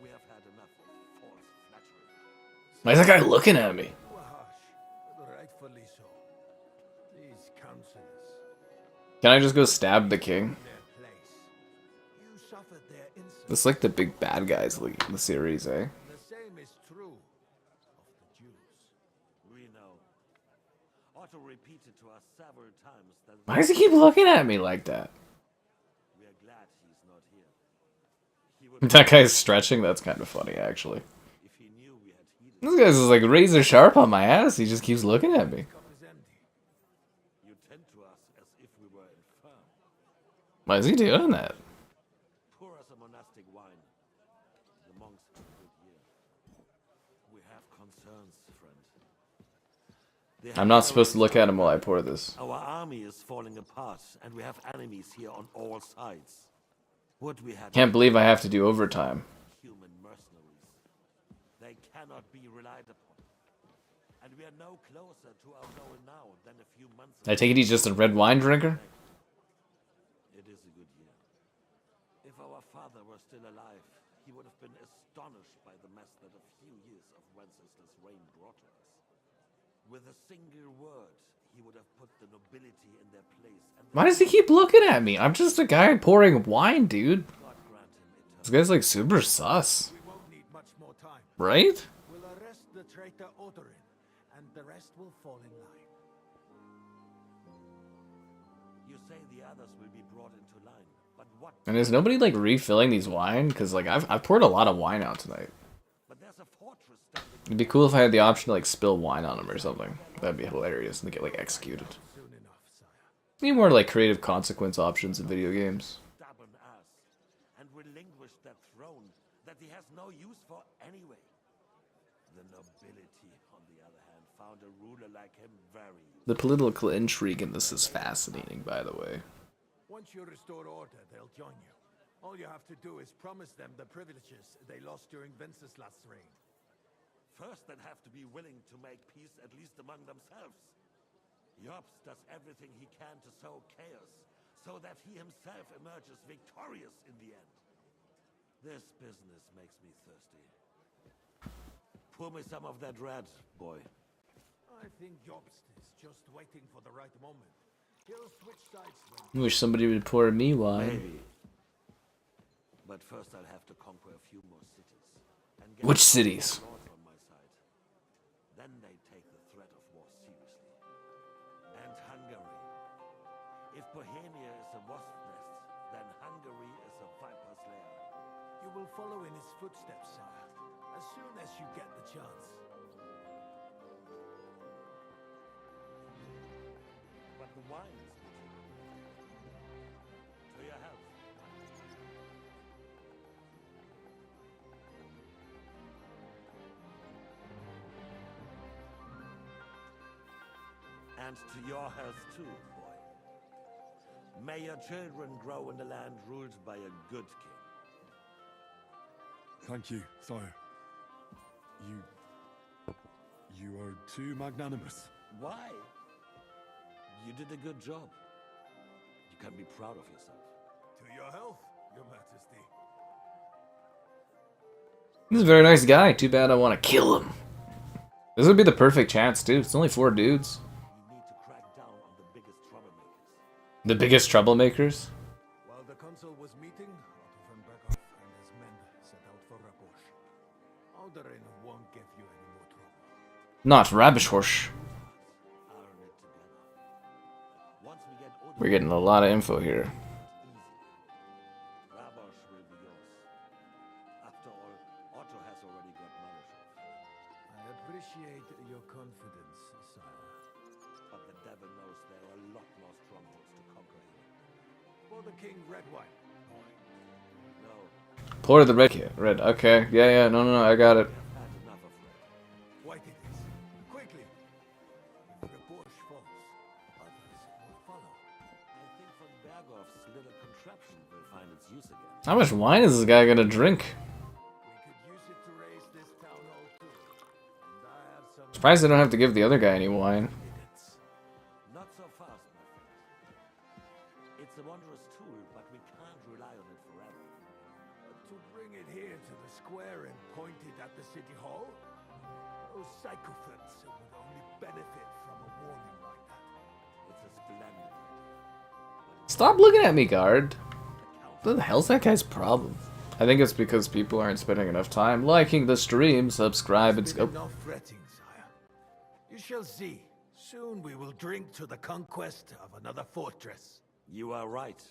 We have had enough of false flattery. Why is that guy looking at me? You are harsh, but rightfully so. These councillors. Can I just go stab the king? Their place. You suffered their insults. This is like the big bad guys in the series, eh? The same is true of the Jews. We know. Otto repeated to us several times that... Why does he keep looking at me like that? We are glad he's not here. That guy's stretching? That's kind of funny, actually. If he knew we had heeded... This guy's just like razor sharp on my ass. He just keeps looking at me. You tend to us as if we were infirm. Why is he doing that? Pour us a monastic wine. The monks have a good year. We have concerns, friend. I'm not supposed to look at him while I pour this. Our army is falling apart, and we have enemies here on all sides. Would we had... Can't believe I have to do overtime. Human mercenaries. They cannot be relied upon. And we are no closer to our goal now than a few months ago. I take it he's just a red wine drinker? It is a good year. If our father were still alive, he would have been astonished by the mess that a few years of Wenceslas' reign brought to us. With a single word, he would have put the nobility in their place. And Why does he keep looking at me? I'm just a guy pouring wine, dude. This guy's like super sus. We won't need much more time. Right? We'll arrest the traitor Odorin, and the rest will fall in line. you say the others will be brought into line, but what? And is nobody like refilling these wine? Because like I've poured a lot of wine out tonight. But there's a fortress standing. It'd be cool if I had the option to like spill wine on them or something. That'd be hilarious and they get like executed. Need more like creative consequence options in video games. Stubborn ass, and relinquish that throne that he has no use for anyway. The nobility, on the other hand, found a ruler like him very useful. The political intrigue in this is fascinating, by the way. Once you restore order, they'll join you. All you have to do is promise them the privileges they lost during Wenceslas' reign. First, they'd have to be willing to make peace, at least among themselves. Jobst does everything he can to sow chaos, so that he himself emerges victorious in the end. This business makes me thirsty. Pour me some of that red, boy. I think Jobst is just waiting for the right moment. He'll switch sides when... I wish somebody would pour me wine. Maybe. But first I'll have to conquer a few more cities. And get Which cities? lords on my side. Then they take the threat of war seriously. And Hungary. If Bohemia is a wasp nest, then Hungary is a viper's lair. You will follow in his footsteps, sire, as soon as you get the chance. But the wine is to your health. And to your health too, boy. May your children grow in the land ruled by a good king. Thank you, sire. You are too magnanimous. Why? You did a good job. You can be proud of yourself. To your health, your majesty. This is a very nice guy. Too bad I want to kill him. This would be the perfect chance, too. It's only 4 dudes. You need to crack down on the biggest troublemakers. The biggest troublemakers? While the consul was meeting, Otto von Berghoff and his men set out for Rabosch. Alderin won't give you any more trouble. Not Rabishorsh. We're getting a lot of info here. Rabosch will be yours. After all, Otto has already got Malishov. I appreciate your confidence, sire. But the devil knows there are a lot more strongholds to conquer here. For the king, red wine. No. Pour the red. Red. Okay. Yeah. No. I got it. Had enough of red. White it is. Quickly. If Rabosch falls, others will follow. I think von Berghoff's little contraption will find its use again. How much wine is this guy gonna drink? We could use it to raise this town hall too. And I have some... Surprised they don't have to give the other guy any wine. Not so fast, my friend. It's a wondrous tool, but we can't rely on it forever. To bring it here to the square and point it at the city hall? Those sycophants would only benefit from a warning like that. It's a splendid idea. Stop looking at me, guard. What the hell's that guy's problem? I think it's because people aren't spending enough time liking the stream, subscribe, and go. No fretting, sire. You shall see. Soon we will drink to the conquest of another fortress. You are right.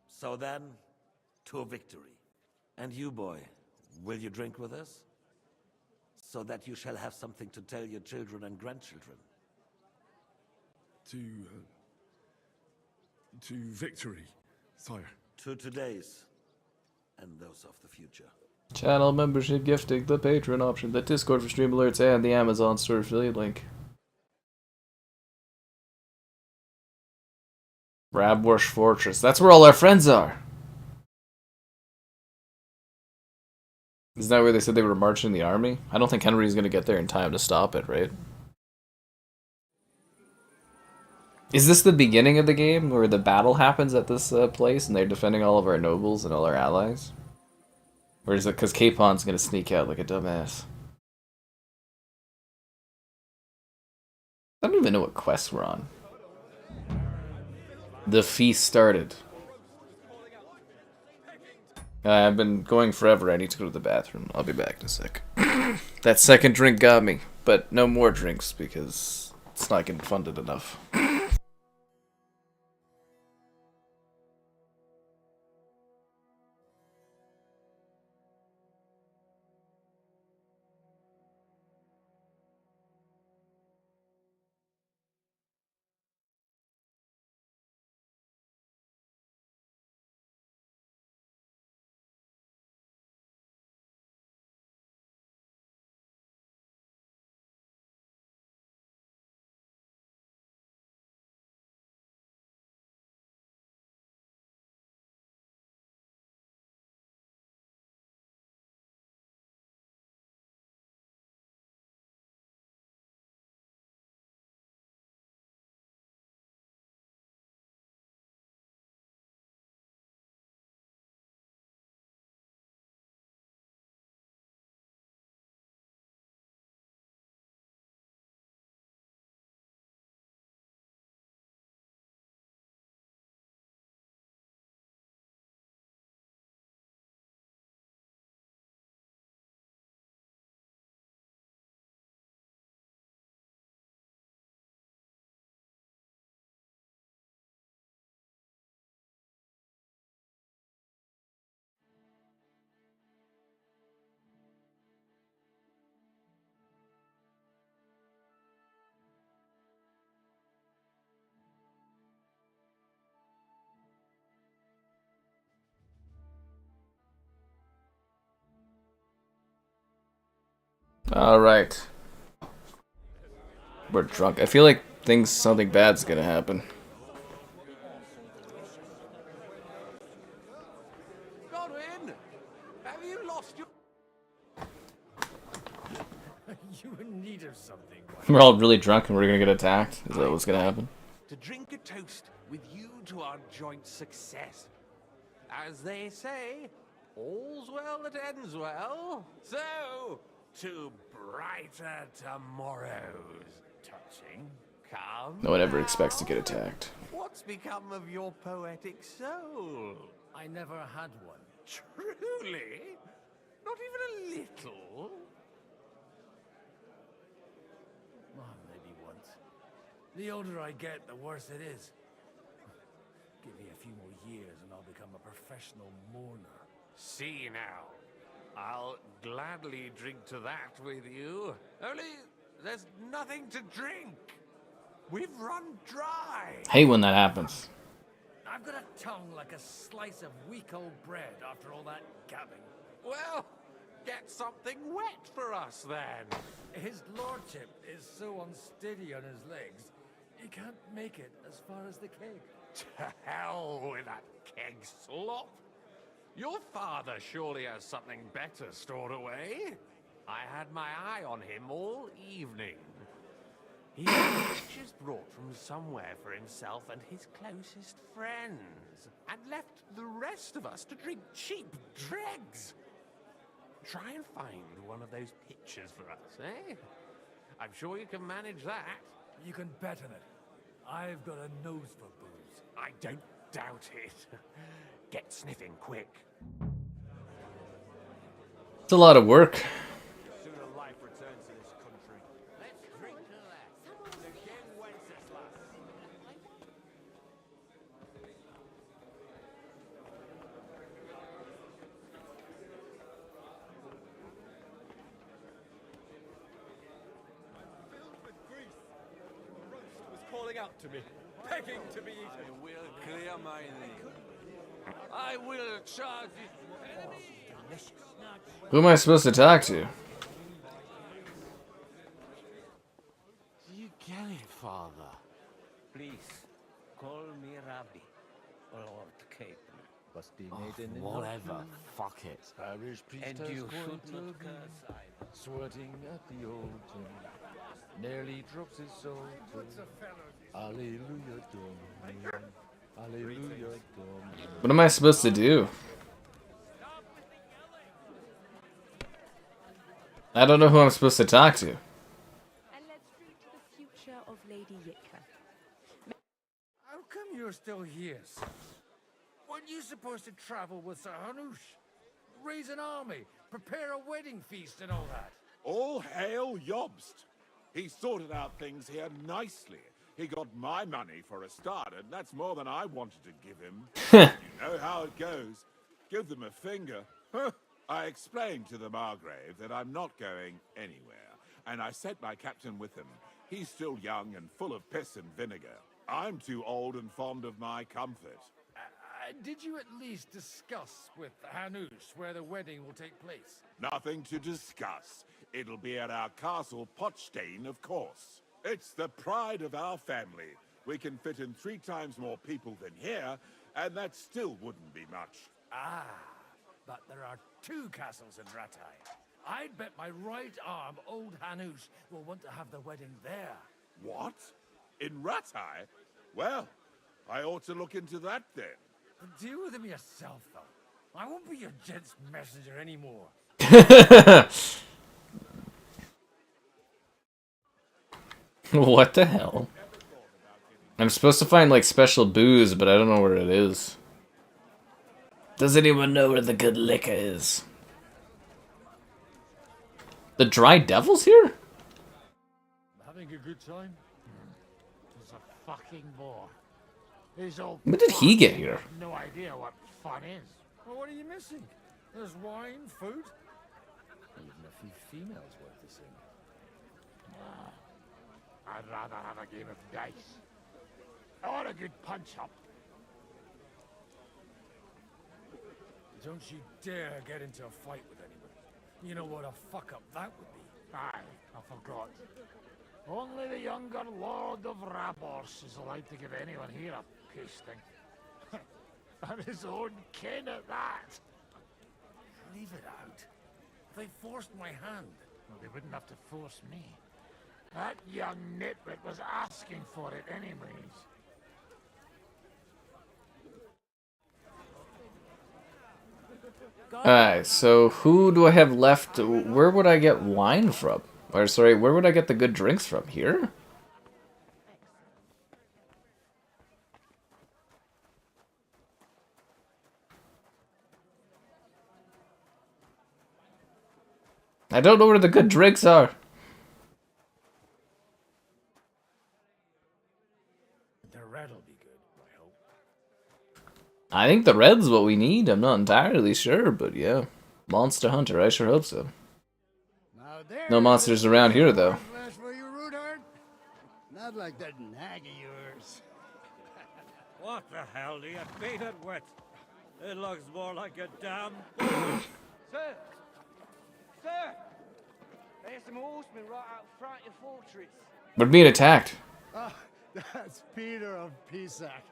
So then, to victory. And you, boy, will you drink with us? So that you shall have something to tell your children and grandchildren. To victory, sire. To today's, and those of the future. Channel membership gifting, the Patreon option, the Discord for stream alerts, and the Amazon store affiliate link. Rabwarsh Fortress. That's where all our friends are. Isn't that where they said they were marching the army? I don't think Henry's going to get there in time to stop it, right? Is this the beginning of the game where the battle happens at this place and they're defending all of our nobles and all our allies? Or is it because Capon's going to sneak out like a dumbass? I don't even know what quests we're on. The feast started. I've been going forever. I need to go to the bathroom. I'll be back in a sec. That second drink got me, but no more drinks because it's not getting funded enough. Alright. We're drunk. I feel like something bad's gonna happen. Godwin! Have you lost your... You in need of something. We're all really drunk and we're gonna get attacked. Is that what's gonna happen? To drink a toast with you to our joint success. As they say, all's well that ends well. So, to brighter tomorrows. Touching. Come. No one ever expects to get attacked. What's become of your poetic soul? I never had one. Truly? Not even a little? Well, maybe once. The older I get, the worse it is. Give me a few more years and I'll become a professional mourner. See now. I'll gladly drink to that with you. Only, there's nothing to drink. We've run dry. Hate when that happens. I've got a tongue like a slice of weak old bread after all that gabbing. Well, get something wet for us then. His lordship is so unsteady on his legs, he can't make it as far as the keg. To hell with that keg slop. Your father surely has something better stored away. I had my eye on him all evening. He had pictures brought from somewhere for himself and his closest friends, and left the rest of us to drink cheap dregs. Try and find one of those pictures for us, eh? I'm sure you can manage that. You can bet on it. I've got a nose for booze. I don't doubt it. Get sniffing quick. It's a lot of work. Sooner life returns to this country. Let's drink to that. To King Wenceslas. Filled with grease. The roast was calling out to me, begging to be eaten. I will clear my name. I will charge it. Who am I supposed to talk to? Do you get it, Father? Please, call me Rabbi, Lord Captain. Must be Whatever. Fuck it. Parish priest And has you gone should to not be curse either. sweating at the altar. Nearly drops his soul to Alleluia Domine. Alleluia Domine. What am I supposed to do? I don't know who I'm supposed to talk to. And let's drink to the future of Lady Yitka. How come you're still here, son? Weren't you supposed to travel with Sir Hanush? Raise an army, prepare a wedding feast and all that? All hail Yobst. He sorted out things here nicely. He got my money for a start, and that's more than I wanted to give him. You know how it goes. Give them a finger. I explained to the Margrave that I'm not going anywhere, and I sent my captain with him. He's still young and full of piss and vinegar. I'm too old and fond of my comfort. Did you at least discuss with Hanush where the wedding will take place? Nothing to discuss. It'll be at our castle, Potstein, of course. It's the pride of our family. We can fit in 3 times more people than here, and that still wouldn't be much. Ah, but there are 2 castles in Ratai. I'd bet my right arm old Hanush will want to have the wedding there. What? In Ratai? Well, I ought to look into that then. Deal with him yourself, though. I won't be your gent's messenger anymore. What the hell? I'm supposed to find like special booze, but I don't know where it is. Does anyone know where the good liquor is? The Dry Devil's here? Having a good time? He's a fucking bore. He's all. When did he get here? No idea what fun is. Well, what are you missing? There's wine, food. Even a few females worth the same. I'd rather have a game of dice. Or a good punch-up. Don't you dare get into a fight with anybody. You know what a fuck-up that would be. forgot. Only the younger Lord of Rabos is allowed to give anyone here a pasting. And his own kin at that. Leave it out. They forced my hand. Well, they wouldn't have to force me. That young nitwit was asking for it anyways. Alright, so who do I have left? Where would I get wine from? Or sorry, where would I get the good drinks from? Here? I don't know where the good drinks are. The red will be good, I hope. I think the red's what we need. I'm not entirely sure, but yeah. Monster Hunter, I sure hope so. No monsters around here, though. For you, Rootheart? Not like that nag of yours. What the hell do you beat it with? It looks more like a damn... Sir! Sir! There's some horsemen right out front of your fortress. We're being attacked. Ah, that's Peter of Pisac.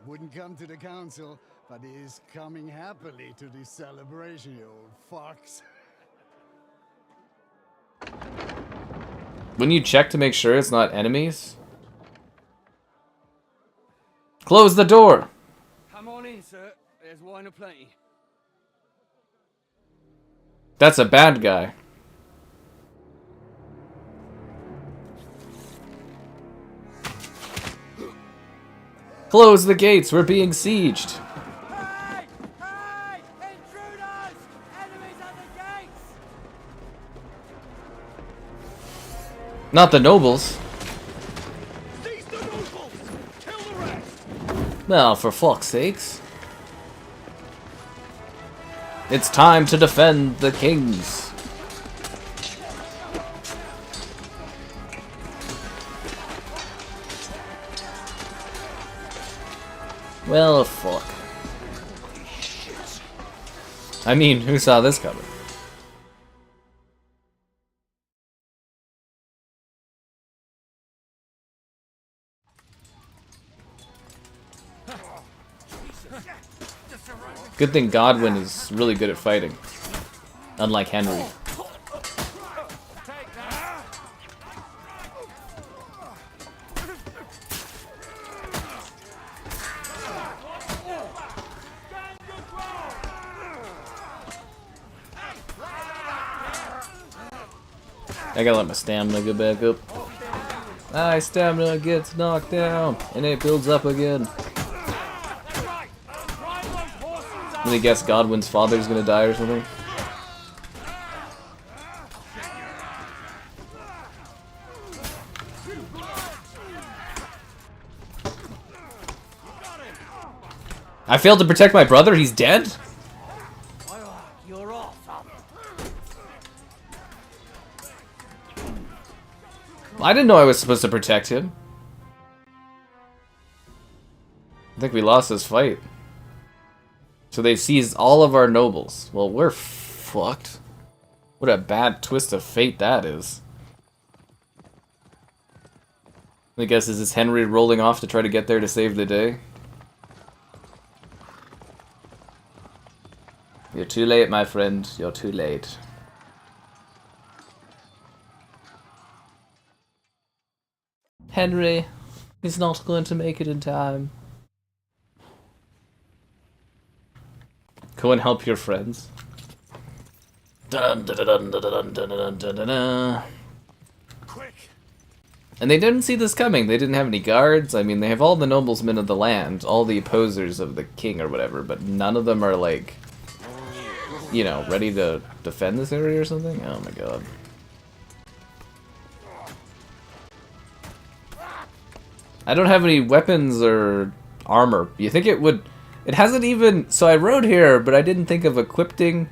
Wouldn't come to the council, but he is coming happily to the celebration, you old fox. Wouldn't you check to make sure it's not enemies? Close the door! Come on in, sir. There's wine aplenty. That's a bad guy. Close the gates, we're being sieged. Hey! Hey! Intruders! Enemies at the gates! Not the nobles. Seize the nobles! Kill the rest! Well, for fuck's sakes. It's time to defend the kings. Well, fuck. I mean, who saw this coming? Good thing Godwin is really good at fighting. Unlike Henry. I gotta let my stamina go back up. My stamina gets knocked down, and it builds up again. Really guess Godwin's father's gonna die or something? I failed to protect my brother? He's dead? You're off. I didn't know I was supposed to protect him. I think we lost this fight. So they seized all of our nobles. Well, we're fucked. What a bad twist of fate that is. I guess is this Henry rolling off to try to get there to save the day? You're too late, my friend. You're too late. Henry, he's not going to make it in time. Go and help your friends. Dun, dun, dun, dun, dun, dun, dun, dun, dun, dun. Quick! And they didn't see this coming. They didn't have any guards. I mean, they have all the noblesmen of the land, all the opposers of the king or whatever, but none of them are like, you know, ready to defend this area or something? Oh my god. I don't have any weapons or armor. You think it would... It hasn't even... So I rode here, but I didn't think of equipping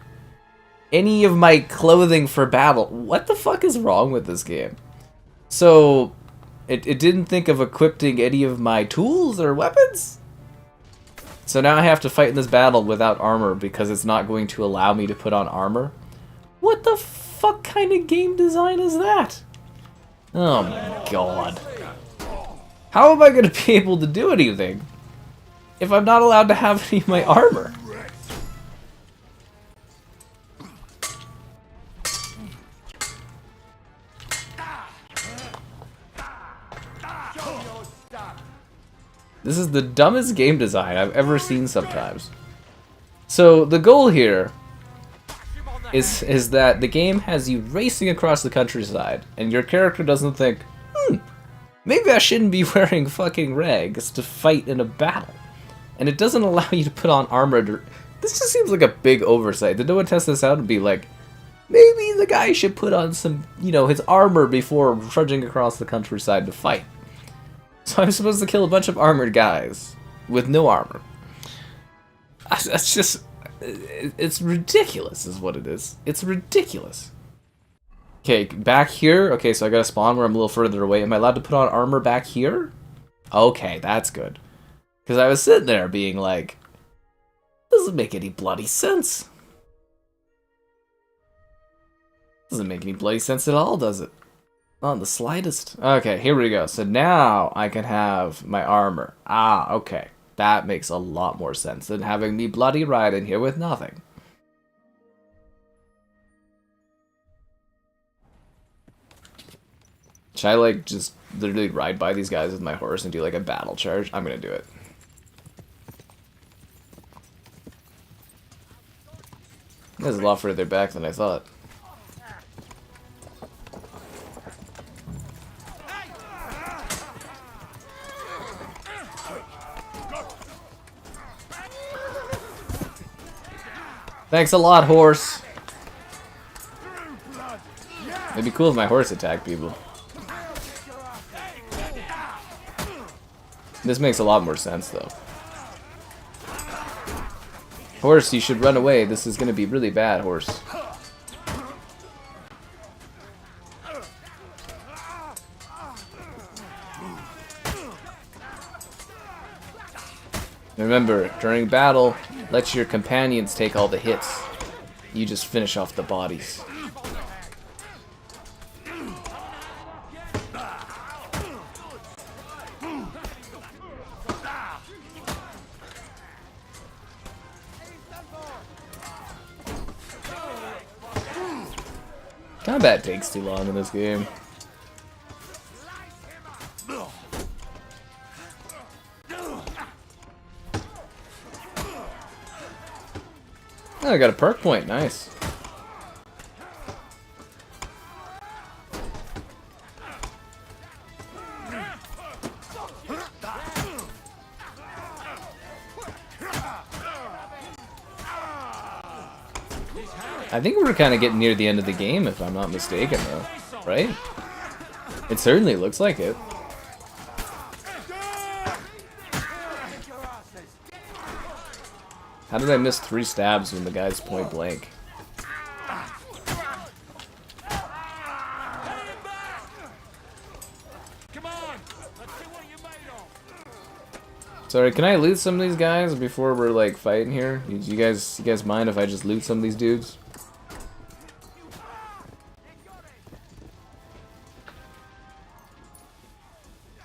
any of my clothing for battle. What the fuck is wrong with this game? So, it didn't think of equipping any of my tools or weapons? So now I have to fight in this battle without armor because it's not going to allow me to put on armor? What the fuck kind of game design is that? Oh my god. How am I gonna be able to do anything if I'm not allowed to have any of my armor? This is the dumbest game design I've ever seen sometimes. So the goal here is that the game has you racing across the countryside, and your character doesn't think, maybe I shouldn't be wearing fucking rags to fight in a battle. And it doesn't allow you to put on armor. This just seems like a big oversight. Did no one test this out and be like, maybe the guy should put on some, you know, his armor before trudging across the countryside to fight. So I'm supposed to kill a bunch of armored guys with no armor. That's just... It's ridiculous is what it is. It's ridiculous. Okay, back here. Okay, so I got a spawn where I'm a little further away. Am I allowed to put on armor back here? Okay, that's good. Because I was sitting there being like, doesn't make any bloody sense. Doesn't make any bloody sense at all, does it? Not in the slightest. Okay, here we go. So now I can have my armor. Ah, okay. That makes a lot more sense than having me bloody ride in here with nothing. Should I, like, just literally ride by these guys with my horse and do, like, a battle charge? I'm gonna do it. This is a lot further back than I thought. Thanks a lot, horse. It'd be cool if my horse attacked people. This makes a lot more sense, though. Horse, you should run away. This is gonna be really bad, horse. Remember, during battle, let your companions take all the hits. You just finish off the bodies. Combat takes too long in this game. Oh, I got a perk point, nice. I think we're kind of getting near the end of the game, if I'm not mistaken, though. Right? It certainly looks like it. How did I miss 3 stabs when the guy's point blank? Sorry, can I loot some of these guys before we're like fighting here? You guys mind if I just loot some of these dudes?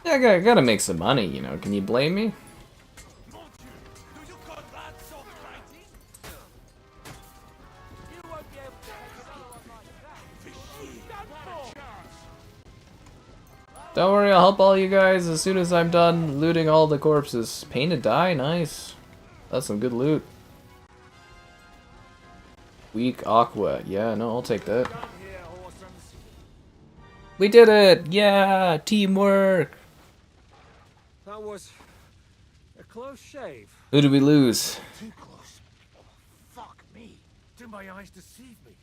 Yeah, I gotta make some money, you know. Can you blame me? Don't worry, I'll help all you guys as soon as I'm done looting all the corpses. Painted dye, nice. That's some good loot. Weak aqua, yeah, no, I'll take that. We did it! Yeah, teamwork! That was a close shave. Who did we lose? Too close. Fuck me. Did my eyes deceive me?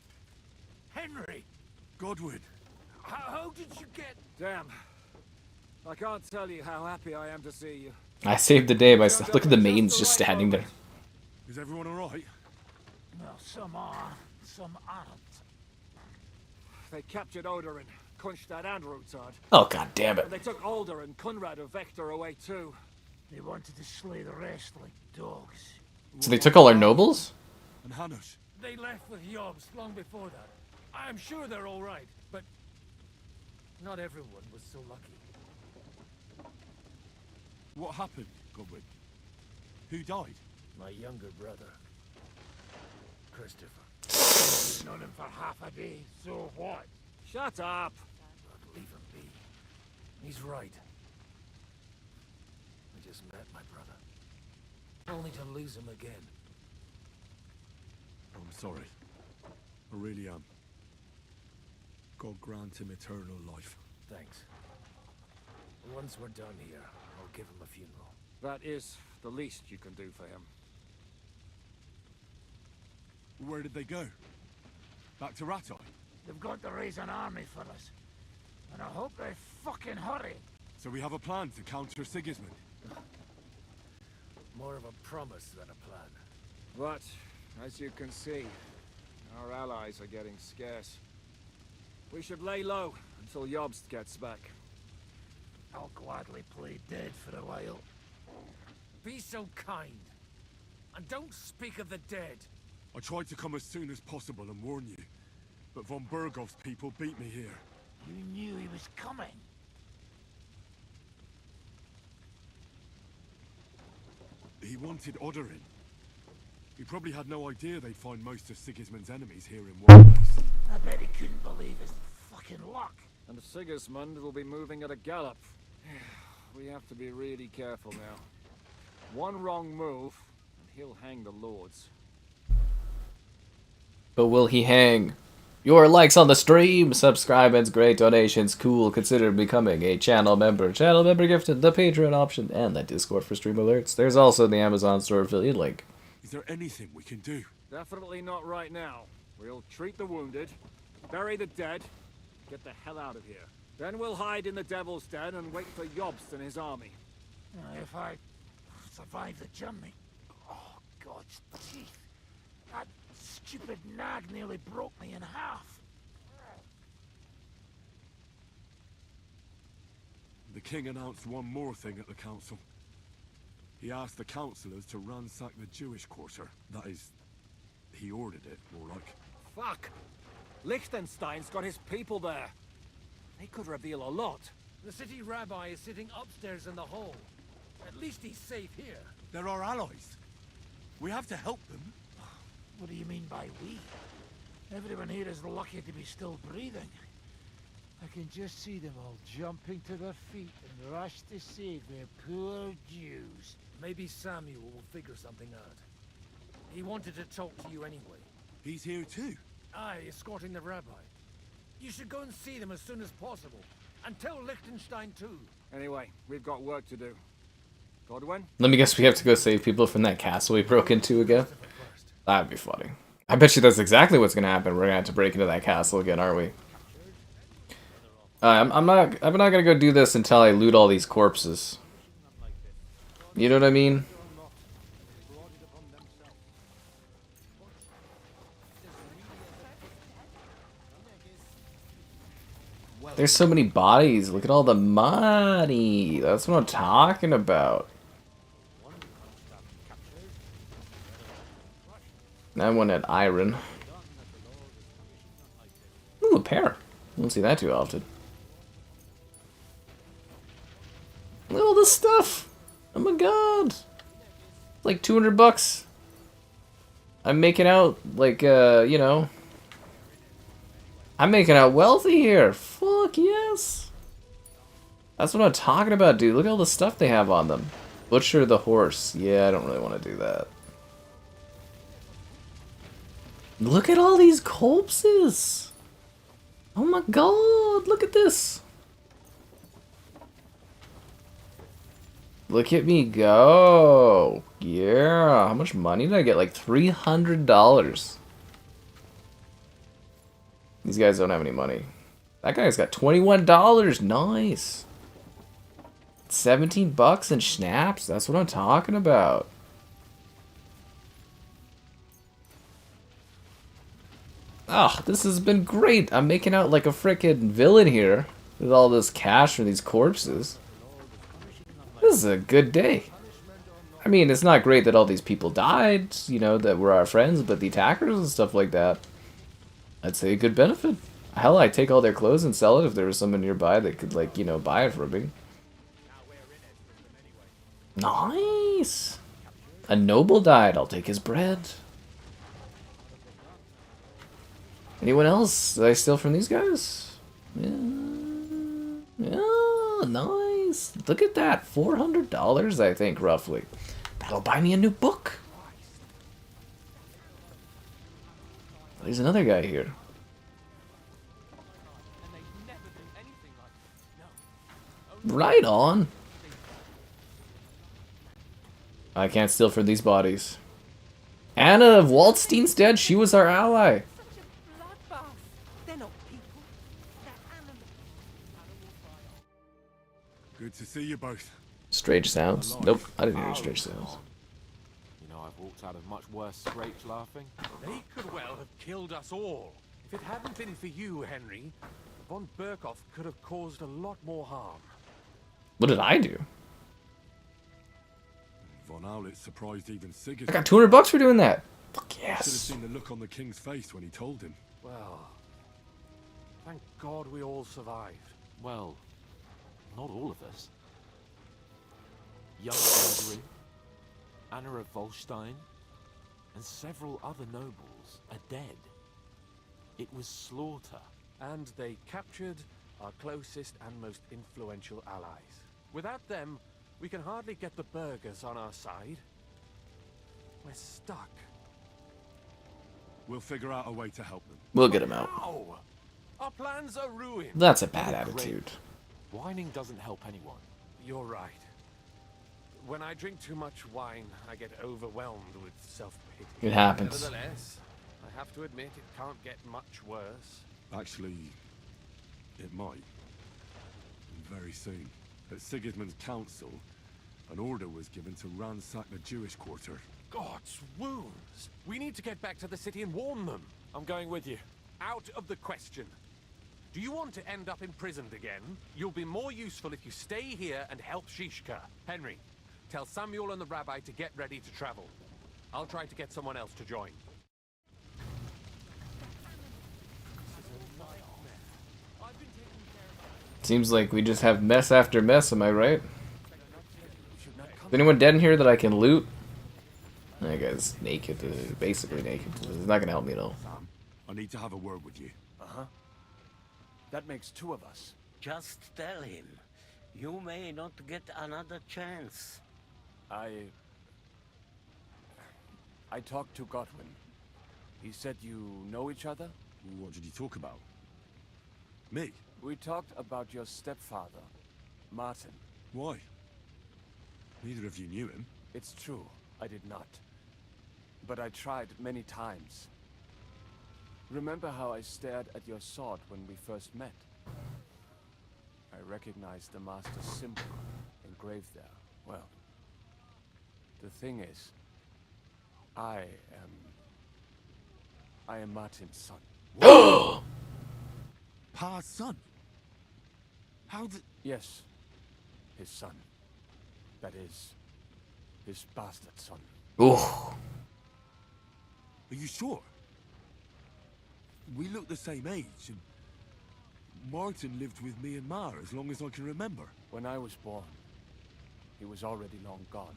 Henry! Godwin! How did you get... Damn. I can't tell you how happy I am to see you. I saved the day by look at the mains just standing there. Is everyone alright? Well, some are, some aren't. They captured Odorin, Kunstad and Rutard. Oh, god damn it. And they took Alder and Kunrad of Vector away too. They wanted to slay the rest like dogs. So they took all our nobles? And Hanush? They left with Yobs long before that. I'm sure they're all right, but not everyone was so lucky. What happened, Godwin? Who died? My younger brother, Christopher. I've known him for half a day, so what? Shut up! But leave him be. He's right. I just met my brother. Only to lose him again. I'm sorry. I really am. God grant him eternal life. Thanks. Once we're done here, I'll give him a funeral. That is the least you can do for him. Where did they go? Back to Rattay? They've got to raise an army for us. And I hope they fucking hurry. So we have a plan to counter Sigismund? More of a promise than a plan. But, as you can see, our allies are getting scarce. We should lay low until Jobst gets back. I'll gladly play dead for a while. Be so kind. And don't speak of the dead. I tried to come as soon as possible and warn you, but von Bergov's people beat me here. You knew he was coming. He wanted Odorin. He probably had no idea they'd find most of Sigismund's enemies here in one place. I bet he couldn't believe his fucking luck. And Sigismund will be moving at a gallop. We have to be really careful now. One wrong move, and he'll hang the lords. But will he hang? Your likes on the stream, subscribings, great donations, cool. Consider becoming a channel member. Channel member gifted, the Patreon option, and the Discord for stream alerts. There's also the Amazon store affiliate link. Is there anything we can do? Definitely not right now. We'll treat the wounded, bury the dead, get the hell out of here. Then we'll hide in the Devil's Den and wait for Jobst and his army. If I survive the journey... Oh, God's teeth. That stupid nag nearly broke me in half. The king announced one more thing at the council. He asked the councillors to ransack the Jewish quarter. That is, he ordered it, more like. Fuck! Liechtenstein's got his people there. They could reveal a lot. The city rabbi is sitting upstairs in the hall. At least he's safe here. They're our allies. We have to help them. What do you mean by we? Everyone here is lucky to be still breathing. I can just see them all jumping to their feet and rush to save their poor Jews. Maybe Samuel will figure something out. He wanted to talk to you anyway. He's here too? Aye, escorting the rabbi. You should go and see them as soon as possible. And tell Liechtenstein too. Anyway, we've got work to do. Godwin? Let me guess, we have to go save people from that castle we broke into again? That'd be funny. I bet you that's exactly what's gonna happen. We're gonna have to break into that castle again, aren't we? I'm not gonna go do this until I loot all these corpses. You know what I mean? There's so many bodies. Look at all the money. That's what I'm talking about. I wanted iron. Ooh, a pear. Don't see that too often. Look at all this stuff. Oh my god. Like 200 bucks. I'm making out like, you know. I'm making out wealthy here. Fuck yes. That's what I'm talking about, dude. Look at all the stuff they have on them. Butcher the horse. Yeah, I don't really want to do that. Look at all these corpses. Oh my god, look at this. Look at me go. Yeah, how much money did I get? Like $300. These guys don't have any money. That guy's got $21. Nice. 17 bucks in schnapps. That's what I'm talking about. Oh, this has been great. I'm making out like a frickin' villain here with all this cash from these corpses. This is a good day. I mean, it's not great that all these people died, you know, that were our friends, but the attackers and stuff like that. I'd say a good benefit. Hell, I'd take all their clothes and sell it if there was someone nearby that could, like, you know, buy it for me. Nice! A noble died. I'll take his bread. Anyone else? Did I steal from these guys? Yeah. Yeah, nice. Look at that. $400, I think, roughly. That'll buy me a new book. There's another guy here. Right on. I can't steal from these bodies. Anna of Waldstein's dead. She was our ally. Good to see you both. Strange sounds. Nope, I didn't hear strange sounds. You know, I've walked out of much worse scrapes laughing. They could well have killed us all. If it hadn't been for you, Henry, von Berkhoff could have caused a lot more harm. What did I do? Von Owlet surprised even Sigismund. I got $200 for doing that. Fuck yes. Should have seen the look on the king's face when he told him. Well, thank God we all survived. Well, not all of us. Young Andrew, Anna of Volstein, and several other nobles are dead. It was slaughter. And they captured our closest and most influential allies. Without them, we can hardly get the burghers on our side. We're stuck. We'll figure out a way to help them. We'll get him out. How? Our plans are ruined. That's a bad attitude. Whining doesn't help anyone. You're right. When I drink too much wine, I get overwhelmed with self-pity. It happens. Nevertheless, I have to admit it can't get much worse. Actually, it might. Very soon. At Sigismund's council, an order was given to ransack the Jewish quarter. God's wounds! We need to get back to the city and warn them. I'm going with you. Out of the question. Do you want to end up imprisoned again? You'll be more useful if you stay here and help Shishka. Henry, tell Samuel and the rabbi to get ready to travel. I'll try to get someone else to join. Seems like we just have mess after mess, am I right? Is anyone dead in here that I can loot? That guy's naked, basically naked. It's not gonna help me at all. I need to have a word with you. Uh-huh. That makes two of us. Just tell him. You may not get another chance. I talked to Godwin. He said you know each other? What did he talk about? Me? We talked about your stepfather, Martin. Why? Neither of you knew him. It's true, I did not. But I tried many times. Remember how I stared at your sword when we first met? I recognized the Master's symbol engraved there. Well, the thing is, I am Martin's son. Pa's son? How did... Yes, his son. That is, his bastard son. Ooh. Are you sure? We look the same age, and Martin lived with me and Ma as long as I can remember. When I was born, he was already long gone.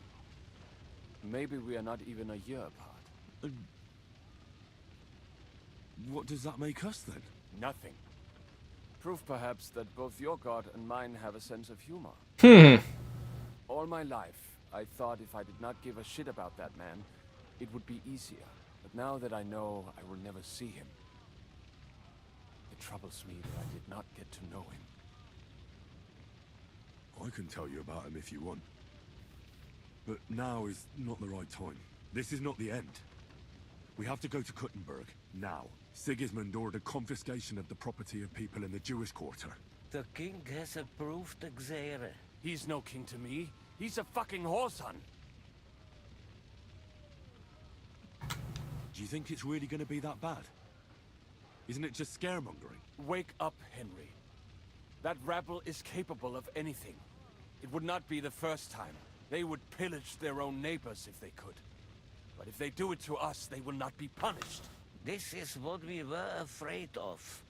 Maybe we are not even a year apart. What does that make us then? Nothing. Proof perhaps that both your god and mine have a sense of humor. All my life, I thought if I did not give a shit about that man, it would be easier. But now that I know I will never see him, it troubles me that I did not get to know him. I can tell you about him if you want. But now is not the right time. This is not the end. We have to go to Kuttenberg, now. Sigismund ordered confiscation of the property of people in the Jewish quarter. The king has approved Xere. He's no king to me. He's a fucking whoreson. Do you think it's really going to be that bad? Isn't it just scaremongering? Wake up, Henry. That rabble is capable of anything. It would not be the first time. They would pillage their own neighbors if they could. But if they do it to us, they will not be punished. This is what we were afraid of.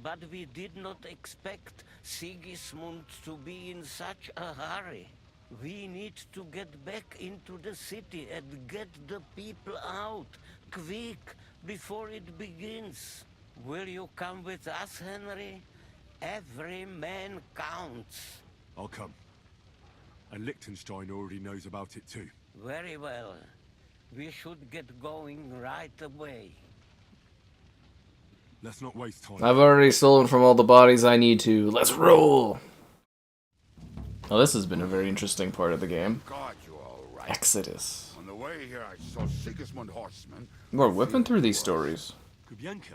But we did not expect Sigismund to be in such a hurry. We need to get back into the city and get the people out, quick, before it begins. Will you come with us, Henry? Every man counts. I'll come. And Liechtenstein already knows about it too. Very well. We should get going right away. Let's not waste time. I've already stolen from all the bodies I need to. Let's roll! Well, this has been a very interesting part of the game. God, you all right. Exodus. On the way here, I saw Sigismund horsemen. We're whipping through these stories. Kubienka?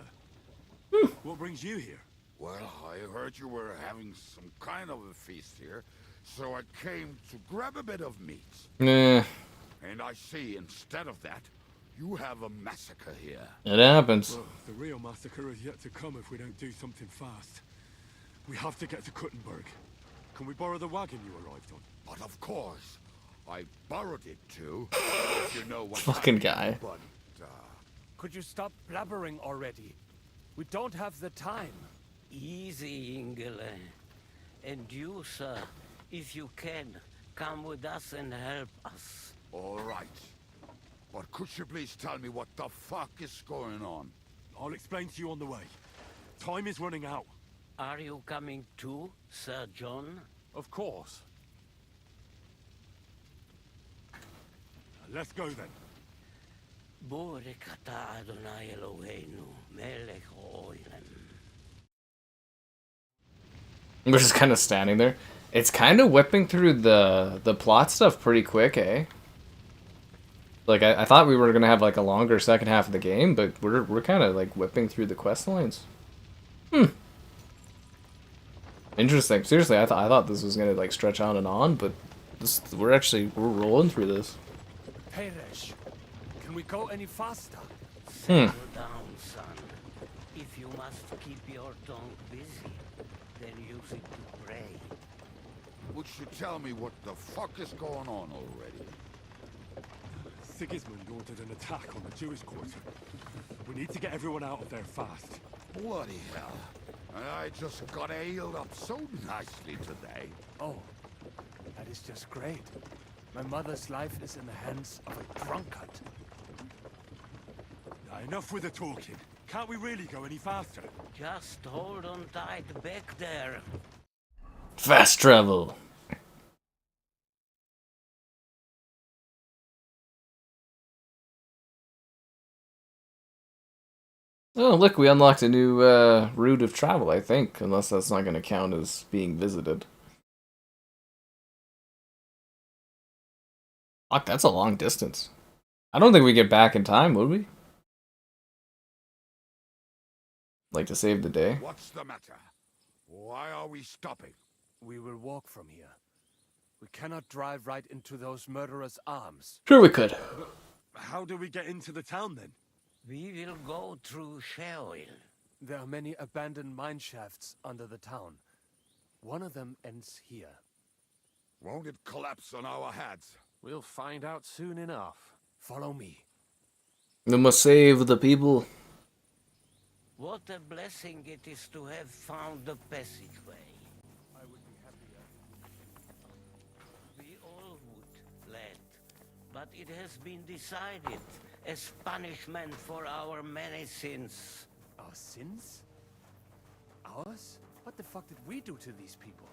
What brings you here? Well, I heard you were having some kind of a feast here, so I came to grab a bit of meat. Nah. And I see, instead of that, you have a massacre here. It happens. Well, the real massacre is yet to come if we don't do something fast. We have to get to Kuttenberg. Can we borrow the wagon you arrived on? But of course. I borrowed it too, if you know what Fucking I mean, guy. But, Could you stop blabbering already? We don't have the time. Easy, Ingele. And you, sir, if you can, come with us and help us. all right. But could you please tell me what the fuck is going on? I'll explain to you on the way. Time is running out. Are you coming too, Sir John? Of course. Let's go then. Borekata Adonai Eloheinu, melech haolam. We're just kind of standing there. It's kind of whipping through the plot stuff pretty quick, eh? Like, I thought we were going to have, like, a longer second half of the game, but we're kind of, like, whipping through the quest lines. Interesting. Seriously, I thought this was going to, like, stretch on and on, but we're rolling through this. Peresh, can we go any faster? Settle down, son. If you must keep your tongue busy, then use it to pray. Would you tell me what the fuck is going on already? Sigismund ordered an attack on the Jewish quarter. We need to get everyone out of there fast. Bloody hell. I just got ailed up so nicely today. Oh, that is just great. My mother's life is in the hands of a drunkard. Now, enough with the talking. Can't we really go any faster? Just hold on tight back there. Fast travel. Oh, look, we unlocked a new route of travel, I think. Unless that's not going to count as being visited. Fuck, that's a long distance. I don't think we get back in time, would we? Like to save the day? What's the matter? Why are we stopping? We will walk from here. We cannot drive right into those murderers' arms. Sure we could. But how do we get into the town then? We will go through Sheol. There are many abandoned mine shafts under the town. One of them ends here. Won't it collapse on our heads? We'll find out soon enough. Follow me. We must save the people. What a blessing it is to have found the passageway. I would be happier. We all would, lad. But it has been decided as punishment for our many sins. Our sins? Ours? What the fuck did we do to these people?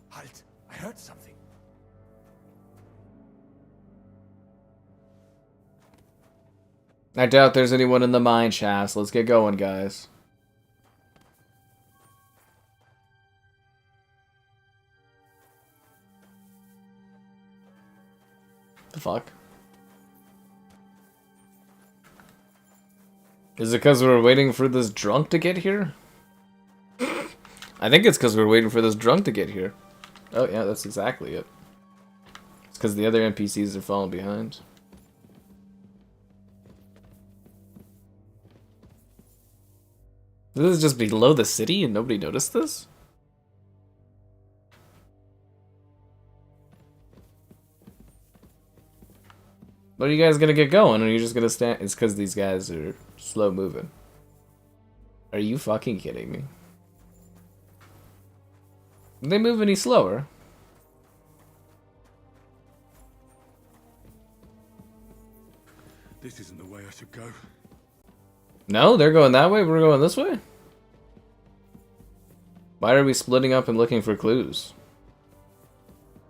Halt! I heard something. I doubt there's anyone in the mine shafts. Let's get going, guys. The fuck? Is it because we're waiting for this drunk to get here? I think it's because we're waiting for this drunk to get here. Oh yeah, that's exactly it. It's because the other NPCs are falling behind. This is just below the city and nobody noticed this? When are you guys gonna get going? Or are you just gonna stand? It's because these guys are slow moving. Are you fucking kidding me? Did they move any slower? This isn't the way I should go. No, they're going that way, we're going this way? Why are we splitting up and looking for clues?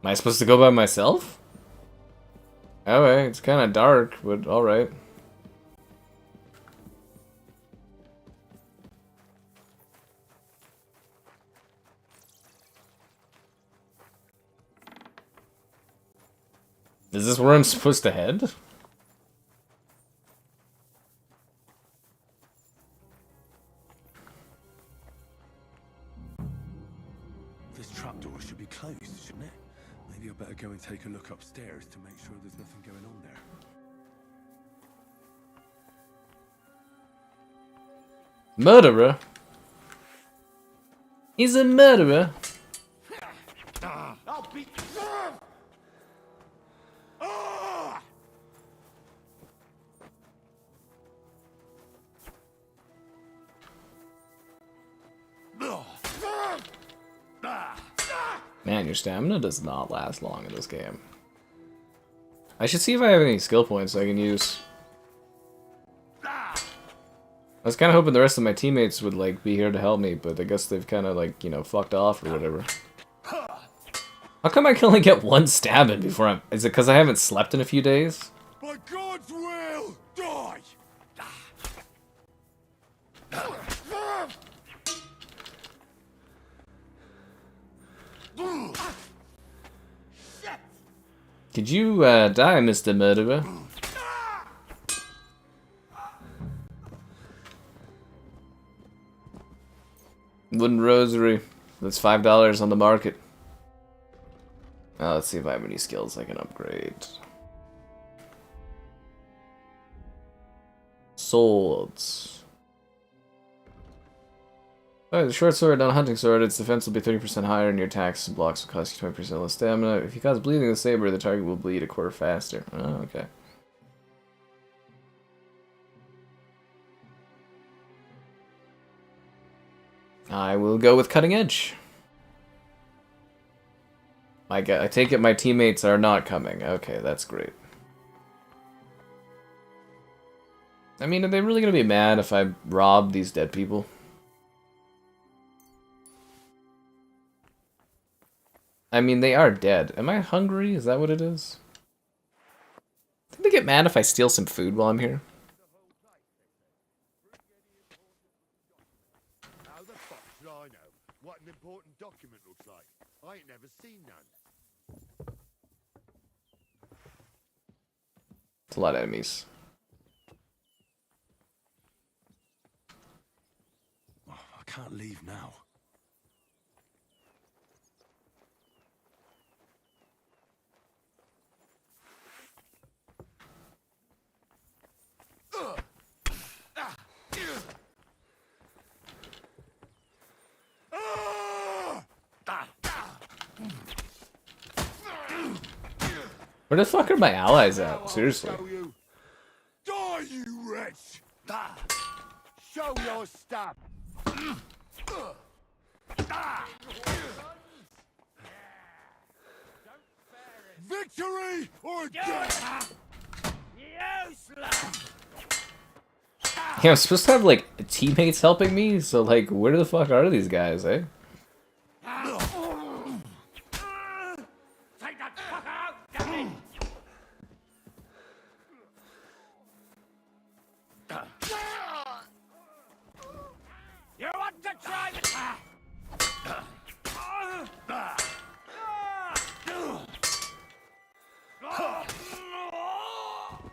Am I supposed to go by myself? Okay, it's kind of dark, but alright. Is this where I'm supposed to head? This trapdoor should be closed, shouldn't it? Maybe I better go and take a look upstairs to make sure there's nothing going on there. Murderer? He's a murderer. I'll beat you. Man, your stamina does not last long in this game. I should see if I have any skill points I can use. I was kind of hoping the rest of my teammates would, like, be here to help me, but I guess they've kind of, like, you know, fucked off or whatever. How come I can only get one stab in before I'm... Is it because I haven't slept in a few days? By God's will, die! Could you, die, Mr. Murderer? Wooden rosary. That's $5 on the market. Let's see if I have any skills I can upgrade. Swords. Oh, the short sword, not a hunting sword. Its defense will be 30% higher, and your attacks and blocks will cost you 20% less stamina. If you cause bleeding with the saber, the target will bleed a quarter faster. Oh, okay. I will go with cutting edge. I take it my teammates are not coming. Okay, that's great. I mean, are they really gonna be mad if I rob these dead people? I mean, they are dead. Am I hungry? Is that what it is? I think they get mad if I steal some food while I'm here. How the fuck should I know what an important document looks like? I ain't never seen none. It's a lot of enemies. Oh, I can't leave now. Where the fuck are my allies at? Seriously. Die, you wretch! Show your stuff! Victory or death! Yeah, I'm supposed to have, like, teammates helping me? So, like, where the fuck are these guys, eh? Take that fucker out, Gambit! You want to try the...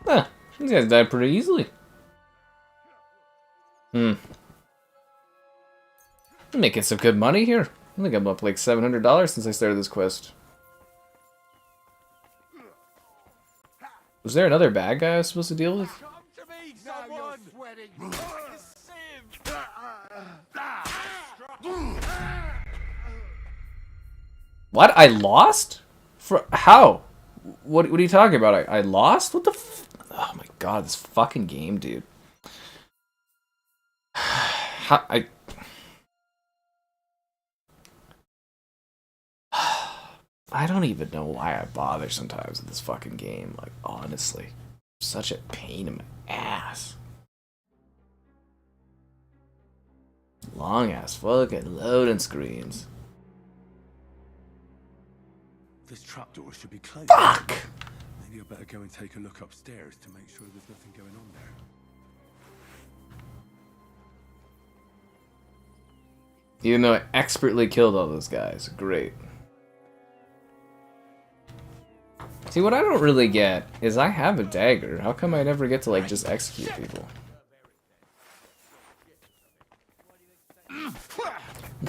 Huh, these guys died pretty easily. I'm making some good money here. I think I'm up like $700 since I started this quest. Was there another bad guy I was supposed to deal with? Come to me, someone! Now you're sweating. What? I lost? For how? What are you talking about? I lost? What the oh my god, this fucking game, dude. How, I don't even know why I bother sometimes with this fucking game. Like, honestly. Such a pain in my ass. Long ass fucking loading screens. This trapdoor should be closed. Fuck! Maybe I better go and take a look upstairs to make sure there's nothing going on there. Even though I expertly killed all those guys. Great. See, what I don't really get is I have a dagger. How come I never get to, like, just execute people?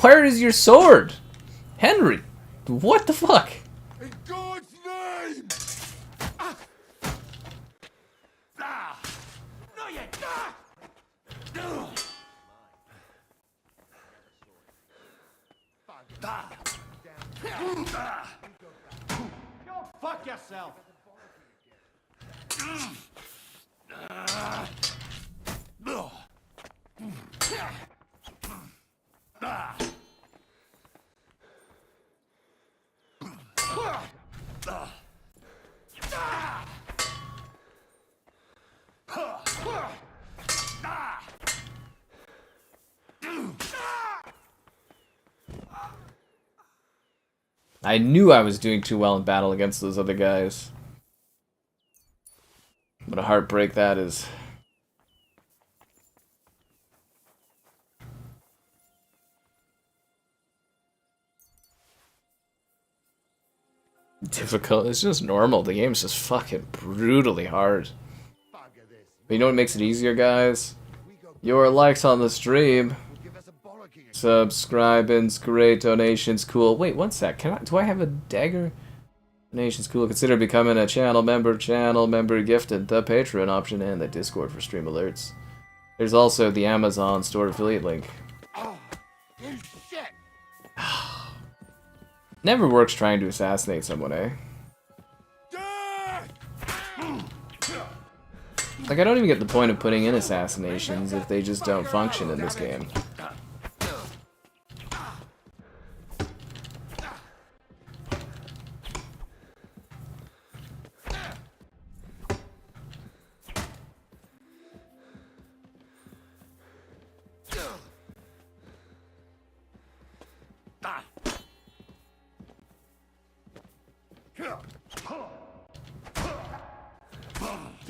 Where is your sword? Henry! What the fuck? In God's name! No, you Go fuck yourself. I knew I was doing too well in battle against those other guys. What a heartbreak that is. Difficult. It's just normal. The game's just fucking brutally hard. But you know what makes it easier, guys? Your likes on the stream. Subscribing's great. Donations cool. Wait, one sec. Do I have a dagger? Donations cool. Consider becoming a channel member. Channel member gifted. The Patreon option and the Discord for stream alerts. There's also the Amazon store affiliate link. Never works trying to assassinate someone, eh? Like, I don't even get the point of putting in assassinations if they just don't function in this game.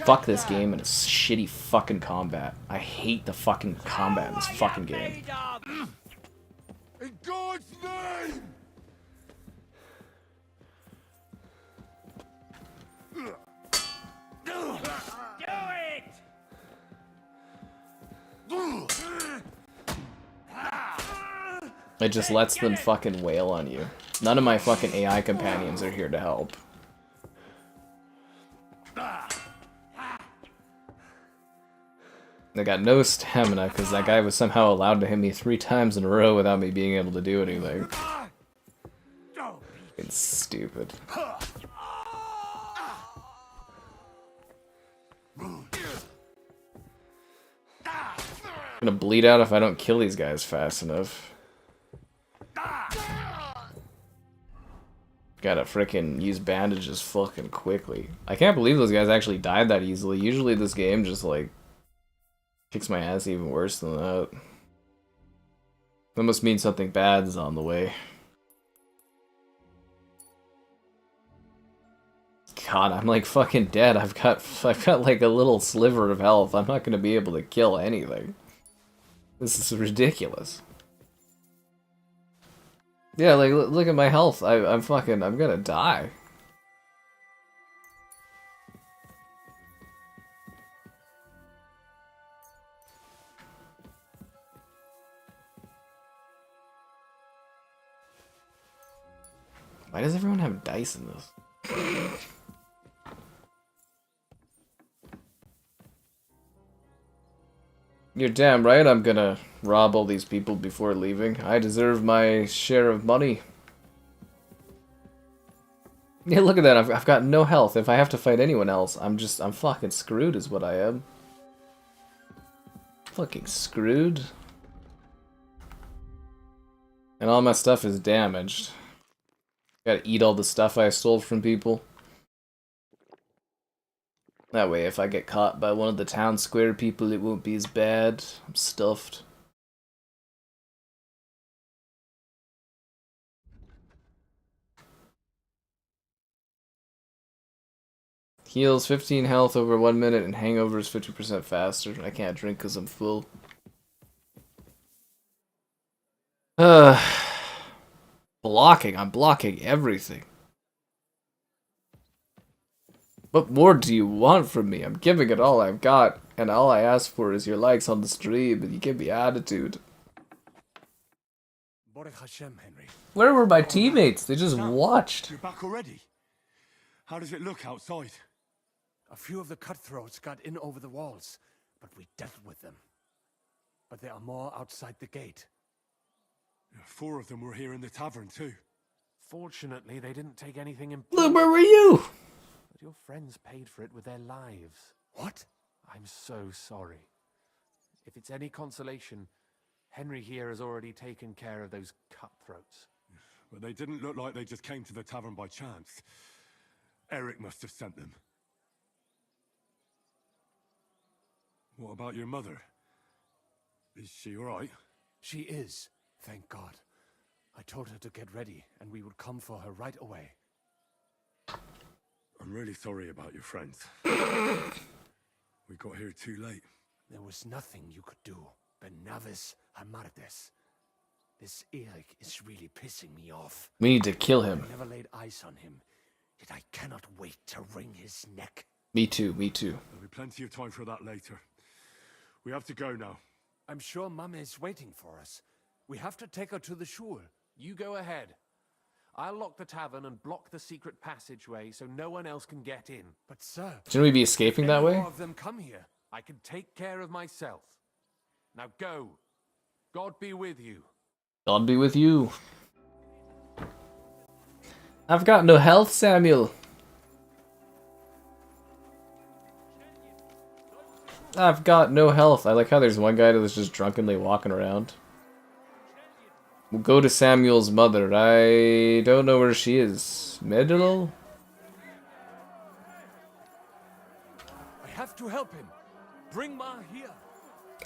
Fuck this game and its shitty fucking combat. I hate the fucking combat in this fucking game. In God's name! Do it! It just lets them fucking wail on you. None of my fucking AI companions are here to help. I got no stamina because that guy was somehow allowed to hit me 3 times in a row without me being able to do anything. It's stupid. I'm gonna bleed out if I don't kill these guys fast enough. Gotta frickin' use bandages fucking quickly. I can't believe those guys actually died that easily. Usually this game just like kicks my ass even worse than that. That must mean something bad is on the way. God, I'm like fucking dead. I've got like a little sliver of health. I'm not gonna be able to kill anything. This is ridiculous. Yeah, like look at my health. I'm gonna die. Why does everyone have dice in this? You're damn right I'm gonna rob all these people before leaving. I deserve my share of money. Yeah, look at that. I've got no health. If I have to fight anyone else, I'm fucking screwed is what I am. Fucking screwed. And all my stuff is damaged. Gotta eat all the stuff I stole from people. That way, if I get caught by one of the town square people, it won't be as bad. I'm stuffed. Heals 15 health over 1 minute and hangovers 50% faster. I can't drink because I'm full. Blocking. I'm blocking everything. What more do you want from me? I'm giving it all I've got, and all I ask for is your likes on the stream, and you give me attitude. Where were my teammates? They just watched. You're back already? How does it look outside? A few of the cutthroats got in over the walls, but we dealt with them. But there are more outside the gate. 4 of them were here in the tavern too. Fortunately, they didn't take anything important. Luke, where were you? But your friends paid for it with their lives. What? I'm so sorry. If it's any consolation, Henry here has already taken care of those cutthroats. But they didn't look like they just came to the tavern by chance. Eric must have sent them. What about your mother? Is she alright? She is, thank God. I told her to get ready, and we would come for her right away. I'm really sorry about your friends. We got here too late. There was nothing you could do. Benavis Hamardes. This Eric is really pissing me off. We need to kill him. I never laid eyes on him, yet I cannot wait to wring his neck. Me too, me too. There'll be plenty of time for that later. We have to go now. I'm sure Mum is waiting for us. We have to take her to the shul. You go ahead. I'll lock the tavern and block the secret passageway so no one else can get in. But sir, shouldn't we be escaping that way? More of them come here. I can take care of myself. Now go. God be with you. God be with you. I've got no health, Samuel. I've got no health. I like how there's one guy that was just drunkenly walking around. We'll go to Samuel's mother. I don't know where she is. Middle? I have to help him. Bring Ma here.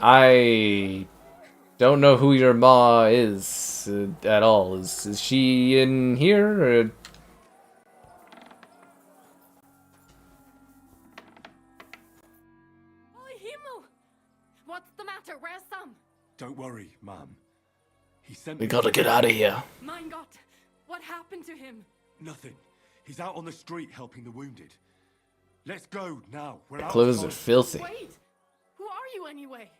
I don't know who your ma is at all. Is she in here? Or... What's the matter? Where's Sam? Don't worry, Mom. He sent We gotta get out of here. Mein Gott, what happened to him? Nothing. He's out on the street helping the wounded. Let's go now. We're The out clothes of are time. filthy. Wait, who are you anyway?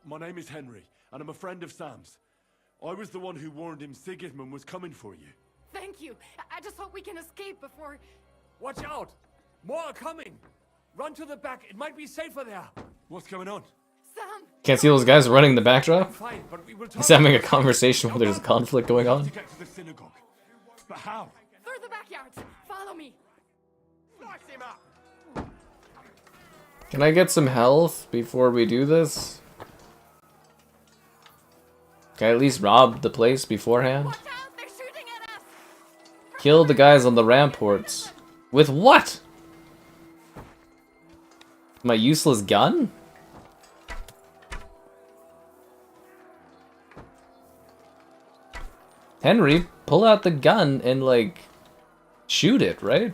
My name is Henry, and I'm a friend of Sam's. I was the one who warned him Sigismund was coming for you. Thank you. I just hope we can escape before... Watch out! More are coming! Run to the back. It might be safer there. What's going on? Sam! Can't see those guys running in the backdrop? Fine, but we will talk. He's having a conversation where there's a conflict going on. To get to the synagogue. But how? Through the backyard. Follow me. Slice him up. Can I get some health before we do this? Can I at least rob the place beforehand? Watch out, they're shooting at us. Kill the guys on the ramparts. With what? My useless gun? Henry, pull out the gun and, like, shoot it, right?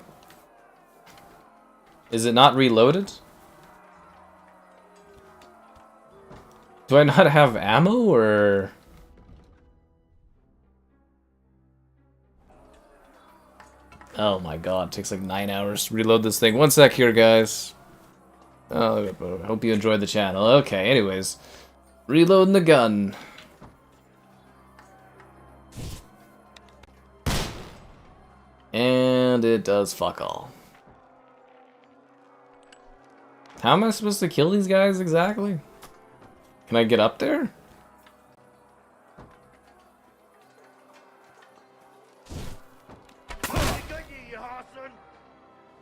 Is it not reloaded? Do I not have ammo, or...? Oh my god, it takes like 9 hours to reload this thing. One sec here, guys. Oh, I hope you enjoyed the channel. Okay, anyways. Reloading the gun. And it does fuck all. How am I supposed to kill these guys exactly? Can I get up there?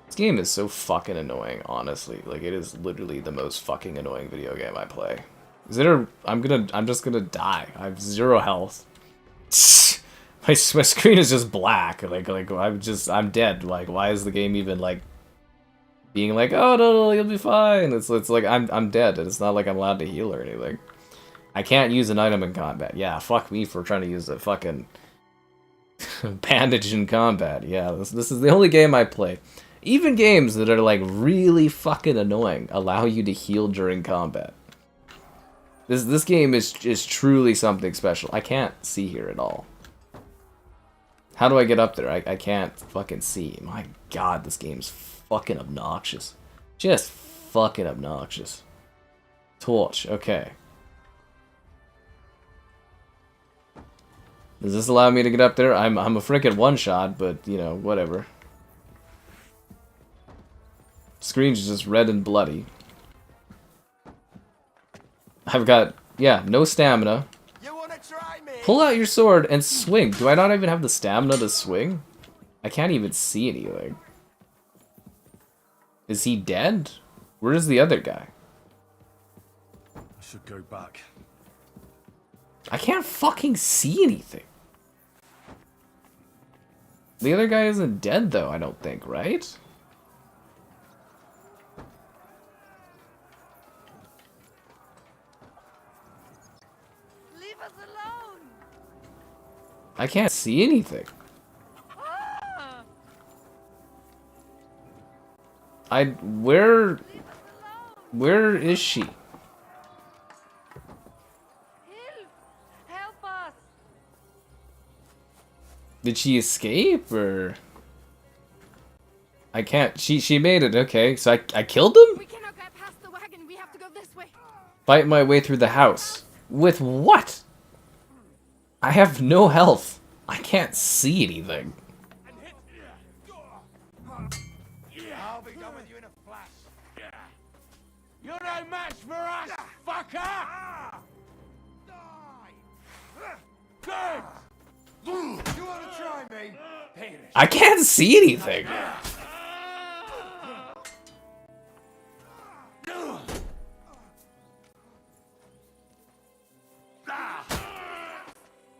This game is so fucking annoying, honestly. Like, it is literally the most fucking annoying video game I play. Is it a... I'm just gonna die. I have 0 health. My screen is just black. Like, I'm dead. Like, why is the game even, like, being like, oh, no, you'll be fine. It's like, I'm dead, and it's not like I'm allowed to heal or anything. I can't use an item in combat. Yeah, fuck me for trying to use a fucking bandage in combat. Yeah, this is the only game I play. Even games that are, like, really fucking annoying allow you to heal during combat. This game is truly something special. I can't see here at all. How do I get up there? I can't fucking see. My god, this game's fucking obnoxious. Just fucking obnoxious. Torch, okay. Does this allow me to get up there? I'm a frickin' one-shot, but, you know, whatever. Screen's just red and bloody. I've got, yeah, no stamina. Pull out your sword and swing. Do I not even have the stamina to swing? I can't even see anything. Is he dead? Where is the other guy? I should go back. I can't fucking see anything. The other guy isn't dead though, I don't think, right? Leave us alone. I can't see anything. Where is she? Help us. Did she escape or? I can't. She made it. Okay, so I killed him. We cannot get past the wagon. We have to go this way. Fight my way through the house. With what? I have no health. I can't see anything. I'll be done with you in a flash. You're no match for us, fucker! Good! You wanna try me? I can't see anything.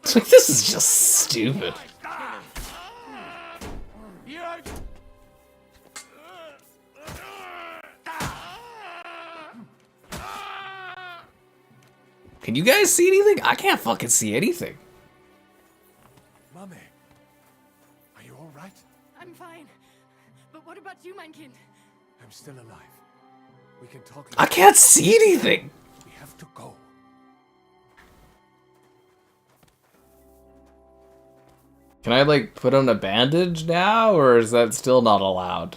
It's like, this is just stupid. Can you guys see anything? I can't fucking see anything. Mummy, are you all right? I'm fine. But what about you, mein Kind? I'm still alive. We can talk. I can't see anything. We have to go. Can I, like, put on a bandage now, or is that still not allowed?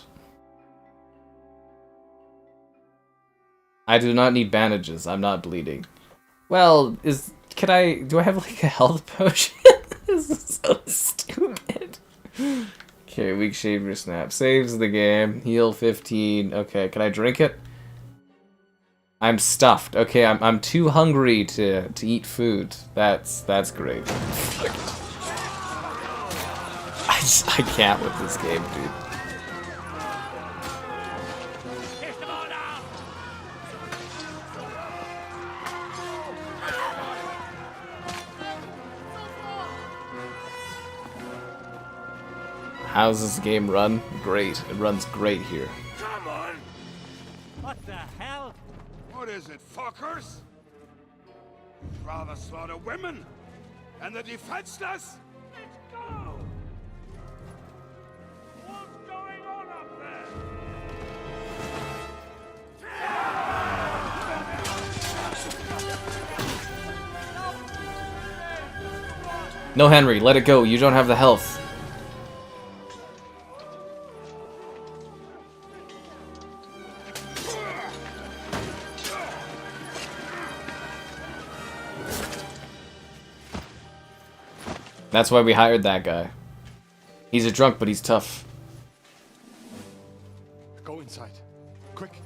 I do not need bandages. I'm not bleeding. Well, do I have, like, a health potion? This is so stupid. Okay, weak shaver snap. Saves the game. Heal 15. Okay, can I drink it? I'm stuffed. Okay, I'm too hungry to eat food. That's great. I can't with this game, dude. How's this game run? Great. It runs great here. Come on! What the hell? What is it, fuckers? Rather slaughter women and the defenseless? Let's go! What's going on up there? No, Henry, let it go. You don't have the health. That's why we hired that guy. He's a drunk, but he's tough. Go inside. Quick.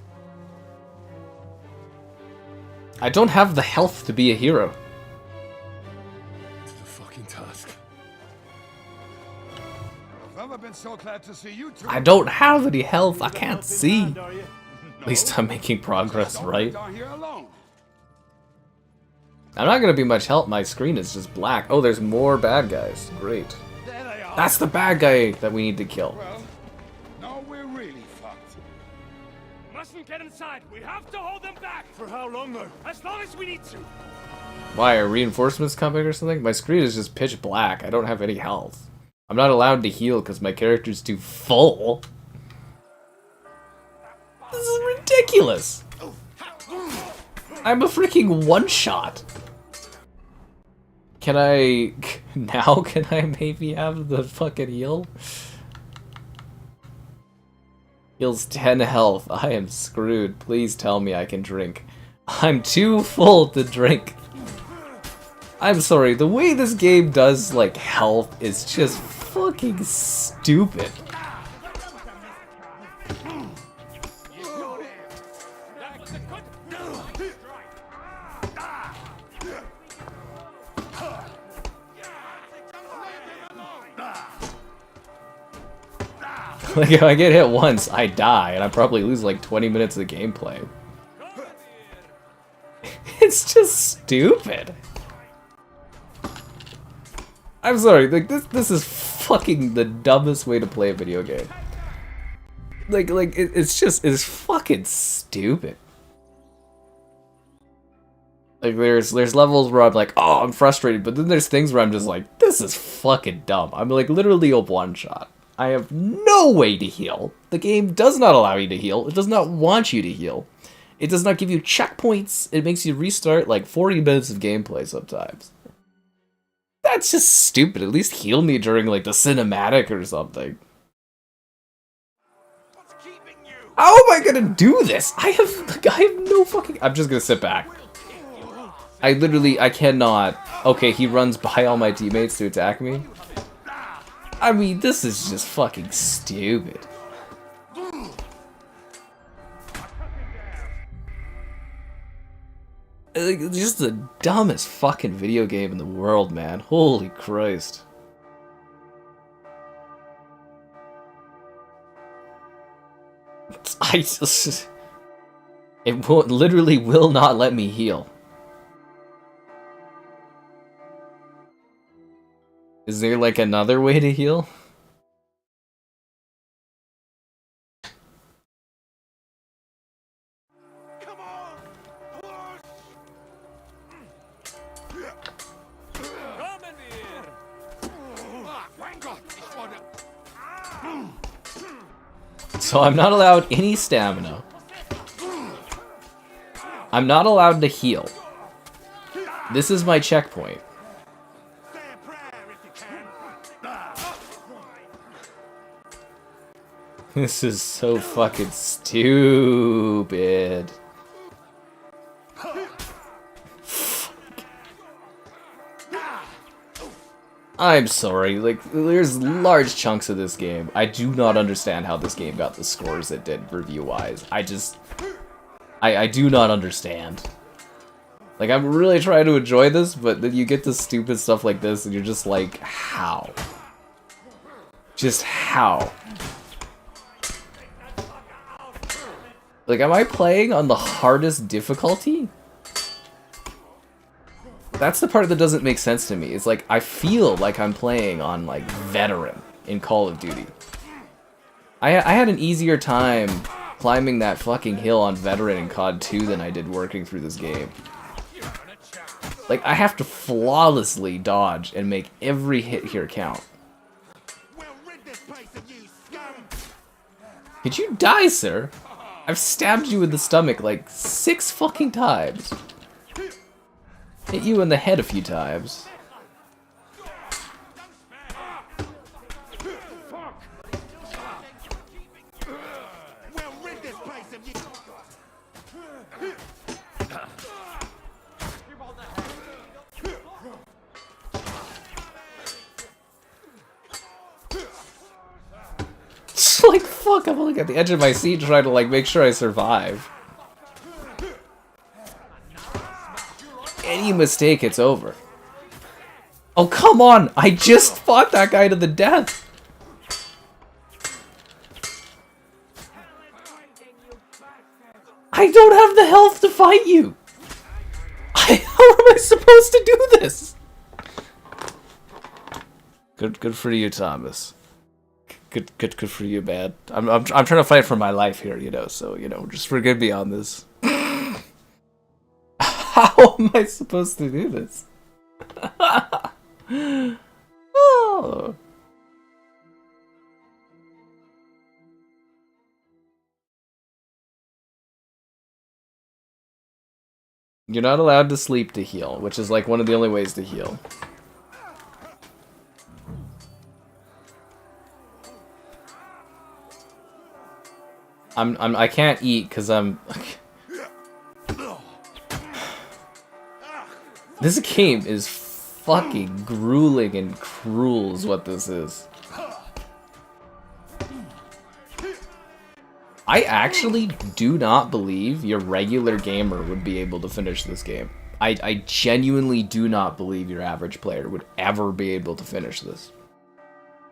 I don't have the health to be a hero. It's a fucking task. I've ever been so glad to see you two. I don't have any health. I can't see. At least I'm making progress, right? I'm not gonna be much help. My screen is just black. Oh, there's more bad guys. Great. That's the bad guy that we need to kill. Well, now we're really fucked. Mustn't get inside. We have to hold them back. For how long, though? As long as we need to. Why, are reinforcements coming or something? My screen is just pitch black. I don't have any health. I'm not allowed to heal because my character's too full. This is ridiculous. I'm a freaking one-shot. Can I... Now can I maybe have the fucking heal? Heals 10 health. I am screwed. Please tell me I can drink. I'm too full to drink. I'm sorry, the way this game does, like, health is just fucking stupid. Like, if I get hit once, I die, and I probably lose like 20 minutes of the gameplay. It's just stupid. I'm sorry, like this is fucking the dumbest way to play a video game. It's fucking stupid. Like there's levels where I'm like, oh, I'm frustrated, but then there's things where I'm just like, this is fucking dumb. I'm like literally a one-shot. I have no way to heal. The game does not allow you to heal. It does not want you to heal. It does not give you checkpoints. It makes you restart like 40 minutes of gameplay sometimes. That's just stupid. At least heal me during like the cinematic or something. How am I gonna do this? I have no fucking... I'm just gonna sit back. I cannot... Okay, he runs by all my teammates to attack me. I mean, this is just fucking stupid. Like, it's just the dumbest fucking video game in the world, man. Holy Christ. It literally will not let me heal. Is there like another way to heal? So I'm not allowed any stamina. I'm not allowed to heal. This is my checkpoint. This is so fucking stupid. I'm sorry, like, there's large chunks of this game. I do not understand how this game got the scores it did, review-wise. I do not understand. Like, I'm really trying to enjoy this, but then you get this stupid stuff like this, and you're just like, how? Just how? Like, am I playing on the hardest difficulty? That's the part that doesn't make sense to me. It's like, I feel like I'm playing on, like, Veteran in Call of Duty. I had an easier time climbing that fucking hill on Veteran in COD 2 than I did working through this game. Like, I have to flawlessly dodge and make every hit here count. Could you die, sir? I've stabbed you in the stomach like 6 fucking times. Hit you in the head a few times. It's like, fuck, I'm like at the edge of my seat trying to like make sure I survive. Any mistake, it's over. Oh, come on! I just fought that guy to the death! I don't have the health to fight you. How am I supposed to do this? Good for you, Thomas. Good for you, man. I'm trying to fight for my life here, you know. So just forgive me on this. How am I supposed to do this? Oh. You're not allowed to sleep to heal, which is like one of the only ways to heal. I can't eat because I'm. This game is fucking grueling and cruel, is what this is. I actually do not believe your regular gamer would be able to finish this game. I genuinely do not believe your average player would ever be able to finish this.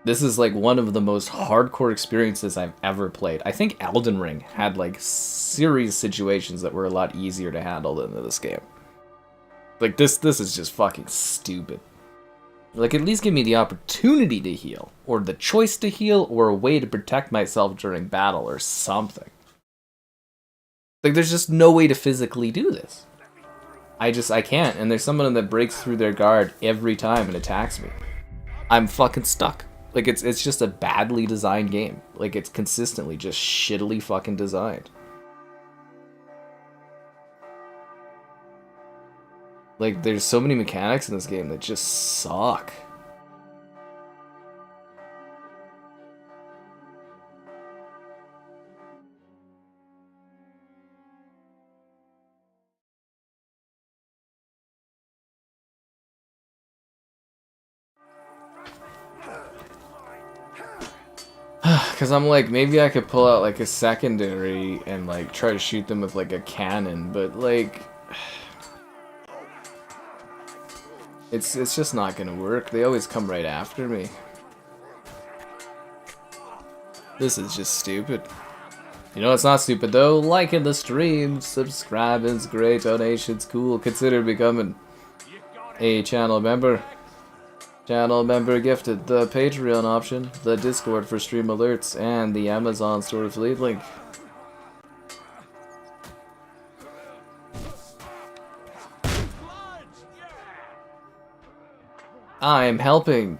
This is like one of the most hardcore experiences I've ever played. I think Elden Ring had like serious situations that were a lot easier to handle than this game. Like this is just fucking stupid. Like, at least give me the opportunity to heal, or the choice to heal, or a way to protect myself during battle, or something. Like, there's just no way to physically do this. I can't, and there's someone that breaks through their guard every time and attacks me. I'm fucking stuck. Like, it's just a badly designed game. Like, it's consistently just shittily fucking designed. Like, there's so many mechanics in this game that just suck. Because I'm like, maybe I could pull out like a secondary and like try to shoot them with like a cannon, but like... It's just not gonna work. They always come right after me. This is just stupid. You know what's not stupid though? Liking the stream, subscribing's great, donation's cool. Consider becoming a channel member. Channel member gifted, the Patreon option, the Discord for stream alerts, and the Amazon store affiliate link. I'm helping.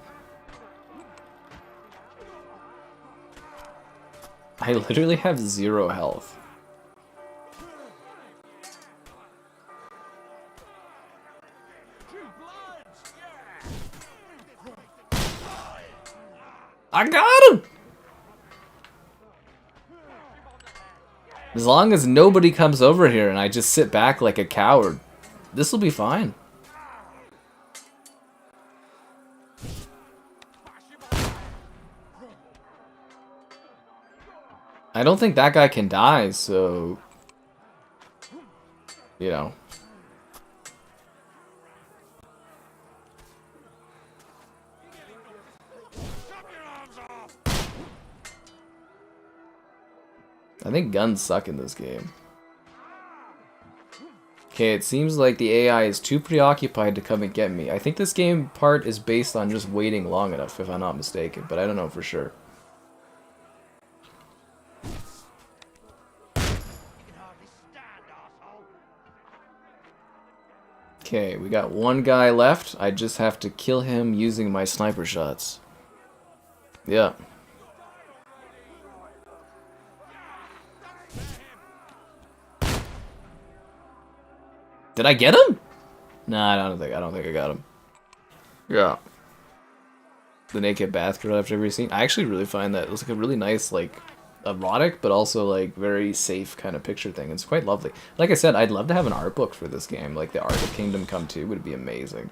I literally have 0 health. I got him! As long as nobody comes over here and I just sit back like a coward, this will be fine. I don't think that guy can die, so... You know. I think guns suck in this game. Okay, it seems like the AI is too preoccupied to come and get me. I think this game part is based on just waiting long enough, if I'm not mistaken, but I don't know for sure. Okay, we got one guy left. I just have to kill him using my sniper shots. Yeah. Did I get him? Nah, I don't think I got him. Yeah. The naked bath girl I've ever seen. I actually really find that it looks like a really nice, like, erotic, but also, like, very safe kind of picture thing. It's quite lovely. Like I said, I'd love to have an art book for this game. Like, the Art of Kingdom Come 2 would be amazing.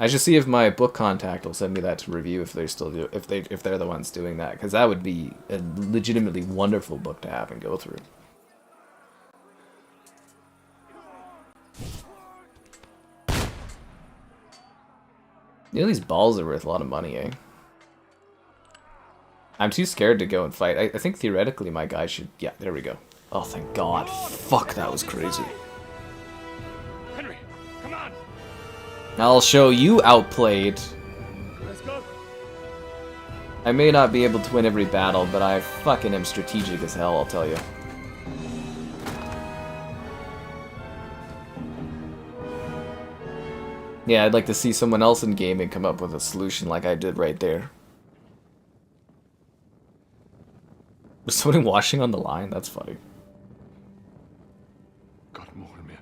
I should see if my book contact will send me that to review if they're still if they're the ones doing that, because that would be a legitimately wonderful book to have and go through. You know, these balls are worth a lot of money, eh? I'm too scared to go and fight. I think theoretically my guy should... Yeah, there we go. Oh, thank God. Fuck, that was crazy. Henry, come on. I'll show you outplayed. Let's go. I may not be able to win every battle, but I fucking am strategic as hell, I'll tell you. Yeah, I'd like to see someone else in gaming come up with a solution like I did right there. Was somebody washing on the line? That's funny. Got more of me.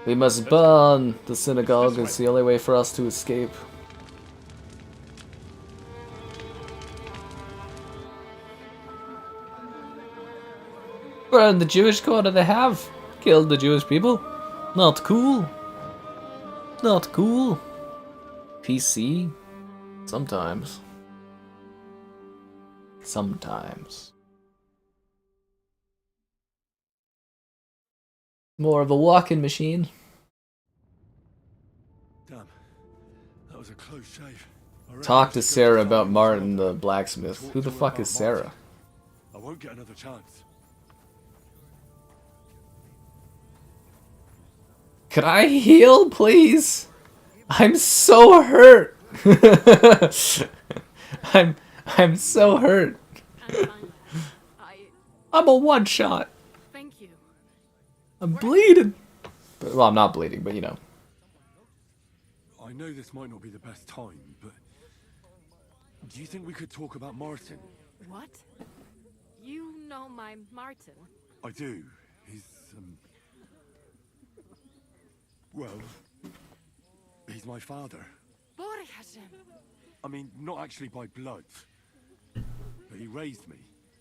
We must burn the synagogue. It's the only way for us to escape. Burn the Jewish quarter. They have killed the Jewish people. Not cool. Not cool. PC? Sometimes. Sometimes. More of a walking machine. Damn, that was a close shave. Talk to Sarah about Martin the blacksmith. Who the fuck is Sarah? I won't get another chance. Could I heal, please? I'm so hurt. I'm so hurt. I'm a one shot. Thank you. I'm bleeding. But, well, I'm not bleeding, but you know. I know this might not be the best time, but do you think we could talk about Martin? What? You know my Martin? I do. He's well, he's my father. I mean, not actually by blood, but he raised me.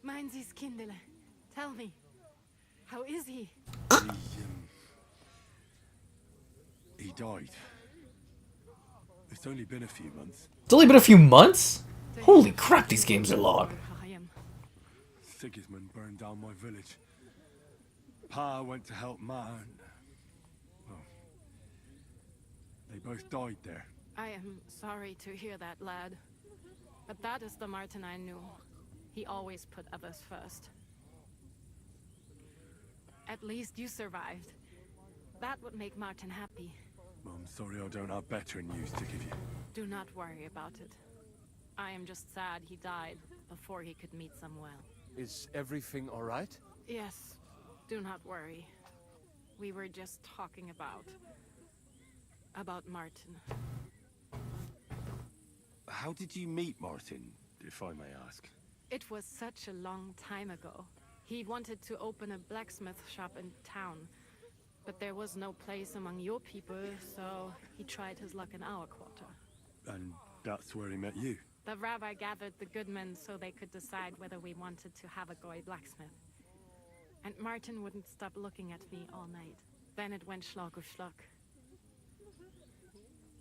Meins is Kindele. Tell me, how is he? He died. It's only been a few months. It's only been a few months? Holy crap, these games are long. Sigismund burned down my village. Pa went to help Ma and... well, they both died there. I am sorry to hear that, lad. But that is the Martin I knew. He always put others first. At least you survived. That would make Martin happy. I'm sorry I don't have better news to give you. Do not worry about it. I am just sad he died before he could meet some well. Is everything all right? Yes, do not worry. We were just talking about Martin. How did you meet Martin, if I may ask? It was such a long time ago. He wanted to open a blacksmith shop in town, but there was no place among your people, so he tried his luck in our quarter. And that's where he met you? The rabbi gathered the good men so they could decide whether we wanted to have a goy blacksmith. And Martin wouldn't stop looking at me all night. Then it went schlag auf schlag.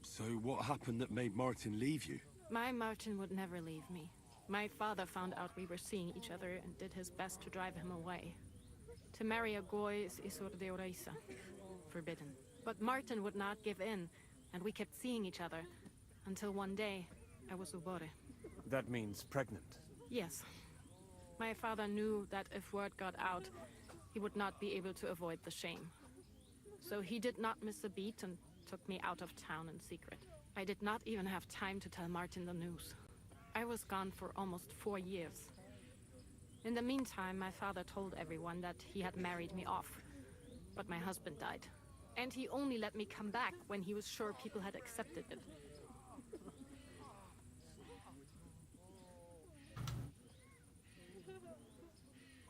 So what happened that made Martin leave you? My Martin would never leave me. My father found out we were seeing each other and did his best to drive him away. To marry a goy is isur deoraisa, forbidden. But Martin would not give in, and we kept seeing each other, until one day, I was ubore. That means pregnant. Yes. My father knew that if word got out, he would not be able to avoid the shame. So he did not miss a beat and took me out of town in secret. I did not even have time to tell Martin the news. I was gone for almost 4 years. In the meantime, my father told everyone that he had married me off. But my husband died. And he only let me come back when he was sure people had accepted it.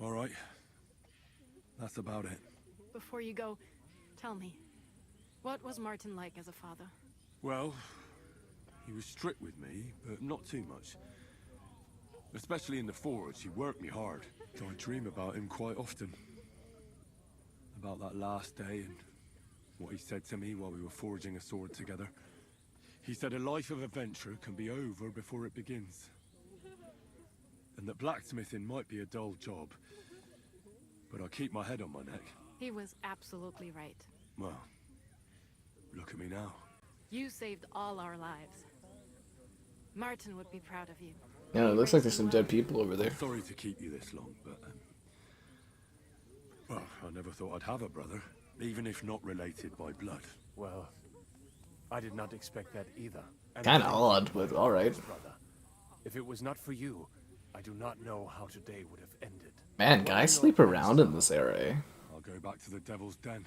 All right. That's about it. Before you go, tell me, what was Martin like as a father? Well, he was strict with me, but not too much. Especially in the forge, he worked me hard. I dream about him quite often. About that last day and what he said to me while we were forging a sword together. He said a life of adventure can be over before it begins. And that blacksmithing might be a dull job, but I keep my head on my neck. He was absolutely right. Well, look at me now. You saved all our lives. Martin would be proud of you. Yeah, it looks like there's some dead people over there. Sorry to keep you this long, but well, I never thought I'd have a brother, even if not related by blood. Well, I did not expect that either. And Kinda thank you, odd, but my alright. brother. If it was not for you, I do not know how today would have ended. Man, guys sleep around in this era, eh? I'll go back to the Devil's Den,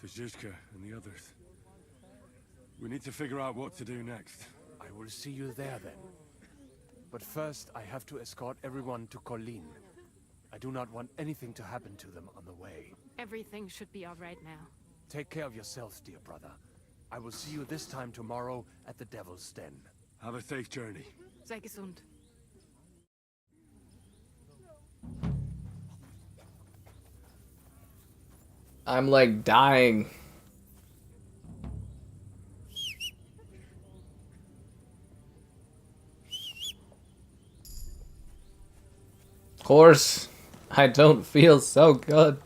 to Zizka and the others. We need to figure out what to do next. I will see you there then. But first, I have to escort everyone to Colleen. I do not want anything to happen to them on the way. Everything should be all right now. Take care of yourselves, dear brother. I will see you this time tomorrow at the Devil's Den. Have a safe journey. Sei gesund. I'm like dying. Of course, I don't feel so good.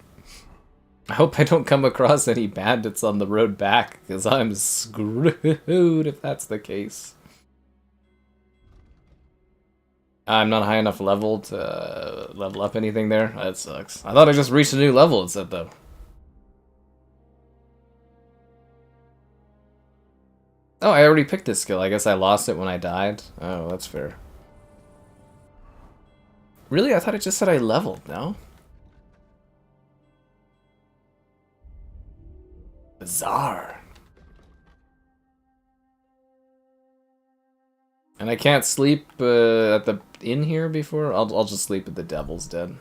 I hope I don't come across any bandits on the road back, because I'm screwed if that's the case. I'm not high enough level to level up anything there. That sucks. I thought I just reached a new level, it said though. Oh, I already picked this skill. I guess I lost it when I died. Oh, that's fair. Really? I thought it just said I leveled, no? Bizarre. And I can't sleep at the inn here before? I'll just sleep at the Devil's Den.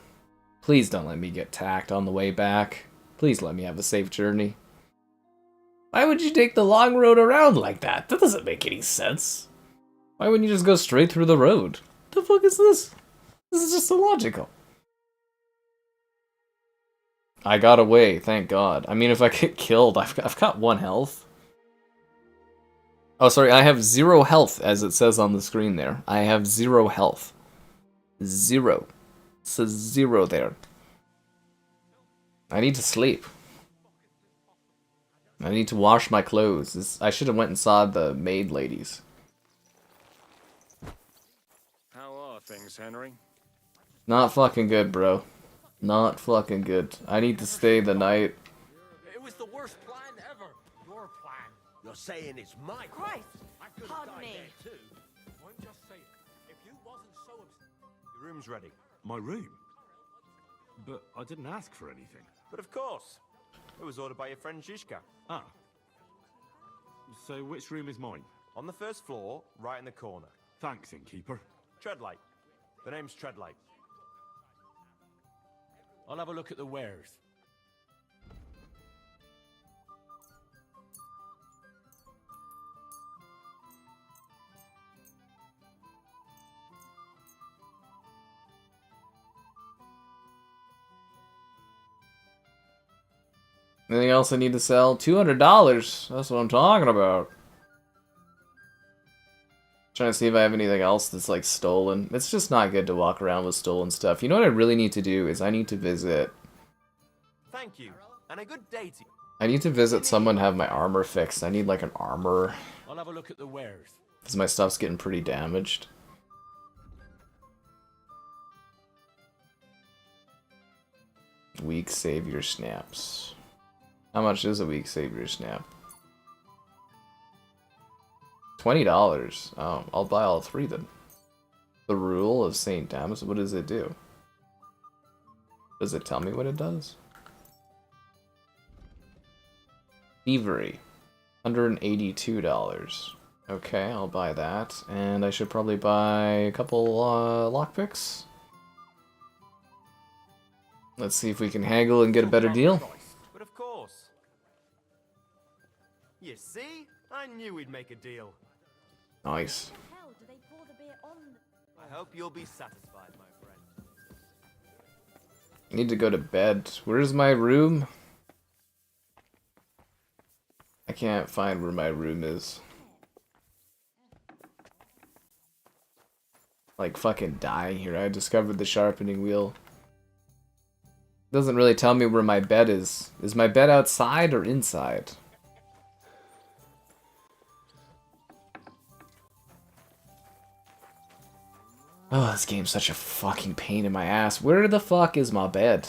Please don't let me get tacked on the way back. Please let me have a safe journey. Why would you take the long road around like that? That doesn't make any sense. Why wouldn't you just go straight through the road? The fuck is this? This is just illogical. I got away, thank God. I mean, if I get killed, I've got 1 health. Oh, sorry, I have 0 health, as it says on the screen there. I have 0 health. 0. It says 0 there. I need to sleep. I need to wash my clothes. I should have went and saw the maid ladies. How are things, Henry? Not fucking good, bro. Not fucking good. I need to stay the night. It was the worst plan ever. Your plan. You're saying it's my Christ! I could Pardon have died me. there too. I'm just saying, if you wasn't so Your room's ready. My room? But I didn't ask for anything. But of course. It was ordered by your friend Zizka. Ah. So which room is mine? On the first floor, right in the corner. Thanks, innkeeper. Treadlight. The name's Treadlight. I'll have a look at the wares. Anything else I need to sell? $200. That's what I'm talking about. Trying to see if I have anything else that's like stolen. It's just not good to walk around with stolen stuff. You know what I really need to do is I need to visit. Thank you, and a good day to you. I need to visit someone have my armor fixed. I need like an armor. I'll have a look at the wares. Because my stuff's getting pretty damaged. Weak savior snaps. How much is a weak savior snap? $20. Oh, I'll buy all 3 then. The Rule of St. Damas. What does it do? Does it tell me what it does? Thievery. $182. Okay, I'll buy that. And I should probably buy a couple lockpicks. Let's see if we can haggle and get a better deal. But of course. You see? I knew we'd make a deal. Nice. I hope you'll be satisfied, my friend. I need to go to bed. Where's my room? I can't find where my room is. Like fucking dying here. I discovered the sharpening wheel. Doesn't really tell me where my bed is. Is my bed outside or inside? Oh, this game's such a fucking pain in my ass. Where the fuck is my bed?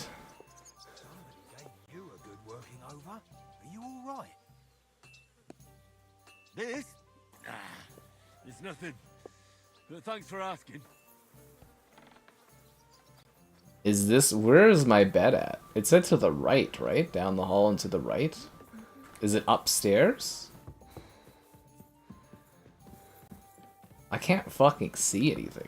You a good working over. Are you all right? This? It's nothing. But thanks for asking. Is this... Where is my bed at? It said to the right, right? Down the hall and to the right? Is it upstairs? I can't fucking see anything.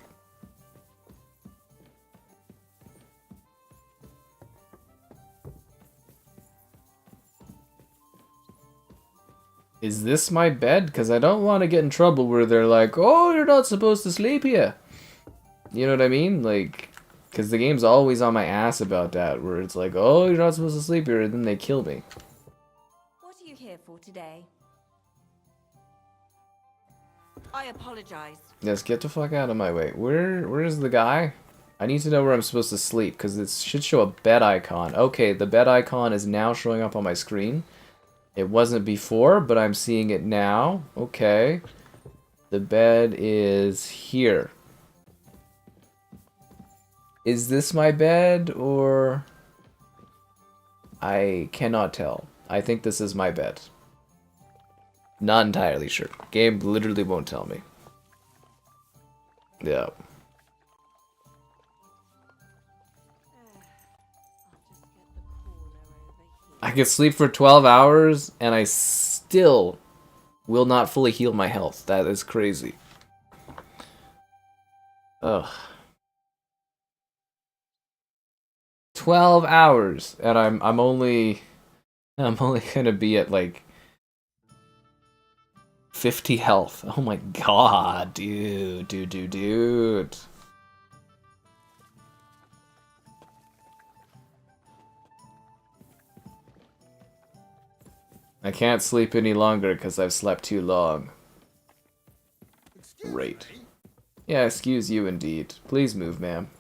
Is this my bed? Because I don't want to get in trouble where they're like, oh, you're not supposed to sleep here. You know what I mean? Like, because the game's always on my ass about that, where it's like, oh, you're not supposed to sleep here, and then they kill me. What are you here for today? I apologize. Yes, get the fuck out of my way. Where's the guy? I need to know where I'm supposed to sleep, because it should show a bed icon. Okay, the bed icon is now showing up on my screen. It wasn't before, but I'm seeing it now. Okay. The bed is here. Is this my bed, or... I cannot tell. I think this is my bed. Not entirely sure. Game literally won't tell me. Yeah. I could sleep for 12 hours and I still will not fully heal my health. That is crazy. Ugh. 12 hours and I'm only gonna be at like 50 health. Oh my god, dude. I can't sleep any longer because I've slept too long. Great. Yeah, excuse you indeed. Please move, ma'am.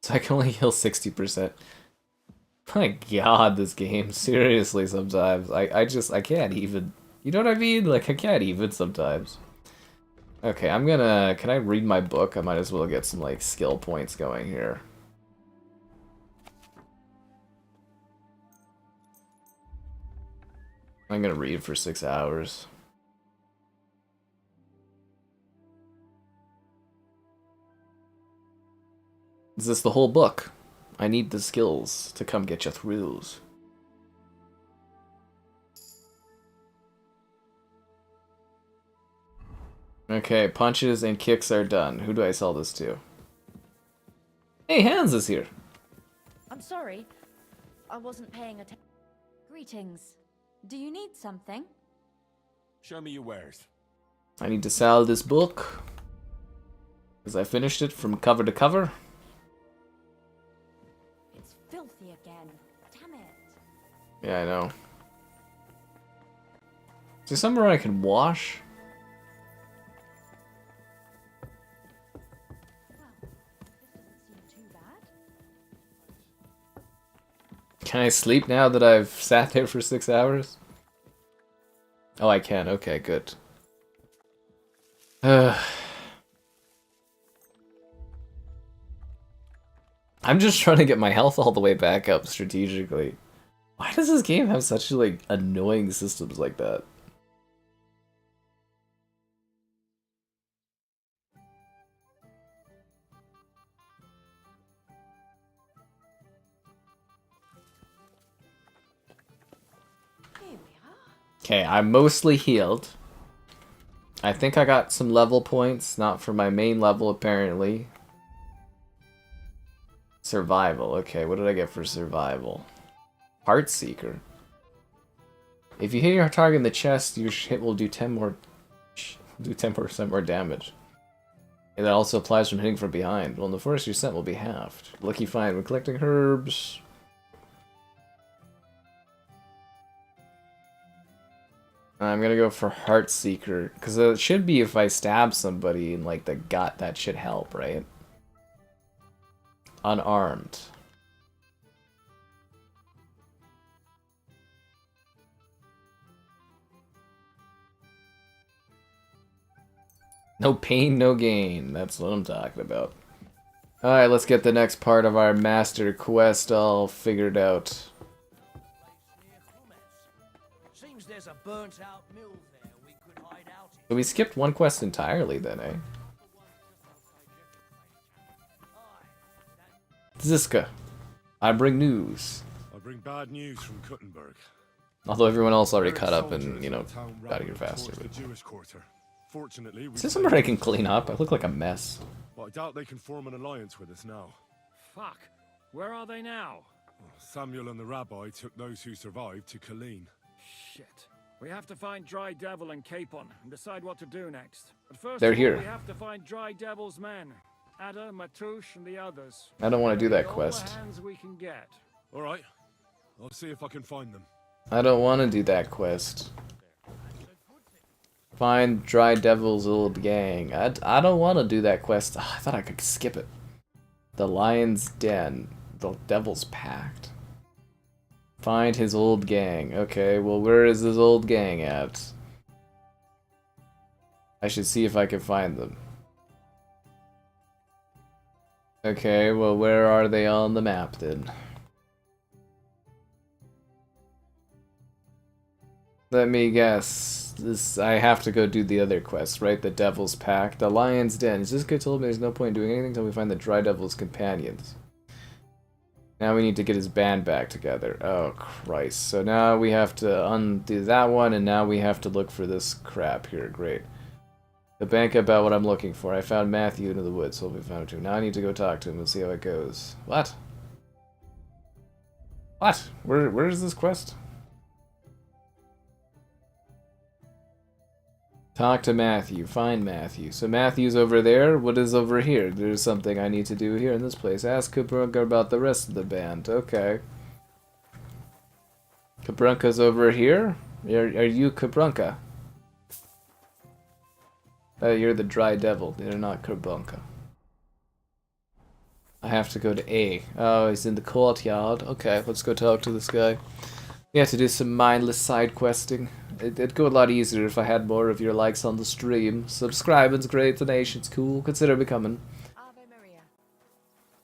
So I can only heal 60%. My god, this game. Seriously, sometimes. I can't even. You know what I mean? Like, I can't even sometimes. Okay, I'm gonna... Can I read my book? I might as well get some, like, skill points going here. I'm gonna read for 6 hours. Is this the whole book? I need the skills to come get your thrills. Okay, punches and kicks are done. Who do I sell this to? Hey, Hans is here. I'm sorry. I wasn't paying attention. Greetings. Do you need something? Show me your wares. I need to sell this book. Because I finished it from cover to cover. It's filthy again. Damn it. Yeah, I know. Is there somewhere I can wash? Can I sleep now that I've sat there for 6 hours? Oh, I can. Okay, good. I'm just trying to get my health all the way back up strategically. Why does this game have such like annoying systems like that? Okay, I'm mostly healed. I think I got some level points, not for my main level apparently. Survival, okay, what did I get for survival? Heartseeker. If you hit your target in the chest, your hit will do 10% more damage. And that also applies when hitting from behind. Well, in the forest, your scent will be halved. Lucky find when collecting herbs. I'm gonna go for Heartseeker, because it should be if I stab somebody in like the gut, that should help, right? Unarmed. No pain, no gain. That's what I'm talking about. Alright, let's get the next part of our master quest all figured out. Seems there's a burnt out mill there we could hide out in. So we skipped one quest entirely then, eh? Ziska, I bring news. I bring bad news from Kuttenberg. Although everyone else already caught up and, you know, got here faster. The Jewish quarter. Fortunately, Is this somewhere I can clean up? I look like a mess. But I doubt they can form an alliance with us now. Fuck. Where are they now? Samuel and the rabbi took those who survived to Colleen. Shit. We have to find Dry Devil and Capon and decide what to do next. But first They're of all, here. we have to find Dry Devil's men. Ada, Matouche, and the others. I don't want to do that All quest. the hands we can get. All right. I'll see if I can find them. I don't want to do that quest. Find Dry Devil's old gang. I don't want to do that quest. I thought I could skip it. The Lion's Den. The Devil's Pact. Find his old gang. Okay, well, where is his old gang at? I should see if I can find them. Okay, well, where are they on the map then? Let me guess. I have to go do the other quest, right? The Devil's Pact. The Lion's Den. Ziska told me there's no point in doing anything until we find the Dry Devil's companions. Now we need to get his band back together. Oh, Christ. So now we have to undo that one, and now we have to look for this crap here. Great. The bank about what I'm looking for. I found Matthew into the woods, so we found him. Now I need to go talk to him and see how it goes. What? What? Where is this quest? Talk to Matthew. Find Matthew. So Matthew's over there. What is over here? There's something I need to do here in this place. Ask Kabrunka about the rest of the band. Okay. Kabrunka's over here? Are you Kabrunka? You're the Dry Devil. You're not Kabrunka. I have to go to A. Oh, he's in the courtyard. Okay, let's go talk to this guy. We have to do some mindless side questing. It'd go a lot easier if I had more of your likes on the stream. Subscribing's great, donation's cool. Consider becoming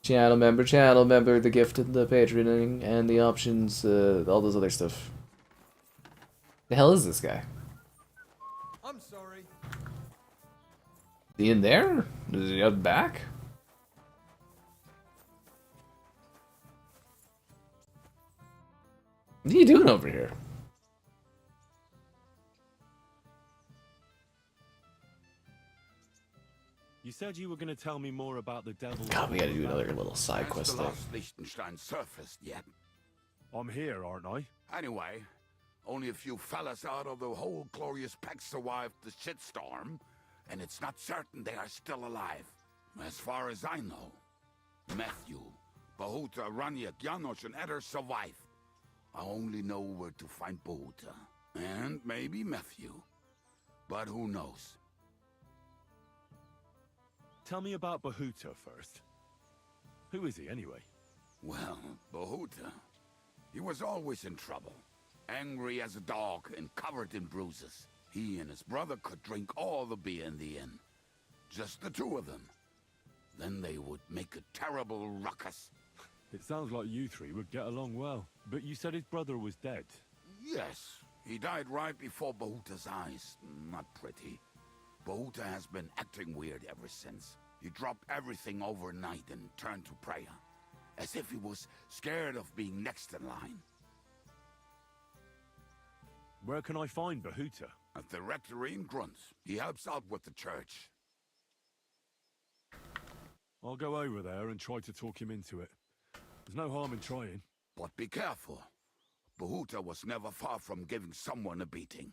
channel member, the gift, and the patroning, and the options, all those other stuff. The hell is this guy? I'm sorry. Is he in there? Is he out back? What are you doing over here? You said you were going to tell me more about the devil. God, we gotta do another little side quest thing. Liechtenstein surfaced yet? I'm here, aren't I? Anyway, only a few fellas out of the whole glorious pack survived the shitstorm, and it's not certain they are still alive. As far as I know, Matthew, Bahuta, Raniak, Janosch, and Eder survive. I only know where to find Bahuta, and maybe Matthew, but who knows? Tell me about Bahuta first. Who is he, anyway? Well, Bahuta, he was always in trouble. Angry as a dog and covered in bruises. He and his brother could drink all the beer in the inn. Just the two of them. Then they would make a terrible ruckus. It sounds like you three would get along well. But you said his brother was dead. Yes, he died right before Bahuta's eyes. Not pretty. Bahuta has been acting weird ever since. He dropped everything overnight and turned to prayer. As if he was scared of being next in line. Where can I find Bahuta? At the rectory in Grunts. He helps out with the church. I'll go over there and try to talk him into it. There's no harm in trying. But be careful. Bahuta was never far from giving someone a beating.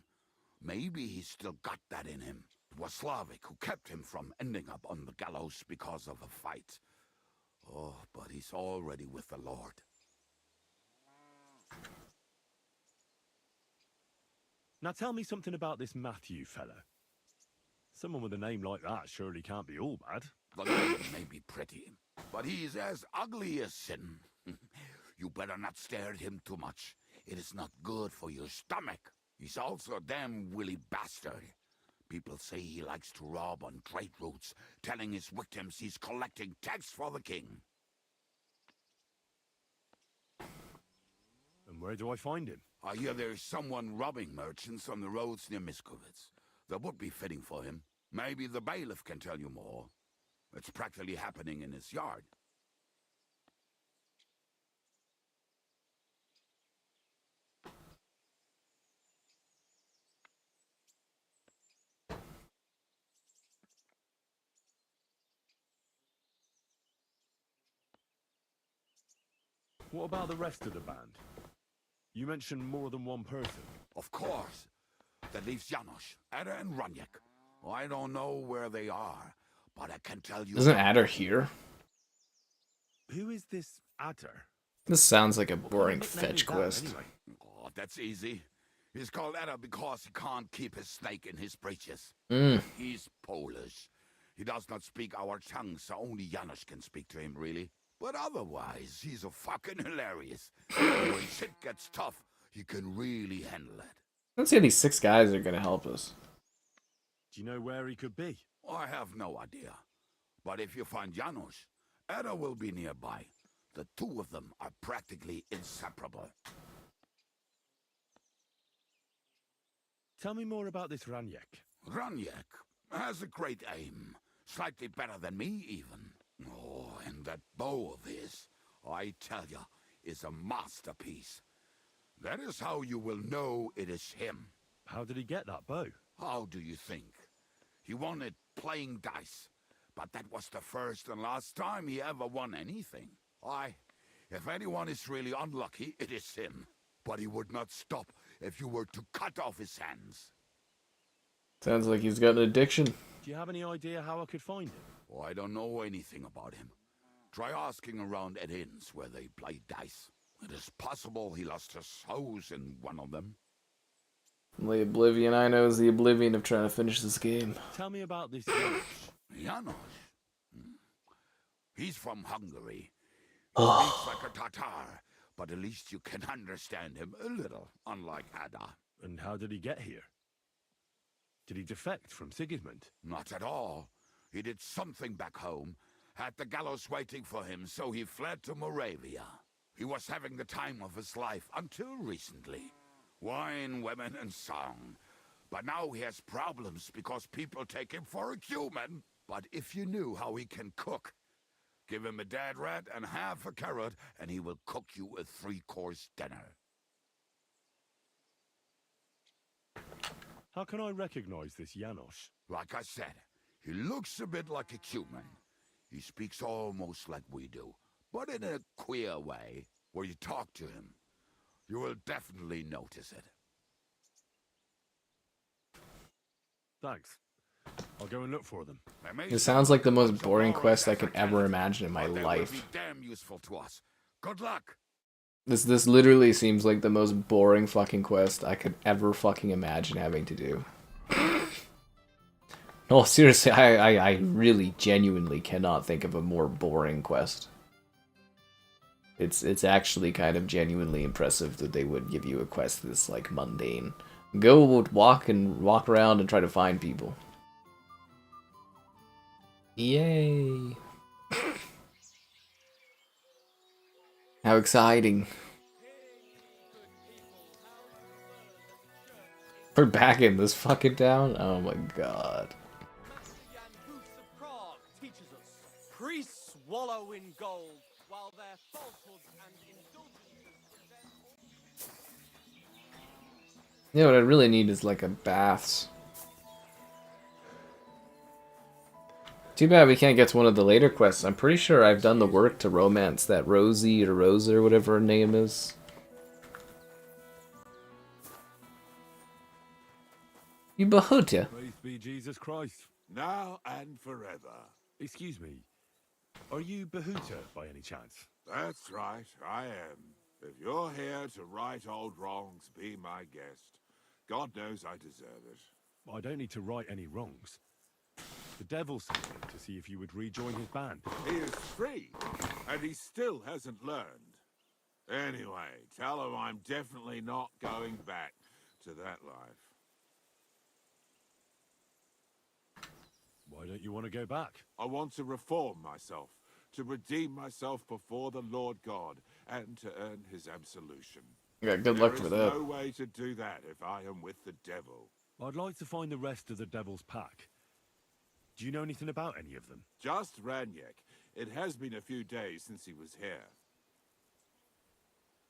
Maybe he's still got that in him. It was Slavic who kept him from ending up on the gallows because of a fight. Oh, but he's already with the Lord. Now tell me something about this Matthew fella. Someone with a name like that surely can't be all bad. The name may be pretty, but he's as ugly as sin. You better not stare at him too much. It is not good for your stomach. He's also a damn willy bastard. People say he likes to rob on trade routes, telling his victims he's collecting tax for the king. And where do I find him? I hear there's someone robbing merchants on the roads near Miskovitz. That would be fitting for him. Maybe the bailiff can tell you more. It's practically happening in his yard. What about the rest of the band? You mentioned more than one person. Of course. That leaves Janos, Ada, and Raniek. I don't know where they are, but I can tell you... Isn't Adder here? Who is this Adder? This sounds like a boring fetch quest. Anyway? Oh, that's easy. He's called Ada because he can't keep his snake in his breeches. He's Polish. He does not speak our tongue, so only Janos can speak to him, really. But otherwise, he's a fucking hilarious. When shit gets tough, he can really handle it. Let's say these 6 guys are gonna help us. Do you know where he could be? I have no idea. But if you find Janos, Ada will be nearby. The two of them are practically inseparable. Tell me more about this Raniek. Raniek has a great aim. Slightly better than me, even. Oh, and that bow of his, I tell you, is a masterpiece. That is how you will know it is him. How did he get that bow? How do you think? He won it playing dice. But that was the first and last time he ever won anything. If anyone is really unlucky, it is him. But he would not stop if you were to cut off his hands. Sounds like he's got an addiction. Do you have any idea how I could find him? Oh, I don't know anything about him. Try asking around at inns where they play dice. It is possible he lost his hose in one of them. The oblivion I know is the oblivion of trying to finish this game. Tell me about this Janos. Janos? He's from Hungary. He speaks like a Tatar, but at least you can understand him a little, unlike Ada. And how did he get here? Did he defect from Sigismund? Not at all. He did something back home, had the gallows waiting for him, so he fled to Moravia. He was having the time of his life until recently. Wine, women, and song. But now he has problems because people take him for a human. But if you knew how he can cook, give him a dead rat and half a carrot, and he will cook you a 3-course dinner. How can I recognize this Janos? Like I said, he looks a bit like a human. He speaks almost like we do, but in a queer way. Where you talk to him, you will definitely notice it. Thanks. I'll go and look for them. It sounds like the most boring quest I could ever imagine in my life. Be damn useful to us. Good luck. This literally seems like the most boring fucking quest I could ever fucking imagine having to do. No, seriously, I really genuinely cannot think of a more boring quest. It's actually kind of genuinely impressive that they would give you a quest this like mundane. Go walk around and try to find people. Yay! How exciting! We're back in this fucking town? Oh my god. Teaches us priests wallow in gold while their falsehoods and indulgences. You know what I really need is like a baths. Too bad we can't get to one of the later quests. I'm pretty sure I've done the work to romance that Rosie or Rosa or whatever her name is. You Bahuta. Praise be Jesus Christ. Now and forever. Excuse me. Are you Bahuta by any chance? That's right, I am. If you're here to right old wrongs, be my guest. God knows I deserve it. I don't need to right any wrongs. The devil sent me to see if you would rejoin his band. He is free, and he still hasn't learned. Anyway, tell him I'm definitely not going back to that life. Why don't you want to go back? I want to reform myself, to redeem myself before the Lord God, and to earn his absolution. Yeah, good luck with that. There is no way to do that if I am with the devil. I'd like to find the rest of the Devil's Pack. Do you know anything about any of them? Just Ranyek. It has been a few days since he was here.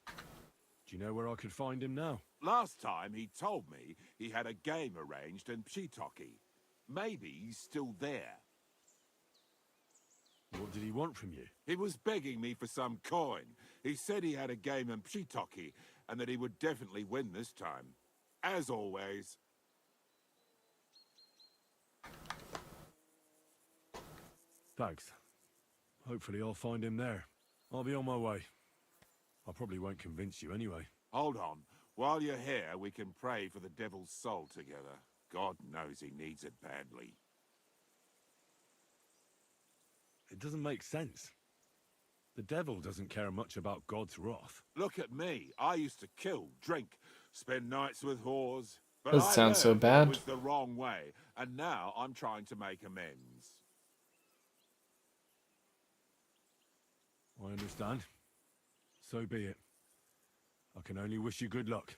Do you know where I could find him now? Last time he told me he had a game arranged in Pshitoki. Maybe he's still there. What did he want from you? He was begging me for some coin. He said he had a game in Pshitoki and that he would definitely win this time. As always. Thanks. Hopefully I'll find him there. I'll be on my way. I probably won't convince you anyway. Hold on. While you're here, we can pray for the devil's soul together. God knows he needs it badly. It doesn't make sense. The devil doesn't care much about God's wrath. Look at me. I used to kill, drink, spend nights with whores. But Doesn't sound so bad. It was the wrong way, and now I'm trying to make amends. I understand. So be it. I can only wish you good luck.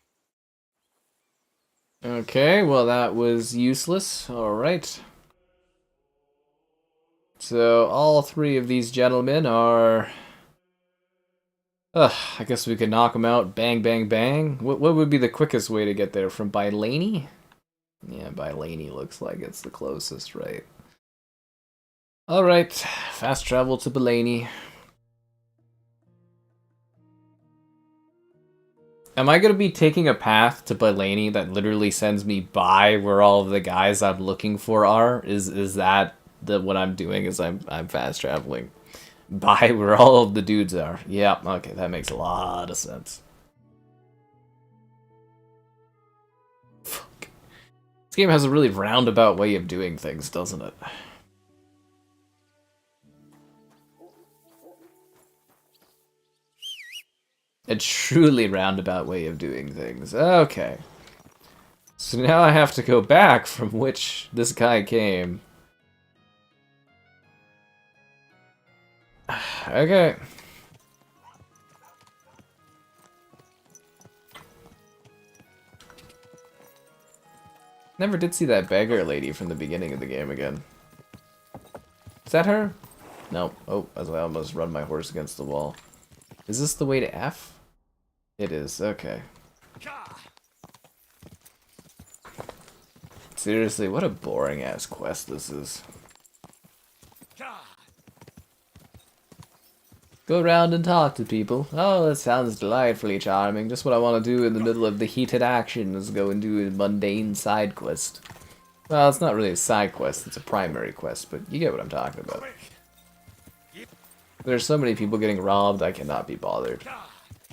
Okay, well that was useless. Alright. So all three of these gentlemen are... I guess we could knock them out. Bang, bang, bang. What would be the quickest way to get there? From Bylany? Yeah, Bylany looks like it's the closest, right? Alright, fast travel to Bylany. Am I going to be taking a path to Bylany that literally sends me by where all of the guys I'm looking for are? Is that what I'm doing? Is I'm fast traveling by where all of the dudes are? Yeah, okay, that makes a lot of sense. Fuck. This game has a really roundabout way of doing things, doesn't it? A truly roundabout way of doing things. Okay. So now I have to go back from which this guy came. Okay. Never did see that beggar lady from the beginning of the game again. Is that her? No. Oh, as I almost run my horse against the wall. Is this the way to F? It is, okay. Seriously, what a boring ass quest this is. Go around and talk to people. Oh, that sounds delightfully charming. Just what I want to do in the middle of the heated action is go and do a mundane side quest. Well, it's not really a side quest, it's a primary quest, but you get what I'm talking about. There's so many people getting robbed, I cannot be bothered.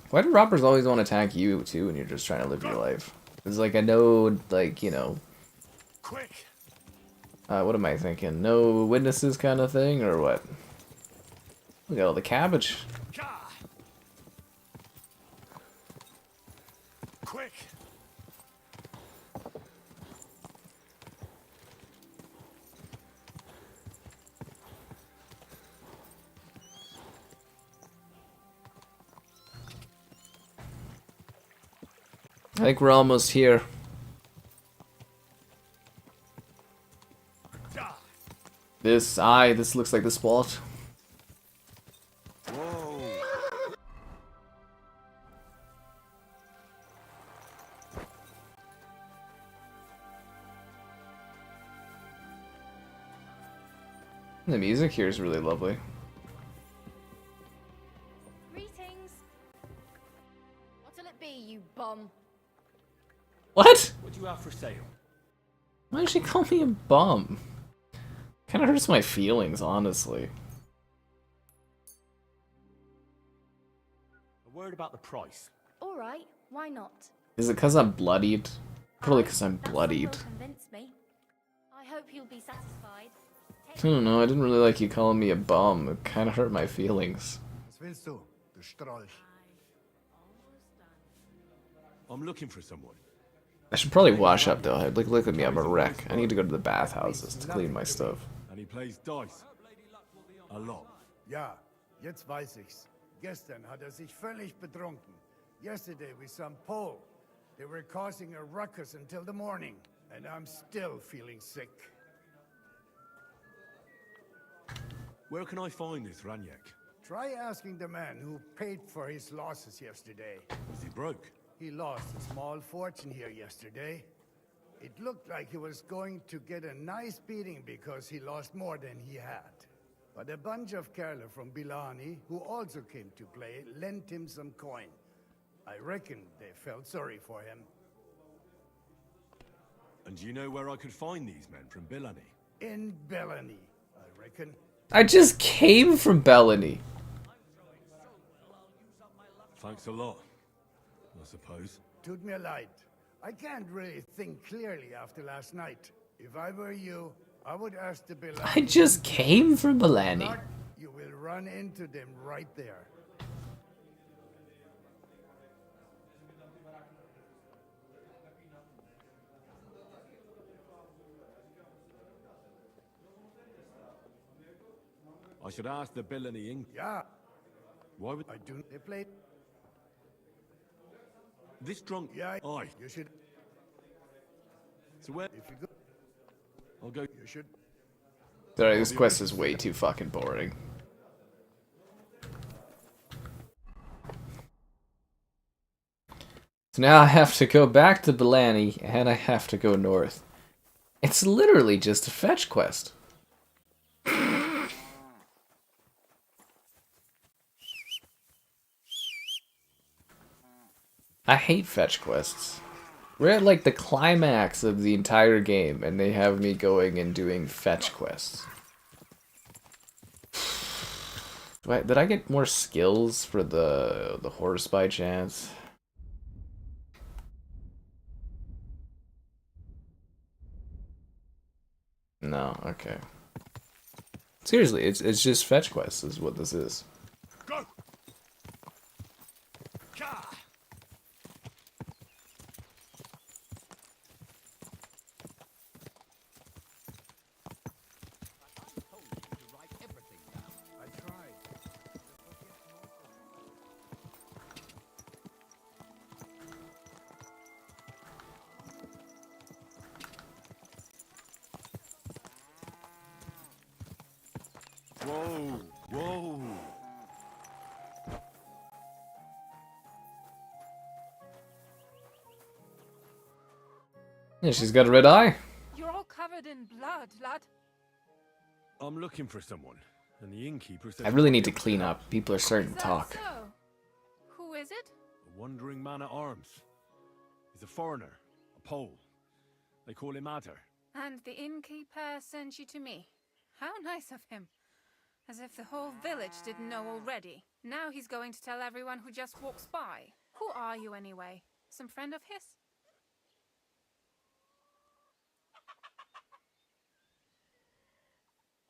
Why do robbers always want to attack you, too, when you're just trying to live your life? It's like a no, like, you know... what am I thinking? No witnesses kind of thing, or what? Look at all the cabbage. Quick! I think we're almost here. This looks like the spot. The music here is really lovely. Greetings. What'll it be, you bum? What? What do you have for sale? Why did she call me a bum? Kinda hurts my feelings, honestly. A word about the price. All right, why not? Is it because I'm bloodied? Probably because I'm That bloodied. will convince me. I hope you'll be satisfied. I don't know, I didn't really like you calling me a bum. It kinda hurt my feelings. Was willst du, du Strolch? I'm looking for someone. I should probably wash up though. Like, look at me, I'm a wreck. I need to go to the bathhouses to clean my stuff. plays dice. A lot. Ja, jetzt weiß ich's. Gestern hat sich völlig betrunken. Yesterday we saw Pole. They were causing a ruckus until the morning, and I'm still feeling sick. Where can I find this Raniek? Try asking the man who paid for his losses yesterday. Was he broke? He lost a small fortune here yesterday. It looked like he was going to get a nice beating because he lost more than he had. But a bunch of Kerala from Bilani, who also came to play, lent him some coin. I reckon they felt sorry for him. And do you know where I could find these men from Bilani? In Bellany, I reckon. I just came from Bellany. Thanks a lot, I suppose. Tut mir leid. I can't really think clearly after last night. If I were you, I would ask the Bellany. I just came from Bellany. You will run into them right there. I should ask the Bilani Ink. Yeah. Why would I do? They play. This drunk? Yeah. Aye. You should. So where? If you go, I'll go. you should. Sorry, this quest is way too fucking boring. So now I have to go back to Bellany, and I have to go north. It's literally just a fetch quest. I hate fetch quests. We're at like the climax of the entire game, and they have me going and doing fetch quests. Did I get more skills for the horse by chance? No, okay. Seriously, it's just fetch quests is what this is. Go! Whoa, whoa. Yeah, she's got a red eye. You're all covered in blood, lad. I'm looking for someone, and the innkeeper says I really need to clean up. People are starting to talk. So, who is it? A wandering man at arms. He's a foreigner, a Pole. They call him Adder. And the innkeeper sent you to me. How nice of him. As if the whole village didn't know already. Now he's going to tell everyone who just walks by. Who are you anyway? Some friend of his?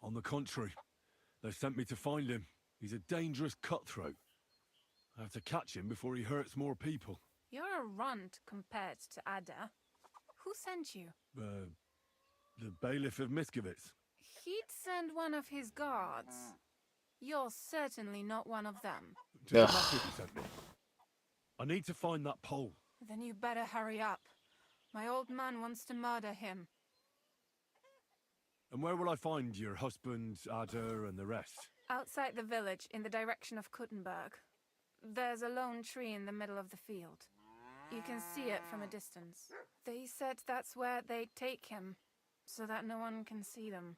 On the contrary, they sent me to find him. He's a dangerous cutthroat. I have to catch him before he hurts more people. You're a runt compared to Ada. Who sent you? The bailiff of Miskovitz. He'd send one of his guards. You're certainly not one of them. Just a message he sent me. I need to find that Pole. Then you better hurry up. My old man wants to murder him. And where will I find your husband, Adder, and the rest? Outside the village, in the direction of Kuttenberg. There's a lone tree in the middle of the field. You can see it from a distance. They said that's where they'd take him, so that no one can see them.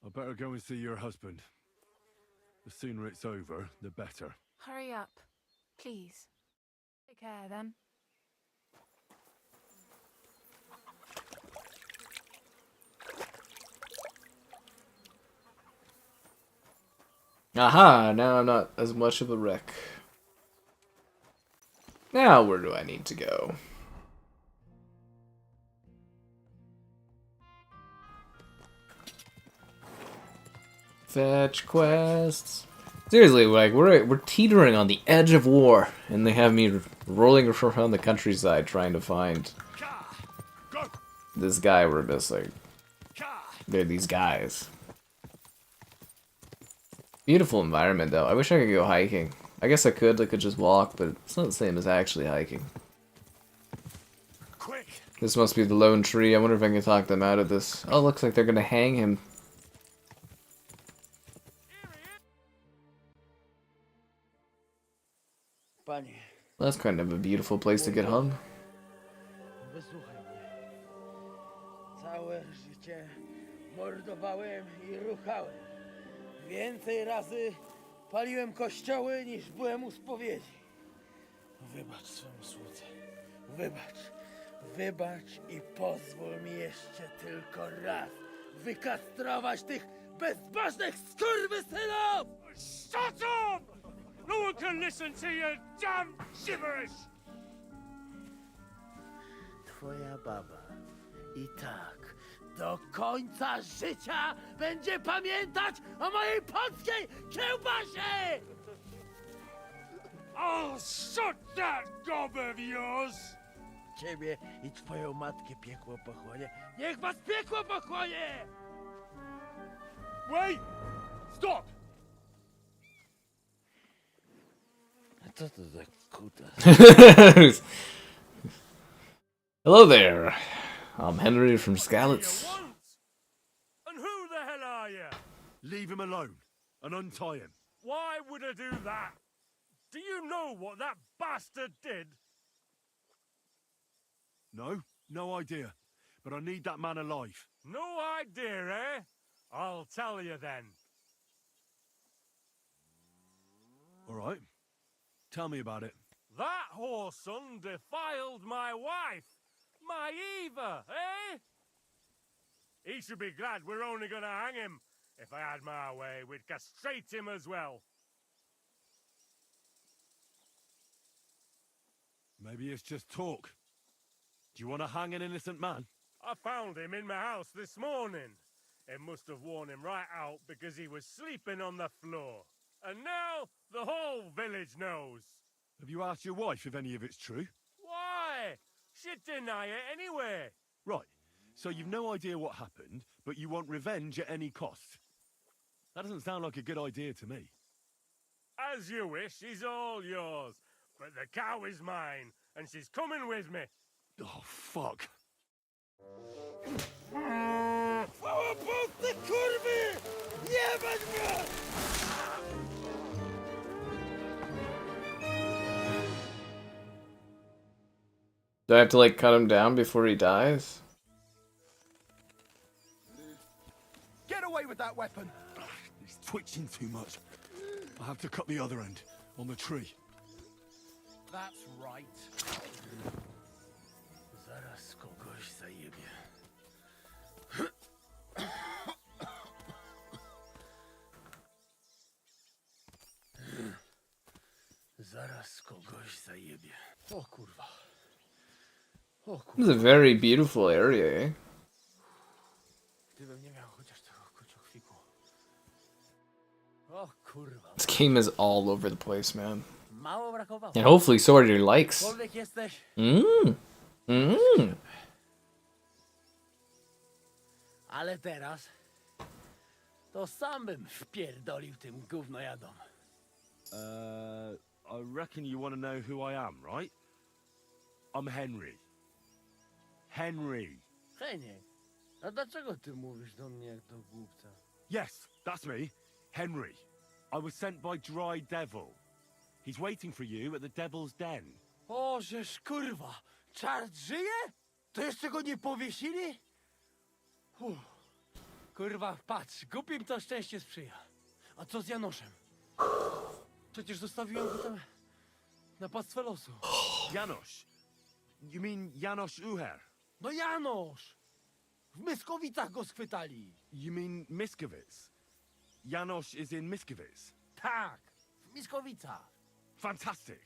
I better go and see your husband. The sooner it's over, the better. Hurry up, please. Take care, then. Aha, now I'm not as much of a wreck. Now where do I need to go? Fetch quests. Seriously, like we're teetering on the edge of war, and they have me rolling around the countryside trying to find this guy we're missing. they're these guys. Beautiful environment, though. I wish I could go hiking. I guess I could just walk, but it's not the same as actually hiking. Quick! This must be the lone tree. I wonder if I can talk them out of this. Oh, looks like they're gonna hang him. Panie, That's kind of a beautiful place to get hung. wysłuchaj mnie. Całe życie mordowałem i ruchałem. Więcej razy paliłem kościoły niż byłem u spowiedzi. Wybacz swemu słudze. Wybacz. Wybacz i pozwól mi jeszcze tylko raz wykastrować tych bezbożnych skurwysynów! Shut up! No one can listen to your damn gibberish! Twoja baba i tak do końca życia będzie pamiętać o mojej polskiej kiełbasie! I'll shut that gob of yours! Ciebie i twoją matkę piekło pochłonie. Niech was piekło pochłonie! Wait! Stop! A co to za kutas? Hello there. I'm Henry from Skalitz. And who the hell are you? Leave him alone and untie him. Why would I do that? Do you know what that bastard did? No, no idea. But I need that man alive. No idea, eh? I'll tell you then. All right. Tell me about it. That whoreson defiled my wife, my Eva, eh? He should be glad we're only gonna hang him. If I had my way, we'd castrate him as well. Maybe it's just talk. Do you want to hang an innocent man? I found him in my house this morning. It must have worn him right out because he was sleeping on the floor. And now the whole village knows. Have you asked your wife if any of it's true? Why? She'd deny it anyway. Right. So you've no idea what happened, but you want revenge at any cost. That doesn't sound like a good idea to me. As you wish, she's all yours. But the cow is mine, and she's coming with me. Oh, fuck. Chwała Polsce, kurwy! Jebać mnie! Do I have to, like, cut him down before he dies? Get away with that weapon! He's twitching too much. I'll have to cut the other end, on the tree. That's right. Zaraz kogoś zajebie. Zaraz kogoś zajebie. O kurwa. O kurwa. This is a very beautiful area, eh? Gdybym nie miał chociaż tego kociokwiku. O kurwa. This game is all over the place, man. Mało brakowało. And hopefully so are your likes. Człowiek jesteś. Ale teraz to sam bym wpierdolił tym gównojadom. I reckon you want to know who I am, right? I'm Henry. Henry. Henie, a dlaczego ty mówisz do mnie jak do głupca? Yes, that's me. Henry. I was sent by Dry Devil. He's waiting for you at the Devil's Den. O, żeż kurwa, czart żyje? To jeszcze go nie powiesili? Kurwa, patrz, głupim to szczęście sprzyja. A co z Janoszem? Przecież zostawiłem go tam na pastwę losu. Janosz? You mean Janosz Uher? No Janosz! W Myskowicach go schwytali. You mean Miskovic? Janosz is in Miskovic? Tak, w Myskowicach. Fantastic.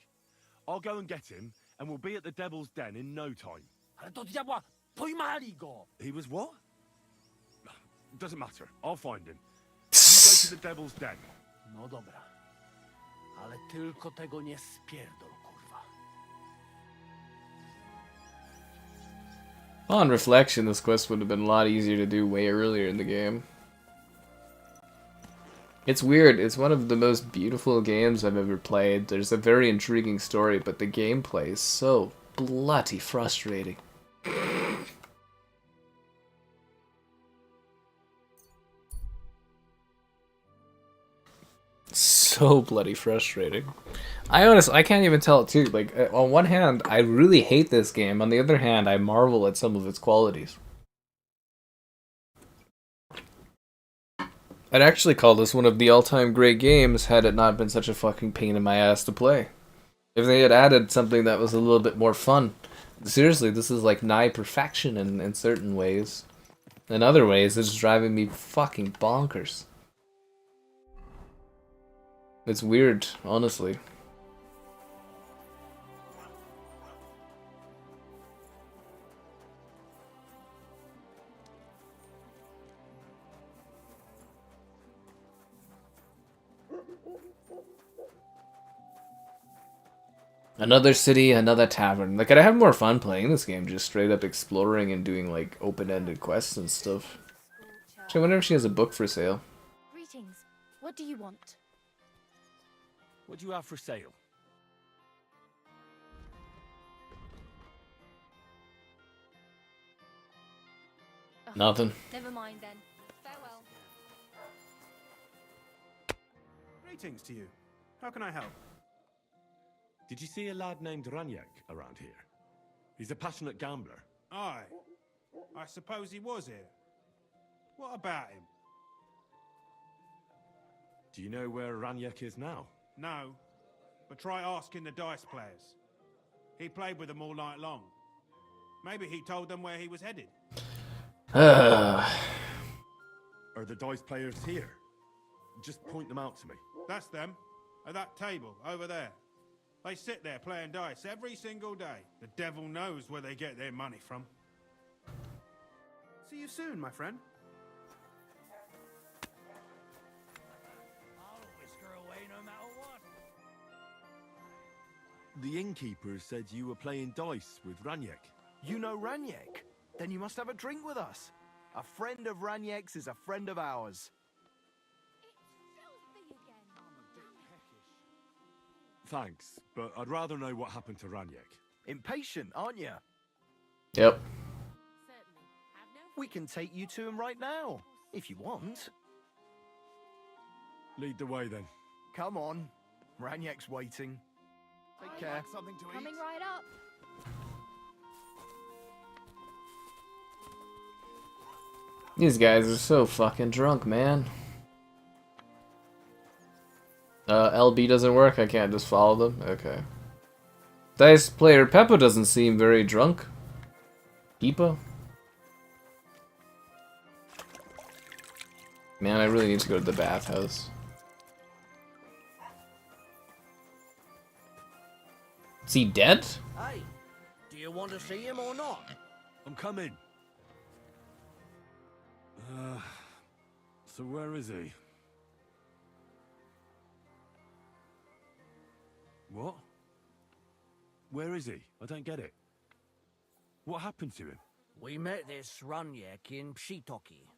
I'll go and get him, and we'll be at the Devil's Den in no time. Ale do diabła, pojmali go! He was what? Doesn't matter. I'll find him. You go to the Devil's Den. No dobra. Ale tylko tego nie spierdol, kurwa. On reflection, this quest would have been a lot easier to do way earlier in the game. It's weird, it's one of the most beautiful games I've ever played. There's a very intriguing story, but the gameplay is so bloody frustrating. So bloody frustrating. I can't even tell it too. Like, on one hand, I really hate this game. On the other hand, I marvel at some of its qualities. I'd actually call this one of the all-time great games had it not been such a fucking pain in my ass to play. If they had added something that was a little bit more fun. Seriously, this is like nigh perfection in certain ways. In other ways, it's driving me fucking bonkers. It's weird, honestly. Another city, another tavern. Like, I'd have more fun playing this game, just straight up exploring and doing, like, open-ended quests and stuff. Actually, I wonder if she has a book for sale. Greetings. What do you want? What do you have for sale? Nothing. Never mind then. Farewell. Greetings to you. How can I help? Did you see a lad named Raniek around here? He's a passionate gambler. Aye. I suppose he was here. What about him? Do you know where Raniek is now? No. But try asking the dice players. He played with them all night long. Maybe he told them where he was headed. Are the dice players here? Just point them out to me. That's them. At that table, over there. They sit there playing dice every single day. The devil knows where they get their money from. See you soon, my friend. I'll whisker away no matter what. The innkeeper said you were playing dice with Raniek. You know Raniek? Then you must have a drink with us. A friend of Raniek's is a friend of ours. Thanks, but I'd rather know what happened to Raniek. Impatient, aren't you? Yep. We can take you to him right now, if you want. Lead the way then. Come on. Raniek's waiting. Take care. Something to Coming right up. These guys are so fucking drunk, man. LB doesn't work, I can't just follow them? Okay. Dice player Peppa doesn't seem very drunk. Peepa? Man, I really need to go to the bathhouse. Is he dead? Hey, do you want to see him or not? I'm coming. So where is he? What? Where is he? I don't get it. What happened to him? We met this Raniek in Pshitoki.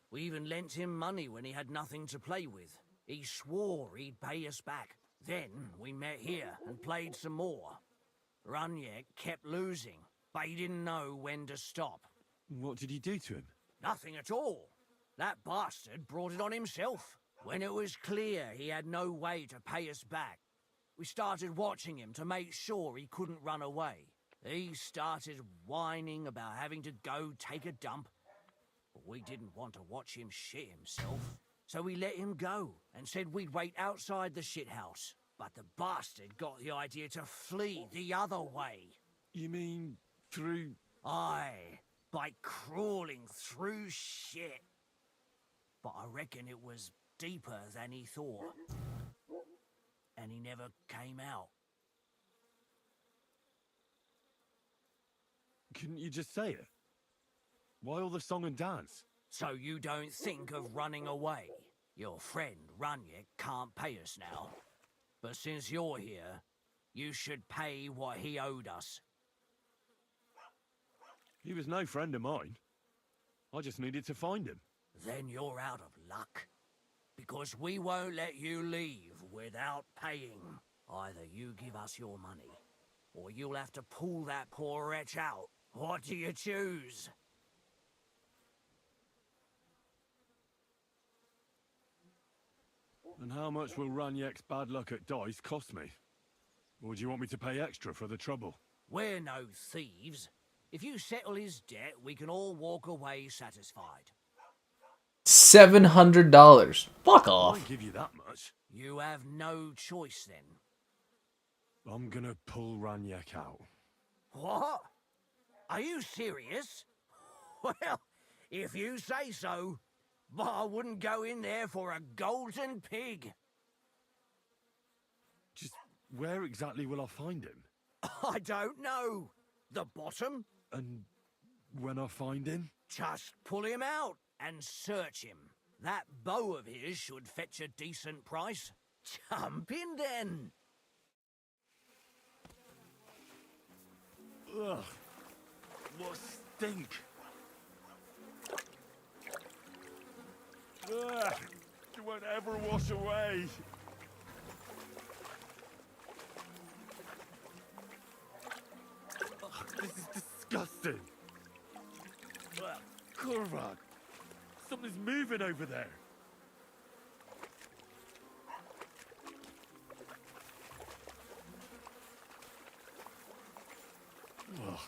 We even lent him money when he had nothing to play with. He swore he'd pay us back. Then we met here and played some more. Raniek kept losing, but he didn't know when to stop. What did he do to him? Nothing at all. That bastard brought it on himself. When it was clear he had no way to pay us back, we started watching him to make sure he couldn't run away. He started whining about having to go take a dump. But we didn't want to watch him shit himself. So we let him go and said we'd wait outside the shithouse. But the bastard got the idea to flee the other way. You mean through... Aye, by crawling through shit. But I reckon it was deeper than he thought. And he never came out. Couldn't you just say it? Why all the song and dance? So you don't think of running away? Your friend Raniek can't pay us now. But since you're here, you should pay what he owed us. He was no friend of mine. I just needed to find him. Then you're out of luck. Because we won't let you leave without paying. Either you give us your money, or you'll have to pull that poor wretch out. What do you choose? And how much will Ranyek's bad luck at dice cost me? Or do you want me to pay extra for the trouble? We're no thieves. If you settle his debt, we can all walk away satisfied. $700. Fuck I off. won't give you that much. You have no choice then. I'm gonna pull Ranyek out. What? Are you serious? Well, if you say so, but I wouldn't go in there for a golden pig. Just where exactly will I find him? I don't know. The bottom? And when I find him? Just pull him out and search him. That bow of his should fetch a decent price. Jump in then. Ugh. What stink. Ugh. It won't ever wash away. Ugh, this is disgusting. Ugh, Kurvan, something's moving over there. Ugh.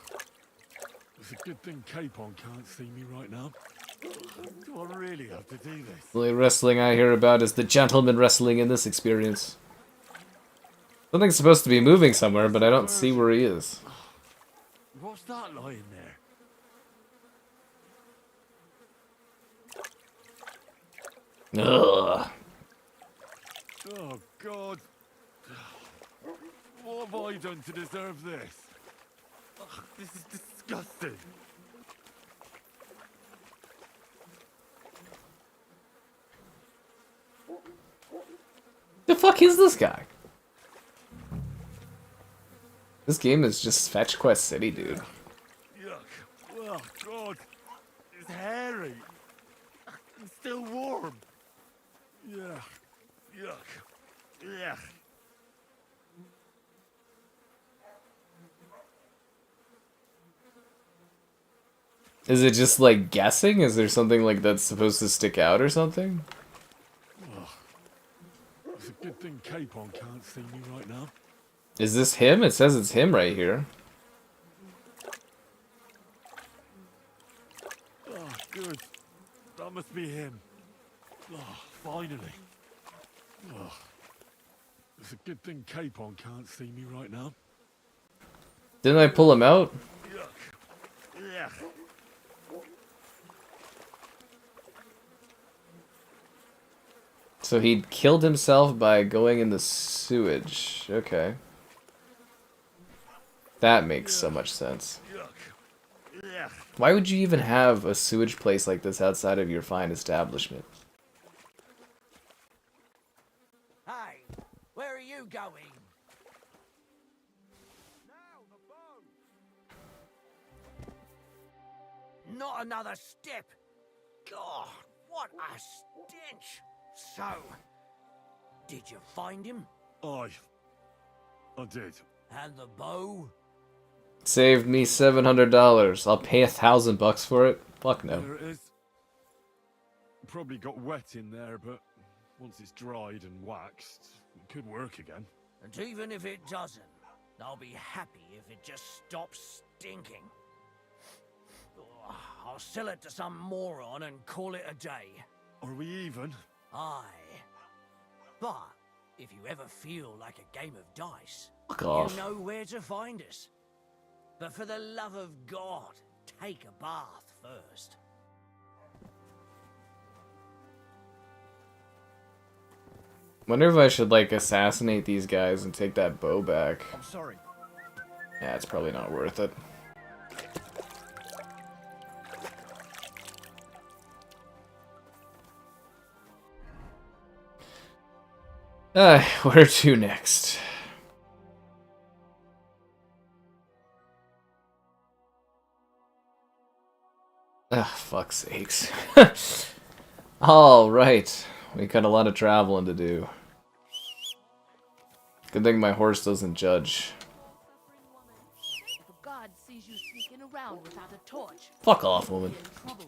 It's a good thing Capon can't see me right now. Do I really have to do this? The only wrestling I hear about is the gentleman wrestling in this experience. Something's supposed to be moving somewhere, but I don't see where he is. What's that lying there? Ugh. Oh, God. What have I done to deserve this? Ugh, this is disgusting. The fuck is this guy? This game is just Fetch Quest City, dude. Yuck. Oh, God. It's hairy. It's still warm. Yuck. Yuck. Yuck. Is it just like guessing? Is there something like that's supposed to stick out or something? Ugh. It's a good thing Capon can't see me right now. Is this him? It says it's him right here. Oh, good. That must be him. Oh, finally. Oh. It's a good thing Capon can't see me right now. Didn't I pull him out? Yuck. Yuck. So he killed himself by going in the sewage. Okay. That makes so much sense. Why would you even have a sewage place like this outside of your fine establishment? Hey, where are you going? Not another step. God, what a stench. So, did you find him? I did. And the bow? Saved me $700. I'll pay $1,000 for it. Fuck no. There it is. Probably got wet in there, but once it's dried and waxed, it could work again. And even if it doesn't, I'll be happy if it just stops stinking. Ugh, I'll sell it to some moron and call it a day. Are we even? Aye. But if you ever feel like a game of dice, Fuck off. you know where to find us. But for the love of God, take a bath first. Wonder if I should like assassinate these guys and take that bow back. I'm sorry. Yeah, it's probably not worth it. Where to next? Ah, fuck's sakes. Alright. We got a lot of traveling to do. Good thing my horse doesn't judge. If a guard sees you sneaking around without a torch, Fuck off, woman. you're in trouble.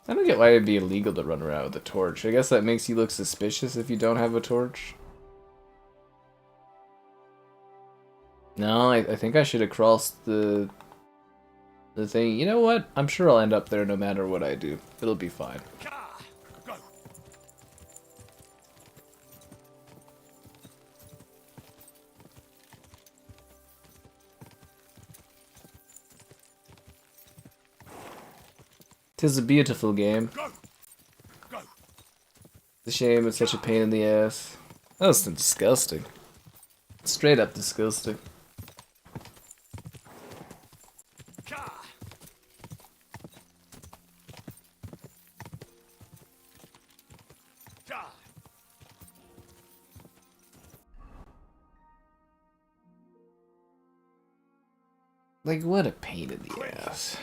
I don't get why it'd be illegal to run around with a torch. I guess that makes you look suspicious if you don't have a torch. No, I think I should have crossed the thing. You know what? I'm sure I'll end up there no matter what I do. It'll be fine. Tis a beautiful game. It's a shame it's such a pain in the ass. That was disgusting. Straight up disgusting. Like, what a pain in the ass.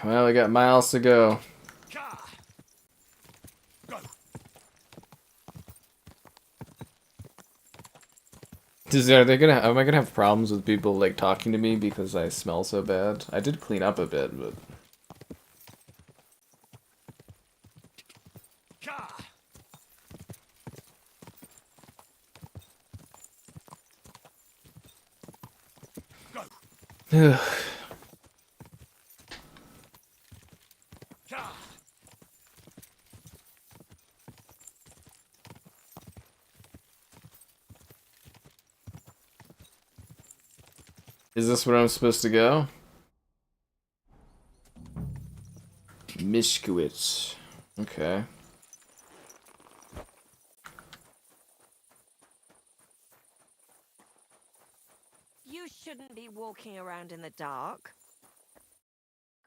Well, we got miles to go. Am I gonna have problems with people like talking to me because I smell so bad? I did clean up a bit, but Ugh. Is this where I'm supposed to go? Mishkowitz. Okay. You shouldn't be walking around in the dark.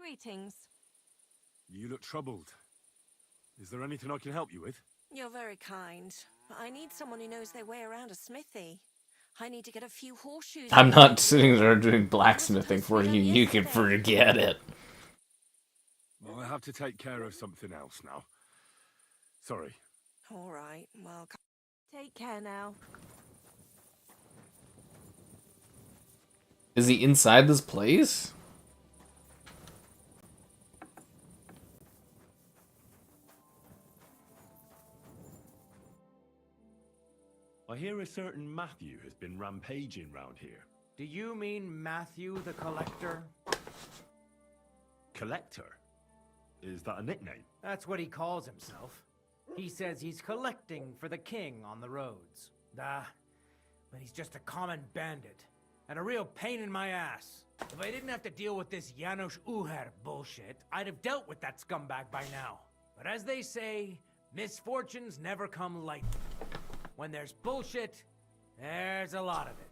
Greetings. You look troubled. Is there anything I can help you with? You're very kind, but I need someone who knows their way around a smithy. I need to get a few horseshoes. I'm not sitting there doing blacksmithing for you. You can forget it. Well, I have to take care of something else now. Sorry. All right, well, take care now. Is he inside this place? I hear a certain Matthew has been rampaging round here. Do you mean Matthew the Collector? Collector? Is that a nickname? That's what he calls himself. He says he's collecting for the king on the roads. But he's just a common bandit. And a real pain in my ass. If I didn't have to deal with this Janos Uher bullshit, I'd have dealt with that scumbag by now. But as they say, misfortunes never come lightly. When there's bullshit, there's a lot of it.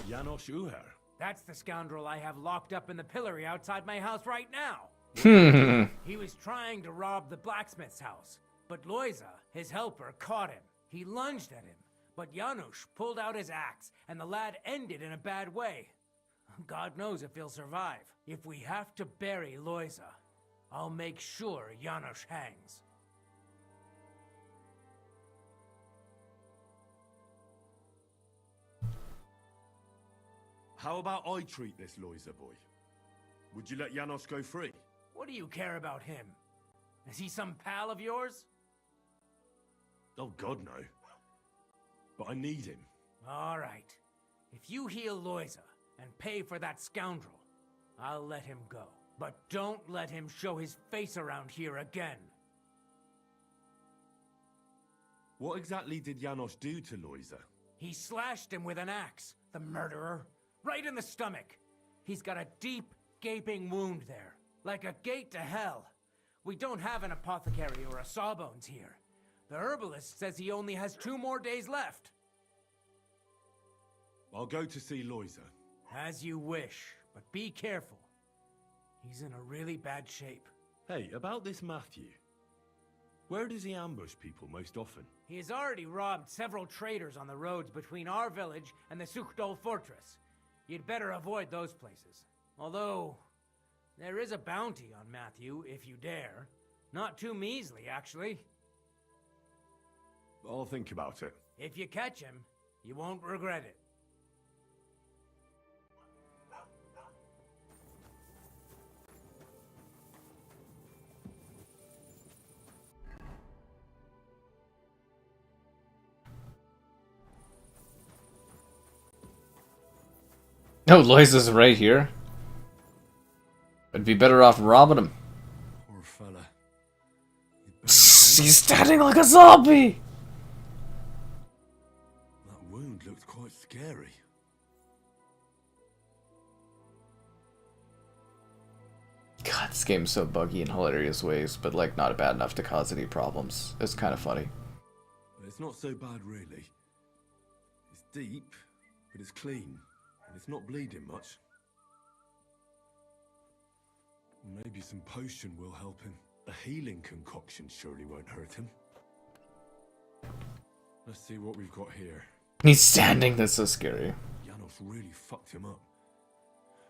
Janos Uher? That's the scoundrel I have locked up in the pillory outside my house right now. He was trying to rob the blacksmith's house, but Loiza, his helper, caught him. He lunged at him, but Janusz pulled out his axe, and the lad ended in a bad way. God knows if he'll survive. If we have to bury Loiza, I'll make sure Janusz hangs. How about I treat this Loiza boy? Would you let Janos go free? What do you care about him? Is he some pal of yours? Oh God, no. But I need him. All right. If you heal Loiza and pay for that scoundrel, I'll let him go. But don't let him show his face around here again. What exactly did Janos do to Loiza? He slashed him with an axe, the murderer. Right in the stomach. He's got a deep, gaping wound there. Like a gate to hell. We don't have an apothecary or a sawbones here. The herbalist says he only has 2 more days left. I'll go to see Loiza. As you wish, but be careful. He's in a really bad shape. Hey, about this Matthew. Where does he ambush people most often? He has already robbed several traders on the roads between our village and the Sukhdol fortress. You'd better avoid those places. Although, there is a bounty on Matthew, if you dare. Not too measly, actually. I'll think about it. If you catch him, you won't regret it. No, Loiza's right here. I'd be better off robbing him. Poor fella. He's standing like a zombie! That wound looked quite scary. God, this game's so buggy in hilarious ways, but like not bad enough to cause any problems. It's kind of funny. It's not so bad, really. It's deep, but it's clean. And it's not bleeding much. Maybe some potion will help him. A healing concoction surely won't hurt him. Let's see what we've got here. He's standing, that's so scary. Janos really fucked him up.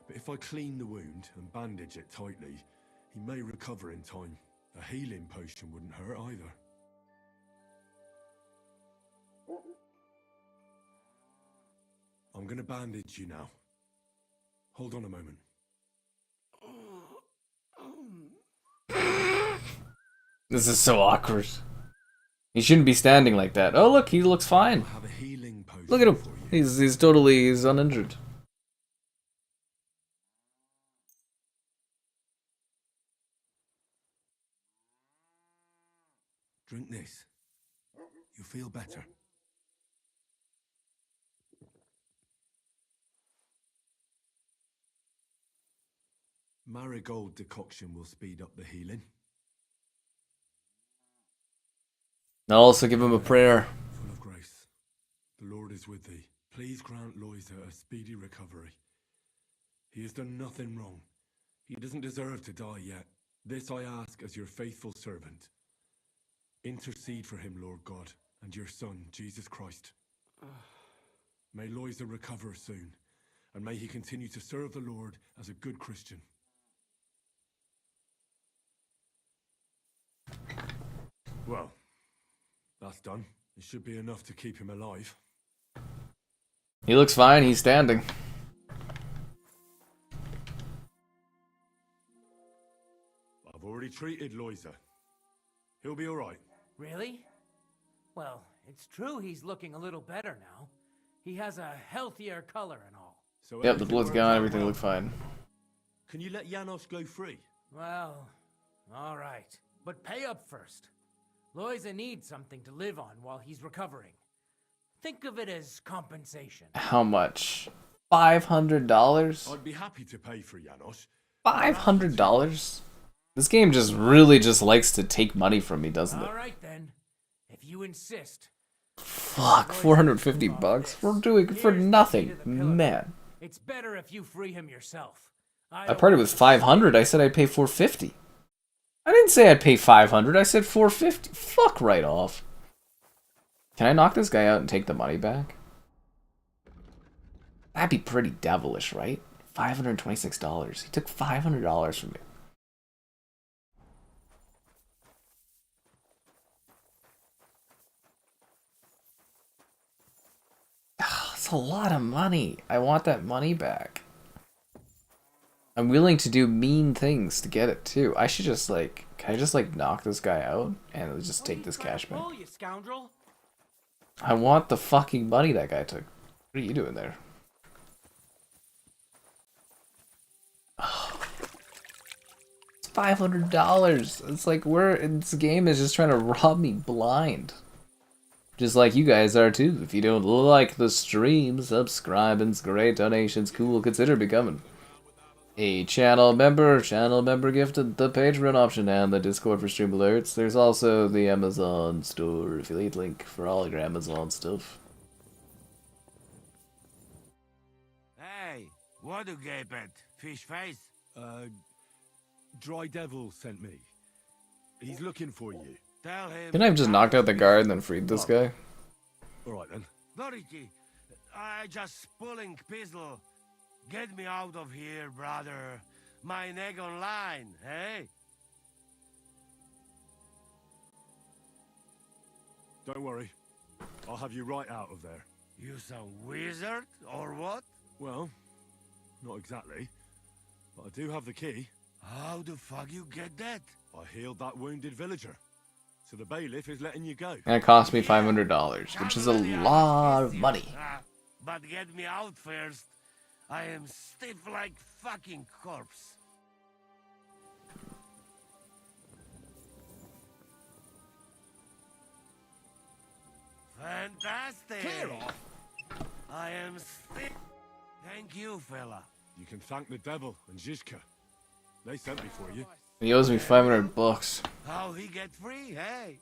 But if I clean the wound and bandage it tightly, he may recover in time. A healing potion wouldn't hurt either. I'm gonna bandage you now. Hold on a moment. This is so awkward. He shouldn't be standing like that. Oh look, he looks fine. Look at him. He's totally uninjured. Drink this. You'll feel better. Marigold decoction will speed up the healing. I'll also give him a prayer. Full of grace, the Lord is with thee. Please grant Loiza a speedy recovery. He has done nothing wrong. He doesn't deserve to die yet. This I ask as your faithful servant. Intercede for him, Lord God, and your Son, Jesus Christ. May Loiza recover soon, and may he continue to serve the Lord as a good Christian. Well, that's done. It should be enough to keep him alive. He looks fine, he's standing. I've already treated Loiza. He'll be alright. Really? Well, it's true he's looking a little better now. He has a healthier color and all. So Yep, the blood's gone, everything looked fine. Can you let Janos go free? Well, alright. But pay up first. Loiza needs something to live on while he's recovering. Think of it as compensation. How much? $500? I'd be happy to pay for Janos. $500? This game just really just likes to take money from me, doesn't it? Alright then. If you insist. Fuck, 450 bucks? We're doing it for nothing, man. It's better if you free him yourself. I partied with 500, I said I'd pay 450. I didn't say I'd pay 500, I said 450. Fuck right off. Can I knock this guy out and take the money back? That'd be pretty devilish, right? $526. He took $500 from me. That's a lot of money. I want that money back. I'm willing to do mean things to get it too. I should just like, can I just like knock this guy out and just take this cash back? You scoundrel. I want the fucking money that guy took. What are you doing there? Oh. It's $500. It's like this game is just trying to rob me blind. Just like you guys are too. If you don't like the stream, subscribe and great donations, cool. Consider becoming a channel member gifted the Patreon option and the Discord for stream alerts. There's also the Amazon store affiliate link for all your Amazon stuff. What do Gambit? Fish face? Dry Devil sent me. He's looking for you. Tell him. Couldn't I have just knocked out the guard and then freed this guy? Alright then. Dorothy, I just pulling pistol. Get me out of here, brother. My neck on line, hey? Don't worry. I'll have you right out of there. You some wizard, or what? Well, not exactly. But I do have the key. How the fuck you get that? I healed that wounded villager. So the bailiff is letting you go. And it cost me $500, which is a lot of money. But get me out first. I am stiff like fucking corpse. Fantastic! Clear off! I am stiff. Thank you, fella. You can thank the devil and Zizka. They sent me for you. He owes me $500. How he get free, hey?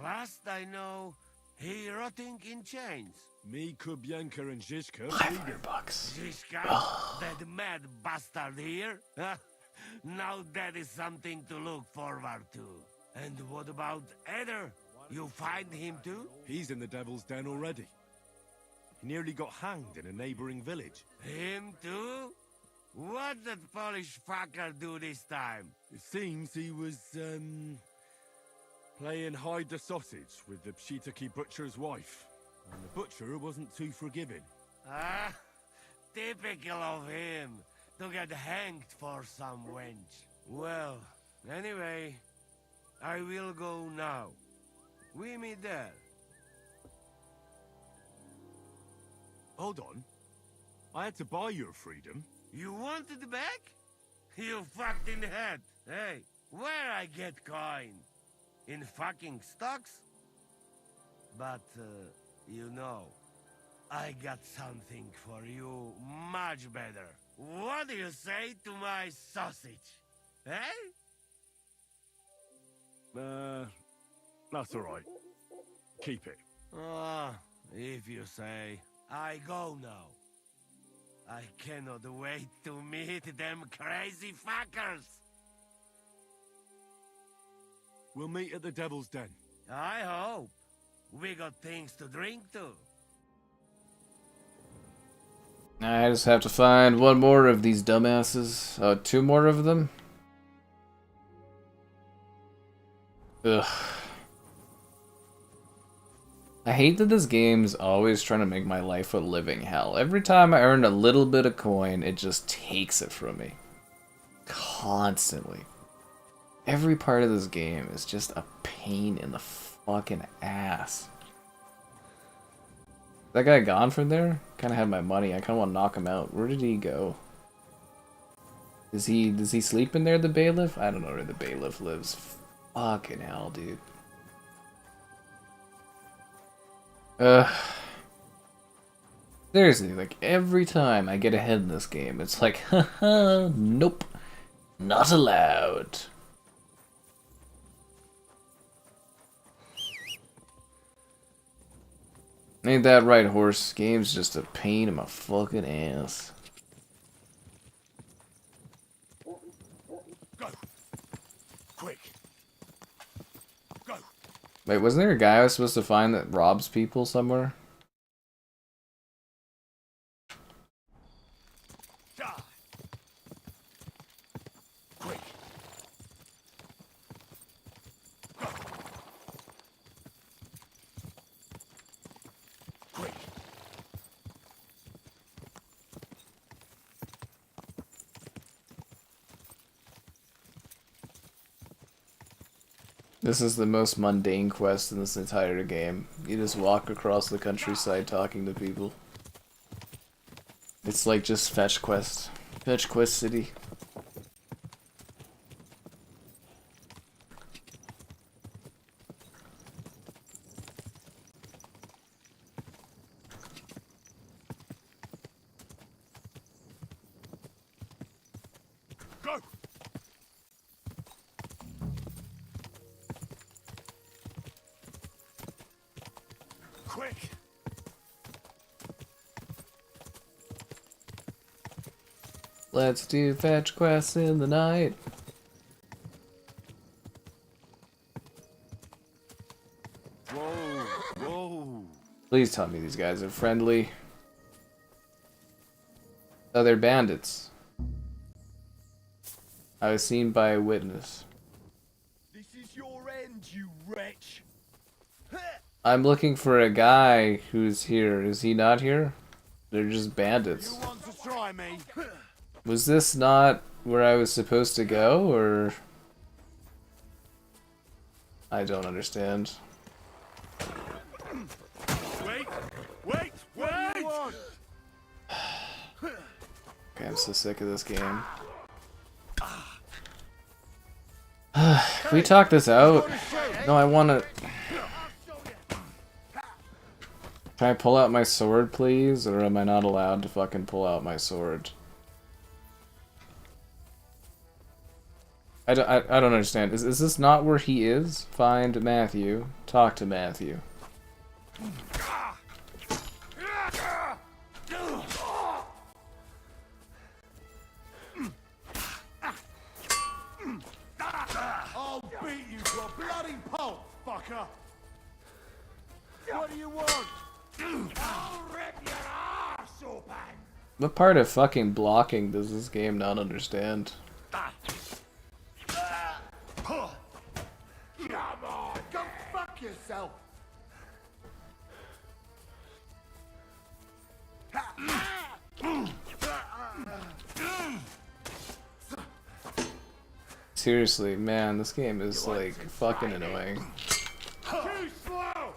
Last I know, he rotting in chains. Me, Kubienka, and Zizka. $500. Zizka, that mad bastard here? Now that is something to look forward to. And what about Eder? You find him too? He's in the devil's den already. He nearly got hanged in a neighboring village. Him too? What did Polish fucker do this time? It seems he was, playing hide the sausage with the Pshitaki butcher's wife. And the butcher wasn't too forgiving. Ah, typical of him, to get hanged for some wench. Well, anyway, I will go now. We meet there. Hold on. I had to buy your freedom. You wanted it back? You fucked in the head. Hey, where I get coin? In fucking stocks? But, you know, I got something for you much better. What do you say to my sausage? Eh? That's alright. Keep it. Ah, if you say. I go now. I cannot wait to meet them crazy fuckers. We'll meet at the devil's den. I hope. We got things to drink to. I just have to find one more of these dumbasses. Oh, two more of them? Ugh. I hate that this game's always trying to make my life a living hell. Every time I earn a little bit of coin, it just takes it from me. Constantly. Every part of this game is just a pain in the fucking ass. Is that guy gone from there? Kinda had my money. I kinda want to knock him out. Where did he go? Does he sleep in there, the bailiff? I don't know where the bailiff lives. Fucking hell, dude. Seriously, like every time I get ahead in this game, it's like, haha, nope, not allowed. Ain't that right, horse? Game's just a pain in my fucking ass. Go. Quick. Go. Wait, wasn't there a guy I was supposed to find that robs people somewhere? Die. Quick. Go. Quick. This is the most mundane quest in this entire game. You just walk across the countryside talking to people. It's like just fetch quest. Fetch quest city. Go. Quick. Let's do fetch quests in the night. Whoa, whoa. Please tell me these guys are friendly. Oh, they're bandits. I was seen by a witness. This is your end, you wretch. I'm looking for a guy who's here. Is he not here? They're just bandits. You want to try me? Was this not where I was supposed to go, or... I don't understand. Wait! Wait! Wait! Okay, I'm so sick of this game. Can we talk this out? No, I wanna... Can I pull out my sword, please? Or am I not allowed to fucking pull out my sword? I don't understand. Is this not where he is? Find Matthew. Talk to Matthew. I'll beat you to a bloody pulp, fucker! What do you want? I'll rip your arse open! What part of fucking blocking does this game not understand? Come on, go fuck yourself! Seriously, man, this game is like fucking annoying. Too slow!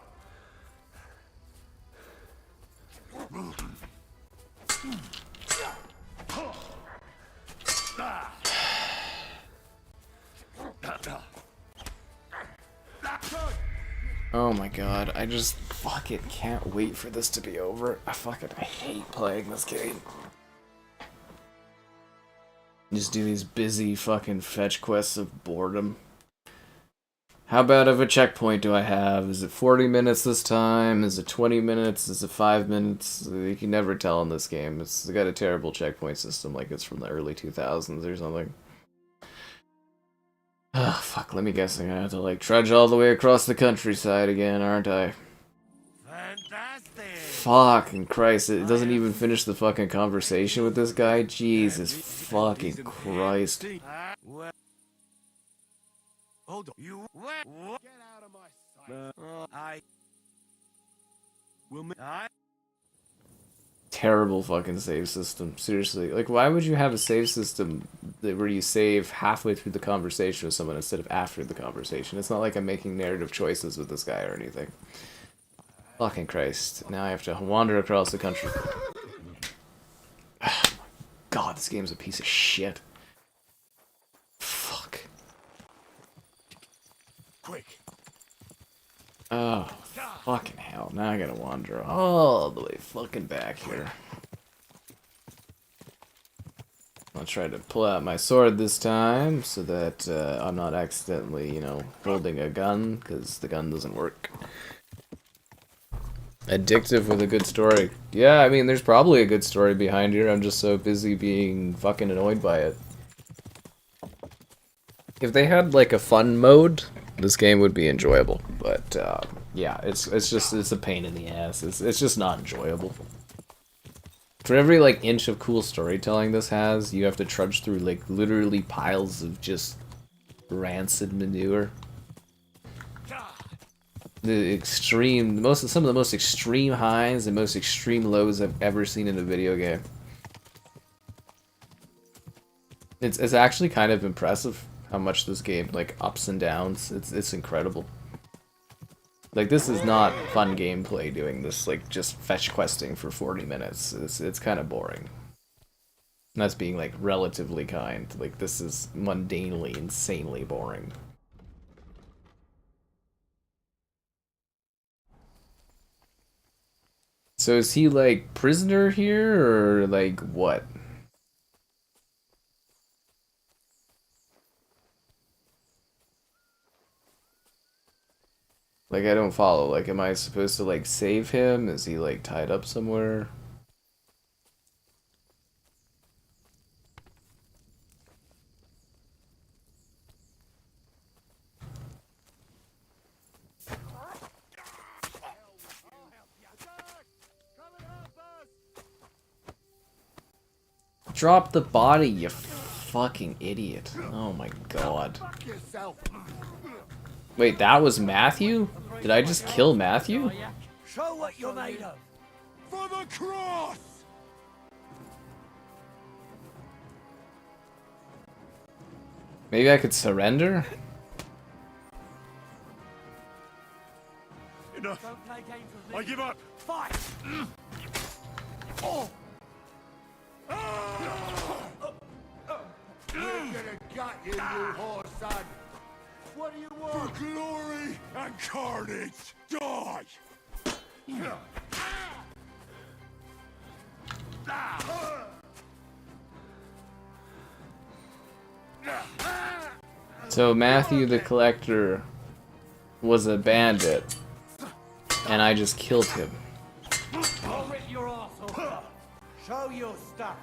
Oh my god, I just fucking can't wait for this to be over. I hate playing this game. Just do these busy fucking fetch quests of boredom. How bad of a checkpoint do I have? Is it 40 minutes this time? Is it 20 minutes? Is it 5 minutes? You can never tell in this game. It's got a terrible checkpoint system, like it's from the early 2000s or something. Oh, fuck, let me guess. I'm gonna have to, like, trudge all the way across the countryside again, aren't I? Fucking Christ, it doesn't even finish the fucking conversation with this guy? Jesus fucking Christ. Hold on. You get out of my sight. Terrible fucking save system. Seriously. Like, why would you have a save system where you save halfway through the conversation with someone instead of after the conversation? It's not like I'm making narrative choices with this guy or anything. Fucking Christ. Now I have to wander across the country. Oh my god, this game's a piece of shit. Fuck. Quick. Oh, fucking hell. Now I gotta wander all the way fucking back here. I'll try to pull out my sword this time so that I'm not accidentally, you know, holding a gun, because the gun doesn't work. Addictive with a good story. Yeah, I mean, there's probably a good story behind here. I'm just so busy being fucking annoyed by it. If they had, like, a fun mode, this game would be enjoyable. But, yeah, it's a pain in the ass. It's just not enjoyable. For every, like, inch of cool storytelling this has, you have to trudge through, like, literally piles of just rancid manure. Some of the most extreme highs and most extreme lows I've ever seen in a video game. It's actually kind of impressive how much this game, like, ups and downs. It's incredible. Like, this is not fun gameplay doing this, like, just fetch questing for 40 minutes. It's kind of boring. And that's being, like, relatively kind. Like, this is mundanely, insanely boring. So is he, like, prisoner here, or, like, what? Like, I don't follow. Like, am I supposed to, like, save him? Is he, like, tied up somewhere? drop the body, you fucking idiot. Oh my god. Wait, that was Matthew? Did I just kill Matthew? Show what you're made of. For the cross! Maybe I could surrender? Enough. I give up. Fight. Oh. We're gonna gut you, you whore son. What do you want? For glory and carnage, die! So Matthew the Collector was a bandit, and I just killed him. I'll rip your arsehole. Show your stuff.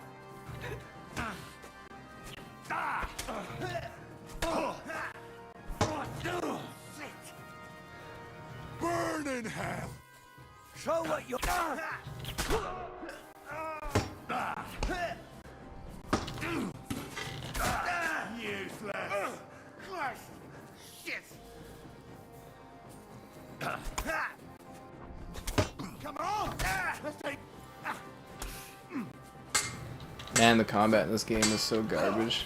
Burn in hell! Show what you're. Useless. Shit. Come on. Let's take. Man, the combat in this game is so garbage.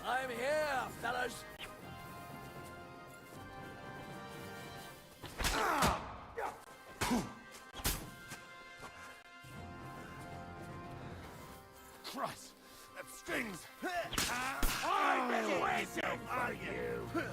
I'm here, fellas. Christ, that stings. I've been waiting for you.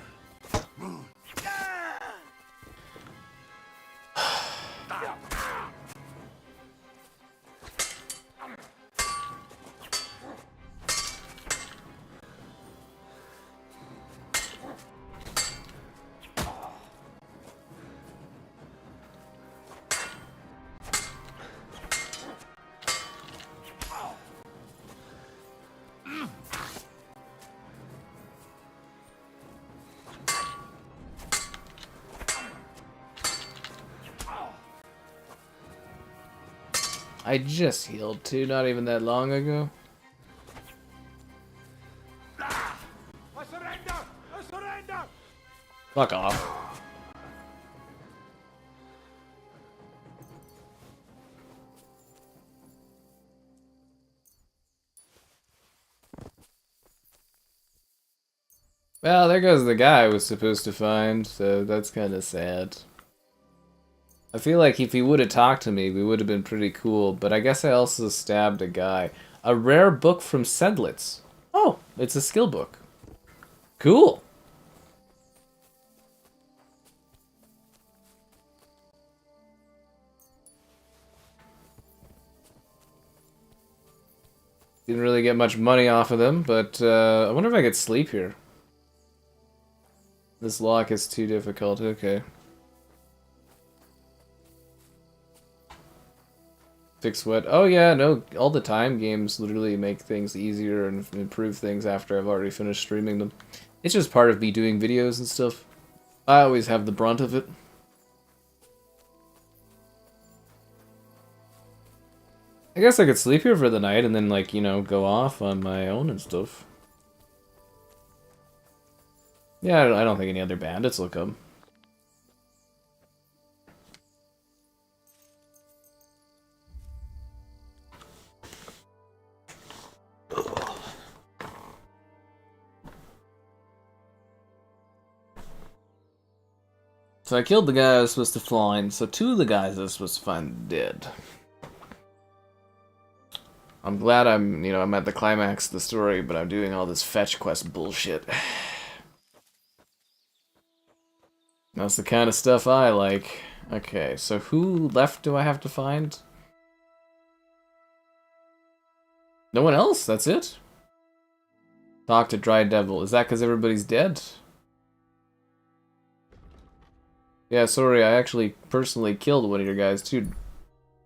I just healed too, not even that long ago. I surrender! I surrender! Fuck off. Well, there goes the guy I was supposed to find, so that's kind of sad. I feel like if he would have talked to me, we would have been pretty cool, but I guess I also stabbed a guy. A rare book from Sedlitz. Oh, it's a skill book. Cool. Didn't really get much money off of them, but I wonder if I could sleep here. This lock is too difficult, okay. Fix what? Oh yeah, no, all the time games literally make things easier and improve things after I've already finished streaming them. It's just part of me doing videos and stuff. I always have the brunt of it. I guess I could sleep here for the night and then, like, you know, go off on my own and stuff. Yeah, I don't think any other bandits will come. So I killed the guy I was supposed to find, so two of the guys I was supposed to find dead. I'm glad I'm at the climax of the story, but I'm doing all this fetch quest bullshit. That's the kind of stuff I like. Okay, so who left do I have to find? No one else? That's it? Talk to Dry Devil. Is that because everybody's dead? Yeah, sorry, I actually personally killed one of your guys too.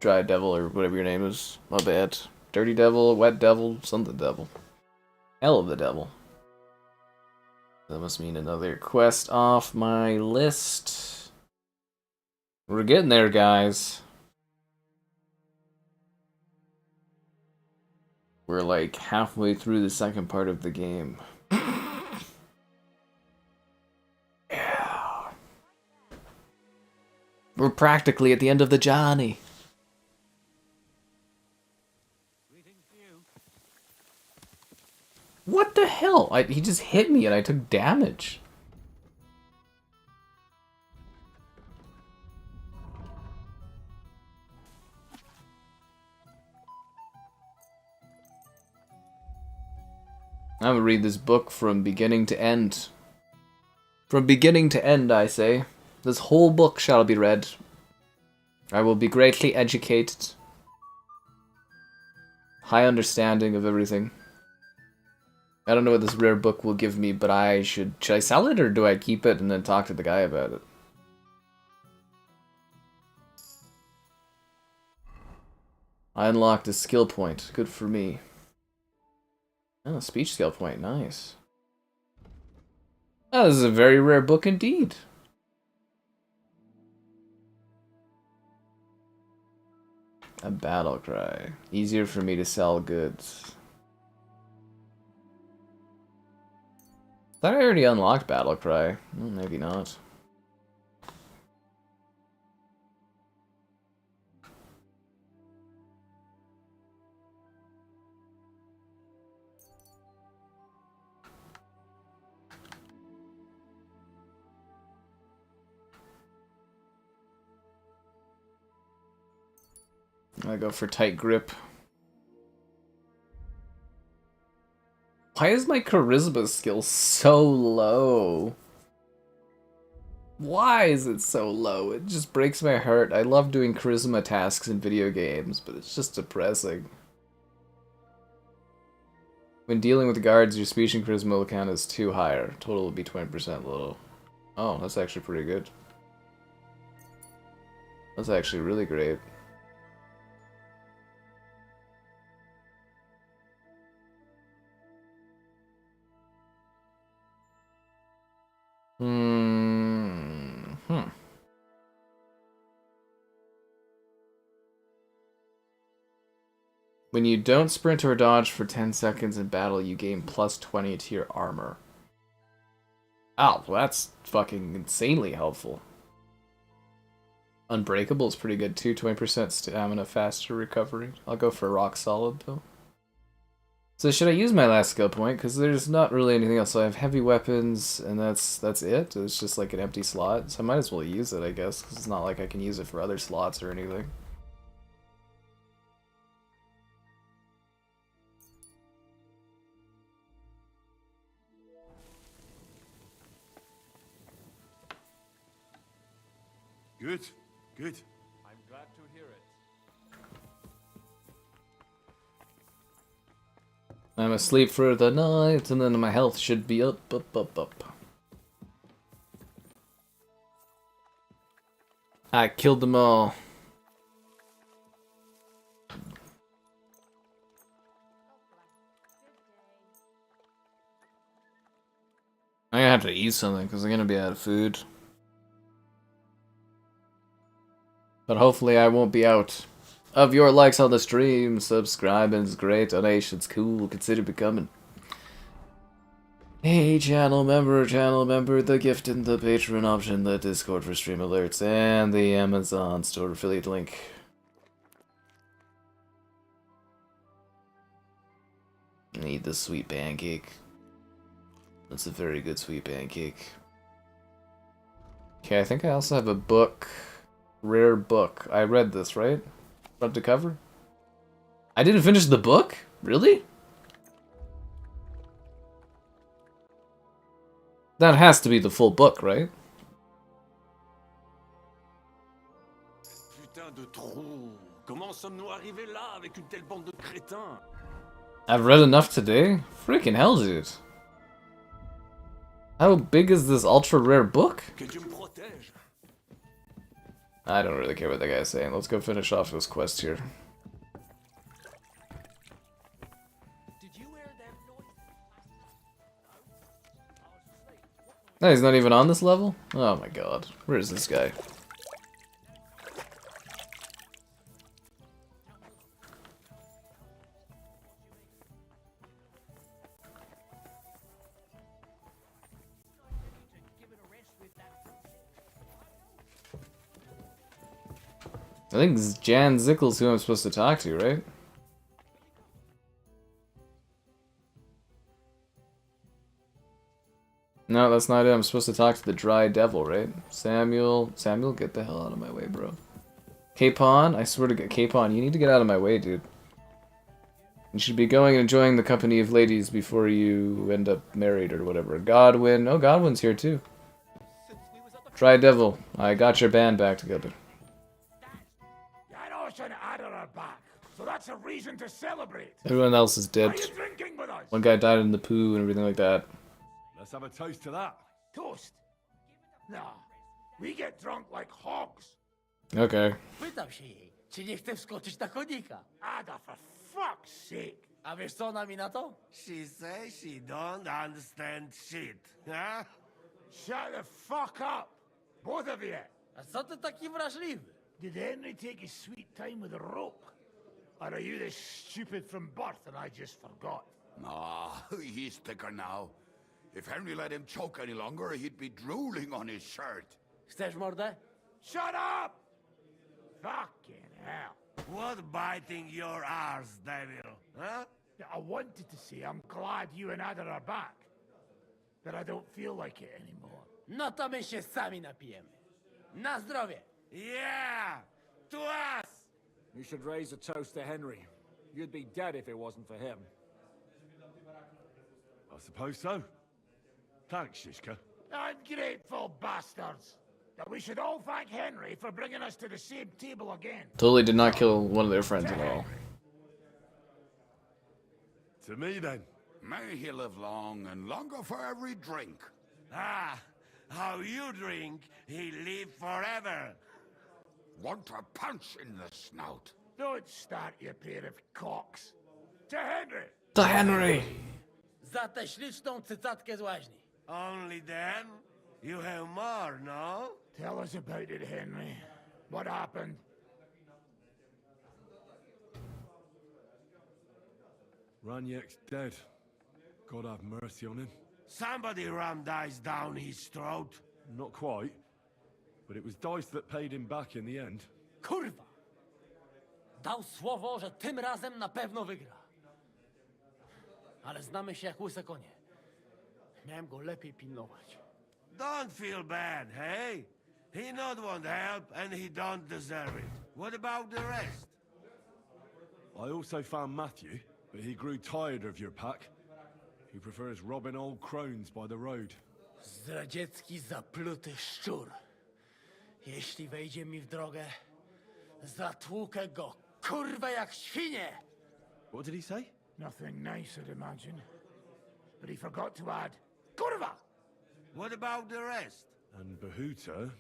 Dry Devil, or whatever your name is. My bad. Dirty Devil, Wet Devil, something Devil. Hell of the devil. That must mean another quest off my list. We're getting there, guys. We're like halfway through the second part of the game. Yeah. We're practically at the end of the journey. What the hell? He just hit me and I took damage. I'm gonna read this book from beginning to end. From beginning to end, I say. This whole book shall be read. I will be greatly educated. High understanding of everything. I don't know what this rare book will give me, but should I sell it or do I keep it and then talk to the guy about it? I unlocked a skill point. Good for me. Oh, speech skill point. Nice. Oh, this is a very rare book indeed. A battle cry. Easier for me to sell goods. Thought I already unlocked battle cry. Well, maybe not. I go for tight grip. Why is my charisma skill so low? Why is it so low? It just breaks my heart. I love doing charisma tasks in video games, but it's just depressing. When dealing with guards, your speech and charisma will count as 2 higher. Total will be 20% low. Oh, that's actually pretty good. That's actually really great. When you don't sprint or dodge for 10 seconds in battle, you gain plus 20 to your armor. Oh, well, that's fucking insanely helpful. Unbreakable is pretty good too, 20% stamina, faster recovery. I'll go for rock solid though. So should I use my last skill point? Because there's not really anything else. So I have heavy weapons, and that's it. It's just like an empty slot. So I might as well use it, I guess, because it's not like I can use it for other slots or anything. Good, good. I'm glad to hear it. I'm asleep for the night, and then my health should be up. I killed them all. I'm gonna have to eat something, because I'm gonna be out of food. But hopefully I won't be out of your likes on the stream. Subscribing is great. Donation's cool. Consider becoming a channel member, the gift and the Patreon option, the Discord for stream alerts, and the Amazon store affiliate link. I need the sweet pancake. That's a very good sweet pancake. Okay, I think I also have a book. Rare book. I read this, right? Front to cover? I didn't finish the book? Really? That has to be the full book, right? Putain de trou. Comment sommes-nous arrivés là avec une telle bande de crétins? I've read enough today? Freaking hell, dude. How big is this ultra rare book? Que Dieu me protège. I don't really care what that guy's saying. Let's go finish off this quest here. Did you hear them noises? No, he's not even on this level? Oh my god. Where is this guy? I think it's Jan Zickles who I'm supposed to talk to, right? No, that's not it. I'm supposed to talk to the Dry Devil, right? Samuel, get the hell out of my way, bro. Capon, I swear to God, Capon, you need to get out of my way, dude. You should be going and enjoying the company of ladies before you end up married or whatever. Godwin, oh, Godwin's here too. Dry Devil, I got your band back together. Back, so that's a reason to celebrate. Everyone else is dead. Are you drinking with us? One guy died in the poo and everything like that. Let's have a toast to that. Toast? No, we get drunk like hogs. Okay. Pytam się jej, czy nie chce wskoczyć na konika. Ada, for fuck's sake. A wiesz co ona mi na to? She says she don't understand shit, huh? Shut the fuck up, both of you. A co ty taki wrażliwy? Did Henry take his sweet time with a rope? Or are you this stupid from birth and I just forgot? Nah, he's thicker now. If Henry let him choke any longer, he'd be drooling on his shirt. Chcesz mordę? Shut up! Fucking hell. What biting your arse, devil, huh? I wanted to say I'm glad you and Ada are back. That I don't feel like it anymore. No to my się sami napijemy. Na zdrowie! Yeah! To us! You should raise a toast to Henry. You'd be dead if it wasn't for him. I suppose so. Thanks, Shishka. Ungrateful bastards! That we should all thank Henry for bringing us to the same table again. Totally did not kill one of their friends at all. To me, then. May he live long and longer for every drink. Ah, how you drink, he live forever. Want a punch in the snout. Don't start, you pair of cocks. To Henry! To Henry! Za tę śliczną cycatkę z łaźni. Only then? You have more, no? Tell us about it, Henry. What happened? Raniek's dead. God have mercy on him. Somebody rammed dice down his throat. Not quite. But it was dice that paid him back in the end. Kurwa! Dał słowo, że tym razem na pewno wygra. Ale znamy się jak łyse konie. Miałem go lepiej pilnować. Don't feel bad, hey? He not want help and he don't deserve it. What about the rest? I also found Matthew, but he grew tired of your pack. He prefers robbing old crones by the road. Zdradziecki, zapluty szczur. Jeśli wejdzie mi w drogę, zatłukę go, kurwa, jak świnie! What did he say? Nothing nice, I'd imagine. But he forgot to add, kurwa! What about the rest? And Bahuta,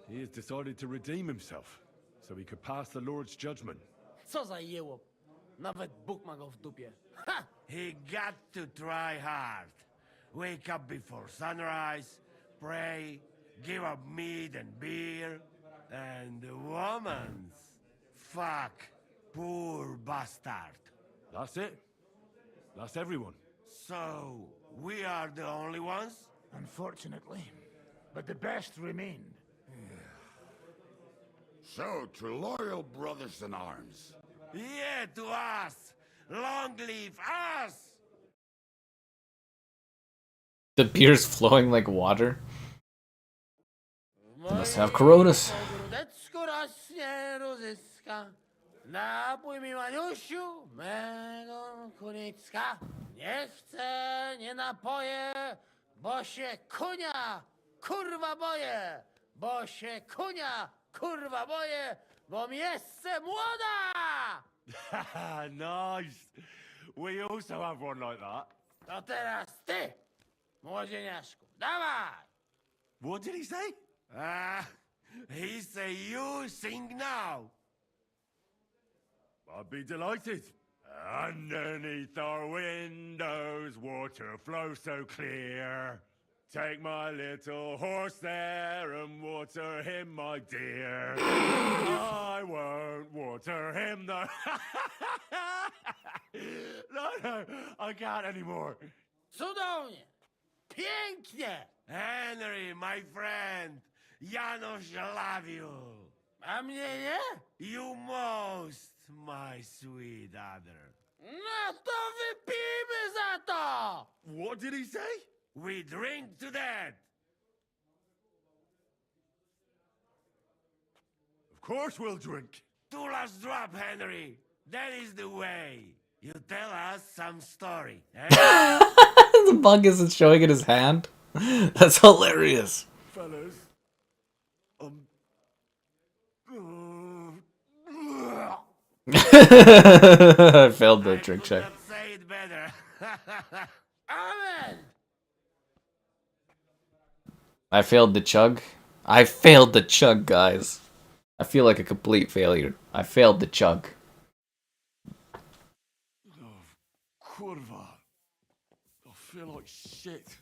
he has decided to redeem himself, so he could pass the Lord's judgment. Co za jełop. Nawet Bóg ma go w dupie. Ha! He got to try hard. Wake up before sunrise, pray, give up meat and beer, and the woman's. Fuck, poor bastard. That's it. That's everyone. So, we are the only ones? Unfortunately. But the best remained. So, to loyal brothers in arms. Yeah, to us! Long live us! The beer's flowing like water. Must have Coronas. Ogródecku rośnie różyska. Napój mi, Maniusiu, mego kunicka. Nie chcę, nie napoję, bo się kunia, kurwa boję. Bo się kunia, kurwa boję, bo miejsce młoda! Nice. We also have one like that. To teraz ty, młodzieniaszku, dawaj! What did he say? He say you sing now. I'd be delighted. Underneath our windows, water flows so clear. Take my little horse there and water him, my dear. I won't water him, though. No, I can't anymore. Cudownie! Pięknie! Henry, my friend, Janusz love you. A mnie nie? You most, my sweet other. No to wypijmy za to! What did he say? We drink to that. Of course we'll drink. Two last drop, Henry. That is the way. You tell us some story. Eh? The bug isn't showing in his hand. That's hilarious. Fellas. I failed the drink check. Say it better. Amen. I failed the chug. I failed the chug, guys. I feel like a complete failure. I failed the chug. Kurwa. I feel like shit.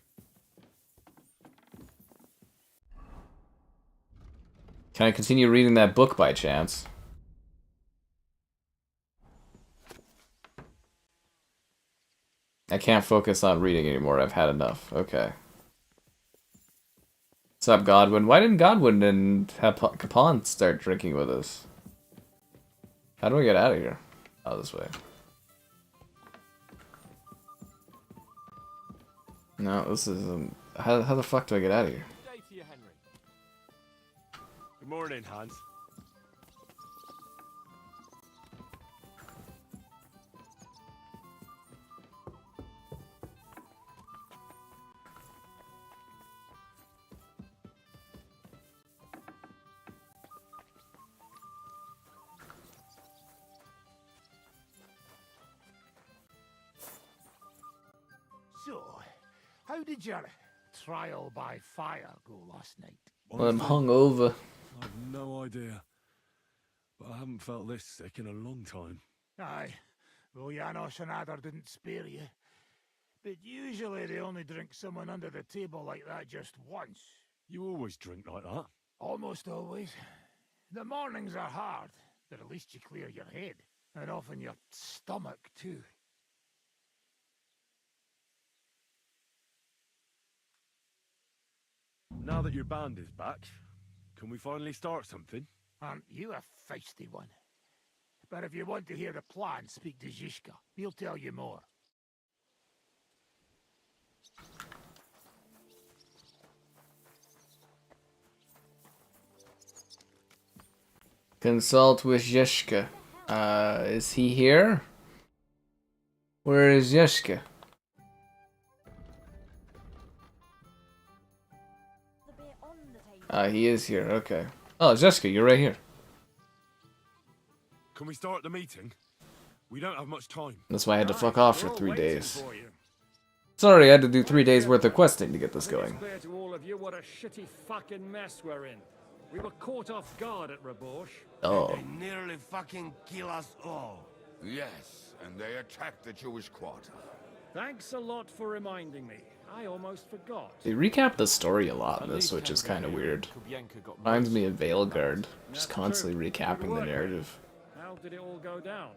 Can I continue reading that book by chance? I can't focus on reading anymore. I've had enough. Okay. What's up, Godwin? Why didn't Godwin and Capon start drinking with us? How do I get out of here? Oh, this way. No, this isn't... How the fuck do I get out of here? Good day to you, Henry. Good morning, Hans. So, how did your trial by fire go last night? Well, I'm hungover. I've no idea. But I haven't felt this sick in a long time. Aye, well, Janos and Adder didn't spare you. But usually they only drink someone under the table like that just once. You always drink like that? Almost always. The mornings are hard, but at least you clear your head. And often your stomach, too. Now that your band is back, can we finally start something? Aren't you a feisty one? But if you want to hear the plan, speak to Zizka. He'll tell you more. Consult with Yeshka. Is he here? Where is Yeshka? He is here, okay. Oh, Jessica, you're right here. Can we start the meeting? We don't have much time. That's why I had to fuck off for 3 days. Sorry, I had to do 3 days worth of questing to get this going. It's clear to all of you what a shitty fucking mess we're in. We were caught off guard at Rabosh. Oh. They nearly fucking kill us all. Yes, and they attacked the Jewish quarter. Thanks a lot for reminding me. I almost forgot. They recap the story a lot in this, which is kind of weird. Reminds me of Veilguard, just constantly recapping the narrative. How did it all go down?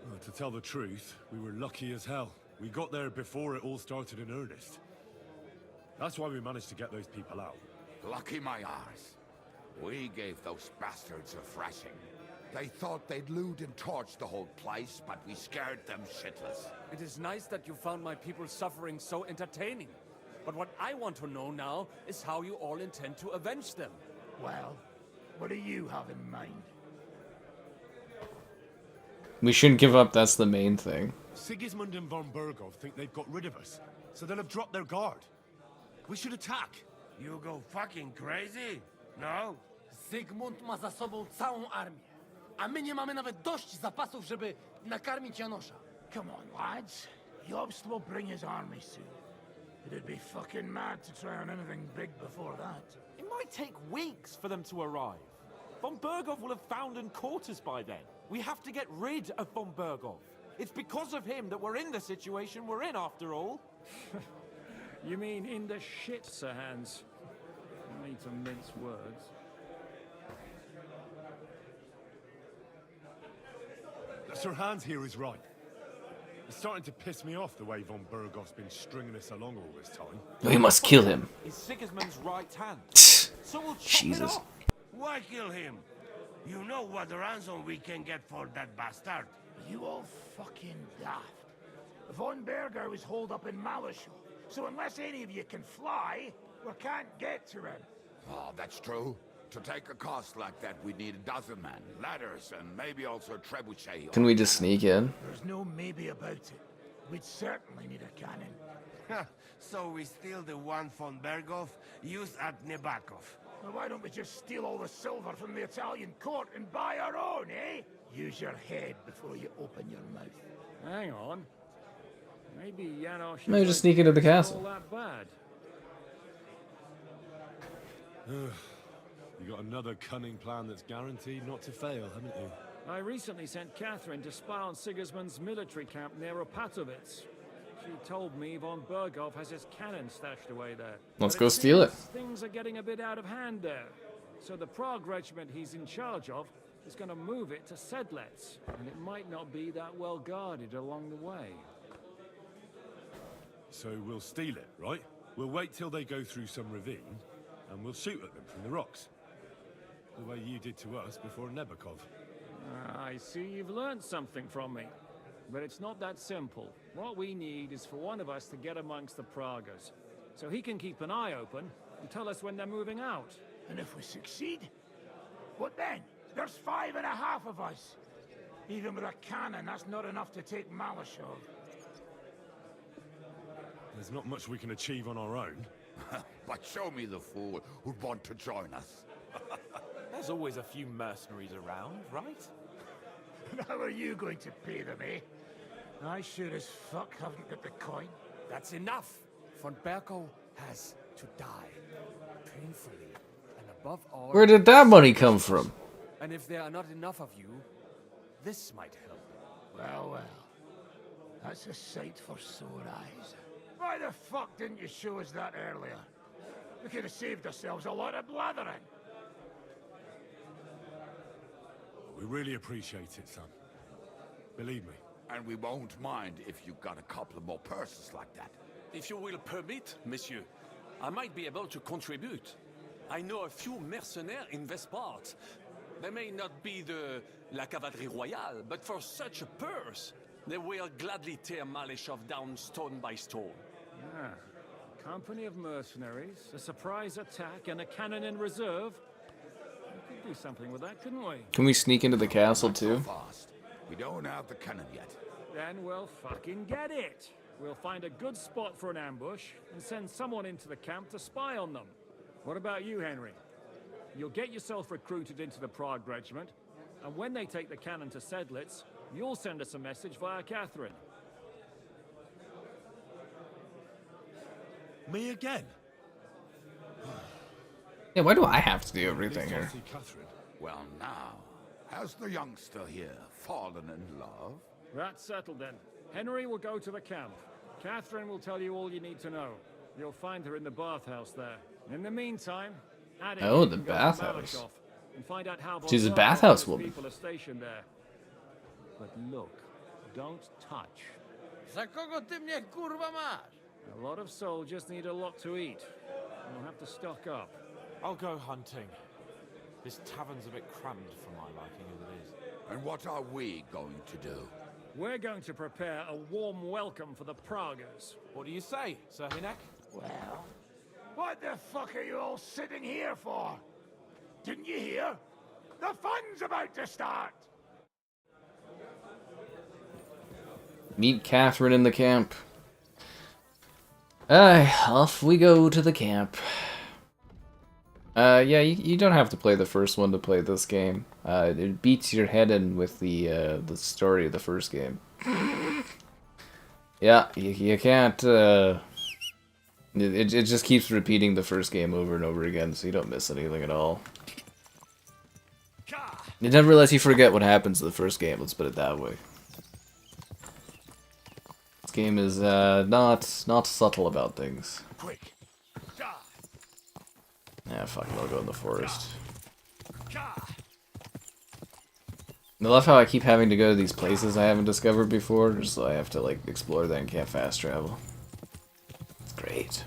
Well, to tell the truth, we were lucky as hell. We got there before it all started in earnest. That's why we managed to get those people out. Lucky my arse. We gave those bastards a thrashing. They thought they'd loot and torch the whole place, but we scared them shitless. It is nice that you found my people's suffering so entertaining. But what I want to know now is how you all intend to avenge them. Well, what do you have in mind? We shouldn't give up, that's the main thing. Sigismund and von Bergov think they've got rid of us, so they'll have dropped their guard. We should attack. You go fucking crazy? No? Zygmunt ma za sobą całą armię, a my nie mamy nawet dość zapasów, żeby nakarmić Janosza. Come on, lads. Jobst will bring his army soon. It'd be fucking mad to try on anything big before that. It might take weeks for them to arrive. Von Bergov will have found and caught us by then. We have to get rid of von Bergov. It's because of him that we're in the situation we're in, after all. You mean in the shit, Sir Hans? I need to mince words. Sir Hans here is right. It's starting to piss me off the way von Bergoff's been stringing us along all this time. We must kill him. He's Sigismund's right hand. So we'll chop it Jesus. off. Why kill him? You know what ransom we can get for that bastard. You all fucking daft. Von Berger was holed up in Malishal, so unless any of you can fly, we can't get to him. Oh, that's true. To take a cost like that, we'd need a dozen men, ladders, and maybe also a trebuchet. Can we just sneak in? There's no maybe about it. We'd certainly need a cannon. So we steal the one von Bergoff used at Nebakov. Well, why don't we just steal all the silver from the Italian court and buy our own, eh? Use your head before you open your mouth. Hang on. Maybe Janosch... Maybe just sneak into the castle. All that bad. You got another cunning plan that's guaranteed not to fail, haven't you? I recently sent Catherine to spy on Sigismund's military camp near Opatovitz. She told me von Bergoff has his cannon stashed away there. Let's But go steal it. seems Things are getting a bit out of hand there. So the Prague regiment he's in charge of is going to move it to Sedlec, and it might not be that well guarded along the way. So we'll steal it, right? We'll wait till they go through some ravine, and we'll shoot at them from the rocks. The way you did to us before Nebakov. I see you've learned something from me. But it's not that simple. What we need is for one of us to get amongst the Pragas, so he can keep an eye open and tell us when they're moving out. And if we succeed, what then? There's 5.5 of us. Even with a cannon, that's not enough to take Malishov. There's not much we can achieve on our own. But show me the fool who'd want to join us. There's always a few mercenaries around, right? And how are you going to pay them, eh? I sure as fuck haven't got the coin. That's enough. Von Bergoff has to die. Painfully. And above all... Where did that money come from? And if there are not enough of you, this might help. Well, well. That's a sight for sore eyes. Why the fuck didn't you show us that earlier? We could have saved ourselves a lot of blathering. We really appreciate it, son. Believe me. And we won't mind if you got a couple of more purses like that. If you will permit, monsieur, I might be able to contribute. I know a few mercenaires in this part. They may not be the La Cavalerie Royale, but for such a purse, they will gladly tear Malishov down stone by stone. Ah, company of mercenaries, a surprise attack, and a cannon in reserve. We could do something with that, couldn't we? Can we sneak into the castle too? Fast. We don't have the cannon yet. Then we'll fucking get it. We'll find a good spot for an ambush and send someone into the camp to spy on them. What about you, Henry? You'll get yourself recruited into the Prague regiment, and when they take the cannon to Sedlec, you'll send us a message via Catherine. Me again? Yeah, why do I have to do everything here? Well, now, has the youngster here fallen in love? That's settled then. Henry will go to the camp. Catherine will tell you all you need to know. You'll find her in the bathhouse there. In the meantime, Addie Oh, the can go to bathhouse. Malishov and find out how She's a Von bathhouse Bergoff's woman. people are stationed there. But look, don't touch. Za kogo ty mnie kurwa masz? A lot of soldiers need a lot to eat. You'll have to stock up. I'll go hunting. This tavern's a bit crammed for my liking as it is. And what are we going to do? We're going to prepare a warm welcome for the Pragas. What do you say, Sir Hinek? Well, what the fuck are you all sitting here for? Didn't you hear? The fun's about to start! Meet Catherine in the camp. Off we go to the camp. Yeah, you don't have to play the first one to play this game. It beats your head in with the story of the first game. Yeah, you can't, it just keeps repeating the first game over and over again, so you don't miss anything at all. It never lets you forget what happens in the first game, let's put it that way. game is not subtle about things. Quick. Yeah, fuck it, I'll go in the forest. I love how I keep having to go to these places I haven't discovered before, just so I have to like explore that and can't fast travel. It's great.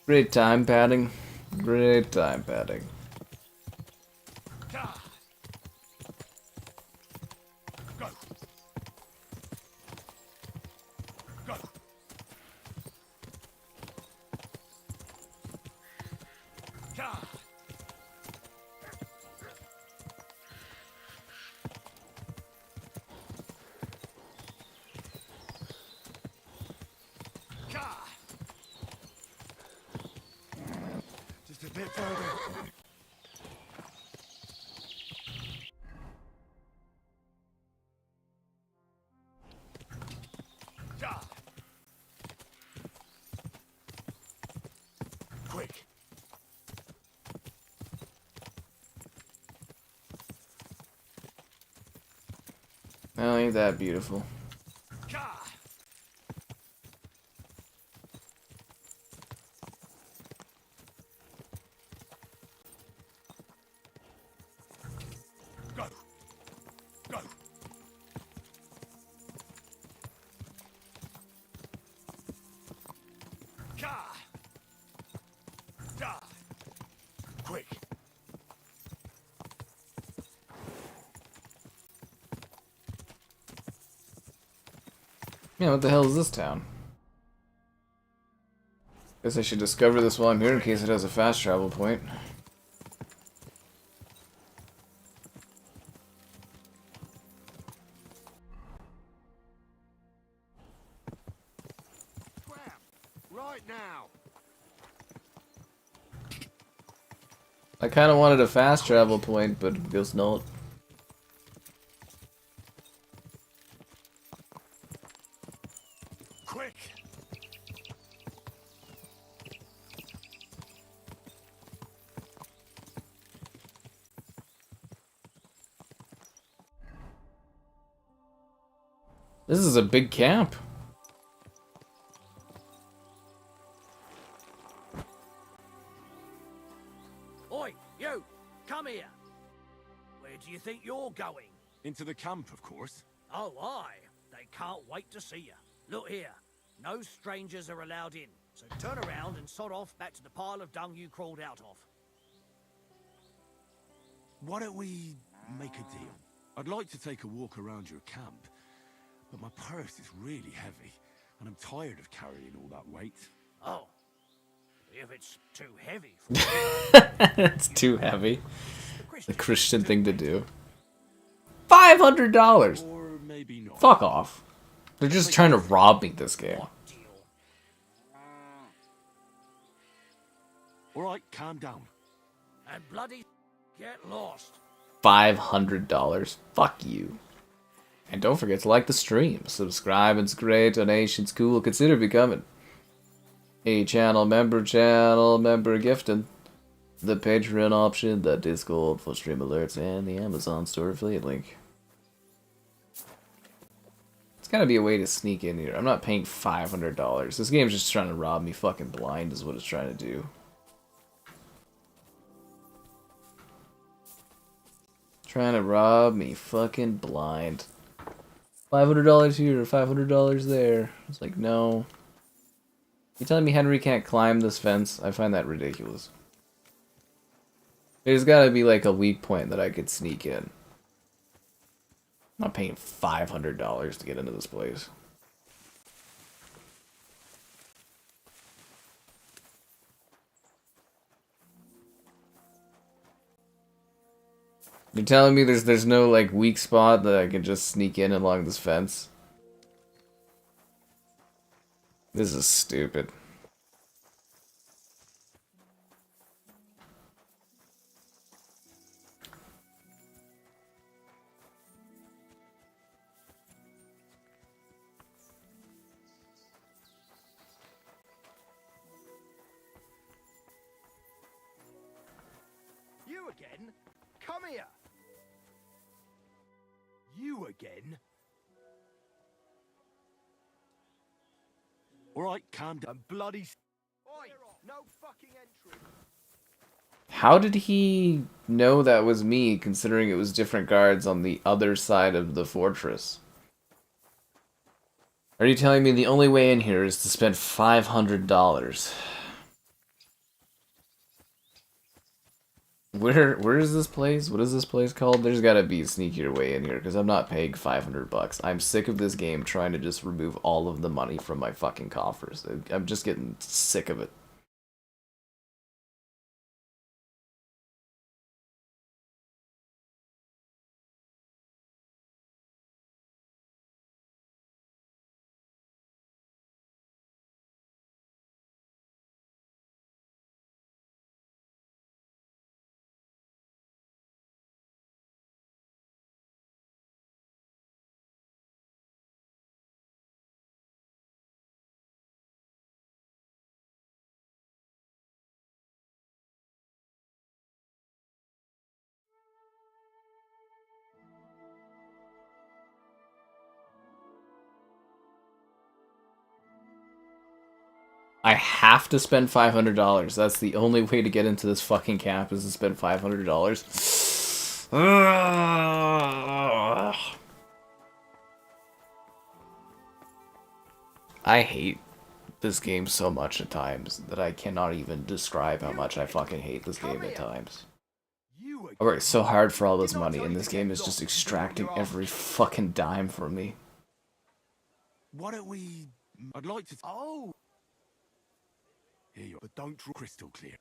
Great time padding. Great time padding. Just a bit further. Quick. Oh, ain't that beautiful. Go. Go. Quick. Yeah, what the hell is this town? Guess I should discover this while I'm here in case it has a fast travel point. Right now. I kind of wanted a fast travel point, but it goes not. Quick. This is a big camp. Oi, you! Come here! Where do you think you're going? Into the camp, of course. Oh, aye. They can't wait to see you. Look here. No strangers are allowed in. So turn around and sod off back to the pile of dung you crawled out of. Why don't we make a deal? I'd like to take a walk around your camp, but my purse is really heavy, and I'm tired of carrying all that weight. Oh. If it's too heavy for you. It's too heavy. The Christian thing to do. $500! Or maybe not. Fuck off. They're just trying to rob me this game. Alright, calm down. And bloody get lost. $500. Fuck you. And don't forget to like the stream. Subscribing's great, donations cool. Consider becoming a channel member gifting. The Patreon option, the Discord for stream alerts, and the Amazon store affiliate link. It's gotta be a way to sneak in here. I'm not paying $500. This game's just trying to rob me fucking blind is what it's trying to do. Trying to rob me fucking blind. $500 here, $500 there. It's like, no. You telling me Henry can't climb this fence? I find that ridiculous. There's gotta be like a weak point that I could sneak in. I'm not paying $500 to get into this place. You're telling me there's no like weak spot that I can just sneak in along this fence? This is stupid. You again? Come here! You again? right, calm down. Bloody... Oi, no fucking entry. How did he know that was me, considering it was different guards on the other side of the fortress? Are you telling me the only way in here is to spend $500? Where is this place? What is this place called? There's gotta be a sneakier way in here, because I'm not paying $500. I'm sick of this game trying to just remove all of the money from my fucking coffers. I'm just getting sick of it. I have to spend $500. That's the only way to get into this fucking camp is to spend $500. I hate this game so much at times that I cannot even describe how much I fucking hate this game at times. I worked so hard for all this money, and this game is just extracting every fucking dime from me. Why don't we... I'd like to... Oh! Here you are, but don't draw crystal clear.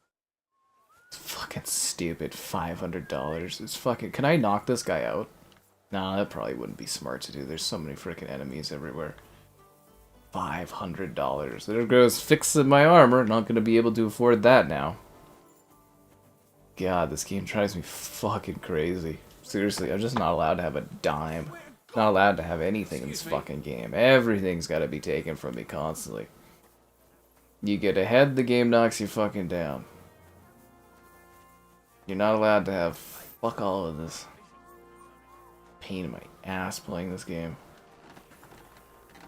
It's fucking stupid. $500. It's fucking... Can I knock this guy out? Nah, that probably wouldn't be smart to do. There's so many freaking enemies everywhere. $500. There goes fixing my armor. Not gonna be able to afford that now. God, this game drives me fucking crazy. Seriously, I'm just not allowed to have a dime. Not allowed to have anything in this fucking game. Everything's gotta be taken from me constantly. You get ahead, the game knocks you fucking down. You're not allowed to have fuck all of this. Pain in my ass playing this game.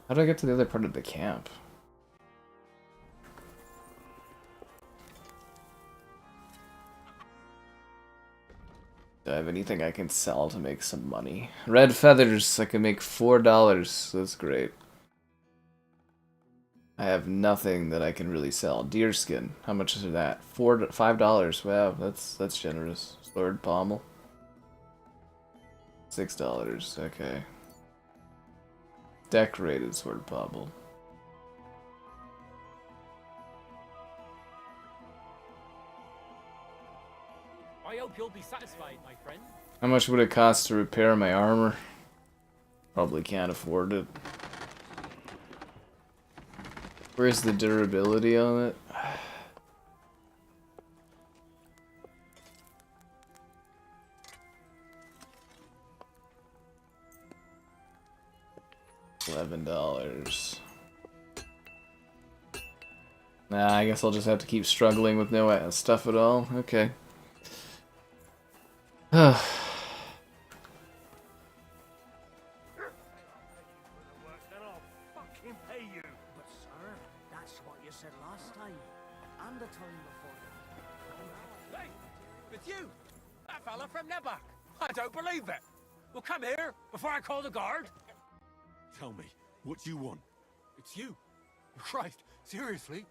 How do I get to the other part of the camp? Do I have anything I can sell to make some money? Red feathers, I can make $4. That's great. I have nothing that I can really sell. Deerskin, how much is that? $5. Wow, that's generous. Sword pommel. $6. Okay. Decorated sword pommel. I hope you'll be satisfied, my friend. How much would it cost to repair my armor? Probably can't afford it. Where's the durability on it? $11. Nah, I guess I'll just have to keep struggling with no stuff at all. Okay. But sir, that's what you said last time. And the time before that. Hey, it's you! That fella from Nebak! I don't believe it! Well, come here, before I call the guard! Tell me, what do you want? It's you. Christ, seriously?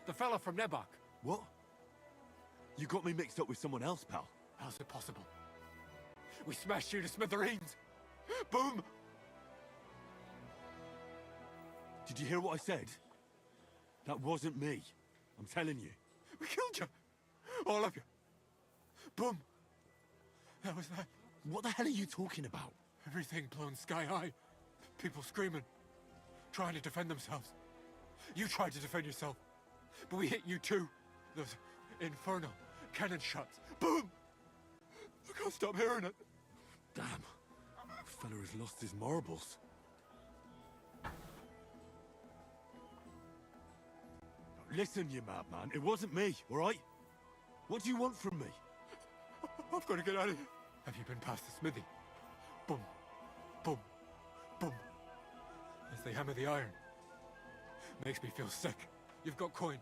The fella from Nebak. What? You got me mixed up with someone else, pal. How's it possible? We smashed you to smithereens. Boom! Did you hear what I said? That wasn't me. I'm telling you. We killed you. All of you. Boom. That was that. What the hell are you talking about? Everything blown sky high. People screaming. Trying to defend themselves. You tried to defend yourself. But we hit you too. Those infernal cannon shots. Boom! I can't stop hearing it. Damn. The fella has lost his marbles. Listen, you madman. It wasn't me, alright? What do you want from me? I've got to get out of here. Have you been past the smithy? Boom. Boom. Boom. As they hammer the iron. Makes me feel sick. You've got coin.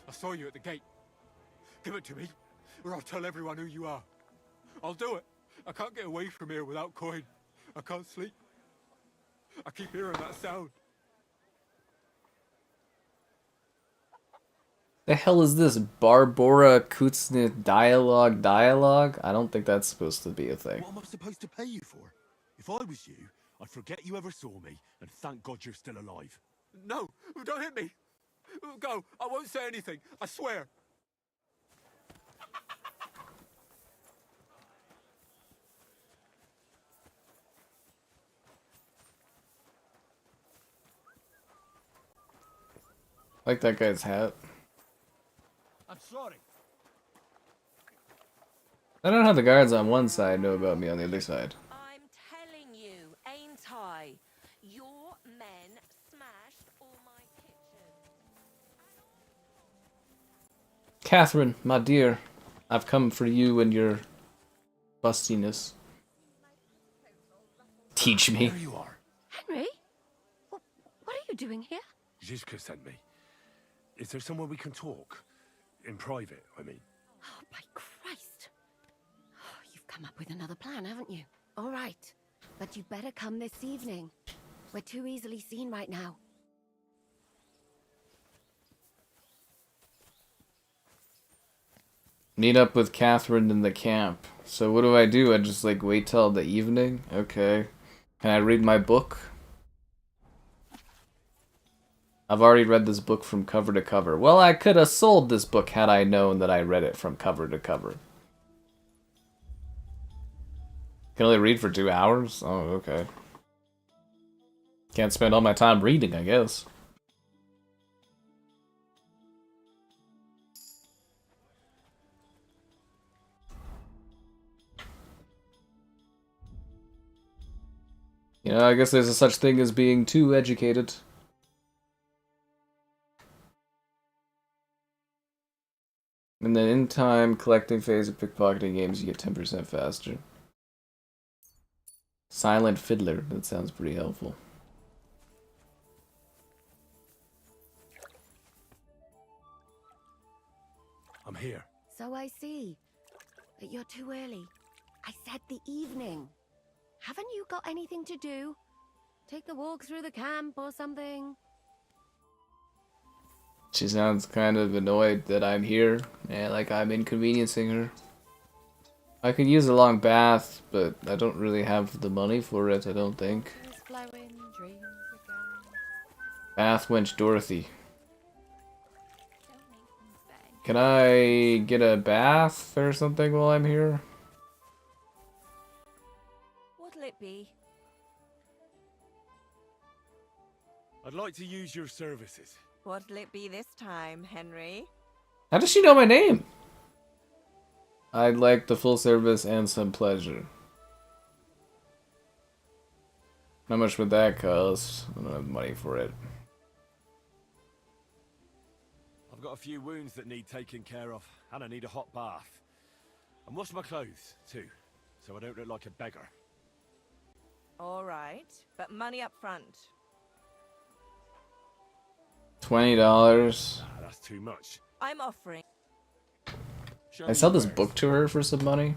I saw you at the gate. Give it to me, or I'll tell everyone who you are. I'll do it. I can't get away from here without coin. I can't sleep. I keep hearing that sound. The hell is this? Barbara Kuznit dialogue? I don't think that's supposed to be a thing. What am I supposed to pay you for? If I was you, I'd forget you ever saw me, and thank God you're still alive. No, don't hit me. Go. I won't say anything. I swear. I like that guy's hat. I'm sorry. I don't know how the guards on one side know about me on the other side. I'm telling you, ain't I? Your men smashed all my kitchens. Catherine, my dear, I've come for you and your bustiness. Teach me. There you are. Henry? What are you doing here? Zizka sent me. Is there somewhere we can talk? In private, I mean. Oh, by Christ. Oh, you've come up with another plan, haven't you? All right. But you better come this evening. We're too easily seen right now. Meet up with Catherine in the camp. So what do? I just like wait till the evening? Okay. Can I read my book? I've already read this book from cover to cover. Well, I could have sold this book had I known that I read it from cover to cover. Can only read for 2 hours? Oh, okay. Can't spend all my time reading, I guess. You know, I guess there's a such thing as being too educated. In the in-time collecting phase of pickpocketing games, you get 10% faster. Silent Fiddler, that sounds pretty helpful. I'm here. So I see. But you're too early. I said the evening. Haven't you got anything to do? Take the walk through the camp or something? She sounds kind of annoyed that I'm here, and like I'm inconveniencing her. I could use a long bath, but I don't really have the money for it, I don't think. Bath wench Dorothy. Can I get a bath or something while I'm here? What'll it be? I'd like to use your services. What'll it be this time, Henry? How does she know my name? I'd like the full service and some pleasure. How much would that cost? I don't have money for it. I've got a few wounds that need taking care of, and I need a hot bath. And wash my clothes, too, so I don't look like a beggar. All right, but money up front. $20. That's too much. I'm offering. Can I sell this book to her for some money?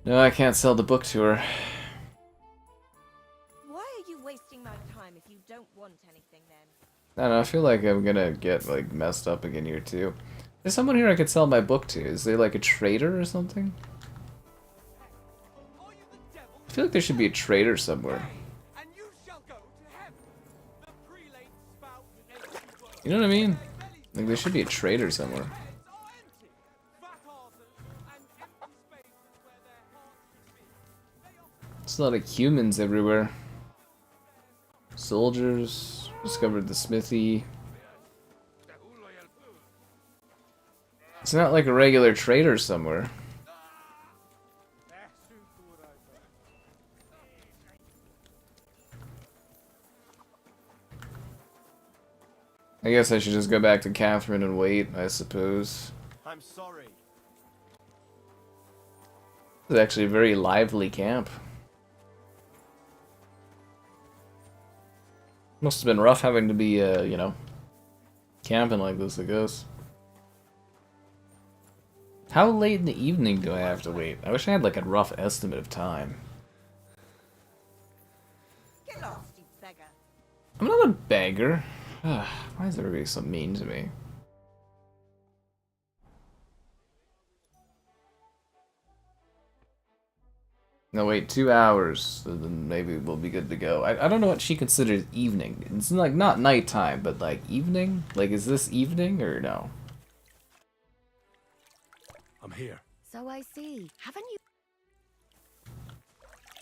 No, I can't sell the book to her. Why are you wasting my time if you don't want anything then? I don't know, I feel like I'm gonna get like messed up again here too. There's someone here I could sell my book to. Is there like a trader or something? I feel like there should be a trader somewhere. You know what I mean? Like there should be a trader somewhere. It's a lot of humans everywhere. Soldiers discovered the smithy. It's not like a regular trader somewhere. I guess I should just go back to Catherine and wait, I suppose. I'm sorry. It's actually a very lively camp. Must have been rough having to be, you know, camping like this, I guess. How late in the evening do I have to wait? I wish I had like a rough estimate of time. Get lost, you beggar. I'm not a beggar. Why is everybody so mean to me? No, wait, 2 hours, then maybe we'll be good to go. I don't know what she considers evening. It's like not nighttime, but like evening? Like, is this evening or no? I'm here. So I see. Haven't you?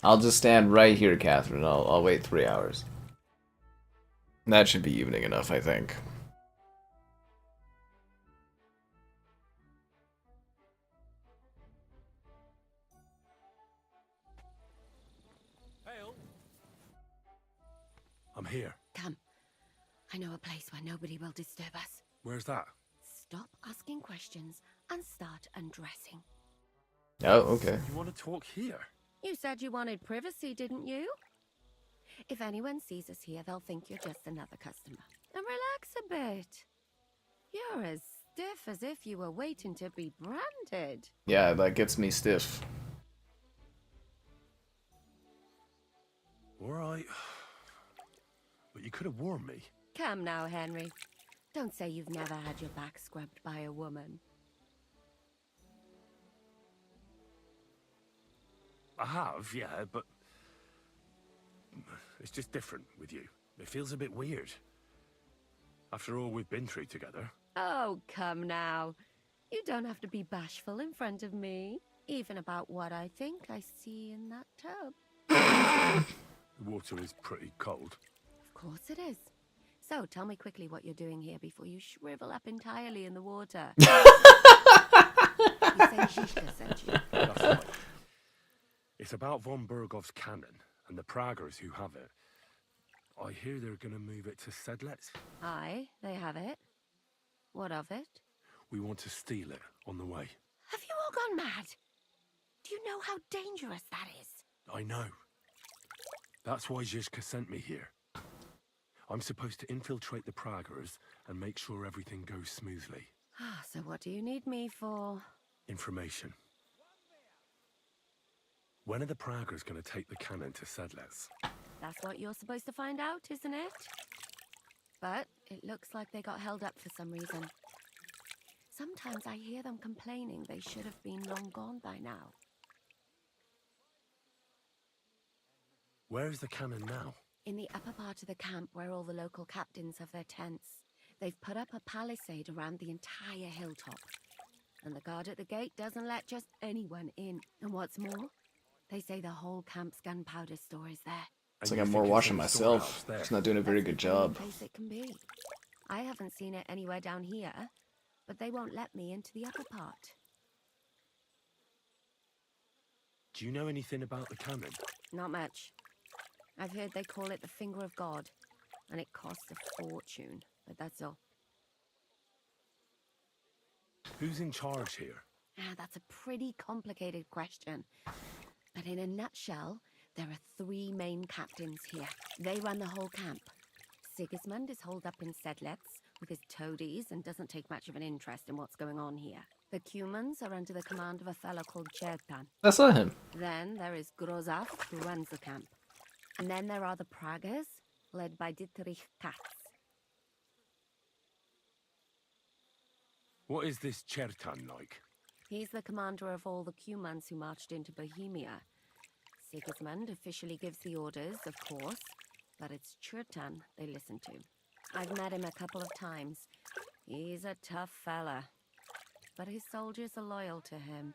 I'll just stand right here, Catherine. I'll wait 3 hours. That should be evening enough, I think. I'm here. Come. I know a place where nobody will disturb us. Where's that? Stop asking questions and start undressing. Oh, okay. You want to talk here? You said you wanted privacy, didn't you? If anyone sees us here, they'll think you're just another customer. And relax a bit. You're as stiff as if you were waiting to be branded. Yeah, that gets me stiff. Alright. But you could have warned me. Come now, Henry. Don't say you've never had your back scrubbed by a woman. I have, yeah, but it's just different with you. It feels a bit weird. After all we've been through together. Oh, come now. You don't have to be bashful in front of me. Even about what I think I see in that tub. The water is pretty cold. Of course it is. So, tell me quickly what you're doing here before you shrivel up entirely in the water. You say Zhishka sent you? That's right. It's about von Bergov's cannon and the Praggers who have it. I hear they're going to move it to Sedlets. Aye, they have it. What of it? We want to steal it on the way. Have you all gone mad? Do you know how dangerous that is? I know. That's why Zhishka sent me here. I'm supposed to infiltrate the Praggers and make sure everything goes smoothly. So what do you need me for? Information. When are the Praggers going to take the cannon to Sedlets? That's what you're supposed to find out, isn't it? But it looks like they got held up for some reason. Sometimes I hear them complaining they should have been long gone by now. Where is the cannon now? In the upper part of the camp where all the local captains have their tents. They've put up a palisade around the entire hilltop. And the guard at the gate doesn't let just anyone in. And what's more, they say the whole camp's gunpowder store is there. It's like I'm more watching myself. It's not doing a very good job. Place it can be. I haven't seen it anywhere down here, but they won't let me into the upper part. Do you know anything about the cannon? Not much. I've heard they call it the Finger of God, and it costs a fortune, but that's all. Who's in charge here? That's a pretty complicated question. But in a nutshell, there are 3 main captains here. They run the whole camp. Sigismund is holed up in Sedlets with his toadies and doesn't take much of an interest in what's going on here. The Cumans are under the command of a fellow called Chertan. I saw him. Then there is Grozaf, who runs the camp. And then there are the Praggers, led by Dietrich Katz. What is this Chertan like? He's the commander of all the Cumans who marched into Bohemia. Sigismund officially gives the orders, of course, but it's Chertan they listen to. I've met him a couple of times. He's a tough fella, but his soldiers are loyal to him.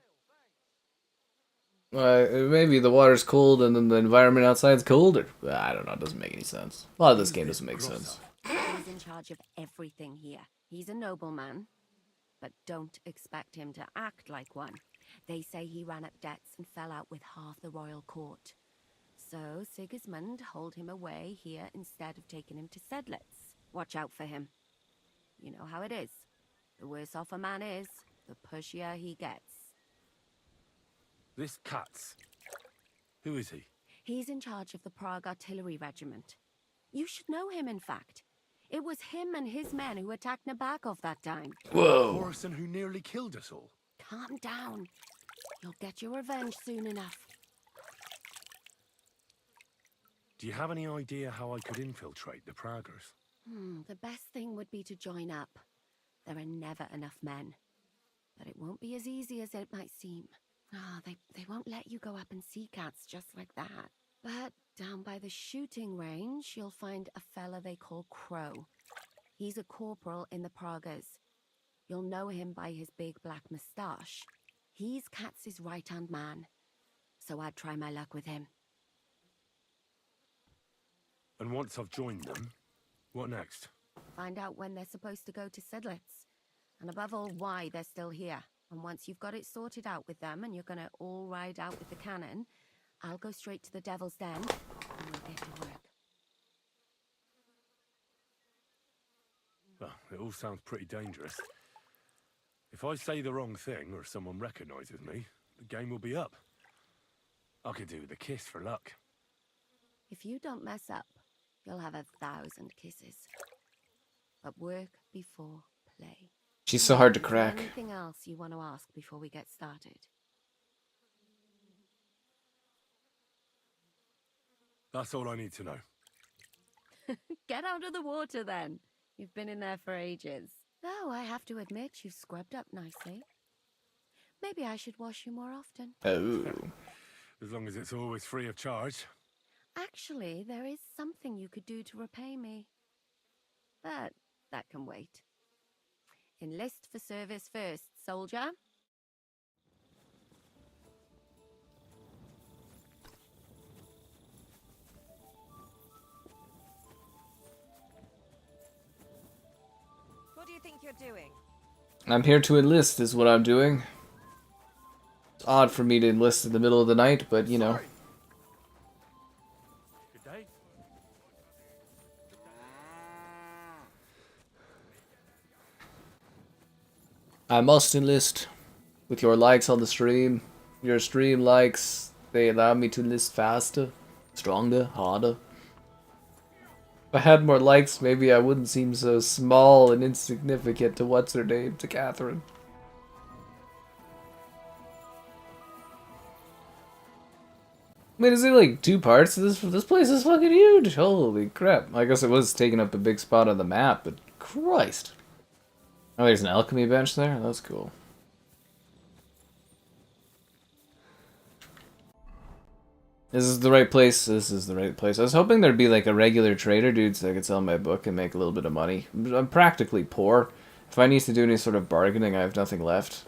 Maybe the water's cold and then the environment outside's colder. I don't know, it doesn't make any sense. A lot of this game doesn't make sense. He's in charge of everything here. He's a nobleman, but don't expect him to act like one. They say he ran up debts and fell out with half the royal court. So Sigismund holed him away here instead of taking him to Sedlets. Watch out for him. You know how it is. The worse off a man is, the pushier he gets. This Katz. Who is he? He's in charge of the Prague Artillery Regiment. You should know him, in fact. It was him and his men who attacked Nabokov that time. Whoa. The person who nearly killed us all. Calm down. You'll get your revenge soon enough. Do you have any idea how I could infiltrate the Praggers? The best thing would be to join up. There are never enough men. But it won't be as easy as it might seem. They won't let you go up and see cats just like that. But down by the shooting range, you'll find a fella they call Crow. He's a corporal in the Praggers. You'll know him by his big black moustache. He's Katz's right-hand man. So I'd try my luck with him. And once I've joined them, what next? Find out when they're supposed to go to Sedlitz. And above all, why they're still here. And once you've got it sorted out with them and you're gonna all ride out with the cannon, I'll go straight to the Devil's Den and we'll get to work. Well, it all sounds pretty dangerous. If I say the wrong thing or someone recognizes me, the game will be up. I could do with a kiss for luck. If you don't mess up, you'll have 1,000 kisses. But work before play. She's so hard to Is there crack. anything else you want to ask before we get started? That's all I need to know. Get out of the water then. You've been in there for ages. Though I have to admit you've scrubbed up nicely. Maybe I should wash you more often. Oh. As long as it's always free of charge. Actually, there is something you could do to repay me. But that can wait. Enlist for service first, soldier. What do you think you're doing? I'm here to enlist is what I'm doing. It's odd for me to enlist in the middle of the night, but you know. Good day. I must enlist. With your likes on the stream, your stream likes, they allow me to enlist faster, stronger, harder. If I had more likes, maybe I wouldn't seem so small and insignificant to what's her name, to Catherine. I mean, is it like 2 parts? This place is fucking huge. Holy crap! I guess it was taking up a big spot on the map, but Christ! Oh, there's an alchemy bench there. That's cool. This is the right place. This is the right place. I was hoping there'd be like a regular trader dude so I could sell my book and make a little bit of money. I'm practically poor. If I need to do any sort of bargaining, I have nothing left.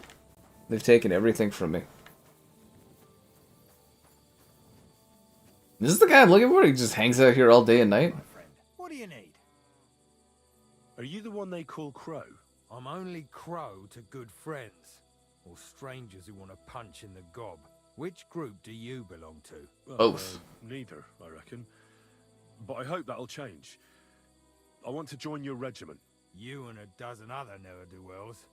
They've taken everything from me. This is the guy I'm looking for? He just hangs out here all day and night? What do you need? Are you the one they call Crow? I'm only Crow to good friends. Or strangers who want to punch in the gob. Which group do you belong to? Well, Both. Neither, I reckon. But I hope that'll change. I want to join your regiment. You and a dozen other ne'er-do-wells.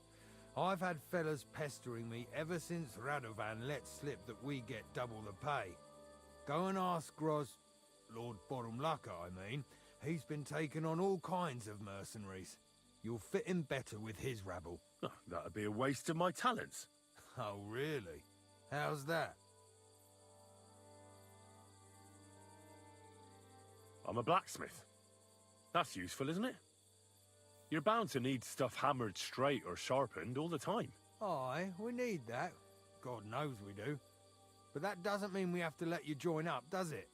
I've had fellas pestering me ever since Radovan let slip that we get double the pay. Go and ask Lord Bottomlucker, I mean. He's been taking on all kinds of mercenaries. You'll fit in better with his rabble. Oh, that'd be a waste of my talents. Oh, really? How's that? I'm a blacksmith. That's useful, isn't it? You're bound to need stuff hammered straight or sharpened all the time. Aye, we need that. God knows we do. But that doesn't mean we have to let you join up, does it?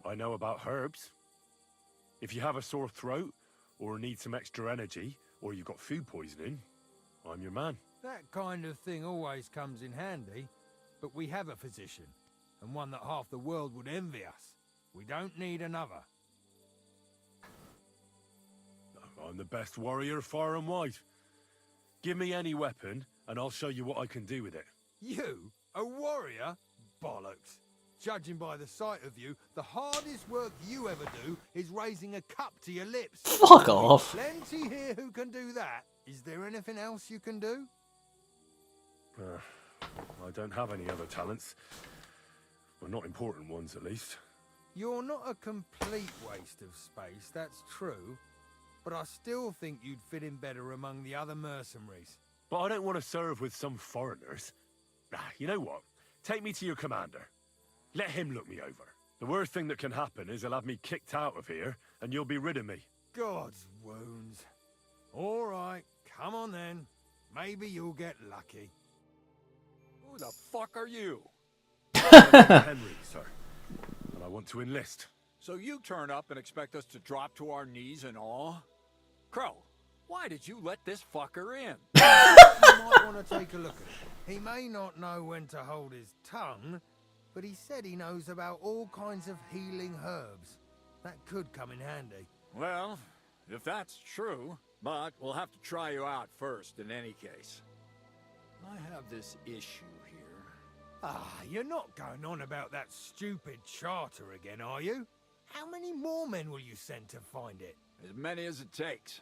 I know about herbs. If you have a sore throat, or need some extra energy, or you've got food poisoning, I'm your man. That kind of thing always comes in handy. But we have a physician, and one that half the world would envy us. We don't need another. I'm the best warrior far and wide. Give me any weapon, and I'll show you what I can do with it. You? A warrior? Bollocks. Judging by the sight of you, the hardest work you ever do is raising a cup to your lips. Fuck off. Plenty here who can do that. Is there anything else you can do? I don't have any other talents. Well, not important ones, at least. You're not a complete waste of space, that's true. But I still think you'd fit in better among the other mercenaries. But I don't want to serve with some foreigners. You know what? Take me to your commander. Let him look me over. The worst thing that can happen is he'll have me kicked out of here, and you'll be rid of me. God's wounds. All right, come on then. Maybe you'll get lucky. Who the fuck are you? Henry, sir. And I want to enlist. So you turn up and expect us to drop to our knees in awe? Crow, why did you let this fucker in? You might want to take a look at it. He may not know when to hold his tongue, but he said he knows about all kinds of healing herbs. That could come in handy. Well, if that's true, but we'll have to try you out first in any case. I have this issue here. Ah, you're not going on about that stupid charter again, are you? How many more men will you send to find it? As many as it takes.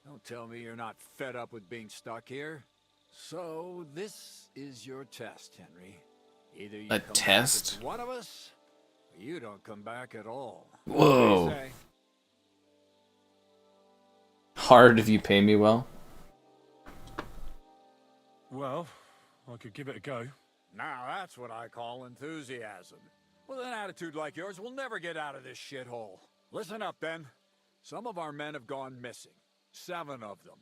Don't tell me you're not fed up with being stuck here. So, this is your test, Henry. Either you A come test? back as one of us, or you don't come back at all. Whoa. What do you say? Hard if you pay me well. Well, I could give it a go. Now that's what I call enthusiasm. With an attitude like yours, we'll never get out of this shithole. Listen up, then. Some of our men have gone missing. 7 of them.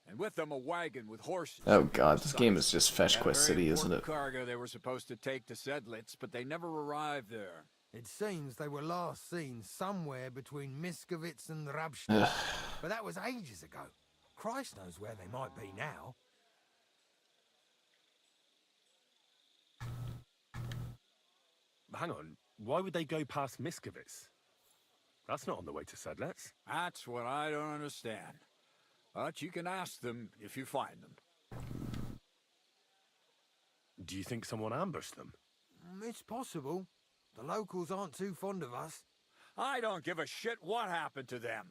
And with them a wagon with horses. Oh god, this game is just Fetch Had a Quest very City, isn't it? important cargo they were supposed to take to Sedlitz, but they never arrived there. It seems they were last seen somewhere between Miskovitz and Ugh. Rabstadt. But that was ages ago. Christ knows where they might be now. Hang on, why would they go past Miskovitz? That's not on the way to Sedlitz. That's what I don't understand. But you can ask them if you find them. Do you think someone ambushed them? It's possible. The locals aren't too fond of us. I don't give a shit what happened to them.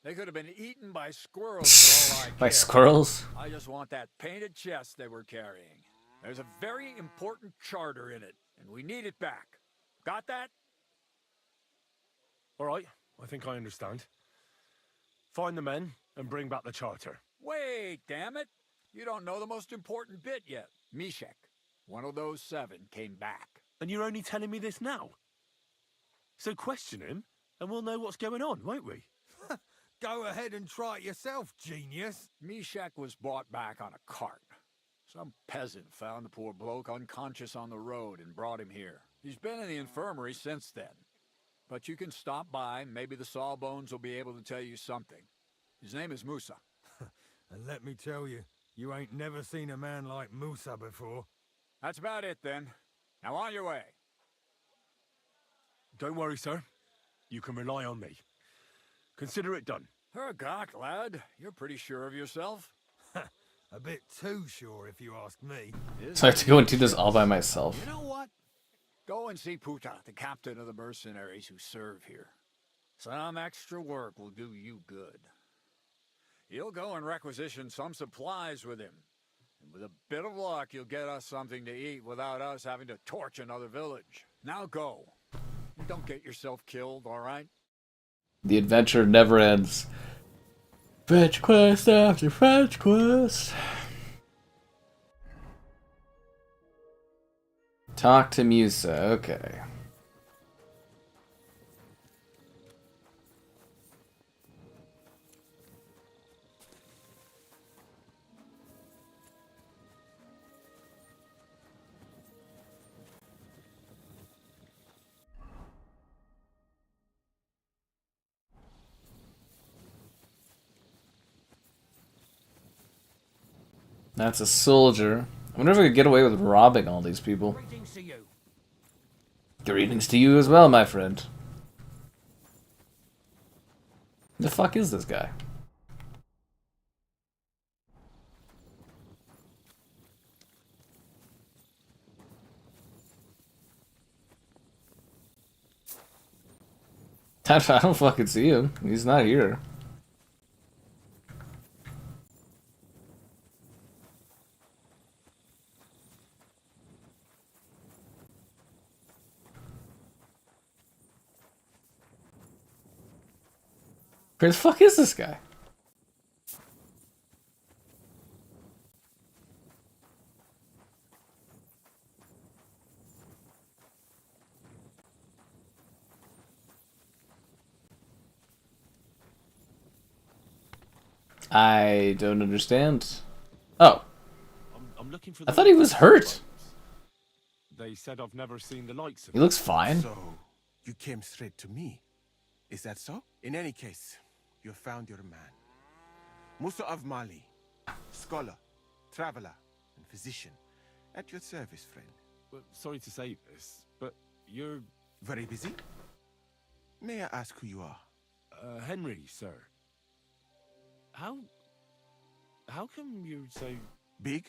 They could have been eaten by squirrels for all I care. By squirrels? I just want that painted chest they were carrying. There's a very important charter in it, and we need it back. Got that? All right, I think I understand. Find the men and bring back the charter. Wait, damn it. You don't know the most important bit yet. Mishek, one of those 7, came back. And you're only telling me this now? So question him, and we'll know what's going on, won't we? Go ahead and try it yourself, genius. Mishek was brought back on a cart. Some peasant found the poor bloke unconscious on the road and brought him here. He's been in the infirmary since then. But you can stop by, maybe the Sawbones will be able to tell you something. His name is Musa. And let me tell you, you ain't never seen a man like Musa before. That's about it then. Now on your way. Don't worry, sir. You can rely on me. Consider it done. Hergott, lad. You're pretty sure of yourself. A bit too sure, if you ask me. So I have to go and do this all by myself. You know what? Go and see Puta, the captain of the mercenaries who serve here. Some extra work will do you good. You'll go and requisition some supplies with him. And with a bit of luck, you'll get us something to eat without us having to torch another village. Now go. And don't get yourself killed, all right? The adventure never ends. Fetch quest after fetch quest. Talk to Musa, okay. That's a soldier. I wonder if I could get away with robbing all these people. Greetings to you. Greetings to you as well, my friend. The fuck is this guy? I don't fucking see him. He's not here. Where the fuck is this guy? I don't understand. Oh. I'm looking for I thought he was hurt. They said I've never seen the likes of He looks fine. So, you came straight to me. Is that so? In any case, you found your man. Musa of Mali, scholar, traveler, and physician. At your service, friend. Well, sorry to say this, but you're... Very busy? May I ask who you are? Henry, sir. How come you're so... Big?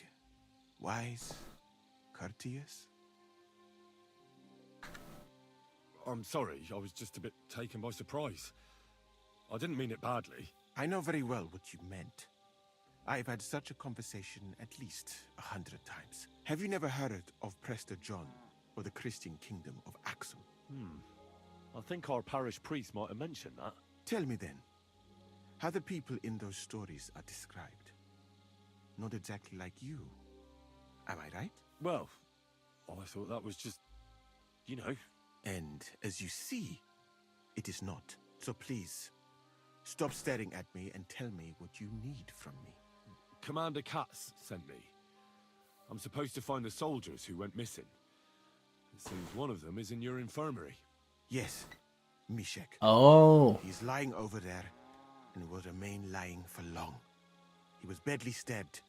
Wise? Courteous? I'm sorry, I was just a bit taken by surprise. I didn't mean it badly. I know very well what you meant. I've had such a conversation at least 100 times. Have you never heard of Prester John or the Christian kingdom of Axum? I think our parish priest might have mentioned that. Tell me then, how the people in those stories are described. Not exactly like you. Am I right? Well, I thought that was just, you know. And as you see, it is not. So please, stop staring at me and tell me what you need from me. Commander Katz sent me. I'm supposed to find the soldiers who went missing. It seems one of them is in your infirmary. Yes, Mishek. Oh. He's lying over there and will remain lying for long. He was badly stabbed.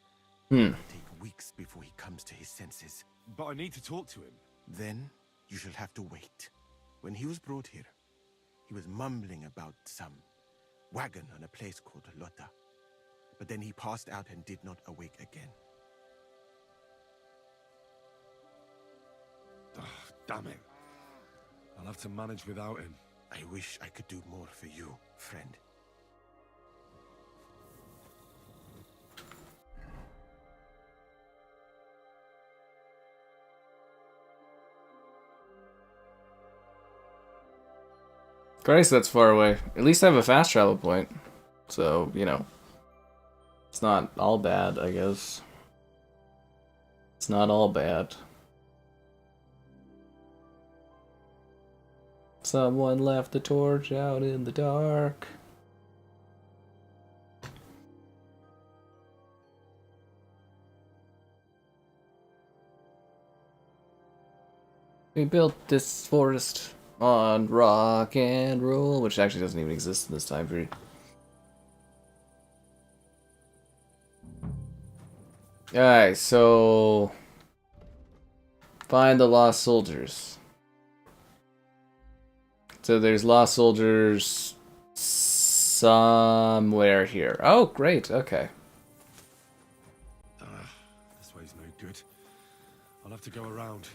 It'll take weeks before he comes to his senses. But I need to talk to him. Then you shall have to wait. When he was brought here, he was mumbling about some wagon on a place called Lota. But then he passed out and did not awake again. Oh, damn it. I'll have to manage without him. I wish I could do more for you, friend. Christ, that's far away. At least I have a fast travel point. So, you know. It's not all bad, I guess. It's not all bad. Someone left the torch out in the dark. We built this forest on rock and roll, which actually doesn't even exist in this time period. Alright, so find the lost soldiers. So there's lost soldiers somewhere here. Oh, great, okay. This way's no good. I'll have to go around.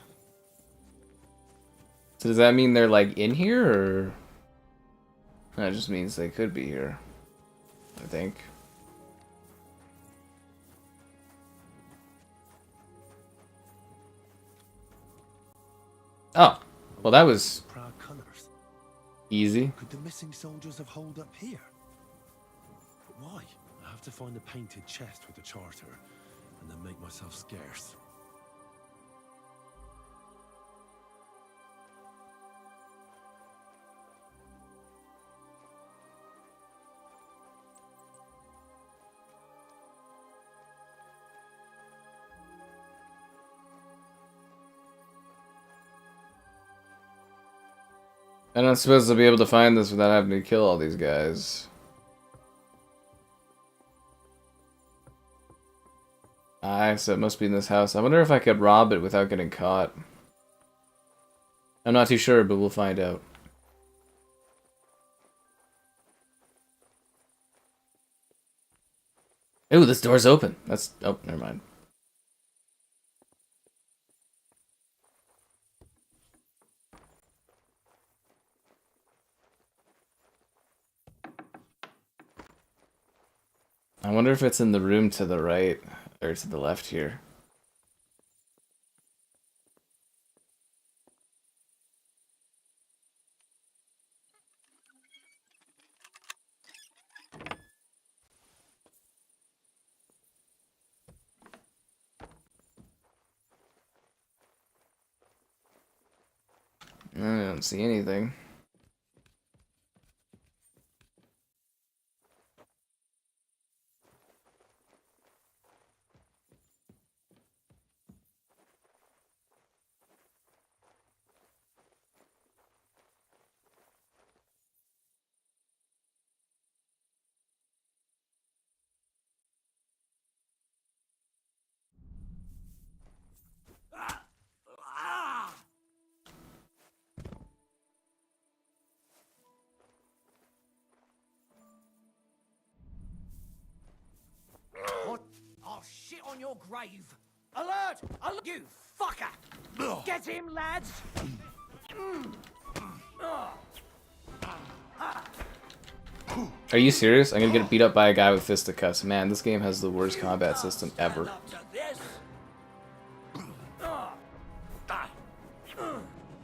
So does that mean they're like in here, or that just means they could be here, I think. Oh, well that was Proud colours. easy. Could the missing soldiers have holed up here? But why? I have to find a painted chest with a charter, and then make myself scarce. I'm not supposed to be able to find this without having to kill all these guys. So it must be in this house. I wonder if I could rob it without getting caught. I'm not too sure, but we'll find out. Ooh, this door's open. That's... oh, never mind. I wonder if it's in the room to the right, or to the left here. don't see anything. What? Oh, shit on your grave! Alert! Alert! You fucker! Get him, lads! Are you serious? I'm gonna get beat up by a guy with fisticuffs. Man, this game has the worst combat system ever.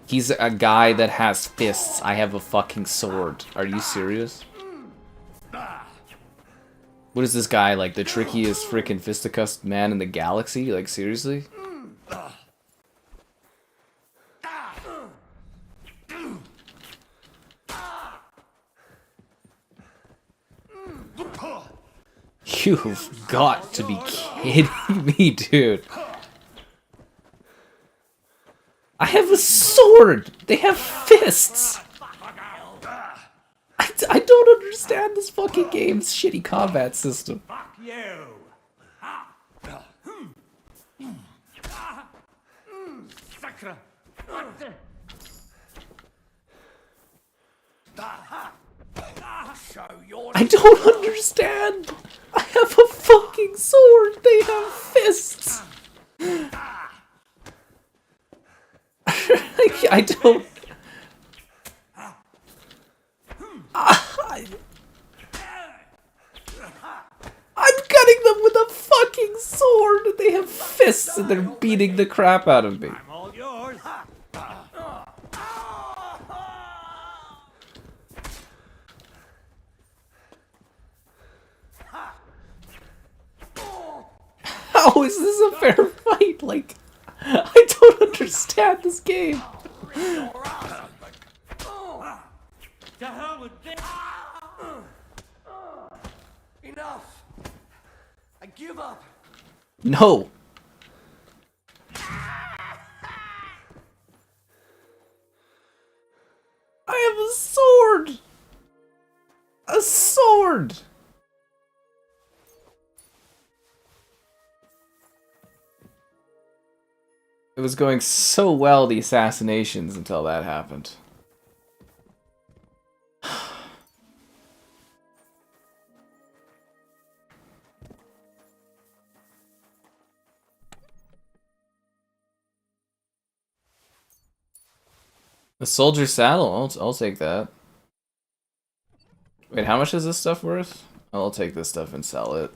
He's a guy that has fists. I have a fucking sword. Are you serious? What is this guy, like the trickiest freaking fisticuffs man in the galaxy? Like, seriously? You've got to be kidding me, dude. I have a sword! They have fists! I don't understand this fucking game's shitty combat system. Fuck you! Sacre! What the? Show your... I don't understand! I have a fucking sword! They have fists! I don't... I'm cutting them with a fucking sword! They have fists and they're beating the crap out of me. I'm all yours. How is this a fair fight? Like, I don't understand this game. To hell with this! Enough! I give up! No. I have a sword! A sword! It was going so well, the assassinations, until that happened. A soldier saddle, I'll take that. Wait, how much is this stuff worth? I'll take this stuff and sell it.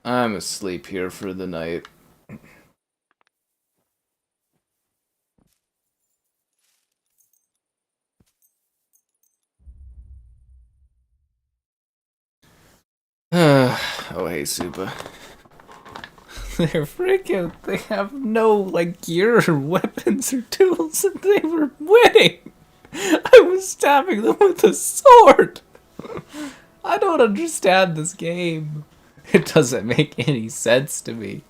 I'm asleep here for the night. Oh, hey, Supa. They're freaking... They have no, like, gear or weapons or tools, and they were winning! I was stabbing them with a sword! I don't understand this game. It doesn't make any sense to me.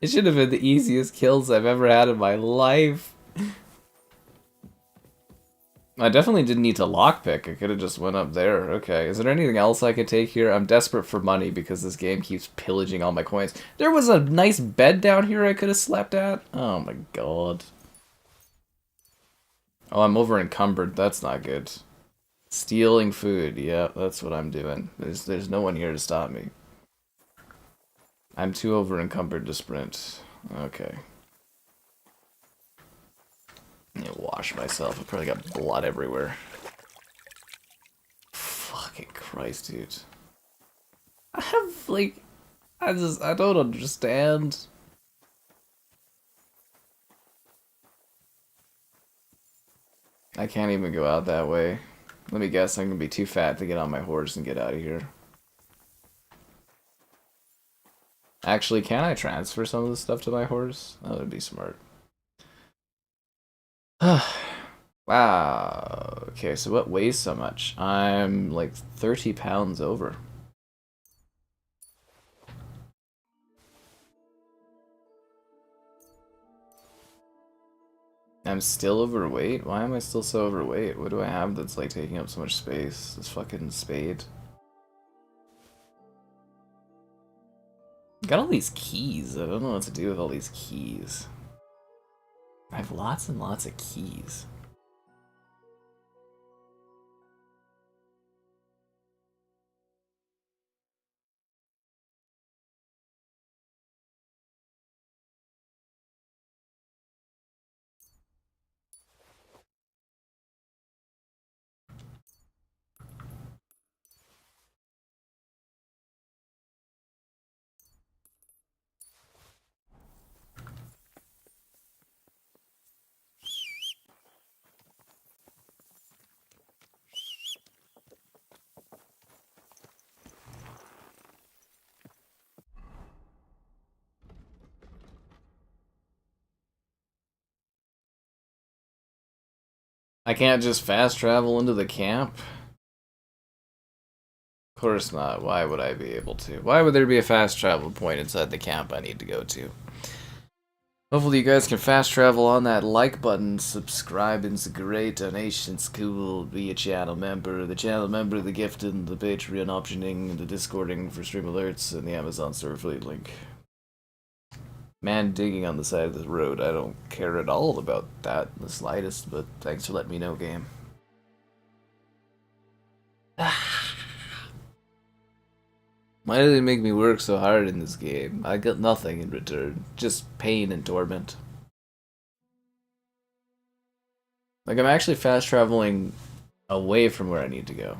It should have been the easiest kills I've ever had in my life. I definitely didn't need to lockpick. I could have just went up there. Okay, is there anything else I could take here? I'm desperate for money because this game keeps pillaging all my coins. There was a nice bed down here I could have slept at. Oh my god. Oh, I'm over encumbered. That's not good. Stealing food. Yeah, that's what I'm doing. There's no one here to stop me. I'm too over encumbered to sprint. Okay. I need to wash myself. I probably got blood everywhere. Fucking Christ, dude. I have, like... I don't understand. I can't even go out that way. Let me guess, I'm gonna be too fat to get on my horse and get out of here. Actually, can I transfer some of the stuff to my horse? That would be smart. Wow. Okay, so what weighs so much? I'm like 30 pounds over. I'm still overweight? Why am I still so overweight? What do I have that's like taking up so much space? This fucking spade. Got all these keys. I don't know what to do with all these keys. I have lots and lots of keys. I can't just fast travel into the camp? Of course not. Why would I be able to? Why would there be a fast travel point inside the camp I need to go to? Hopefully you guys can fast travel on that like button, subscribe, and great donations, cool, be a channel member, the gifting, the Patreon optioning, the Discording for stream alerts, and the Amazon store affiliate link. Man digging on the side of the road, I don't care at all about that in the slightest, but thanks for letting me know, game. Why do they make me work so hard in this game? I got nothing in return, just pain and torment. Like, I'm actually fast traveling away from where I need to go.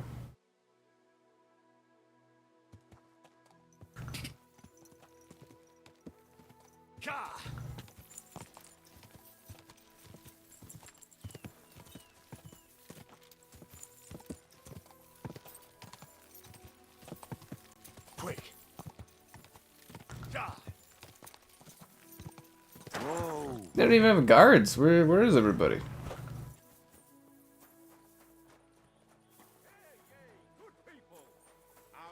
Quick. Whoa. They don't even have guards. Where is everybody?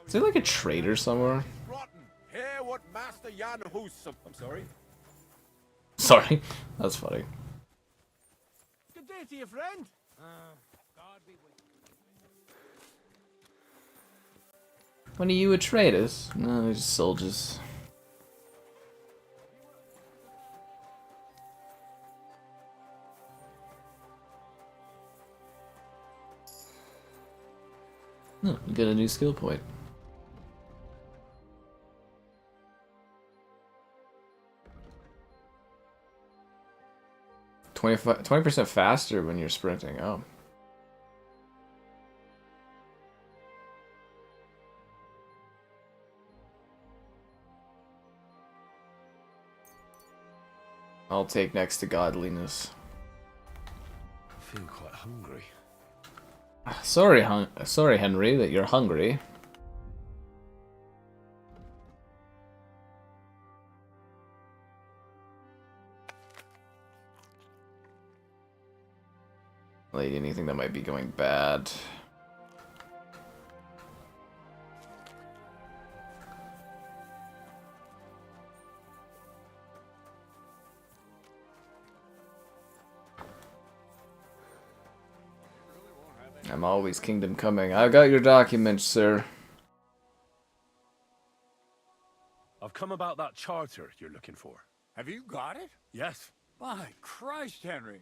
Is there like a trader somewhere? Hear what Master Jan Hus. I'm sorry. Sorry, that's funny. Good day to you, friend. God be with you. When are you a trader? No, they're just soldiers. Oh, you got a new skill point. – 20% faster when you're sprinting. Oh. I'll take next to godliness. I feel quite hungry. Sorry, Henry, that you're hungry. Like anything that might be going bad. I'm always kingdom coming. I've got your documents, sir. I've come about that charter you're looking for. Have you got it? Yes. My Christ, Henry.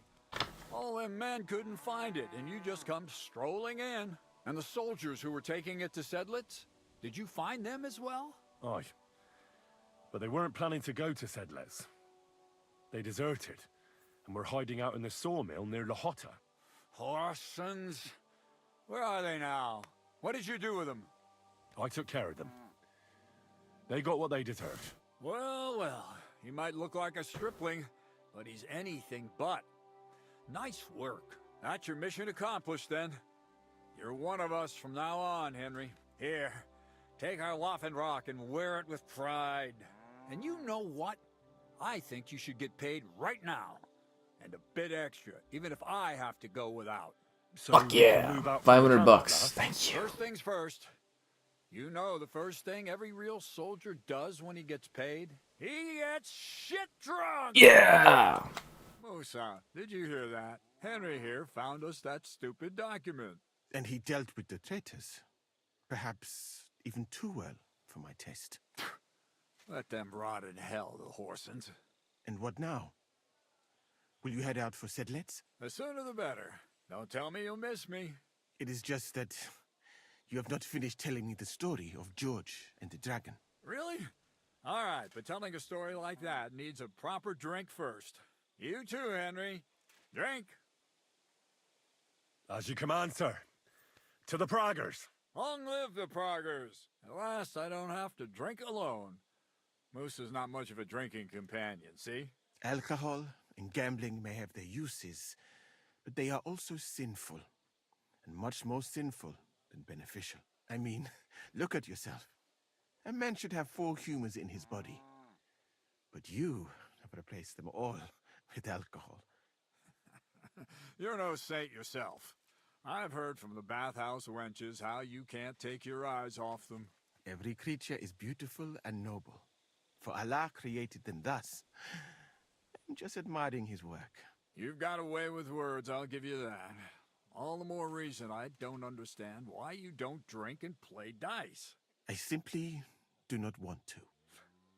All them men couldn't find it, and you just come strolling in. And the soldiers who were taking it to Sedlitz? Did you find them as well? Aye. But they weren't planning to go to Sedlitz. They deserted, and were hiding out in the sawmill near Lahota. Horsons. Where are they now? What did you do with them? I took care of them. They got what they deserved. Well, well. He might look like a stripling, but he's anything but. Nice work. That's your mission accomplished, then. You're one of us from now on, Henry. Here, take our Waffen Rock and wear it with pride. And you know what? I think you should get paid right now. And a bit extra, even if I have to go without. So Fuck we can yeah. move out from the 500 camp bucks. now? Thank you. First things first. You know the first thing every real soldier does when he gets paid? He gets shit drunk! Yeah! Musa, did you hear that? Henry here found us that stupid document. And he dealt with the traitors. Perhaps even too well for my taste. Let them rot in hell, the Horsens. And what now? Will you head out for Sedlets? The sooner the better. Don't tell me you'll miss me. It is just that you have not finished telling me the story of George and the dragon. Really? All right, but telling a story like that needs a proper drink first. You too, Henry. Drink. As you command, sir. To the Praggers. Long live the Praggers. At last, I don't have to drink alone. Moose is not much of a drinking companion, see? Alcohol and gambling may have their uses, but they are also sinful. And much more sinful than beneficial. I mean, look at yourself. A man should have 4 humors in his body. But you have replaced them all with alcohol. You're no saint yourself. I've heard from the bathhouse wenches how you can't take your eyes off them. Every creature is beautiful and noble. For Allah created them thus. I'm just admiring his work. You've got a way with words, I'll give you that. All the more reason I don't understand why you don't drink and play dice. I simply do not want to.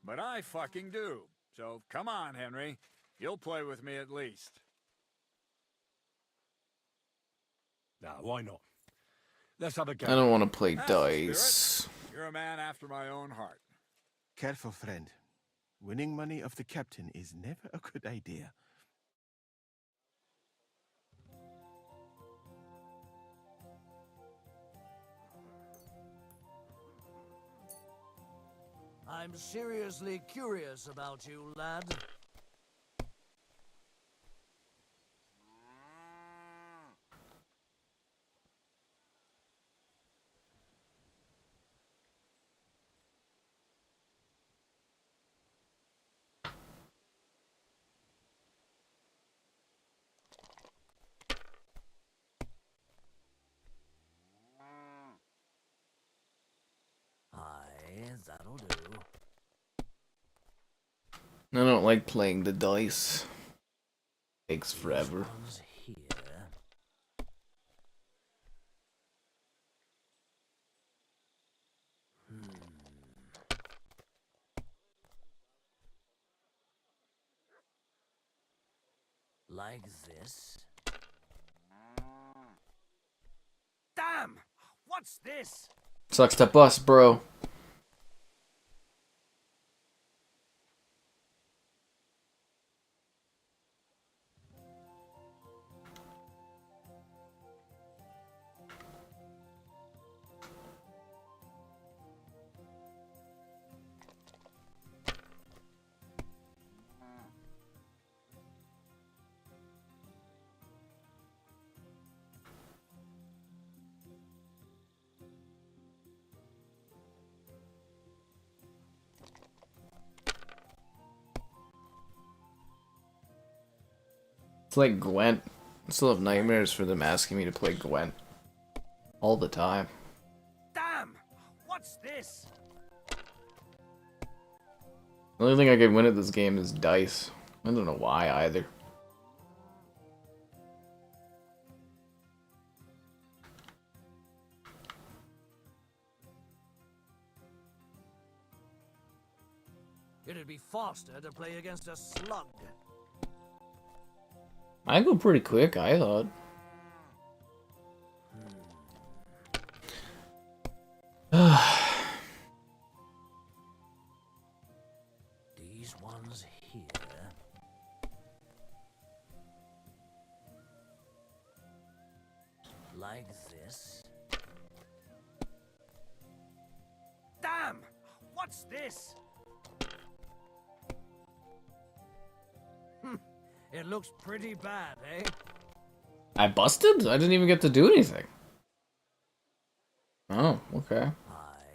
But I fucking do. So come on, Henry. You'll play with me at least. Nah, why not? Let's have a game. I don't want to play That's the dice. spirit. You're a man after my own heart. Careful, friend. Winning money of the captain is never a good idea. I'm seriously curious about you, lad. Aye, that'll do. I don't like playing the dice. Takes forever. One's here. Like this. Damn! What's this? Sucks to bust, bro. It's like Gwent. I still have nightmares for them asking me to play Gwent. All the time. Damn! What's this? The only thing I can win at this game is dice. I don't know why either. It'd be faster to play against a slug. I go pretty quick, I thought. These ones here. Like this. Damn! What's this? It looks pretty bad, eh? I busted? I didn't even get to do anything. Oh, okay.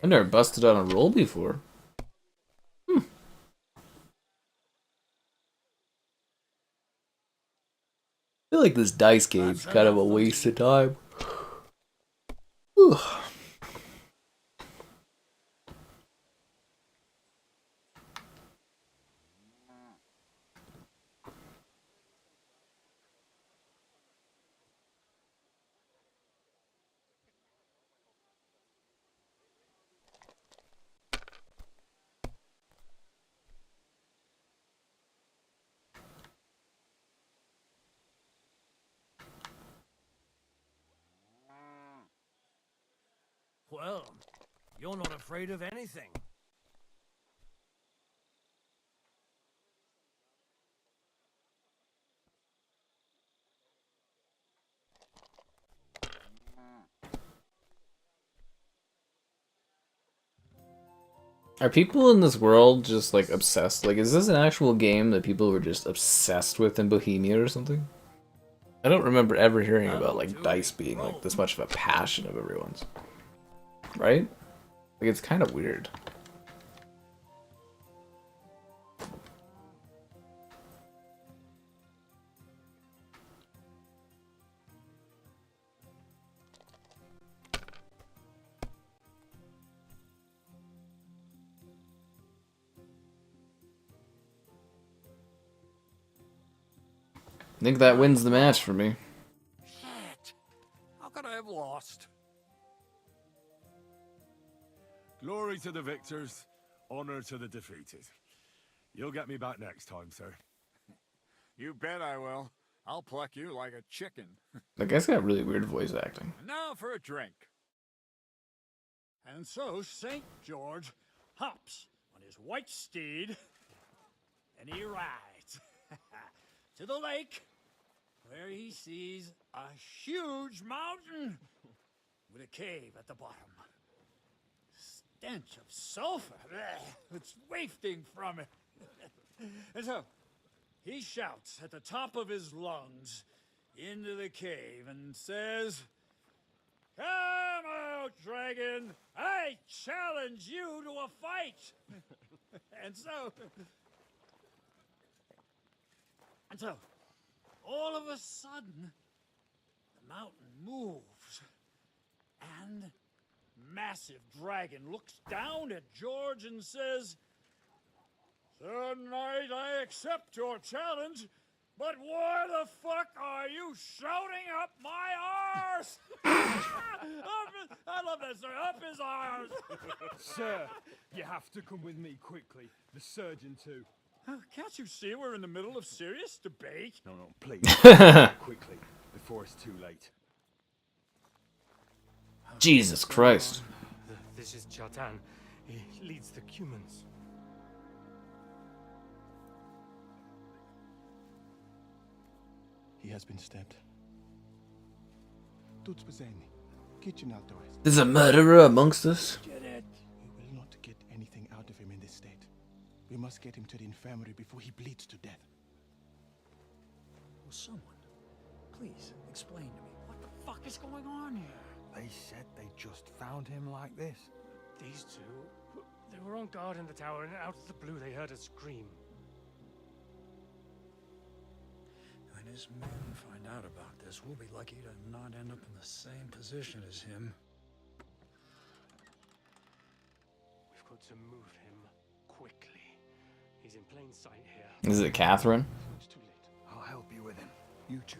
I've never busted on a roll before. feel like this dice game's kind of a waste of time. Whew. Well, you're not afraid of anything. Are people in this world just like obsessed? Like, is this an actual game that people were just obsessed with in Bohemia or something? I don't remember ever hearing about like dice being like this much of a passion of everyone's. Right? Like, it's kind of weird. I think that wins the match for me. Shit! How could I have lost? Glory to the victors, honor to the defeated. You'll get me back next time, sir. You bet I will. I'll pluck you like a chicken. The guy's got really weird voice acting. And now for a drink. And so St. George hops on his white steed, and he rides to the lake, where he sees a huge mountain with a cave at the bottom. Stench of sulfur, it's wafting from it. And so he shouts at the top of his lungs into the cave and says, "Come out, dragon! I challenge you to a fight!" And so, all of a sudden, the mountain moves, and massive dragon looks down at George and says, "Sir Knight, I accept your challenge, but why the fuck are you shouting up my arse?" I love that, sir. Up his arse. Sir, you have to come with me quickly. The surgeon too. Can't you see we're in the middle of serious debate? No, please. Quickly, before it's too late. Jesus Christ. This is Chatan. He leads the Cumans. He has been stabbed. Tuts beseni. Kitchen alto est. There's a murderer amongst us. We will not get anything out of him in this state. We must get him to the infirmary before he bleeds to death. Will someone please explain to me what the fuck is going on here? They said they just found him like this. These two, they were on guard in the tower, and out of the blue they heard a scream. When his men find out about this, we'll be lucky to not end up in the same position as him. We've got to move him quickly. He's in plain sight here. Is it Catherine? It's too late. I'll help you with him. You two,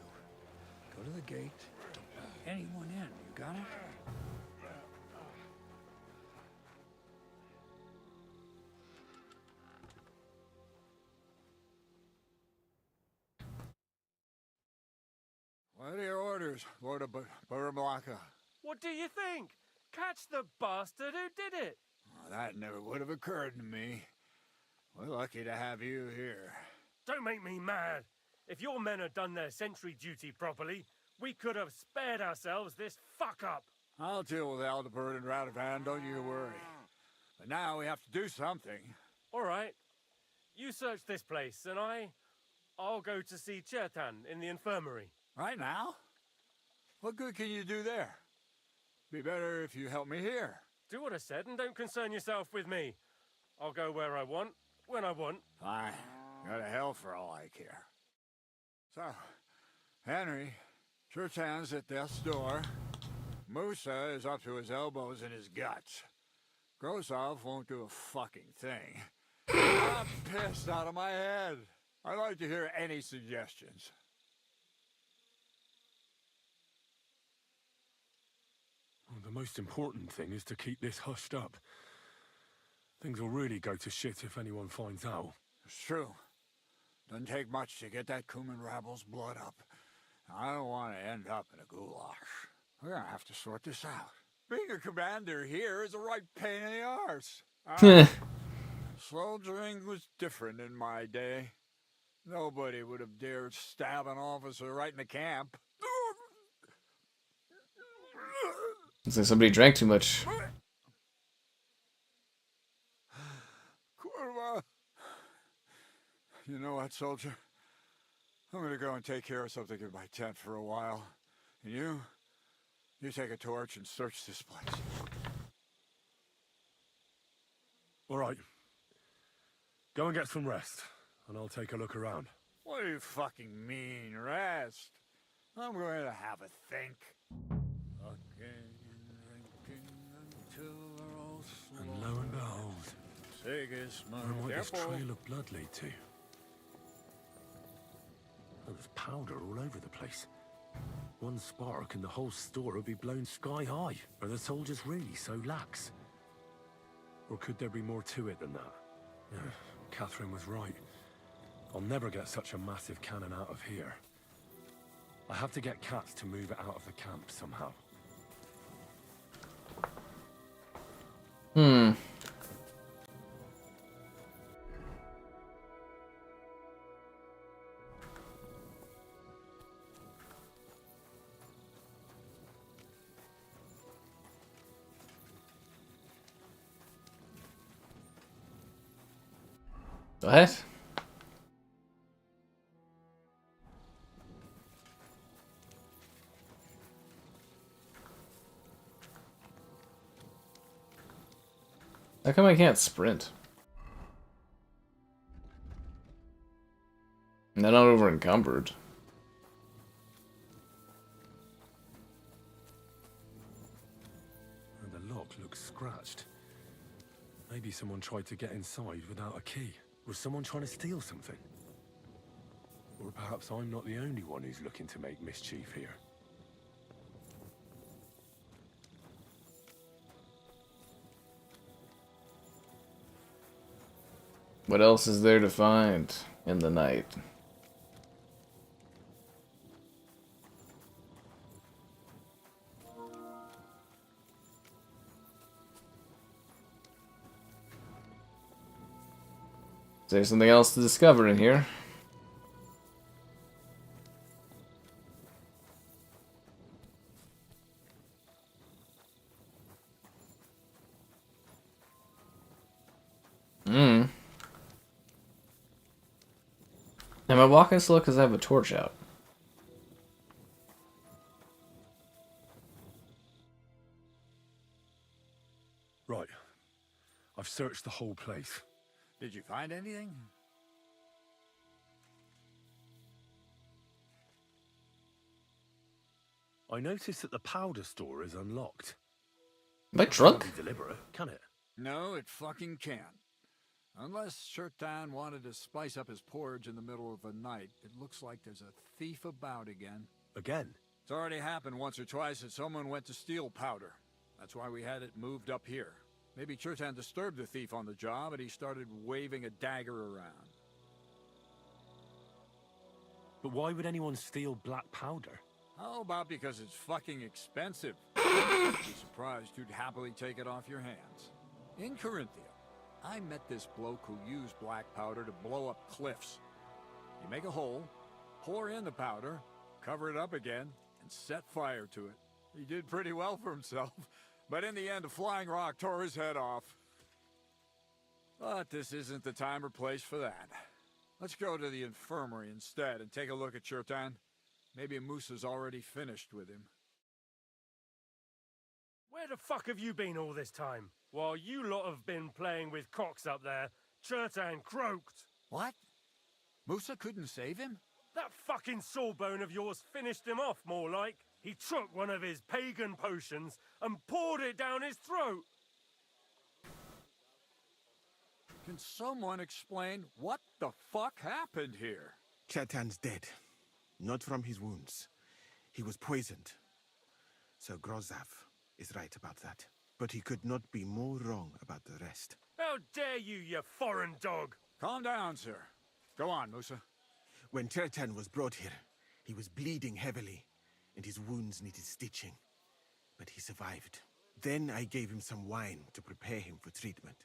go to the gate. Don't let anyone in. You got it? What are your orders, Lord of Burmlaka? What do you think? Catch the bastard who did it! Well, that never would have occurred to me. We're lucky to have you here. Don't make me mad. If your men had done their sentry duty properly, we could have spared ourselves this fuck-up. I'll deal with Aldebert and Radovan, don't you worry. But now we have to do something. All right. You search this place, and I'll go to see Chertan in the infirmary. Right now? What good can you do there? Be better if you help me here. Do what I said, and don't concern yourself with me. I'll go where I want, when I want. Fine. Go to hell for all I care. So, Henry, Chertan's at death's door. Musa is up to his elbows in his guts. Grosov won't do a fucking thing. I'm pissed out of my head. I'd like to hear any suggestions. Well, the most important thing is to keep this hushed up. Things will really go to shit if anyone finds out. It's true. Doesn't take much to get that Kuman rabble's blood up. I don't want to end up in a goulash. We're gonna have to sort this out. Being a commander here is a right pain in the arse. Soldiering was different in my day. Nobody would have dared stab an officer right in the camp. Looks like somebody drank too much. Kurva. You know what, soldier? I'm gonna go and take care of something in my tent for a while. And you take a torch and search this place. All right. Go and get some rest, and I'll take a look around. What do you fucking mean, rest? I'm going to have a think. And lo and behold, where might this trail of blood lead to? There's powder all over the place. One spark and the whole store would be blown sky high. Are the soldiers really so lax? Or could there be more to it than that? Yeah, Catherine was right. I'll never get such a massive cannon out of here. I have to get Katz to move it out of the camp somehow. What? How come I can't sprint? They're not over encumbered. And the lock looks scratched. Maybe someone tried to get inside without a key. Was someone trying to steal something? Or perhaps I'm not the only one who's looking to make mischief here. What else is there to find in the night? Is there something else to discover in here? Am I walking slow because I have a torch out? Right. I've searched the whole place. Did you find anything? I noticed that the powder store is unlocked. Am I drunk? Can't be deliberate, can it? No, it fucking can't. Unless Chertan wanted to spice up his porridge in the middle of the night, it looks like there's a thief about again. Again? It's already happened once or twice that someone went to steal powder. That's why we had it moved up here. Maybe Chertan disturbed the thief on the job and he started waving a dagger around. But why would anyone steal black powder? How about because it's fucking expensive? I'd be surprised you'd happily take it off your hands. In Corinthia, I met this bloke who used black powder to blow up cliffs. You make a hole, pour in the powder, cover it up again, and set fire to it. He did pretty well for himself, but in the end a flying rock tore his head off. But this isn't the time or place for that. Let's go to the infirmary instead and take a look at Chertan. Maybe Musa's already finished with him. Where the fuck have you been all this time? While you lot have been playing with cocks up there, Chertan croaked. What? Musa couldn't save him? That fucking sawbone of yours finished him off, more like. He took one of his pagan potions and poured it down his throat. Can someone explain what the fuck happened here? Chetan's dead. Not from his wounds. He was poisoned. So Grozav is right about that. But he could not be more wrong about the rest. How dare you, you foreign dog! Calm down, sir. Go on, Musa. When Chetan was brought here, he was bleeding heavily, and his wounds needed stitching. But he survived. Then I gave him some wine to prepare him for treatment.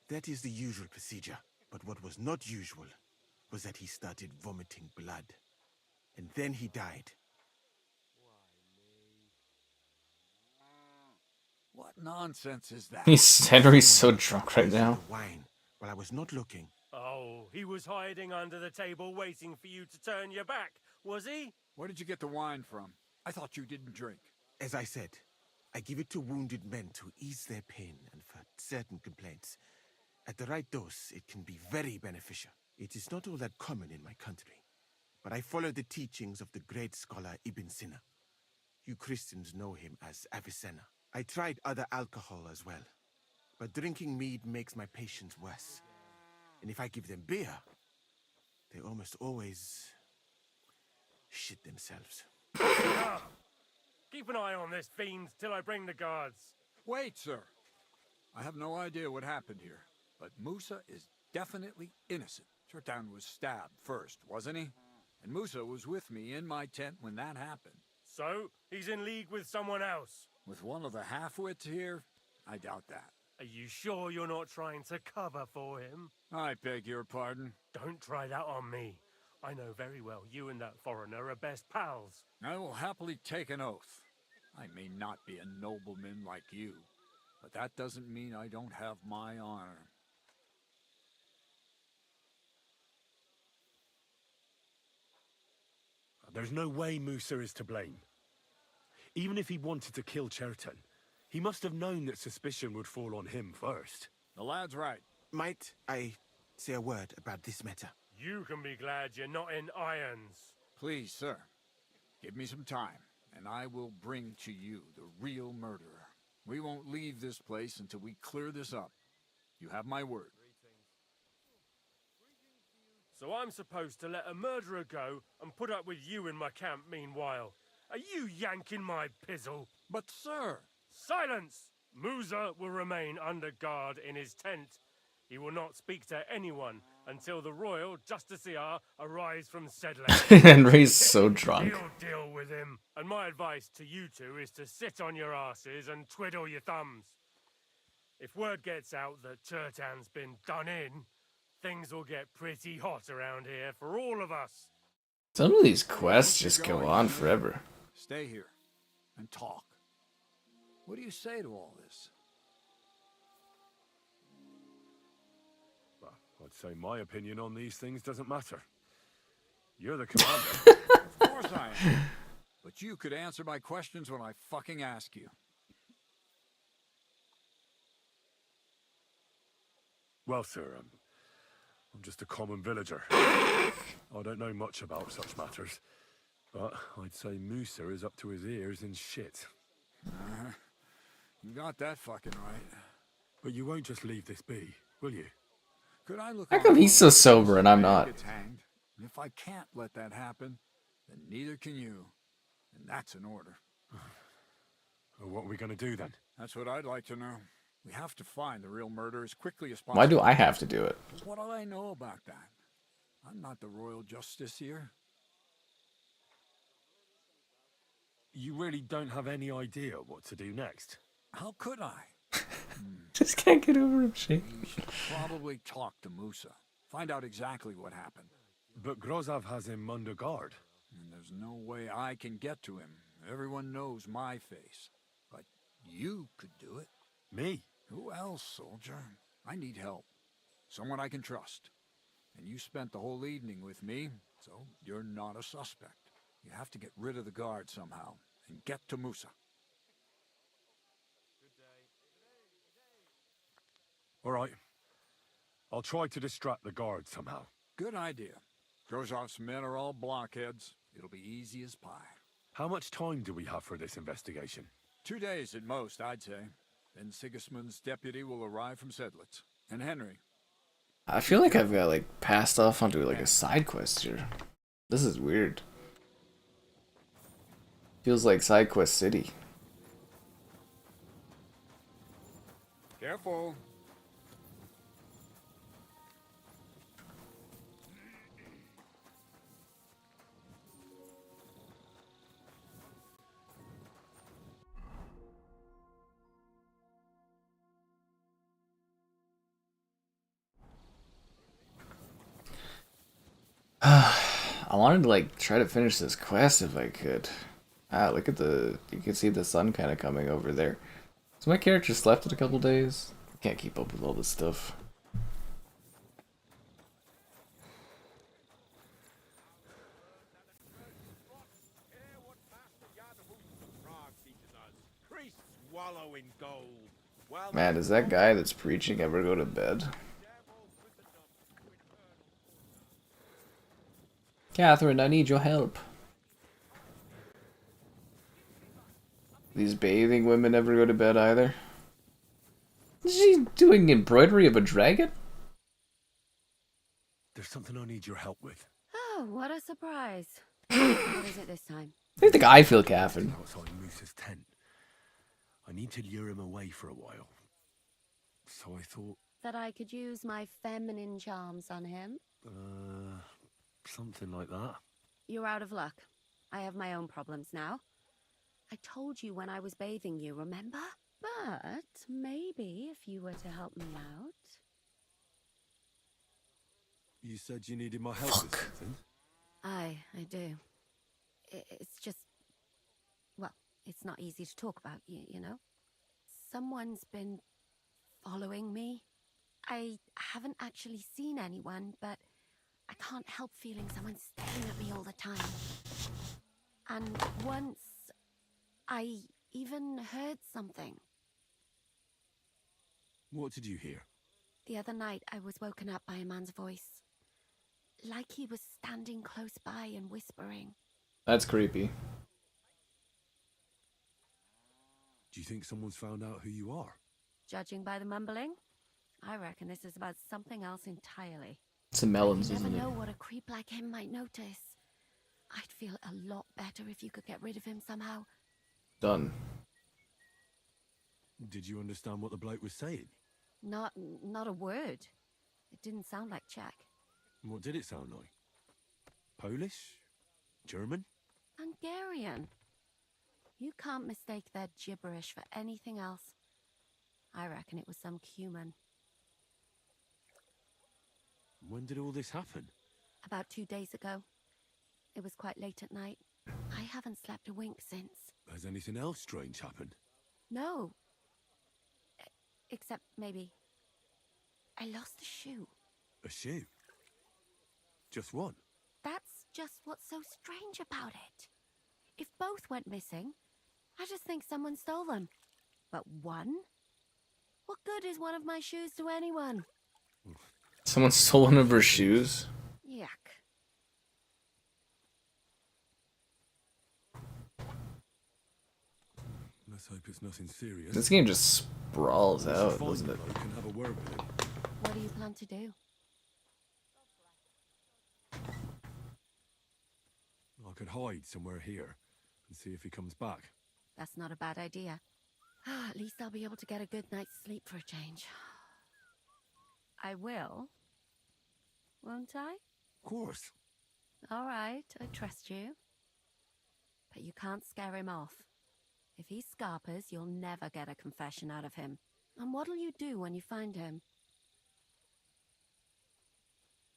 That is the usual procedure. But what was not usual was that he started vomiting blood. And then he died. What nonsense is that? Henry's so drunk right now. Wine, while I was not looking. Oh, he was hiding under the table waiting for you to turn your back, was he? Where did you get the wine from? I thought you didn't drink. As I said, I give it to wounded men to ease their pain and for certain complaints. At the right dose, it can be very beneficial. It is not all that common in my country, but I follow the teachings of the great scholar Ibn Sina. You Christians know him as Avicenna. I tried other alcohol as well, but drinking mead makes my patients worse. And if I give them beer, they almost always shit themselves. Keep an eye on this fiend till I bring the guards. Wait, sir. I have no idea what happened here, but Musa is definitely innocent. Chetan was stabbed first, wasn't he? And Musa was with me in my tent when that happened. So, he's in league with someone else? With one of the half-wits here? I doubt that. Are you sure you're not trying to cover for him? I beg your pardon. Don't try that on me. I know very well you and that foreigner are best pals. I will happily take an oath. I may not be a nobleman like you, but that doesn't mean I don't have my honor. There's no way Musa is to blame. Even if he wanted to kill Chetan, he must have known that suspicion would fall on him first. The lad's right. Might I say a word about this matter? You can be glad you're not in irons. Please, sir, give me some time, and I will bring to you the real murderer. We won't leave this place until we clear this up. You have my word. So I'm supposed to let a murderer go and put up with you in my camp meanwhile. Are you yanking my pizzle? But, sir... Silence! Musa will remain under guard in his tent. He will not speak to anyone until the royal justiciar arrives from Sedley. Henry's so drunk. We'll deal with him. And my advice to you two is to sit on your asses and twiddle your thumbs. If word gets out that Chetan's been done in, things will get pretty hot around here for all of us. Some of these quests just go on forever. Stay here and talk. What do you say to all this? Well, I'd say my opinion on these things doesn't matter. You're the commander. Of course I am. But you could answer my questions when I fucking ask you. Well, sir, I'm just a common villager. I don't know much about such matters, but I'd say Musa is up to his ears in shit. You got that fucking right. But you won't just leave this be, will you? Could I look? How come he's so sober and I'm not? Gets hanged? And if I can't let that happen, then neither can you. And that's an order. Well, what are we going to do then? That's what I'd like to know. We have to find the real murderer as quickly as possible. Why do I have to do it? What do I know about that? I'm not the royal justiciar. You really don't have any idea what to do next? How could I? Just can't get over him, Shane. We should probably talk to Musa. Find out exactly what happened. But Grozav has him under guard. And there's no way I can get to him. Everyone knows my face. But you could do it. Me? Who else, soldier? I need help. Someone I can trust. And you spent the whole evening with me, so you're not a suspect. You have to get rid of the guard somehow, and get to Musa. All right. I'll try to distract the guard somehow. Good idea. Grozov's men are all blockheads. It'll be easy as pie. How much time do we have for this investigation? 2 days at most, I'd say. Then Sigismund's deputy will arrive from Sedlitz. And Henry. I feel like I've got like passed off onto like a side quest here. This is weird. Feels like side quest city. Careful. I wanted to like try to finish this quest if I could. Ah, look at you can see the sun kind of coming over there. So my character slept in a couple days. I can't keep up with all this stuff. Wallow in gold. Man, does that guy that's preaching ever go to bed? Catherine, I need your help. These bathing women never go to bed either. Is she doing embroidery of a dragon? There's something I need your help with. Oh, what a surprise. What is it this time? I think I feel Catherine. Outside Moose's tent. I need to lure him away for a while. So I thought... That I could use my feminine charms on him? Something like that. You're out of luck. I have my own problems now. I told you when I was bathing you, remember? But maybe if you were to help me out... You said you needed my help with something? I do. It's just... Well, it's not easy to talk about, you know? Someone's been following me. I haven't actually seen anyone, but I can't help feeling someone staring at me all the time. And once, I even heard something. What did you hear? The other night, I was woken up by a man's voice. Like he was standing close by and whispering. That's creepy. Do you think someone's found out who you are? Judging by the mumbling, I reckon this is about something else entirely. Some melons, you isn't never it? know what a creep like him might notice. I'd feel a lot better if you could get rid of him somehow. Done. Did you understand what the bloke was saying? Not a word. It didn't sound like Czech. What did it sound like? Polish? German? Hungarian. You can't mistake their gibberish for anything else. I reckon it was some Cuman. When did all this happen? About 2 days ago. It was quite late at night. I haven't slept a wink since. Has anything else strange happened? No. Except maybe... I lost a shoe. A shoe? Just one? That's just what's so strange about it. If both went missing, I just think someone stole them. But one? What good is one of my shoes to anyone? Someone stole one of her shoes? Yuck. Let's hope it's nothing serious. This game just sprawls out, doesn't it? I can have a word with him. What do you plan to do? I could hide somewhere here and see if he comes back. That's not a bad idea. At least I'll be able to get a good night's sleep for a change. I will. Won't I? Of course. All right, I trust you. But you can't scare him off. If he scarpers, you'll never get a confession out of him. And what'll you do when you find him?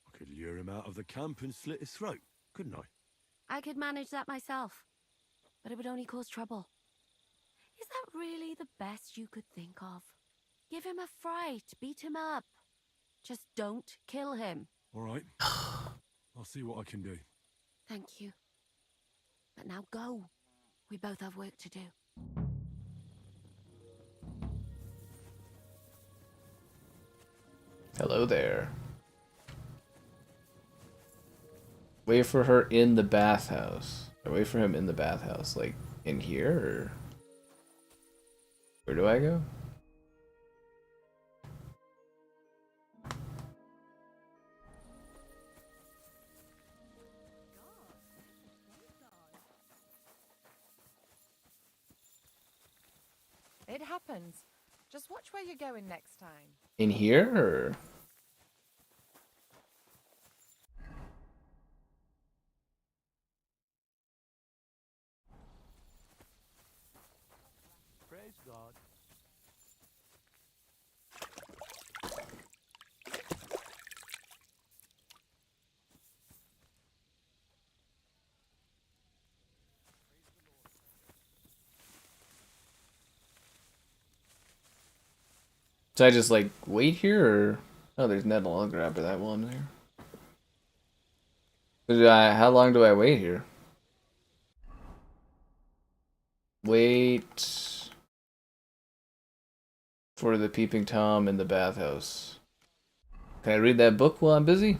I could lure him out of the camp and slit his throat, couldn't I? I could manage that myself. But it would only cause trouble. Is that really the best you could think of? Give him a fright, beat him up. Just don't kill him. All right. I'll see what I can do. Thank you. But now go. We both have work to do. Hello there. Wait for her in the bathhouse. Or wait for him in the bathhouse, like in here, or where do I go? It happens. Just watch where you're going next time. In here, or? Praise God. So I just like wait here, or oh, there's Nettle. I'll grab that one there. How long do I wait here? Wait for the peeping Tom in the bathhouse. Can I read that book while I'm busy?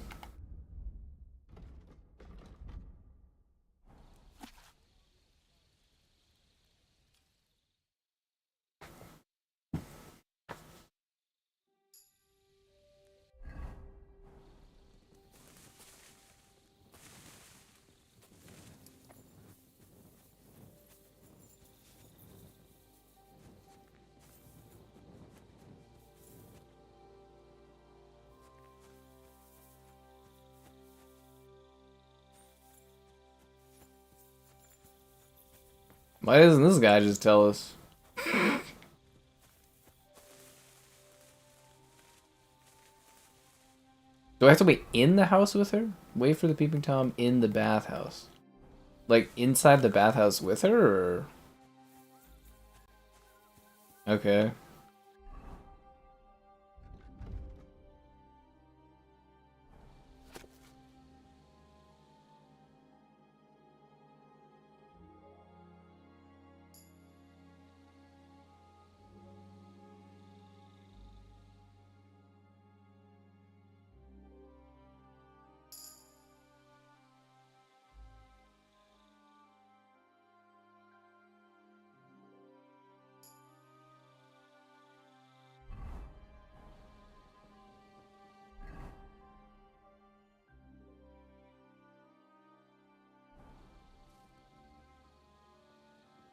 Why doesn't this guy just tell us? Do I have to wait in the house with her? Wait for the peeping Tom in the bathhouse. Like inside the bathhouse with her, or? Okay.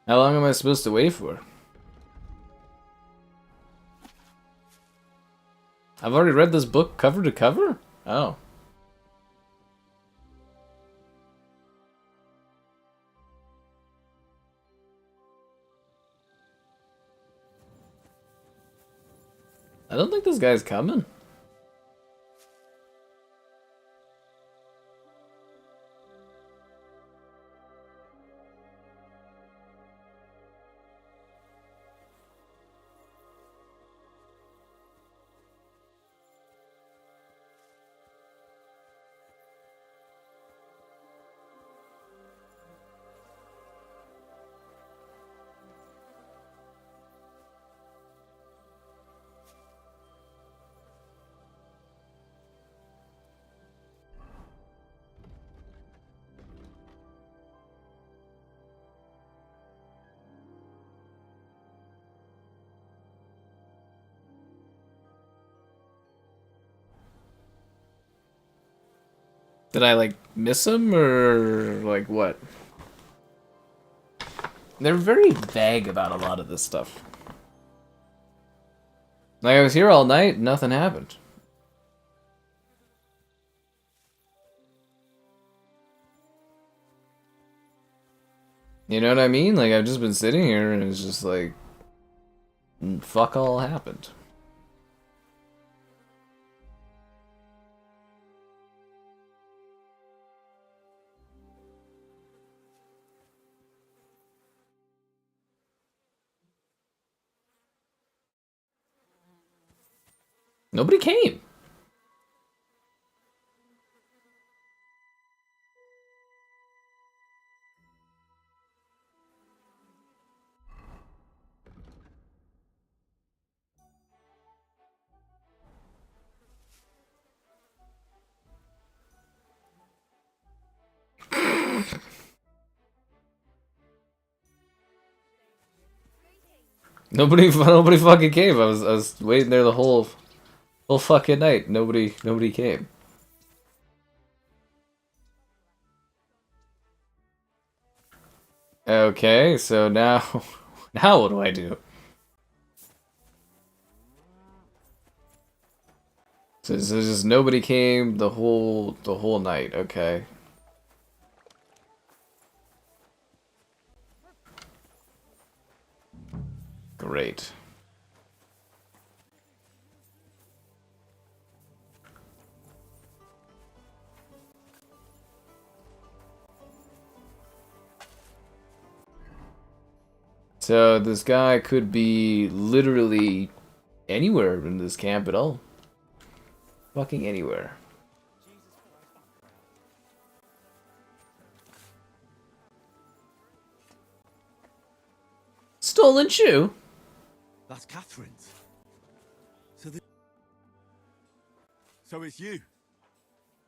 How long am I supposed to wait for? I've already read this book cover to cover? Oh. I don't think this guy's coming. Did I like miss him, or like what? They're very vague about a lot of this stuff. Like I was here all night, nothing happened. You know what I mean? Like I've just been sitting here and it's just like fuck all happened. Nobody came. Nobody fucking came. I was waiting there the whole fucking night. Nobody came. Okay, so now now what do I do? So just nobody came the whole night. Okay. Great. So this guy could be literally anywhere in this camp at all. Fucking anywhere. Stolen shoe? That's Catherine's. So it's you.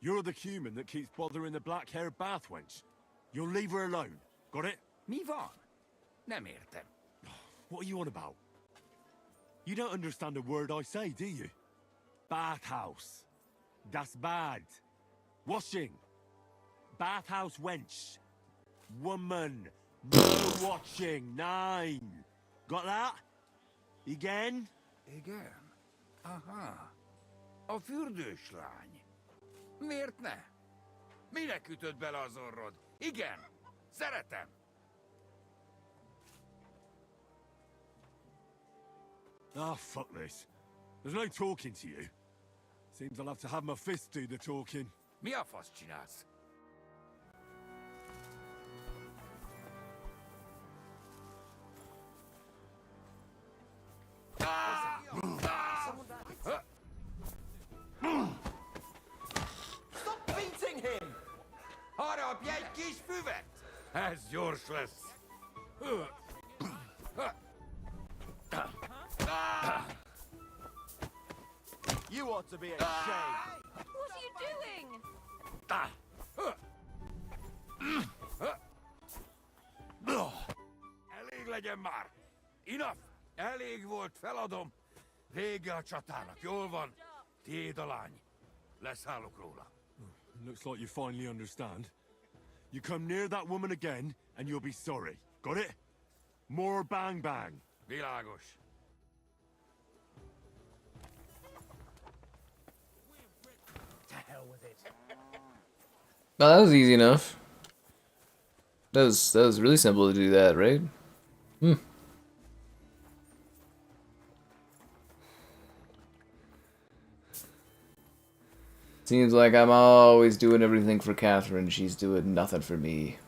You're the human that keeps bothering the black-haired bath wench. You'll leave her alone. Got it? Mi van. Nem értem. What are you on about? You don't understand a word I say, do you? Bathhouse. Das bad. Washing. Bathhouse wench. Woman. No watching. 9. Got that? Again? Igen. Aha. A fürdős lány. Miért ne? Minek ütöd bele az orrod? Igen. Szeretem. Ah, fuck this. There's no talking to you. Seems I'll have to have my fists do the talking. Mi a fasz csinálsz? Stop beating him! Harapj egy kis füvet! Ez gyors lesz. You ought to be ashamed. What are you doing? Elég legyen már! Enough! Elég volt, feladom! Vége a csatának, jól van? Tiéd a lány. Leszállok róla. Looks like you finally understand. You come near that woman again, and you'll be sorry. Got it? More bang bang. Világos. To hell with it. No, that was easy enough. That was really simple to do that, right? Hmm. Seems like I'm always doing everything for Catherine. She's doing nothing for me.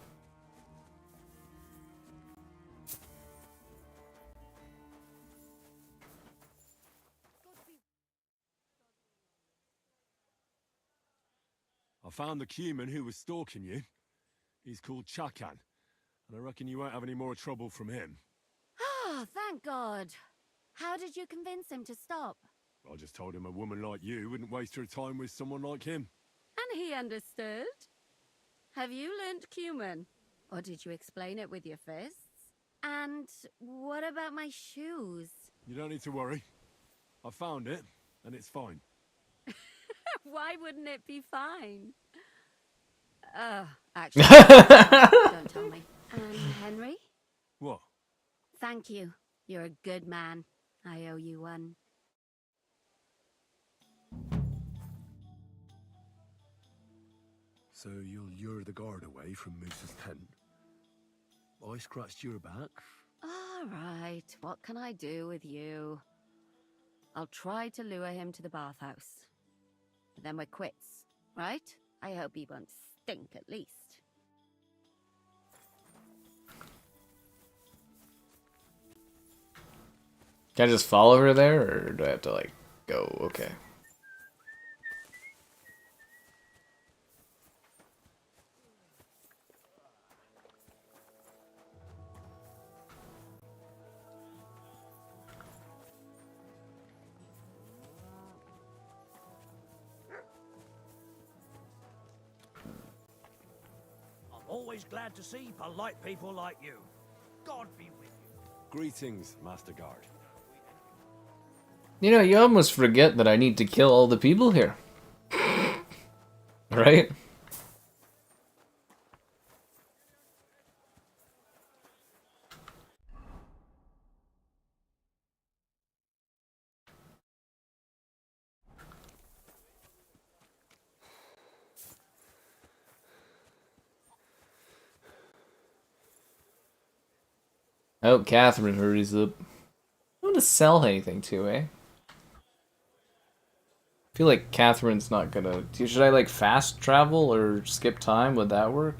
I found the human who was stalking you. He's called Chakan, and I reckon you won't have any more trouble from him. Oh, thank God. How did you convince him to stop? I just told him a woman like you wouldn't waste her time with someone like him. And he understood? Have you learnt Cuman? Or did you explain it with your fists? And what about my shoes? You don't need to worry. I found it, and it's fine. Why wouldn't it be fine? Actually, don't tell me. Henry? What? Thank you. You're a good man. I owe you one. So you'll lure the guard away from Moose's tent? I scratched your back? All right, what can I do with you? I'll try to lure him to the bathhouse. But then we're quits, right? I hope he won't stink at least. Can I just follow her there, or do I have to, like, go? Okay. I'm always glad to see polite people like you. God be with you. Greetings, Master Guard. You know, you almost forget that I need to kill all the people here. Right? Oh, Catherine hurries up. I don't want to sell anything to, eh? I feel like Catherine's not gonna... Should I, like, fast travel or skip time? Would that work?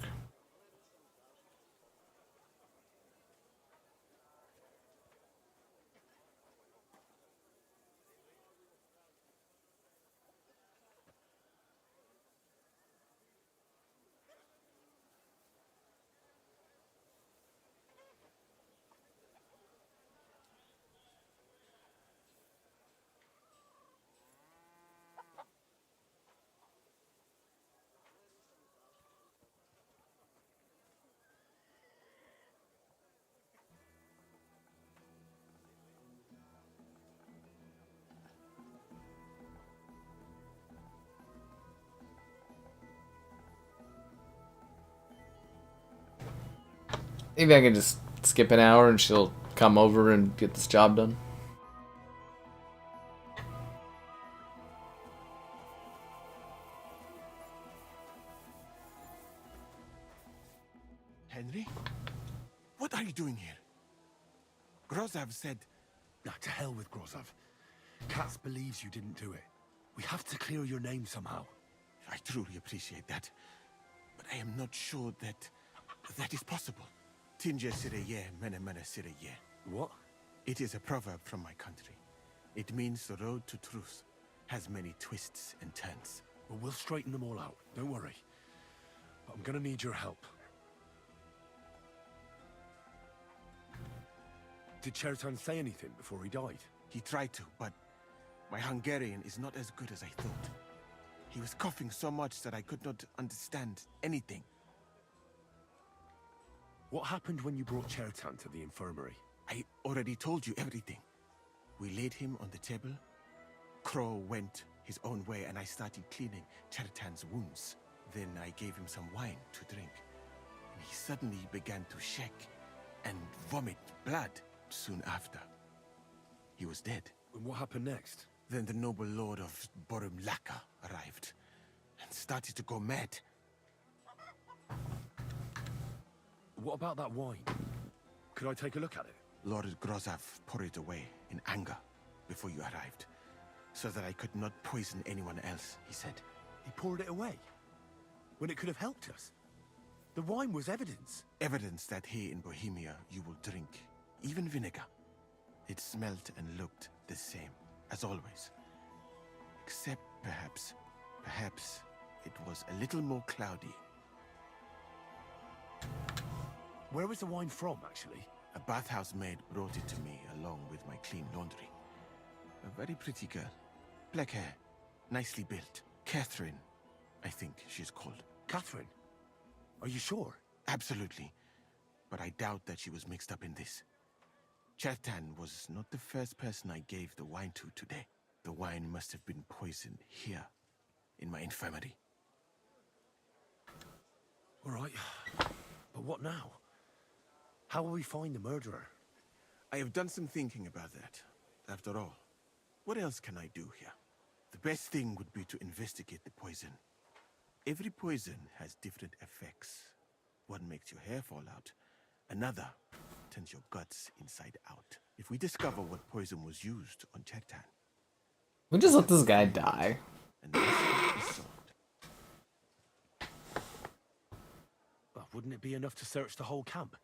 Maybe I can just skip an hour and she'll come over and get this job done. Henry? What are you doing here? Grozav said... Nah, to hell with Grozav. Katz believes you didn't do it. We have to clear your name somehow. I truly appreciate that. But I am not sure that is possible. Tinja Sireye, Mene Mene Sireye. What? It is a proverb from my country. It means the road to truth has many twists and turns. Well, we'll straighten them all out. Don't worry. But I'm gonna need your help. Did Chertan say anything before he died? He tried to, but my Hungarian is not as good as I thought. He was coughing so much that I could not understand anything. What happened when you brought Chertan to the infirmary? I already told you everything. We laid him on the table. Crow went his own way and I started cleaning Chertan's wounds. Then I gave him some wine to drink. And he suddenly began to shake and vomit blood. Soon after, he was dead. And what happened next? Then the noble lord of Borumlaka arrived and started to go mad. What about that wine? Could I take a look at it? Lord Grozav poured it away in anger before you arrived, so that I could not poison anyone else, he said. He poured it away? When it could have helped us? The wine was evidence. Evidence that here in Bohemia you will drink even vinegar. It smelled and looked the same as always. Except perhaps it was a little more cloudy. Where was the wine from, actually? A bathhouse maid brought it to me along with my clean laundry. A very pretty girl. Black hair, nicely built. Catherine, I think she's called. Catherine? Are you sure? Absolutely. But I doubt that she was mixed up in this. Chertan was not the first person I gave the wine to today. The wine must have been poisoned here, in my infirmary. All right. But what now? How will we find the murderer? I have done some thinking about that. After all, what else can I do here? The best thing would be to investigate the poison. Every poison has different effects. One makes your hair fall out. Another turns your guts inside out. If we discover what poison was used on Chertan... We just let this guy die. And the rest is solved. Well, wouldn't it be enough to search the whole camp?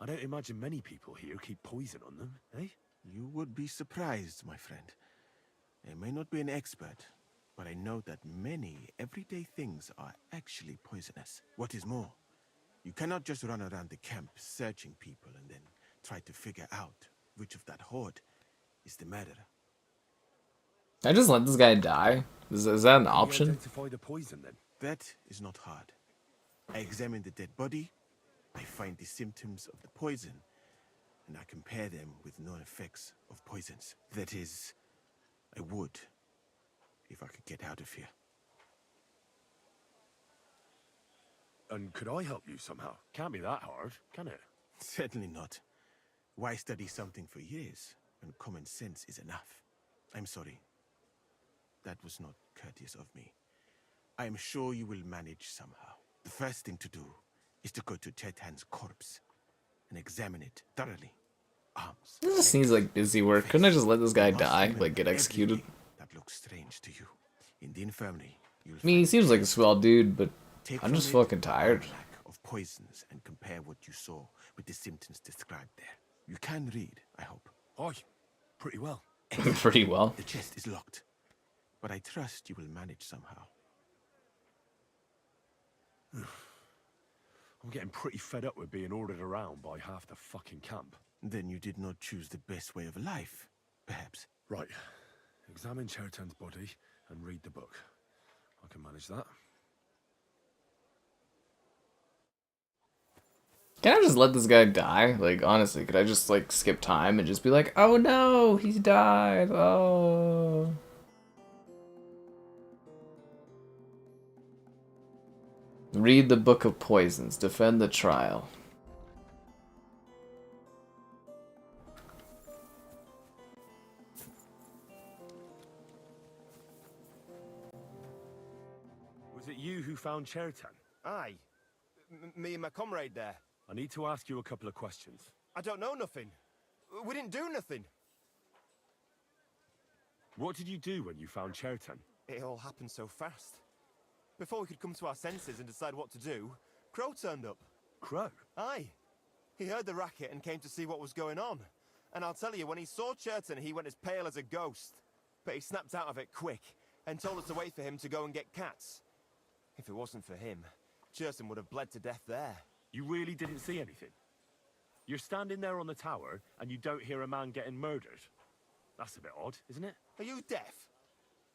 I don't imagine many people here keep poison on them, eh? You would be surprised, my friend. I may not be an expert, but I know that many everyday things are actually poisonous. What is more, you cannot just run around the camp searching people and then try to figure out which of that horde is the murderer. I just let this guy die? Is that an option? Can we identify the poison, then? That is not hard. I examine the dead body, I find the symptoms of the poison, and I compare them with known effects of poisons. That is, I would, if I could get out of here. And could I help you somehow? Can't be that hard, can it? Certainly not. Why study something for years when common sense is enough? I'm sorry. That was not courteous of me. I am sure you will manage somehow. The first thing to do is to go to Chetan's corpse and examine it thoroughly. Arms. This just seems like busy work. Couldn't I just let this guy die, like get executed? That looks strange to you. In the infirmary, you'll I mean, he seems like a swell dude, but take I'm from just it fucking tired. a lack of poisons and compare what you saw with the symptoms described there. You can read, I hope. Aye, pretty well. Pretty well. The chest is locked, but I trust you will manage somehow. I'm getting pretty fed up with being ordered around by half the fucking camp. Then you did not choose the best way of life, perhaps. Right. Examine Chertan's body and read the book. I can manage that. Can I just let this guy die? Like, honestly, could I just, like, skip time and just be like, oh no, he's died, oh. Read the Book of Poisons. Defend the trial. Was it you who found Chertan? Aye. Me and my comrade there. I need to ask you a couple of questions. I don't know nothing. We didn't do nothing. What did you do when you found Chertan? It all happened so fast. Before we could come to our senses and decide what to do, Crow turned up. Crow? Aye. He heard the racket and came to see what was going on. And I'll tell you, when he saw Chertan, he went as pale as a ghost. But he snapped out of it quick and told us to wait for him to go and get cats. If it wasn't for him, Chertan would have bled to death there. You really didn't see anything? You're standing there on the tower and you don't hear a man getting murdered? That's a bit odd, isn't it? Are you deaf?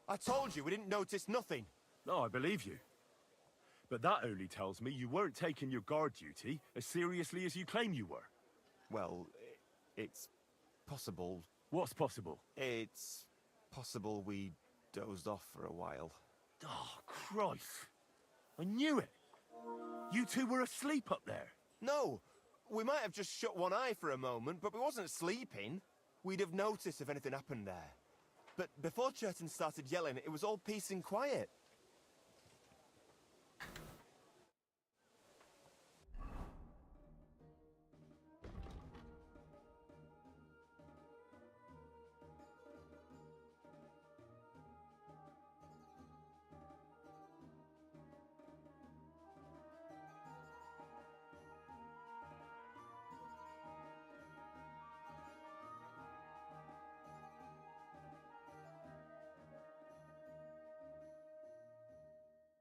I told you we didn't notice nothing. No, I believe you. But that only tells me you weren't taking your guard duty as seriously as you claim you were. Well, it's possible. What's possible? It's possible we dozed off for a while. Oh, Christ. I knew it. You two were asleep up there. No, we might have just shut one eye for a moment, but we wasn't sleeping. We'd have noticed if anything happened there. But before Chertan started yelling, it was all peace and quiet.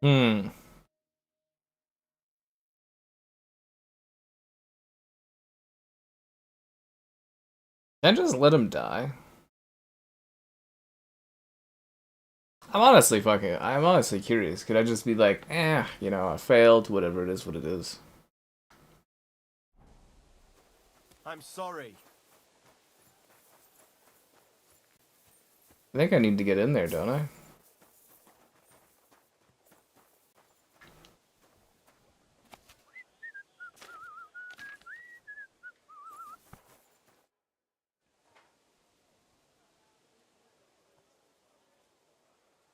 Hmm. Can I just let him die? I'm honestly curious. Could I just be like, you know, I failed, whatever it is, what it is. I'm sorry. I think I need to get in there, don't I?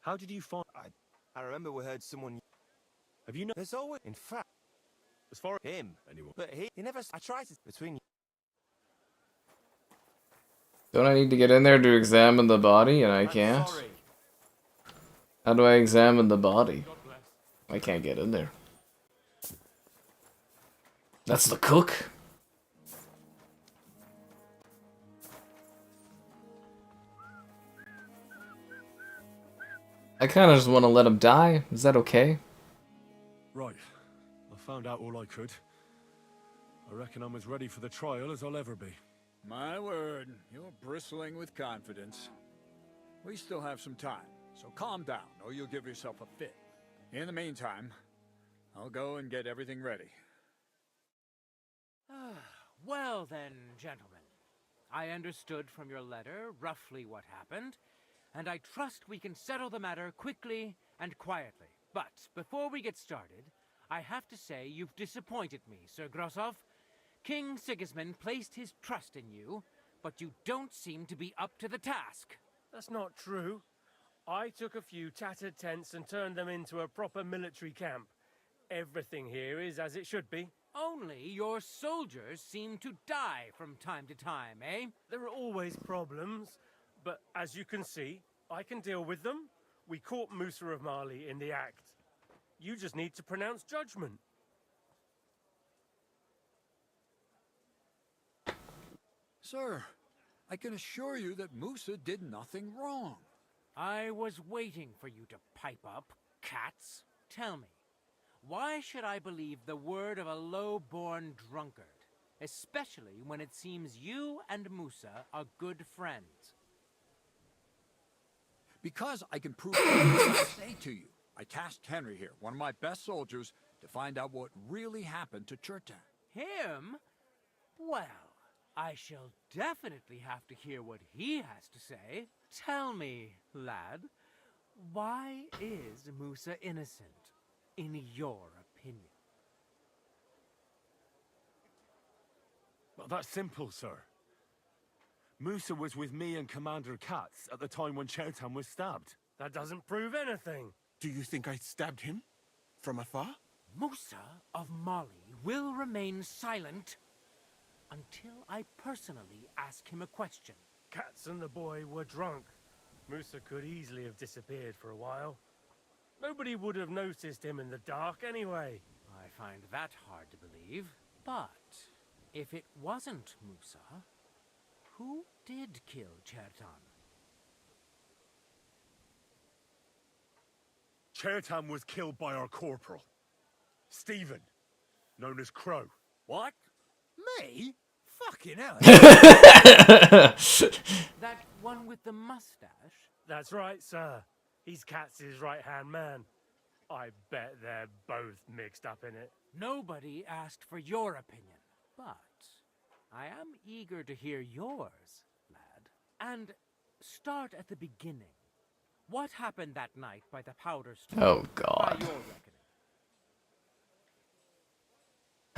How did you find... I remember we heard someone... Have you know... There's always... In fact... As far as... Him. Anyone. But he never... I tried to... Between... Don't I need to get in there to examine the body and I can't? Sorry. How do I examine the body? I can't get in there. That's the cook? I kind of just want to let him die. Is that okay? Right. I found out all I could. I reckon I'm as ready for the trial as I'll ever be. My word, you're bristling with confidence. We still have some time, so calm down, or you'll give yourself a fit. In the meantime, I'll go and get everything ready. Well then, gentlemen. I understood from your letter roughly what happened, and I trust we can settle the matter quickly and quietly. But before we get started, I have to say you've disappointed me, Sir Grosov. King Sigismund placed his trust in you, but you don't seem to be up to the task. That's not true. I took a few tattered tents and turned them into a proper military camp. Everything here is as it should be. Only your soldiers seem to die from time to time, eh? There are always problems, but as you can see, I can deal with them. We caught Musa of Mali in the act. You just need to pronounce judgment. Sir, I can assure you that Musa did nothing wrong. I was waiting for you to pipe up, cats. Tell me, why should I believe the word of a low-born drunkard? Especially when it seems you and Musa are good friends. Because I can prove everything I say to you. I tasked Henry here, one of my best soldiers, to find out what really happened to Chertan. Him? Well, I shall definitely have to hear what he has to say. Tell me, lad, why is Musa innocent, in your opinion? Well, that's simple, sir. Musa was with me and Commander Katz at the time when Chertan was stabbed. That doesn't prove anything. Do you think I stabbed him? From afar? Musa of Mali will remain silent until I personally ask him a question. Katz and the boy were drunk. Musa could easily have disappeared for a while. Nobody would have noticed him in the dark anyway. I find that hard to believe. But if it wasn't Musa, who did kill Chertan? Chertan was killed by our corporal, Stephen, known as Crow. What? Me? Fucking hell. That one with the mustache? That's right, sir. He's Katz's right-hand man. I bet they're both mixed up in it. Nobody asked for your opinion, but I am eager to hear yours, lad. And start at the beginning. What happened that night by the powder store? Oh, God. By your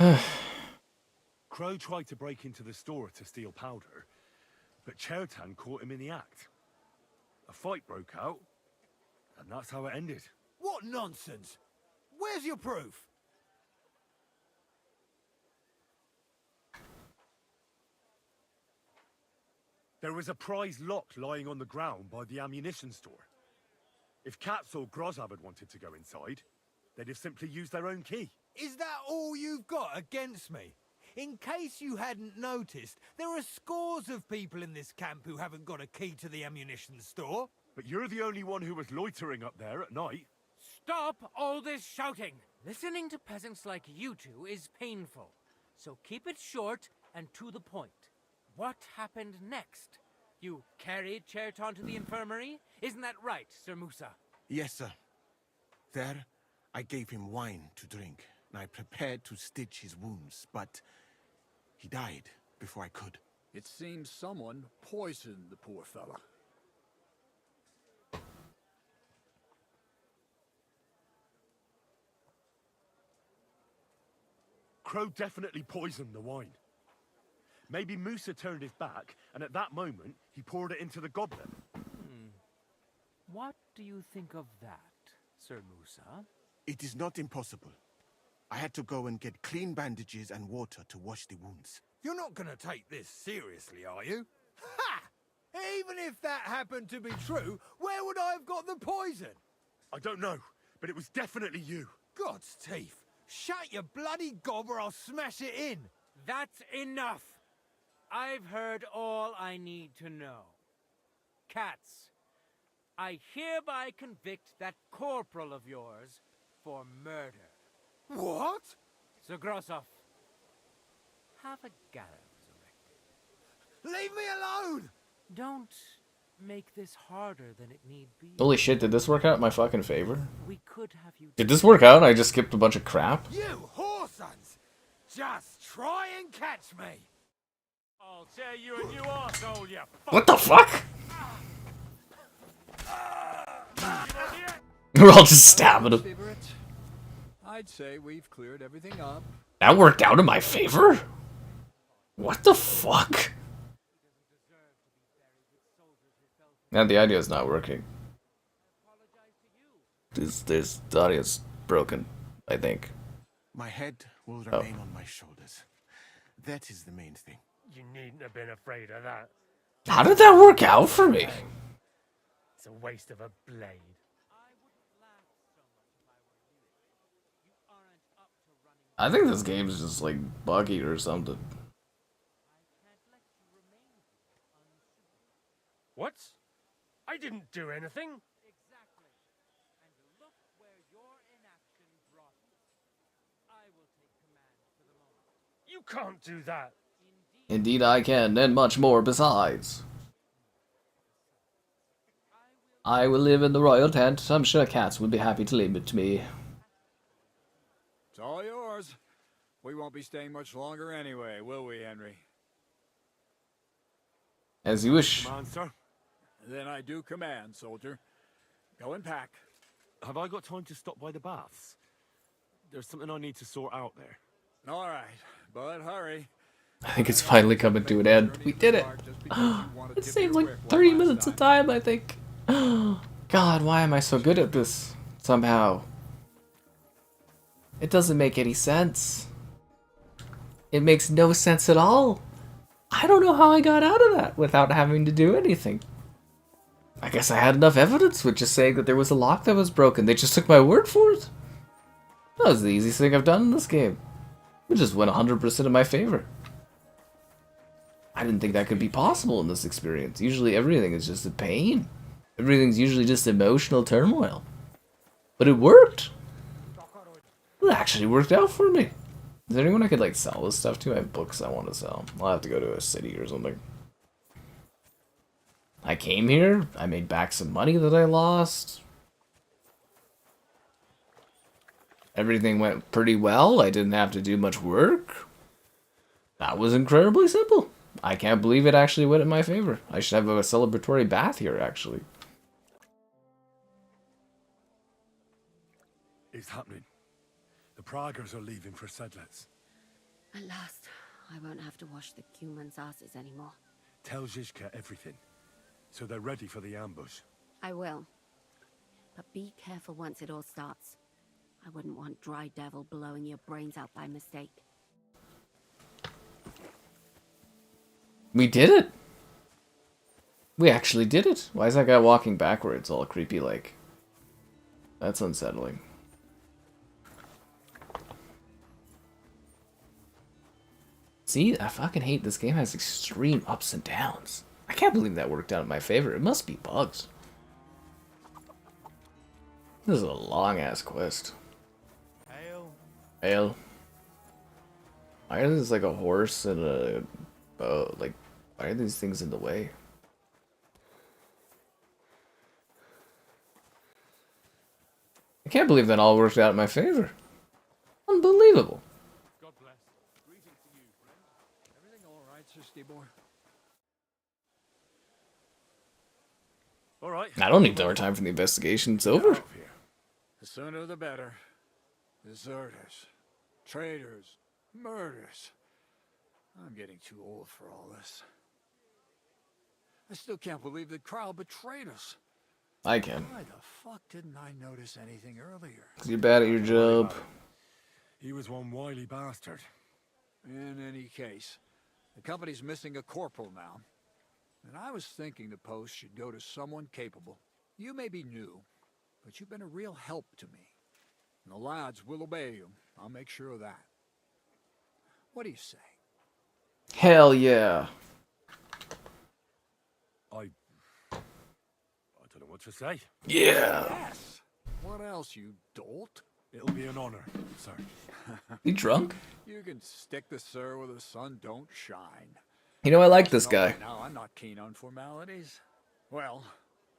reckoning. Crow tried to break into the store to steal powder, but Chertan caught him in the act. A fight broke out, and that's how it ended. What nonsense! Where's your proof? There was a prize lock lying on the ground by the ammunition store. If Katz or Grozab had wanted to go inside, they'd have simply used their own key. Is that all you've got against me? In case you hadn't noticed, there are scores of people in this camp who haven't got a key to the ammunition store. But you're the only one who was loitering up there at night. Stop all this shouting! Listening to peasants like you two is painful. So keep it short and to the point. What happened next? You carried Chertan to the infirmary? Isn't that right, Sir Musa? Yes, sir. There, I gave him wine to drink, and I prepared to stitch his wounds, but he died before I could. It seems someone poisoned the poor fella. Crow definitely poisoned the wine. Maybe Musa turned his back, and at that moment, he poured it into the goblet. What do you think of that, Sir Musa? It is not impossible. I had to go and get clean bandages and water to wash the wounds. You're not going to take this seriously, are you? Ha! Even if that happened to be true, where would I have got the poison? I don't know, but it was definitely you. God's teeth. Shut your bloody gob or I'll smash it in. That's enough! I've heard all I need to know. Katz, I hereby convict that corporal of yours for murder. What? Sir Grosov, have a gallows erected. Leave me alone! Don't make this harder than it need be. Holy shit, did this work out in my fucking favor? We could have you... Did this work out? I just skipped a bunch of crap? You whoresons! Just try and catch me! I'll tear you a new arsehole, you What the fuck? We're all just stabbing him. I'd say we've cleared everything up. That worked out in my favor? What the fuck? Now the idea is not working. The audio's broken, I think. My head will remain on my shoulders. That is the main thing. You needn't have been afraid of that. How did that work out for me? It's a waste of a blade. I think this game's just like buggy or something. What? I didn't do anything. Exactly. And look where your inaction brought you. I will take command for the moment. You can't do that. Indeed I can, and much more besides. I will live in the royal tent. I'm sure cats would be happy to leave it to me. It's all yours. We won't be staying much longer anyway, will we, Henry? As you wish. Come on, sir. Then I do command, soldier. Go and pack. Have I got time to stop by the baths? There's something I need to sort out there. All right, but hurry. I think it's finally coming to an end. We did it. It saved like 30 minutes of time, I think. God, why am I so good at this? Somehow. It doesn't make any sense. It makes no sense at all. I don't know how I got out of that without having to do anything. I guess I had enough evidence with just saying that there was a lock that was broken. They just took my word for it. That was the easiest thing I've done in this game. It just went 100% in my favor. I didn't think that could be possible in this experience. Usually everything is just a pain. Everything's usually just emotional turmoil. But it worked. It actually worked out for me. Is there anyone I could like sell this stuff to? I have books I want to sell. I'll have to go to a city or something. I came here. I made back some money that I lost. Everything went pretty well. I didn't have to do much work. That was incredibly simple. I can't believe it actually went in my favor. I should have a celebratory bath here, actually. It's happening. The Praggers are leaving for Sedlets. At last, I won't have to wash the humans' asses anymore. Tell Zizka everything, so they're ready for the ambush. I will. But be careful once it all starts. I wouldn't want Dry Devil blowing your brains out by mistake. We did it! We actually did it! Why is that guy walking backwards all creepy like? That's unsettling. See, I fucking hate this game. Has extreme ups and downs. I can't believe that worked out in my favor. It must be bugs. This is a long ass quest. Ale. Why is this like a horse and a bow? Like, why are these things in the way? I can't believe that all worked out in my favor. Unbelievable. God bless. Greetings to you, friend. Everything all right, Sir Stibor? All right. I don't need more time for the investigation. It's over. The sooner the better. Deserters, traitors, murders. I'm getting too old for all this. I still can't believe that Kyle betrayed us. I can. Why the fuck didn't I notice anything earlier? You're bad at your job. He was one wily bastard. In any case, the company's missing a corporal now. And I was thinking the post should go to someone capable. You may be new, but you've been a real help to me. And the lads will obey you. I'll make sure of that. What do you say? Hell yeah. I don't know what to say. Yeah. Yes. What else, you dolt? It'll be an honor, sir. You drunk? You can stick the sir where the sun don't shine. You know, I like this guy. No, I'm not keen on formalities. Well,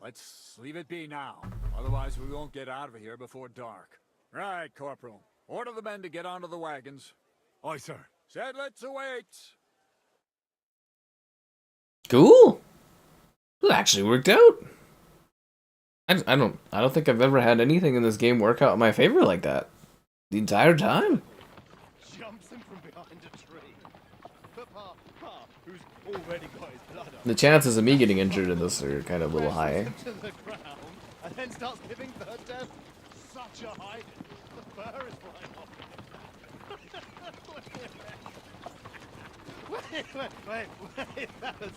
let's leave it be now. Otherwise, we won't get out of here before dark. Right, Corporal. Order the men to get onto the wagons. Aye, sir. Sedlets awaits. Cool. It actually worked out. I don't think I've ever had anything in this game work out in my favor like that. The entire time. Jumps in from behind a tree. But Pa, who's already got his blood up. The chances of me getting injured in this are kind of a little high. To the ground, and then starts giving bird death. Such a hide. The fur is flying off. Wait, fellas.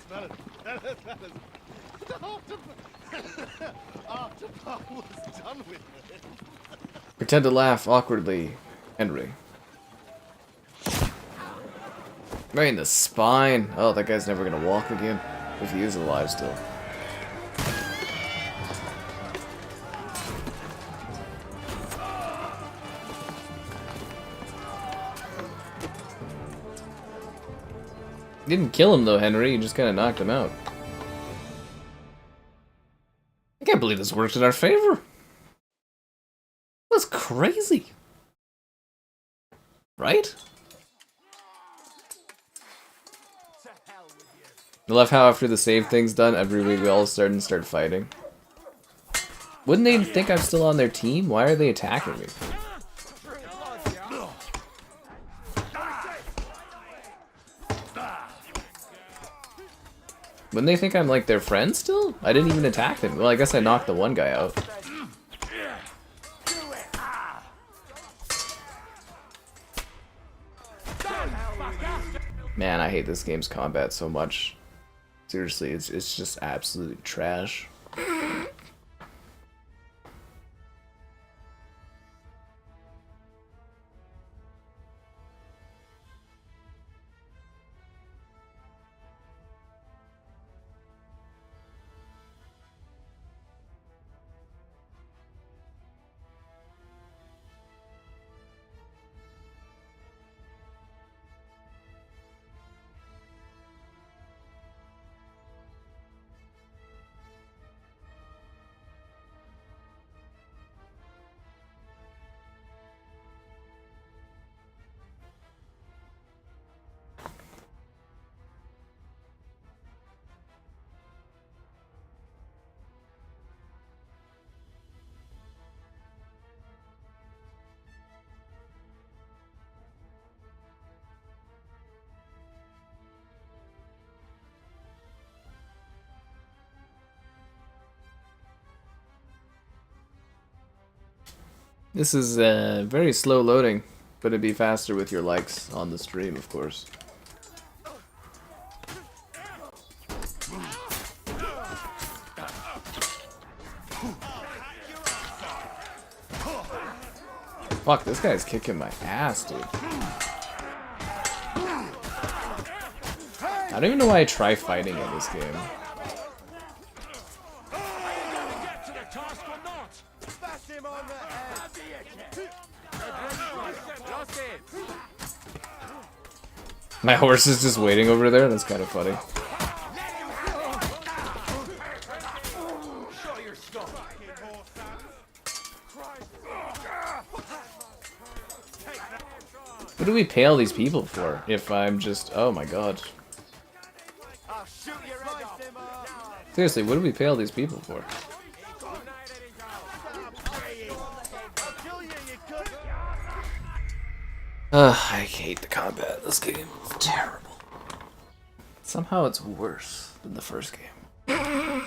After Pa was done with it. Pretend to laugh awkwardly, Henry. Right in the spine. Oh, that guy's never gonna walk again. If he is alive still. You didn't kill him though, Henry. You just kind of knocked him out. I can't believe this worked in our favor. That's crazy. Right? I love how after the save thing's done, every week we all start fighting. Wouldn't they think I'm still on their team? Why are they attacking me? Wouldn't they think I'm like their friend still? I didn't even attack them. Well, I guess I knocked the one guy out. Man, I hate this game's combat so much. Seriously, it's just absolute trash. This is very slow loading, but it'd be faster with your likes on the stream, of course. Fuck, this guy's kicking my ass, dude. I don't even know why I try fighting in this game. My horse is just waiting over there. That's kind of funny. What do we pay all these people for? If I'm just... Oh my god. Seriously, what do we pay all these people for? I hate the combat in this game. It's terrible. Somehow it's worse than the first game.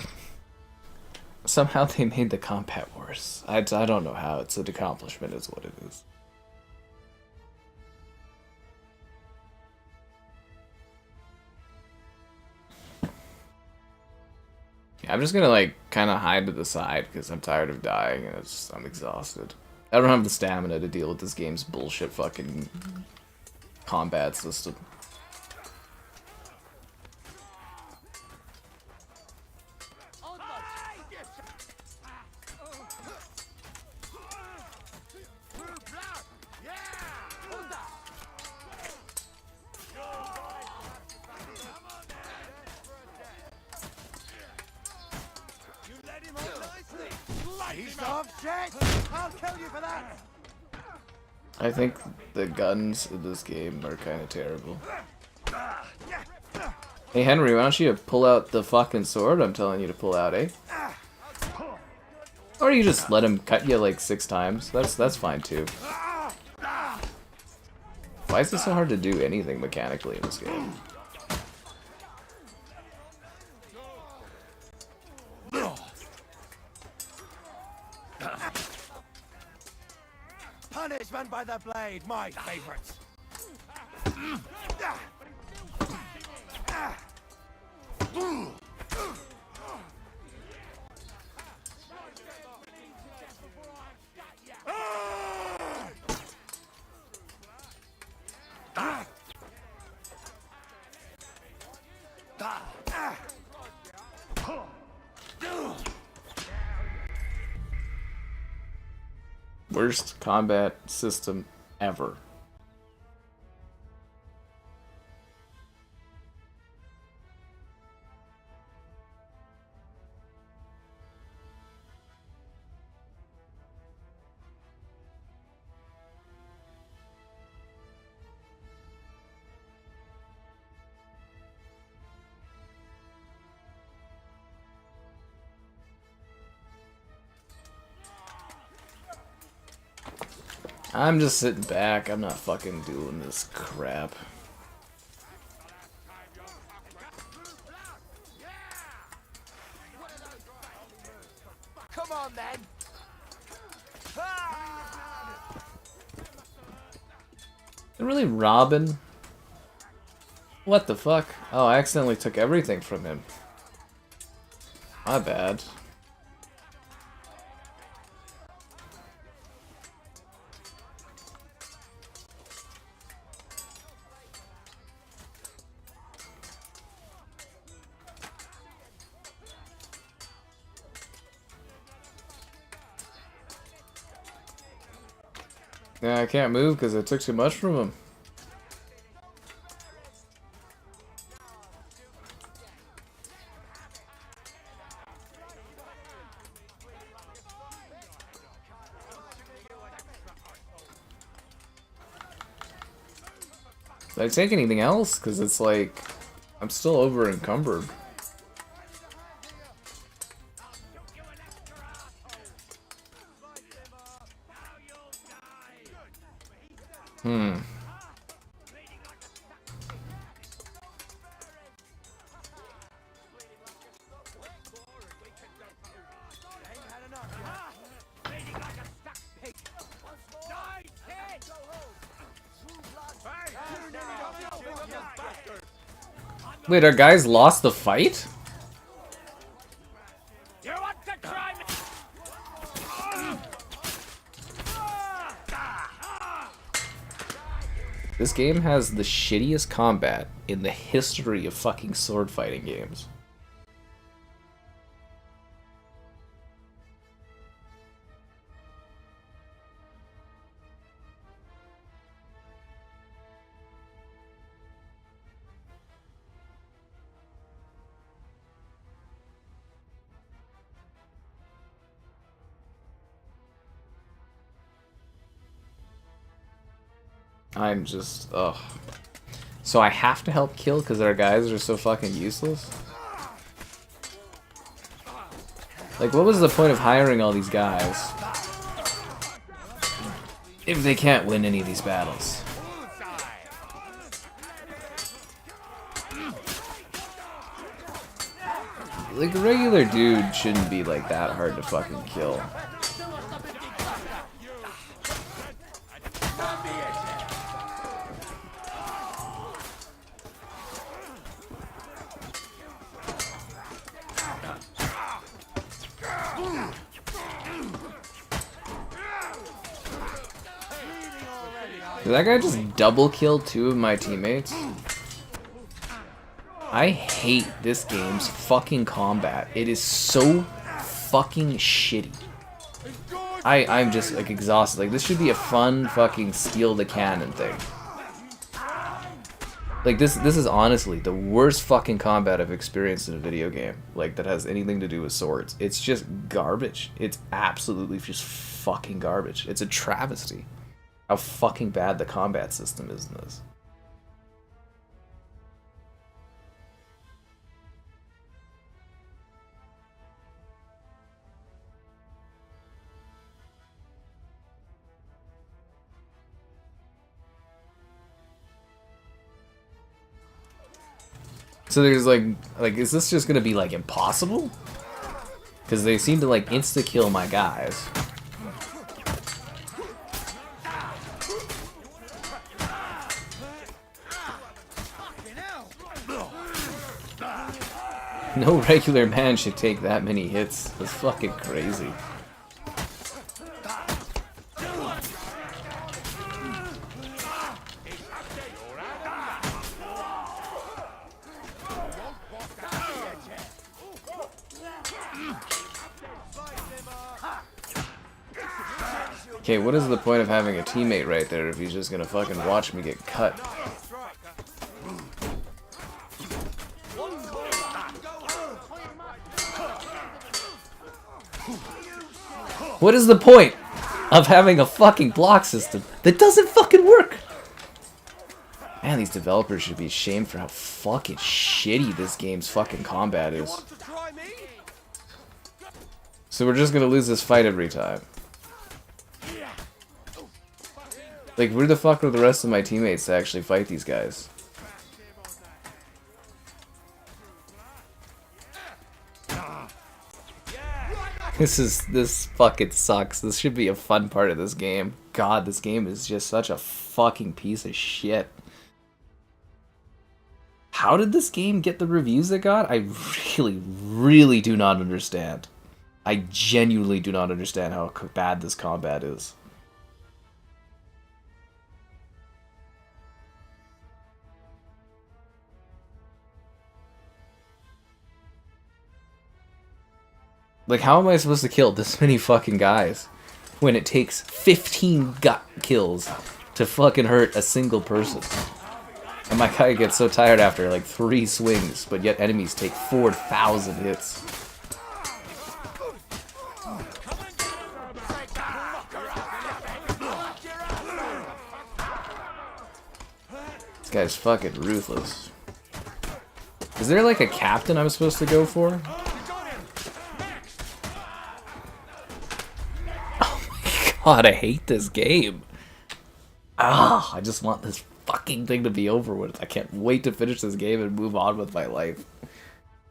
Somehow they made the combat worse. I don't know how. It's an accomplishment is what it is. Yeah, I'm just gonna like kind of hide to the side because I'm tired of dying and I'm exhausted. I don't have the stamina to deal with this game's bullshit fucking combat system. I think the guns in this game are kind of terrible. Hey Henry, why don't you pull out the fucking sword I'm telling you to pull out, eh? Or you just let him cut you like 6 times. That's fine too. Why is it so hard to do anything mechanically in this game? Punishment by the blade, my favorites. Worst combat system ever. I'm just sitting back. I'm not fucking doing this crap. Come on then. They're really Robin? What the fuck? Oh, I accidentally took everything from him. My bad. Yeah, I can't move because I took too much from him. Did I take anything else? Because it's like, I'm still over encumbered. Wait, our guys lost the fight? You want to try me? This game has the shittiest combat in the history of fucking sword fighting games. I'm just, ugh. So I have to help kill because our guys are so fucking useless? Like, what was the point of hiring all these guys if they can't win any of these battles? Like, a regular dude shouldn't be, like, that hard to fucking kill. Did that guy just double kill 2 of my teammates? I hate this game's fucking combat. It is so fucking shitty. I'm just like exhausted. Like, this should be a fun fucking steal the cannon thing. Like, this is honestly the worst fucking combat I've experienced in a video game. Like, that has anything to do with swords. It's just garbage. It's absolutely just fucking garbage. It's a travesty how fucking bad the combat system is in this. So there's like, is this just gonna be like impossible? Because they seem to like insta kill my guys. No regular man should take that many hits. That's fucking crazy. Okay, what is the point of having a teammate right there if he's just gonna fucking watch me get cut? What is the point of having a fucking block system that doesn't fucking work? Man, these developers should be ashamed for how fucking shitty this game's fucking combat is. So we're just gonna lose this fight every time. Like, where the fuck are the rest of my teammates to actually fight these guys? This fucking sucks. This should be a fun part of this game. God, this game is just such a fucking piece of shit. How did this game get the reviews it got? I really do not understand. I genuinely do not understand how bad this combat is. Like, how am I supposed to kill this many fucking guys when it takes 15 gut kills to fucking hurt a single person? And my guy gets so tired after like 3 swings, but yet enemies take 4,000 hits. This guy's fucking ruthless. Is there like a captain I'm supposed to go for? God, I hate this game. Ah, I just want this fucking thing to be over with. I can't wait to finish this game and move on with my life.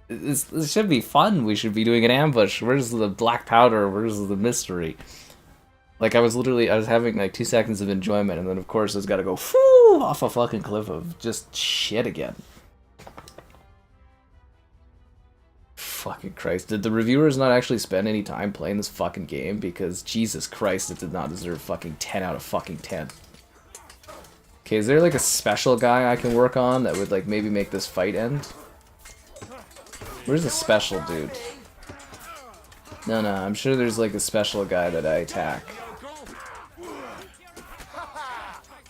This should be fun. We should be doing an ambush. Where's the black powder? Where's the mystery? Like, I was having like 2 seconds of enjoyment, and then of course it's gotta go off a fucking cliff of just shit again. Fucking Christ. Did the reviewers not actually spend any time playing this fucking game? Because Jesus Christ, it did not deserve fucking 10 out of fucking 10. Okay, is there like a special guy I can work on that would like maybe make this fight end? Where's the special dude? No, I'm sure there's like a special guy that I attack.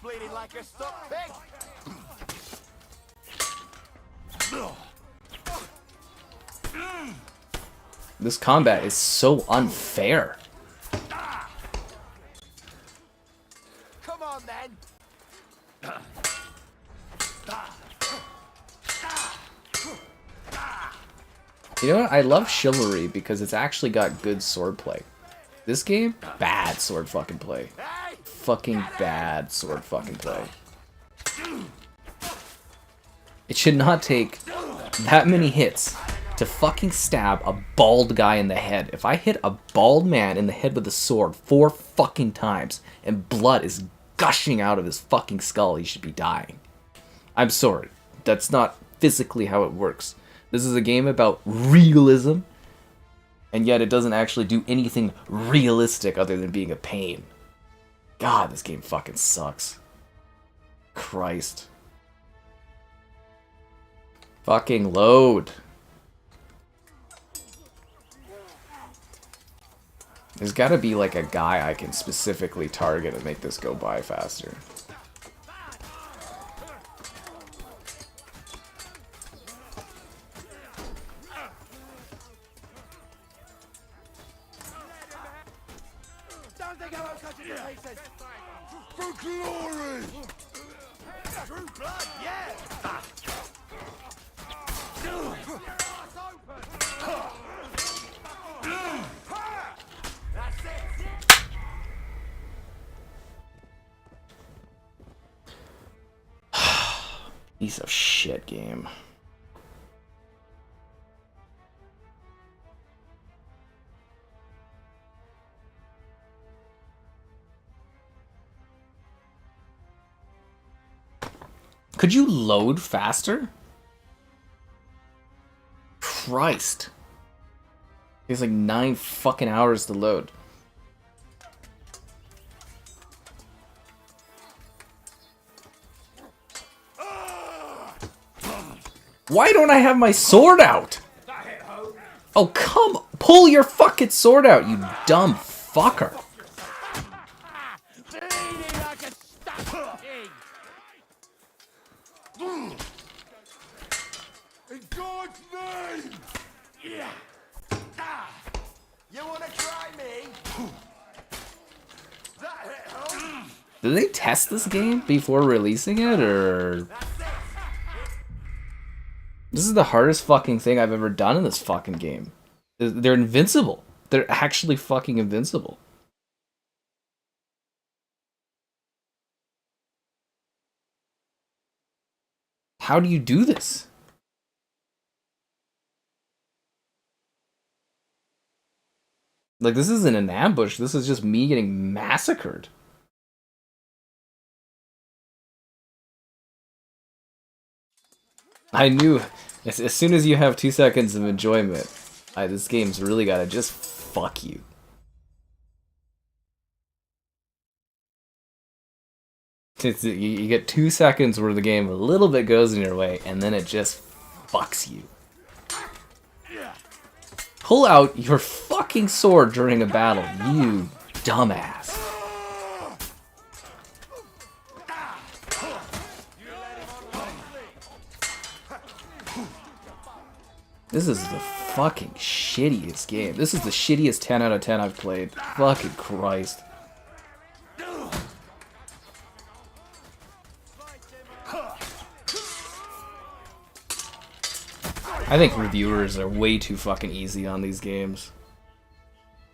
Bleeding like a stuck pig. This combat is so unfair. Come on then. You know what? I love Chivalry because it's actually got good swordplay. This game, bad sword fucking play. Fucking bad sword fucking play. It should not take that many hits to fucking stab a bald guy in the head. If I hit a bald man in the head with a sword 4 fucking times and blood is gushing out of his fucking skull, he should be dying. I'm sorry. That's not physically how it works. This is a game about realism, and yet it doesn't actually do anything realistic other than being a pain. God, this game fucking sucks. Christ. Fucking load. There's gotta be like a guy I can specifically target and make this go by faster. Don't think I won't cut you to pieces. For glory! True blood, yeah! That's it! Piece of shit game. Could you load faster? Christ. It's like 9 fucking hours to load. Why don't I have my sword out? Oh, come. Pull your fucking sword out, you dumb fucker. In God's name! Yeah. You wanna try me? That hit home? Did they test this game before releasing it, or... This is the hardest fucking thing I've ever done in this fucking game. They're invincible. They're actually fucking invincible. How do you do this? Like, this isn't an ambush. This is just me getting massacred. I knew as soon as you have 2 seconds of enjoyment, this game's really gotta just fuck you. You get 2 seconds where the game a little bit goes in your way, and then it just fucks you. Pull out your fucking sword during a battle, you dumbass. This is the fucking shittiest game. This is the shittiest 10 out of 10 I've played. Fucking Christ. I think reviewers are way too fucking easy on these games.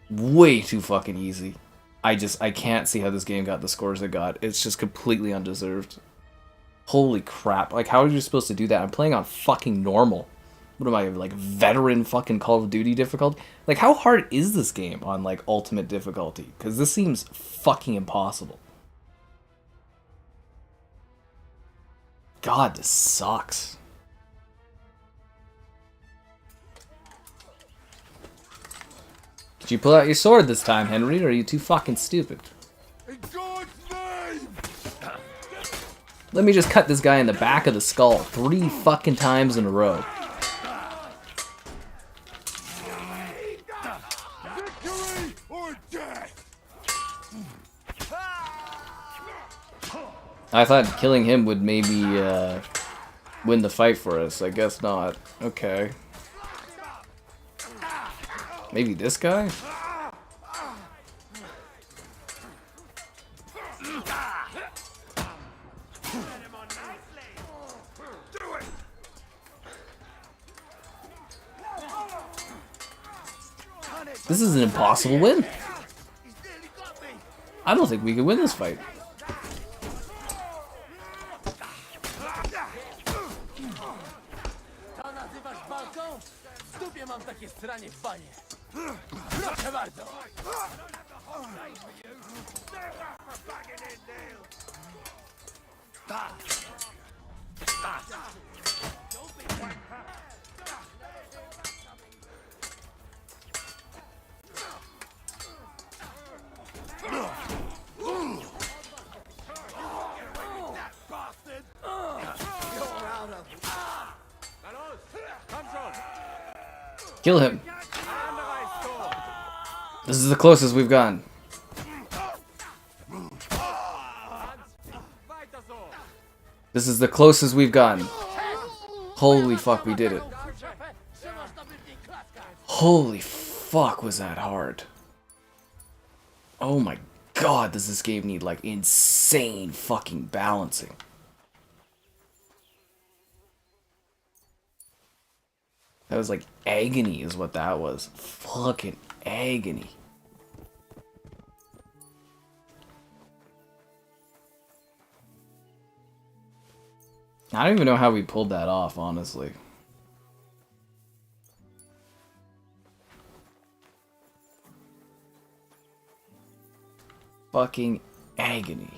Way too fucking easy. I can't see how this game got the scores it got. It's just completely undeserved. Holy crap. Like, how are you supposed to do that? I'm playing on fucking normal. What am I, like, veteran fucking Call of Duty difficulty? Like, how hard is this game on, like, ultimate difficulty? Because this seems fucking impossible. God, this sucks. Did you pull out your sword this time, Henry, or are you too fucking stupid? In God's name! Let me just cut this guy in the back of the skull 3 fucking times in a row. Victory or death! I thought killing him would maybe win the fight for us. I guess not. Okay. Maybe this guy? This is an impossible win. I don't think we could win this fight. Kill him. This is the closest we've gone. This is the closest we've gotten. Holy fuck, we did it. Holy fuck, was that hard. Oh my god, does this game need, like, insane fucking balancing. That was like agony is what that was. Fucking agony. I don't even know how we pulled that off, honestly. Fucking agony.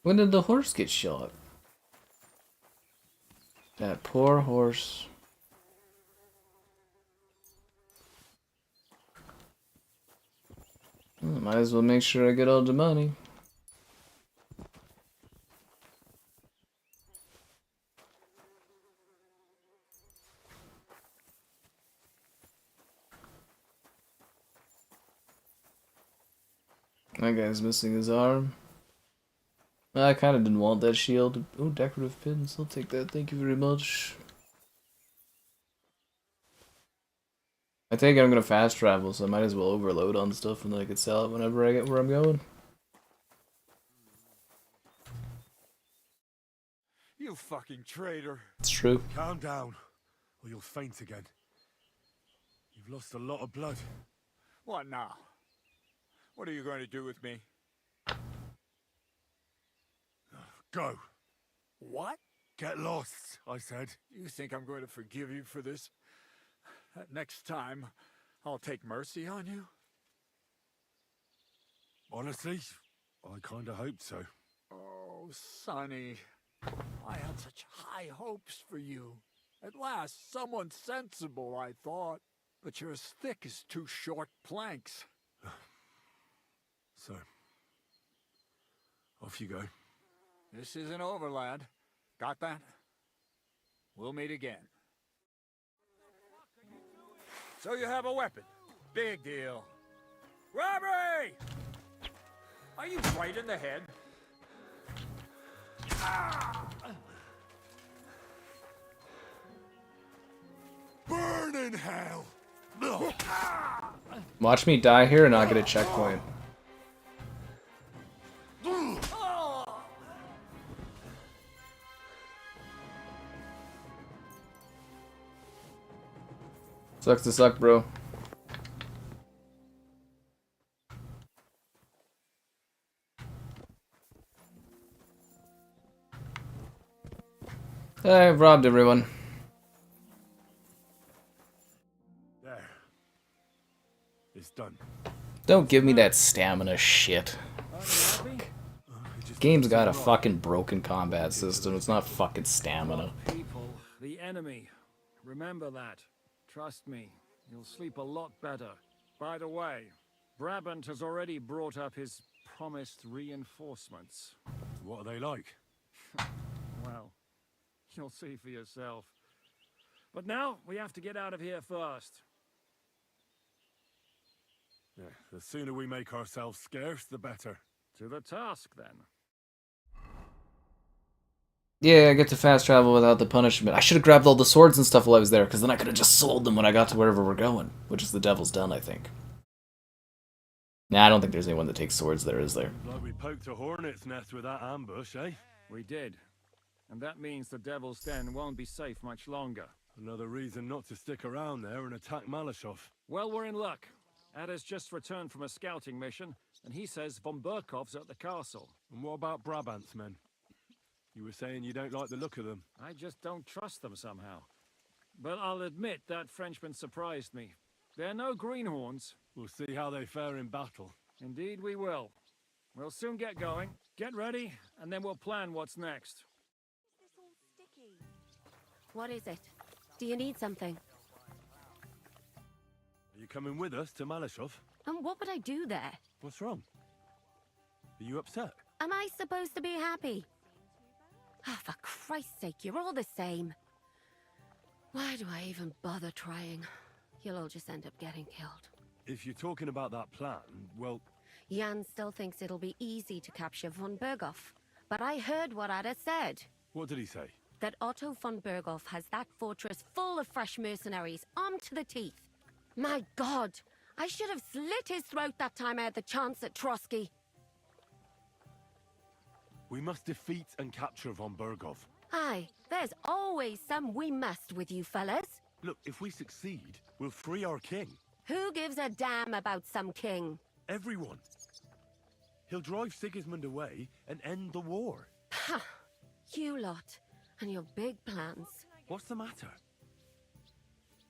When did the horse get shot? That poor horse. Well, might as well make sure I get all the money. That guy's missing his arm. I kind of didn't want that shield. Oh, decorative pins. I'll take that. Thank you very much. I think I'm gonna fast travel, so I might as well overload on stuff and then I could sell it whenever I get where I'm going. You fucking traitor. It's true. Calm down, or you'll faint again. You've lost a lot of blood. What now? What are you going to do with me? Go. What? Get lost, I said. You think I'm going to forgive you for this? Next time, I'll take mercy on you? Honestly, I kinda hoped so. Oh, Sonny. I had such high hopes for you. At last, someone sensible, I thought. But you're as thick as two short planks. So, off you go. This isn't over, lad. Got that? We'll meet again. So you have a weapon. Big deal. Robbery! Are you right in the head? Burn in hell! Watch me die here and not get a checkpoint. Sucks to suck, bro. I've robbed everyone. There. It's done. Don't give me that stamina shit. Game's got a fucking broken combat system. It's not fucking stamina. People, the enemy. Remember that. Trust me, you'll sleep a lot better. By the way, Brabant has already brought up his promised reinforcements. What are they like? Well, you'll see for yourself. But now, we have to get out of here first. Yeah, the sooner we make ourselves scarce, the better. To the task, then. Yeah, I get to fast travel without the punishment. I should have grabbed all the swords and stuff while I was there, because then I could have just sold them when I got to wherever we're going. Which is the Devil's Den, I think. Nah, I don't think there's anyone that takes swords there, is there? Like we poked a hornet's nest with that ambush, eh? We did. And that means the Devil's Den won't be safe much longer. Another reason not to stick around there and attack Malashov. Well, we're in luck. Ada's just returned from a scouting mission, and he says von Burkov's at the castle. And what about Brabant's men? You were saying you don't like the look of them. I just don't trust them somehow. But I'll admit that Frenchman surprised me. They're no greenhorns. We'll see how they fare in battle. Indeed we will. We'll soon get going. Get ready, and then we'll plan what's next. What is it? Do you need something? Are you coming with us to Malashov? And what would I do there? What's wrong? Are you upset? Am I supposed to be happy? Oh, for Christ's sake, you're all the same. Why do I even bother trying? You'll all just end up getting killed. If you're talking about that plan, well... Jan still thinks it'll be easy to capture von Berghoff. But I heard what Ada said. What did he say? That Otto von Berghoff has that fortress full of fresh mercenaries, armed to the teeth. My God, I should have slit his throat that time I had the chance at Trotsky. We must defeat and capture von Berghoff. Aye, there's always some we must with you fellas. Look, if we succeed, we'll free our king. Who gives a damn about some king? Everyone. He'll drive Sigismund away and end the war. Ha! You lot, and your big plans. What's the matter?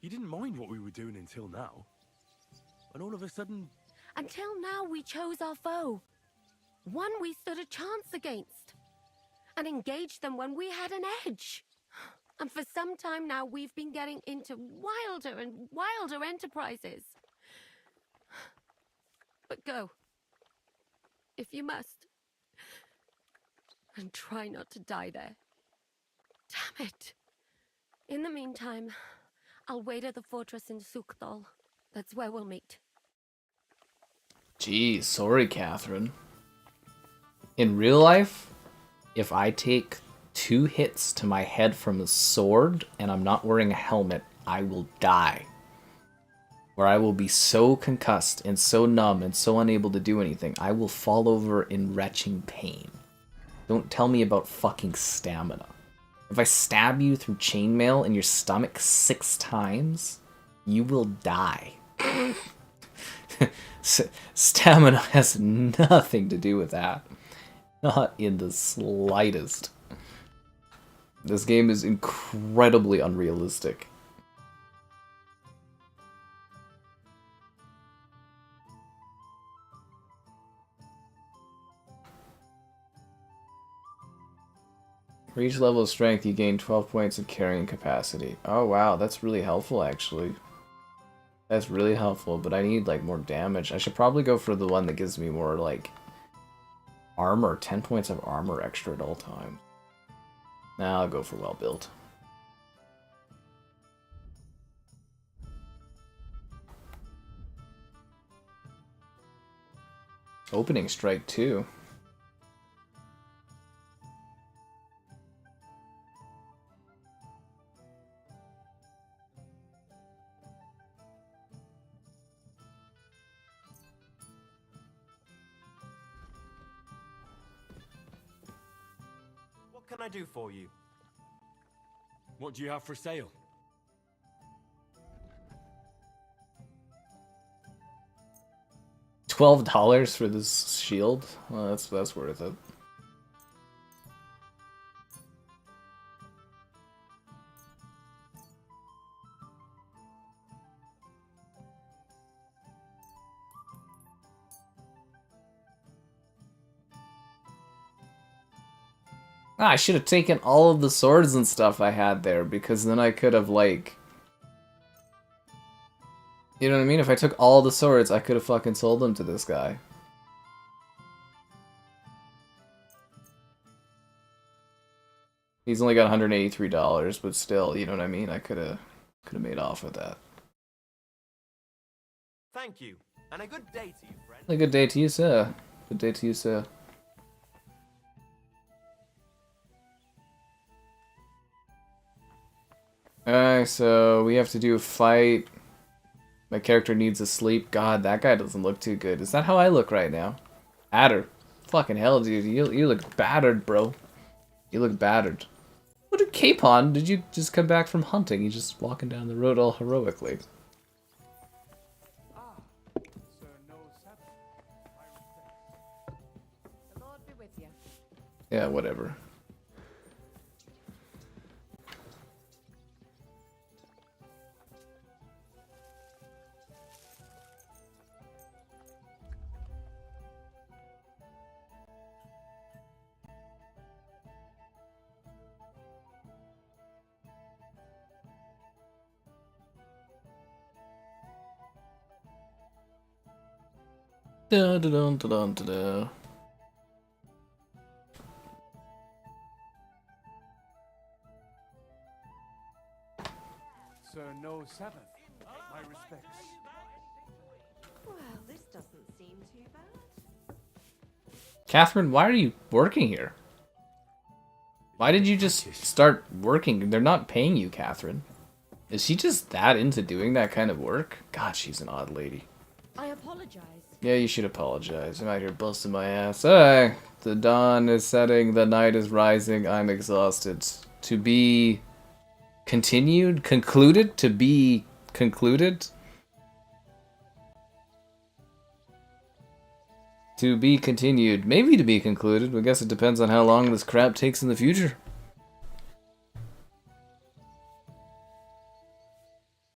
You didn't mind what we were doing until now. And all of a sudden... Until now we chose our foe. One we stood a chance against. and engaged them when we had an edge. And for some time now, we've been getting into wilder and wilder enterprises. But go, if you must, and try not to die there. Damn it. In the meantime, I'll wait at the fortress in Sukdal. That's where we'll meet. Geez, sorry, Catherine. In real life, if I take 2 hits to my head from a sword and I'm not wearing a helmet, I will die. Where I will be so concussed and so numb and so unable to do anything, I will fall over in retching pain. Don't tell me about fucking stamina. If I stab you through chainmail in your stomach 6 times, you will die. Stamina has nothing to do with that. Not in the slightest. This game is incredibly unrealistic. For each level of strength, you gain 12 points of carrying capacity. Oh wow, that's really helpful actually. That's really helpful, but I need like more damage. I should probably go for the one that gives me more like armor, 10 points of armor extra at all times. Nah, I'll go for well built. Opening strike too. What can I do for you? What do you have for sale? $12 for this shield? Well, that's worth it. Ah, I should have taken all of the swords and stuff I had there, because then I could have, like... You know what I mean? If I took all the swords, I could have fucking sold them to this guy. He's only got $183, but still, you know what I mean? I could have made off with that. Thank you, and a good day to you, friend. A good day to you, sir. Good day to you, sir. Alright, so we have to do a fight. My character needs a sleep. God, that guy doesn't look too good. Is that how I look right now? Adder. Fucking hell, dude. You look battered, bro. You look battered. What did Capon? Did you just come back from hunting? You just walking down the road all heroically. The Lord be with you. Yeah, whatever. Da da da da da da. Sir, no Sabbath. My respects. Well, this doesn't seem too bad. Catherine, why are you working here? Why did you just start working? They're not paying you, Catherine. Is she just that into doing that kind of work? God, she's an odd lady. I apologize. Yeah, you should apologize. I'm out here busting my ass. Alright, the dawn is setting, the night is rising, I'm exhausted. To be continued? Concluded? To be concluded? To be continued. Maybe to be concluded. I guess it depends on how long this crap takes in the future.